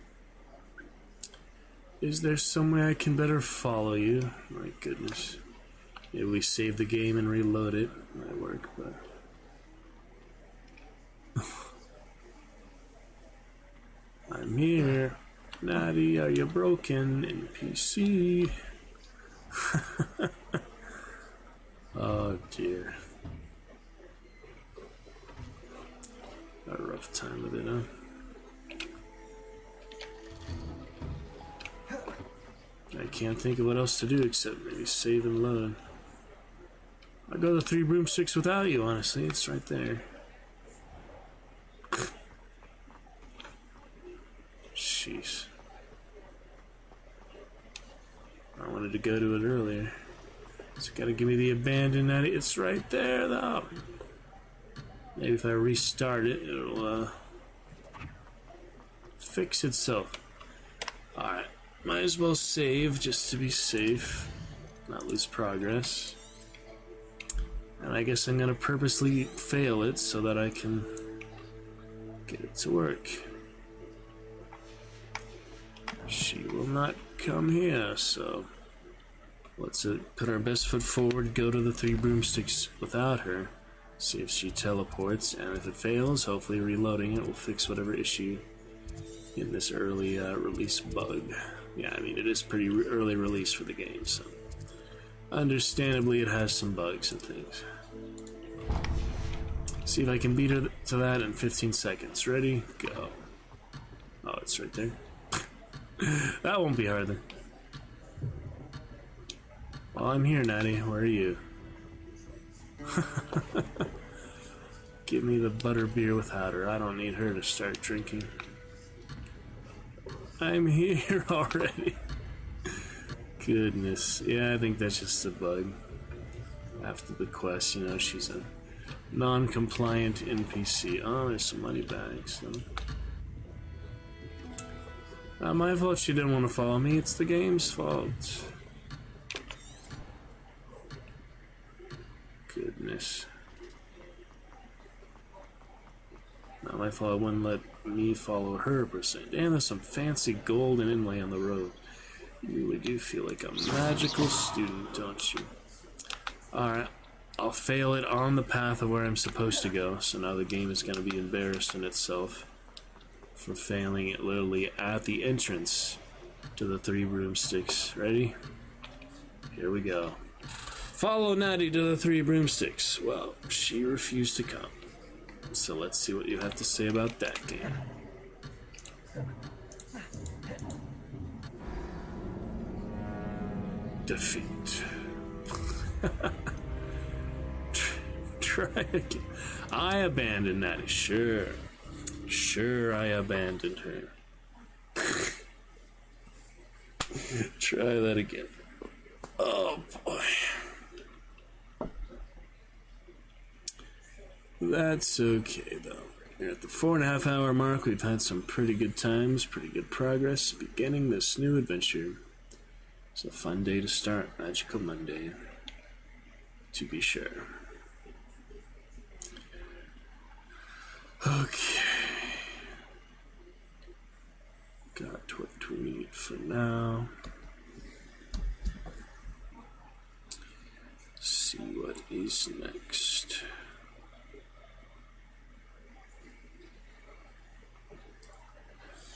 Is there some way I can better follow you? My goodness. Maybe we save the game and reload it. Might work, but... I'm here. Natty, are you broken? NPC. Oh dear. Got a rough time with it, huh? I can't think of what else to do except maybe save and load. I'll go to 3 broomsticks without you, honestly. It's right there. Jeez. I wanted to go to it earlier. It's gotta give me the abandoned Natty. It's right there, though. Maybe if I restart it, it'll fix itself. Alright. Might as well save just to be safe. Not lose progress. And I guess I'm gonna purposely fail it so that I can get it to work. She will not come here, so let's put our best foot forward, go to the 3 broomsticks without her, see if she teleports, and if it fails, hopefully reloading it will fix whatever issue in this early release bug. Yeah, I mean, it is pretty early release for the game, so understandably it has some bugs and things. See if I can beat her to that in 15 seconds. Ready? Go. Oh, it's right there. That won't be hard then. Well, I'm here, Natty. Where are you? Give me the butterbeer without her. I don't need her to start drinking. I'm here already. Goodness. Yeah, I think that's just a bug. After the quest, you know, she's a non-compliant NPC. Oh, there's some money bags. So. Not my fault she didn't want to follow me. It's the game's fault. Goodness. Not my fault I wouldn't let me follow her per se. Damn, there's some fancy golden inlay on the road. You really do feel like a magical student, don't you? Alright, I'll fail it on the path of where I'm supposed to go, so now the game is going to be embarrassed in itself for failing it literally at the entrance to the 3 broomsticks. Ready? Here we go. Follow Natty to the 3 broomsticks. Well, she refused to come. So let's see what you have to say about that game. Defeat. Try again. I abandoned Natty. Sure. Sure, I abandoned her. Try that again. Oh boy. That's okay though. We're at the 4.5 hour mark. We've had some pretty good times, pretty good progress beginning this new adventure. It's a fun day to start. Magical Monday, to be sure. Okay. Got what we need for now. is next?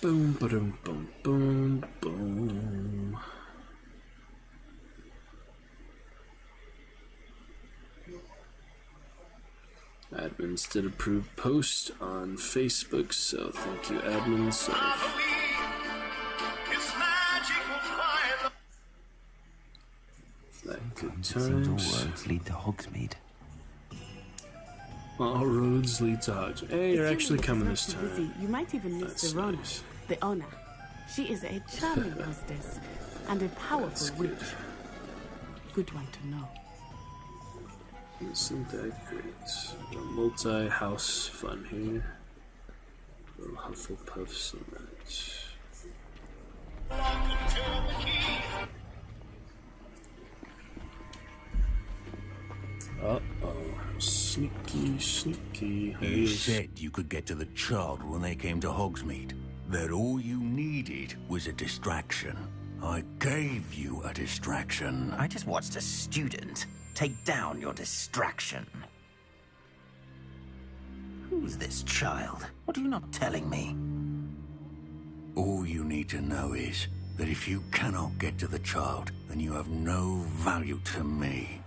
Boom, boom, boom, boom, boom. Admins did approve post on Facebook, so thank you, admins. So that good times. All roads lead to Hogsmeade. All roads lead to Hogsmeade. Hey, you're actually coming this time. Busy, you might even meet Serona, nice. The owner. She is a charming hostess and a powerful witch. Good one to know. Isn't that great? Multi-house fun here. Little Hufflepuffs and that. Uh-oh. Sneaky, sneaky. You said you could get to the child when they came to Hogsmeade. That all you needed was a distraction. I gave you a distraction. I just watched a student take down your distraction. Who's this child? What are you not telling me? All you need to know is that if you cannot get to the child, then you have no value to me.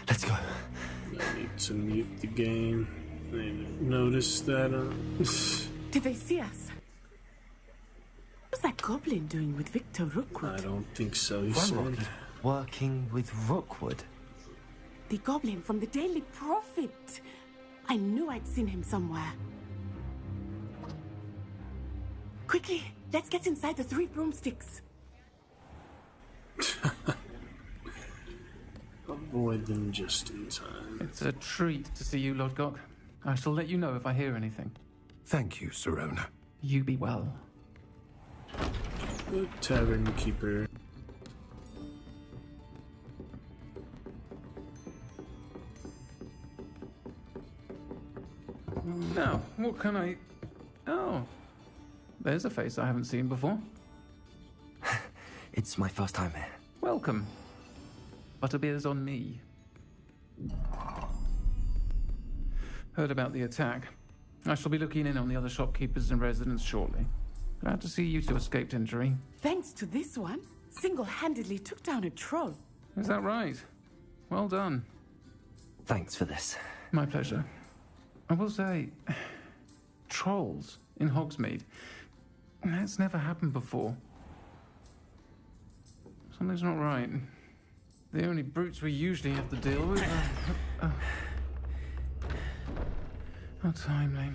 Let's go. I need to mute the game. They noticed that. Did they see us? What's that goblin doing with Victor Rookwood? I don't think so. He said working with Rookwood. The goblin from the Daily Prophet. I knew I'd seen him somewhere. Quickly, let's get inside the 3 broomsticks. Avoid them just in time. It's a treat to see you, Lodgok. I shall let you know if I hear anything. Thank you, Serona. You be well. The tavern keeper. Now, what can I... Oh, there's a face I haven't seen before. It's my first time here. Welcome. Butterbeer's on me. Heard about the attack. I shall be looking in on the other shopkeepers and residents shortly. Glad to see you two escaped injury. Thanks to this one, single-handedly took down a troll. Is that right? Well done. Thanks for this. My pleasure. I will say, trolls in Hogsmeade. That's never happened before. Something's not right. The only brutes we usually have to deal with are... How timely.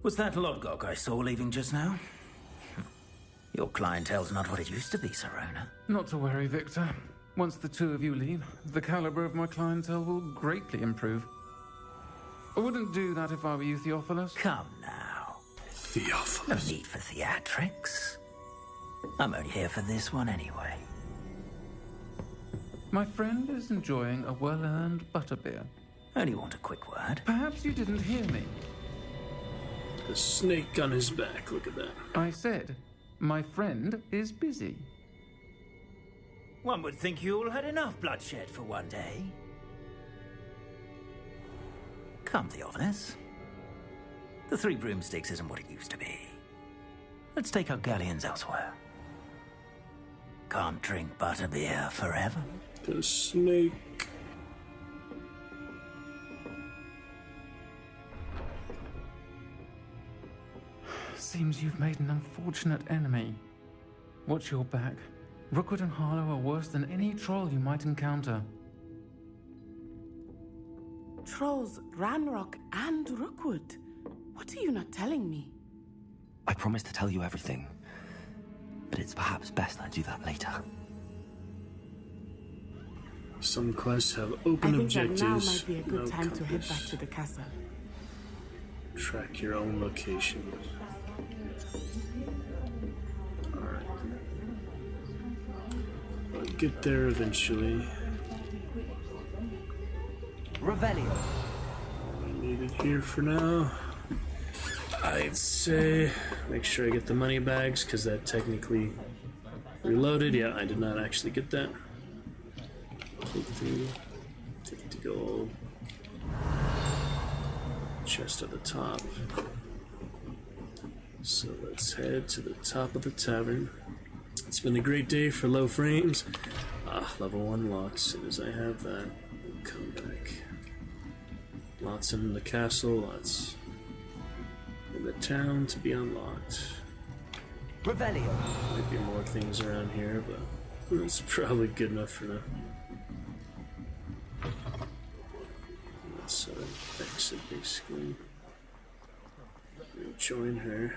Was that Lodgok I saw leaving just now? Your clientele's not what it used to be, Serona. Not to worry, Victor. Once the two of you leave, the caliber of my clientele will greatly improve. I wouldn't do that if I were you, Theophilus. Come now. Theophilus. No need for theatrics. I'm only here for this one anyway. My friend is enjoying a well-earned butterbeer. Only want a quick word. Perhaps you didn't hear me. The snake on his back, look at that. I said, my friend is busy. One would think you all had enough bloodshed for one day. Come, Theophilus. The 3 broomsticks isn't what it used to be. Let's take our galleons elsewhere. Can't drink butterbeer forever. The snake. Seems you've made an unfortunate enemy. Watch your back. Rookwood and Harlow are worse than any troll you might encounter. Trolls, Ranrock, and Rookwood. What are you not telling me? I promised to tell you everything, but it's perhaps best I do that later. Some quests have open objectives. That now might be a good time to head back to the castle. Track your own location. Alright. I'll get there eventually. Revelio. I need it here for now. I'd say make sure I get the money bags, because that technically reloaded. Yeah, I did not actually get that. 50 gold. Chest at the top. So let's head to the top of the tavern. It's been a great day for low frames. Level 1 lock. As soon as I have that, we'll come back. Lots in the castle, lots in the town to be unlocked. Revelio. Might be more things around here, but it's probably good enough for now. Let's exit basically. Rejoin her.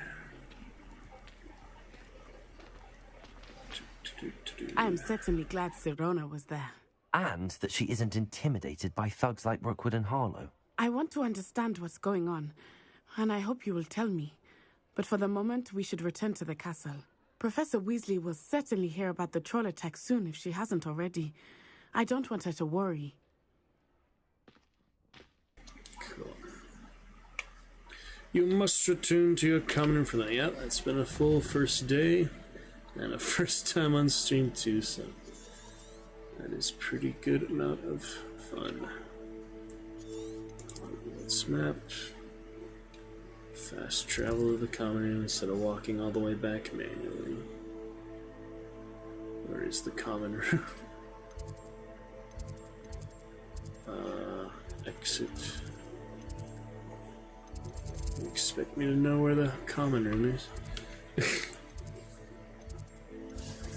I am certainly glad Sirona was there. And that she isn't intimidated by thugs like Rookwood and Harlow. I want to understand what's going on, and I hope you will tell me. But for the moment, we should return to the castle. Professor Weasley will certainly hear about the troll attack soon if she hasn't already. I don't want her to worry. Cool. You must return to your common room for that. Yeah, it's been a full first day. And a first time on stream too, so that is pretty good amount of fun. Let's map. Fast travel to the common room instead of walking all the way back manually. Where is the common room? Exit. You expect me to know where the common room is?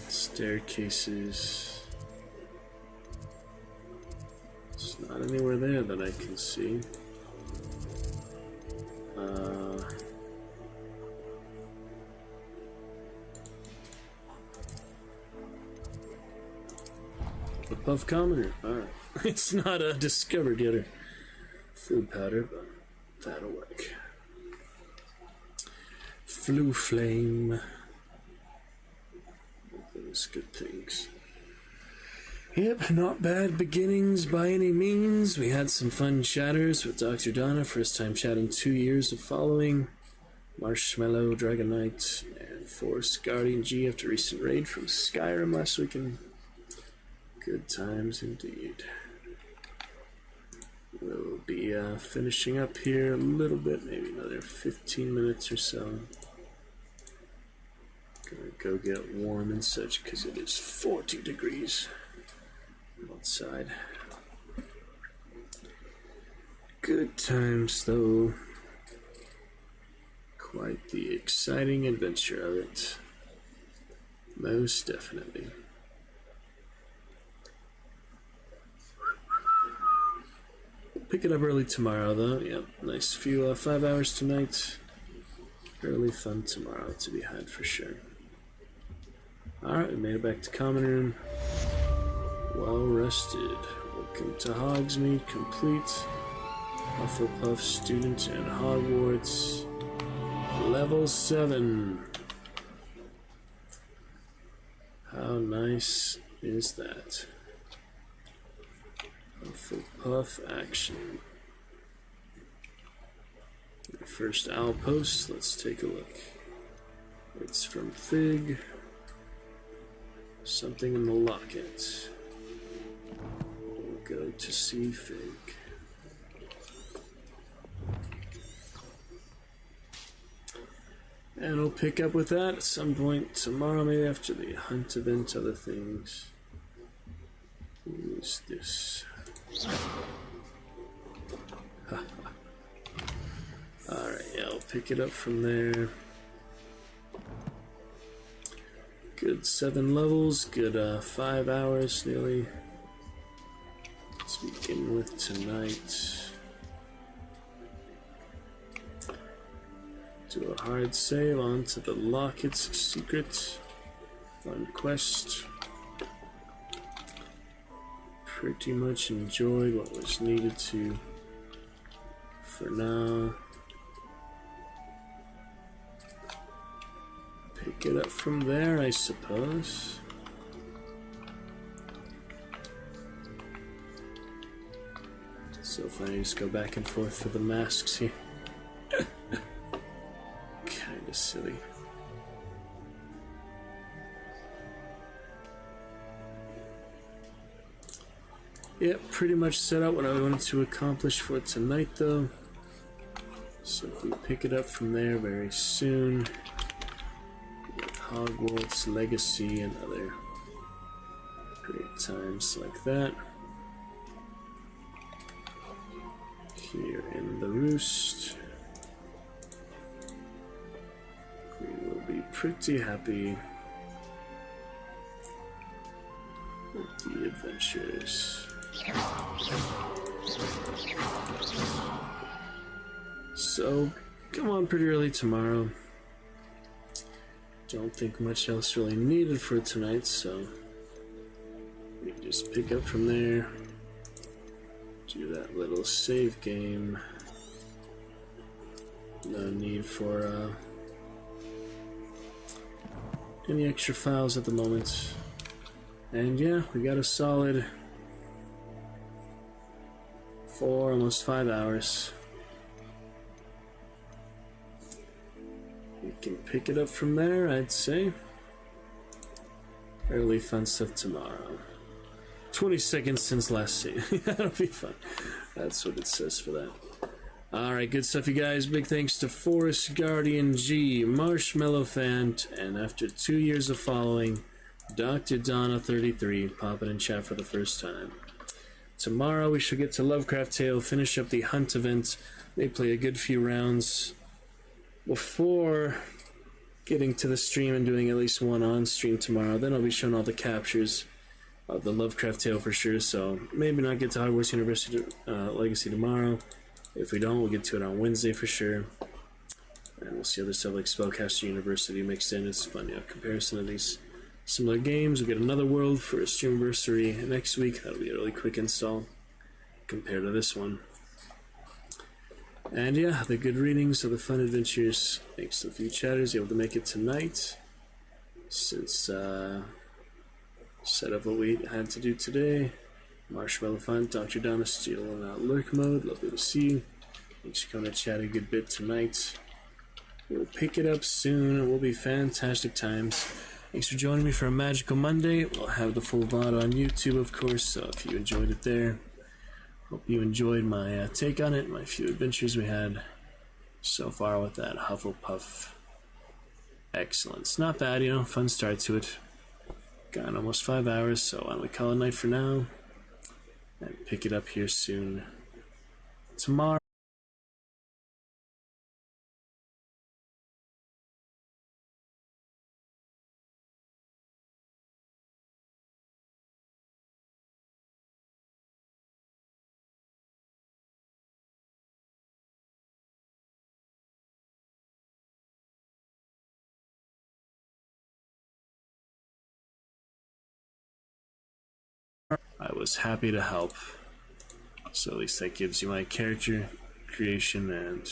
Staircases. It's not anywhere there that I can see. Above common room. Alright. It's not discovered yet. Or food powder, but that'll work. Flu flame. Those good things. Yep, not bad beginnings by any means. We had some fun chatters with Dr. Donna, first time chat in 2 years of following. Marshmallow, Dragon Knight, and Force Guardian G after recent raid from Skyrim last weekend. Good times indeed. We'll be finishing up here a little bit, maybe another 15 minutes or so. Gonna go get warm and such because it is 40 degrees outside. Good times though. Quite the exciting adventure of it. Most definitely. Pick it up early tomorrow though. Yep, nice few 5 hours tonight. Early fun tomorrow to be had for sure. Alright, we made it back to common room. Well rested. Welcome to Hogsmeade complete. Hufflepuff student and Hogwarts. Level 7. How nice is that? Hufflepuff action. First outpost, let's take a look. It's from Fig. Something in the locket. We'll go to see Fig. And we'll pick up with that at some point tomorrow, maybe after the hunt event, other things. Who is this? Alright, yeah, I'll pick it up from there. Good 7 levels, good 5 hours nearly. Let's begin with tonight. Do a hard save onto the Locket's secret. Fun quest. Pretty much enjoyed what was needed to for now. Pick it up from there, I suppose. So funny, just go back and forth for the masks here. Kind of silly. Yep, pretty much set out what I wanted to accomplish for tonight, though. So if we pick it up from there very soon, with Hogwarts Legacy and other great times like that. Here in the Roost, we will be pretty happy with the adventures. So, come on pretty early tomorrow. Don't think much else really needed for tonight, so we can just pick up from there. Do that little save game. No need for any extra files at the moment. And yeah, we got a solid 4, almost 5 hours. We can pick it up from there, I'd say. Early fun stuff tomorrow. 20 seconds since last save. That'll be fun. That's what it says for that. Alright, good stuff, you guys. Big thanks to Forest Guardian G, Marshmallow Fant, and after 2 years of following, Dr. Donna33 popping in chat for the first time. Tomorrow we shall get to Lovecraft Tale, finish up the hunt event. They play a good few rounds before getting to the stream and doing at least one on stream tomorrow. Then I'll be showing all the captures of the Lovecraft Tale for sure, so maybe not get to Hogwarts University Legacy tomorrow. If we don't, we'll get to it on Wednesday for sure. And we'll see other stuff like Spellcaster University mixed in. It's fun, comparison of these similar games. We'll get another world for a Streamiversary next week. That'll be a really quick install compared to this one. And yeah, the good readings of the fun adventures. Thanks to a few chatters able to make it tonight. Since set up what we had to do today. Marshmallow Fun, Dr. Donna still in lurk mode. Lovely to see you. Thanks for coming to chat a good bit tonight. We'll pick it up soon. It will be fantastic times. Thanks for joining me for a Magical Monday. We'll have the full VOD on YouTube, of course, so if you enjoyed it there, hope you enjoyed my take on it, my few adventures we had so far with that Hufflepuff. Excellence. Not bad, fun start to it. Gone almost 5 hours, so why don't we call it night for now, and pick it up here soon tomorrow. I was happy to help. So at least that gives you my character creation and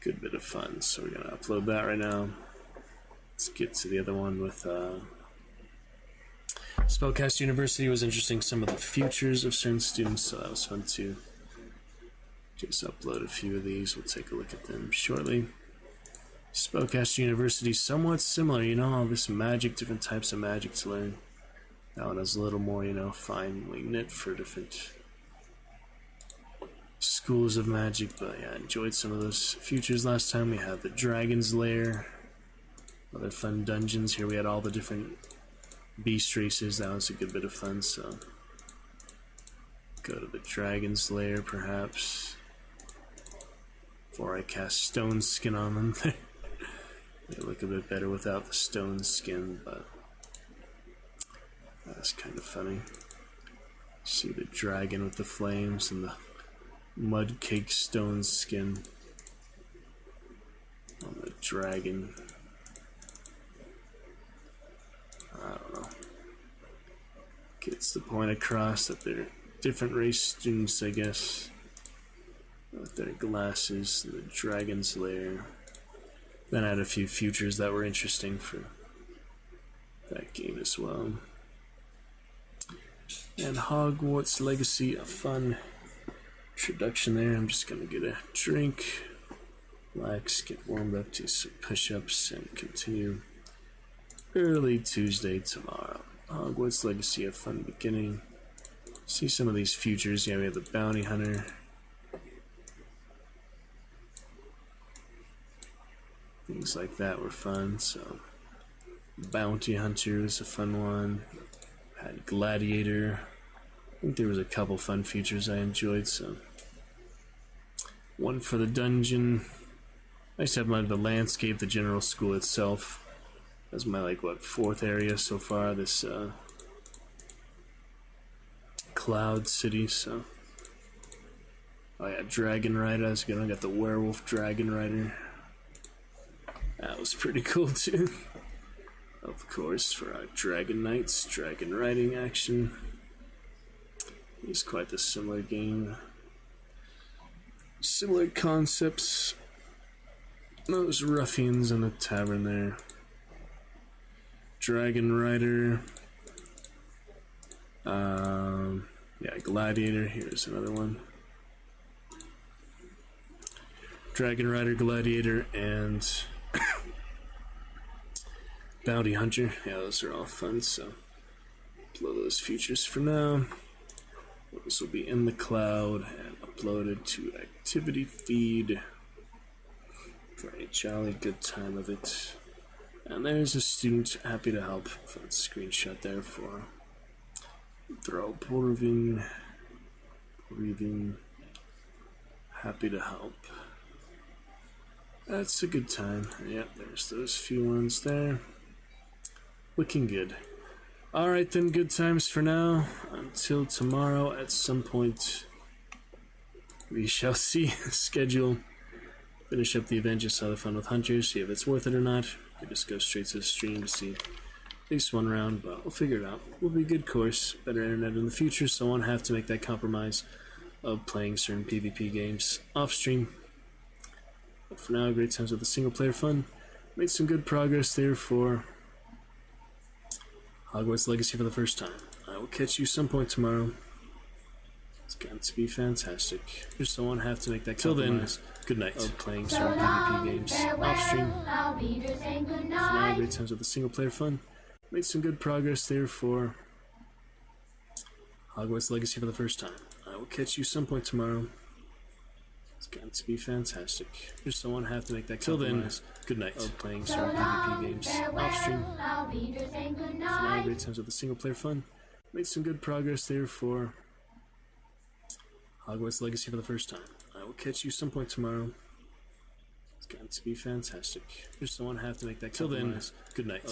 good bit of fun. So we're gonna upload that right now. Let's get to the other one with Spellcast University. Was interesting, some of the futures of certain students, so that was fun too. Just upload a few of these. We'll take a look at them shortly. Spellcast University, somewhat similar, all this magic, different types of magic to learn. That one is a little more, finely knit for different schools of magic, but yeah, I enjoyed some of those futures last time. We had the Dragon's Lair, other fun dungeons. Here we had all the different beast races. That was a good bit of fun, so go to the Dragon's Lair perhaps before I cast Stone Skin on them. They look a bit better without the stone skin, but that's kind of funny. See the dragon with the flames and the mud cake stone skin on the dragon. I don't know. Gets the point across that they're different race students, I guess. With their glasses, the Dragon's Lair. Then I had a few futures that were interesting for that game as well. And Hogwarts Legacy, a fun introduction there. I'm just gonna get a drink. relax, get warmed up, do some push-ups, and continue early Tuesday tomorrow. Hogwarts Legacy, a fun beginning. See some of these futures. Yeah, we have the Bounty Hunter. Things like that were fun, so Bounty Hunter is a fun one. Had Gladiator. I think there was a couple fun features I enjoyed, so one for the dungeon. I used to have the landscape, the general school itself. That's my, like, what, 4th area so far, this Cloud City, so. Oh yeah, Dragon Rider, I got the Werewolf Dragon Rider. That was pretty cool too. Of course, for our Dragon Knights, dragon riding action. It's quite a similar game. Similar concepts. Those ruffians in the tavern there. Dragon Rider. Yeah, Gladiator. Here's another one. Dragon Rider, Gladiator, and Bounty Hunter. Yeah, those are all fun, so upload those features for now. This will be in the cloud and uploaded to activity feed for a jolly good time of it. And there's a student happy to help. Fun screenshot there for Throw Borvin. Happy to help. That's a good time. Yep, there's those few ones there. Looking good. Alright then, good times for now. Until tomorrow at some point. We shall see. Schedule. Finish up the event, just have fun with Hunters, see if it's worth it or not. We just go straight to the stream to see at least one round, but we'll figure it out. Will be a good course. Better internet in the future, so I won't have to make that compromise of playing certain PvP games off stream. But for now, great times with the single player fun. Made some good progress there for Hogwarts Legacy for the first time. I will catch you some point tomorrow. It's going to be fantastic. Just don't want to have to make that compromise. Good night. Of playing certain PvP games off stream. For now, great times with the single player fun. Made some good progress there for Hogwarts Legacy for the first time. I will catch you some point tomorrow. It's going to be fantastic. Just don't want to have to make that compromise. Good night. Of playing certain PvP games off stream. For now, great times with the single player fun. Made some good progress there for Hogwarts Legacy for the first time. I will catch you some point tomorrow. It's going to be fantastic. Just don't want to have to make that compromise. Good night.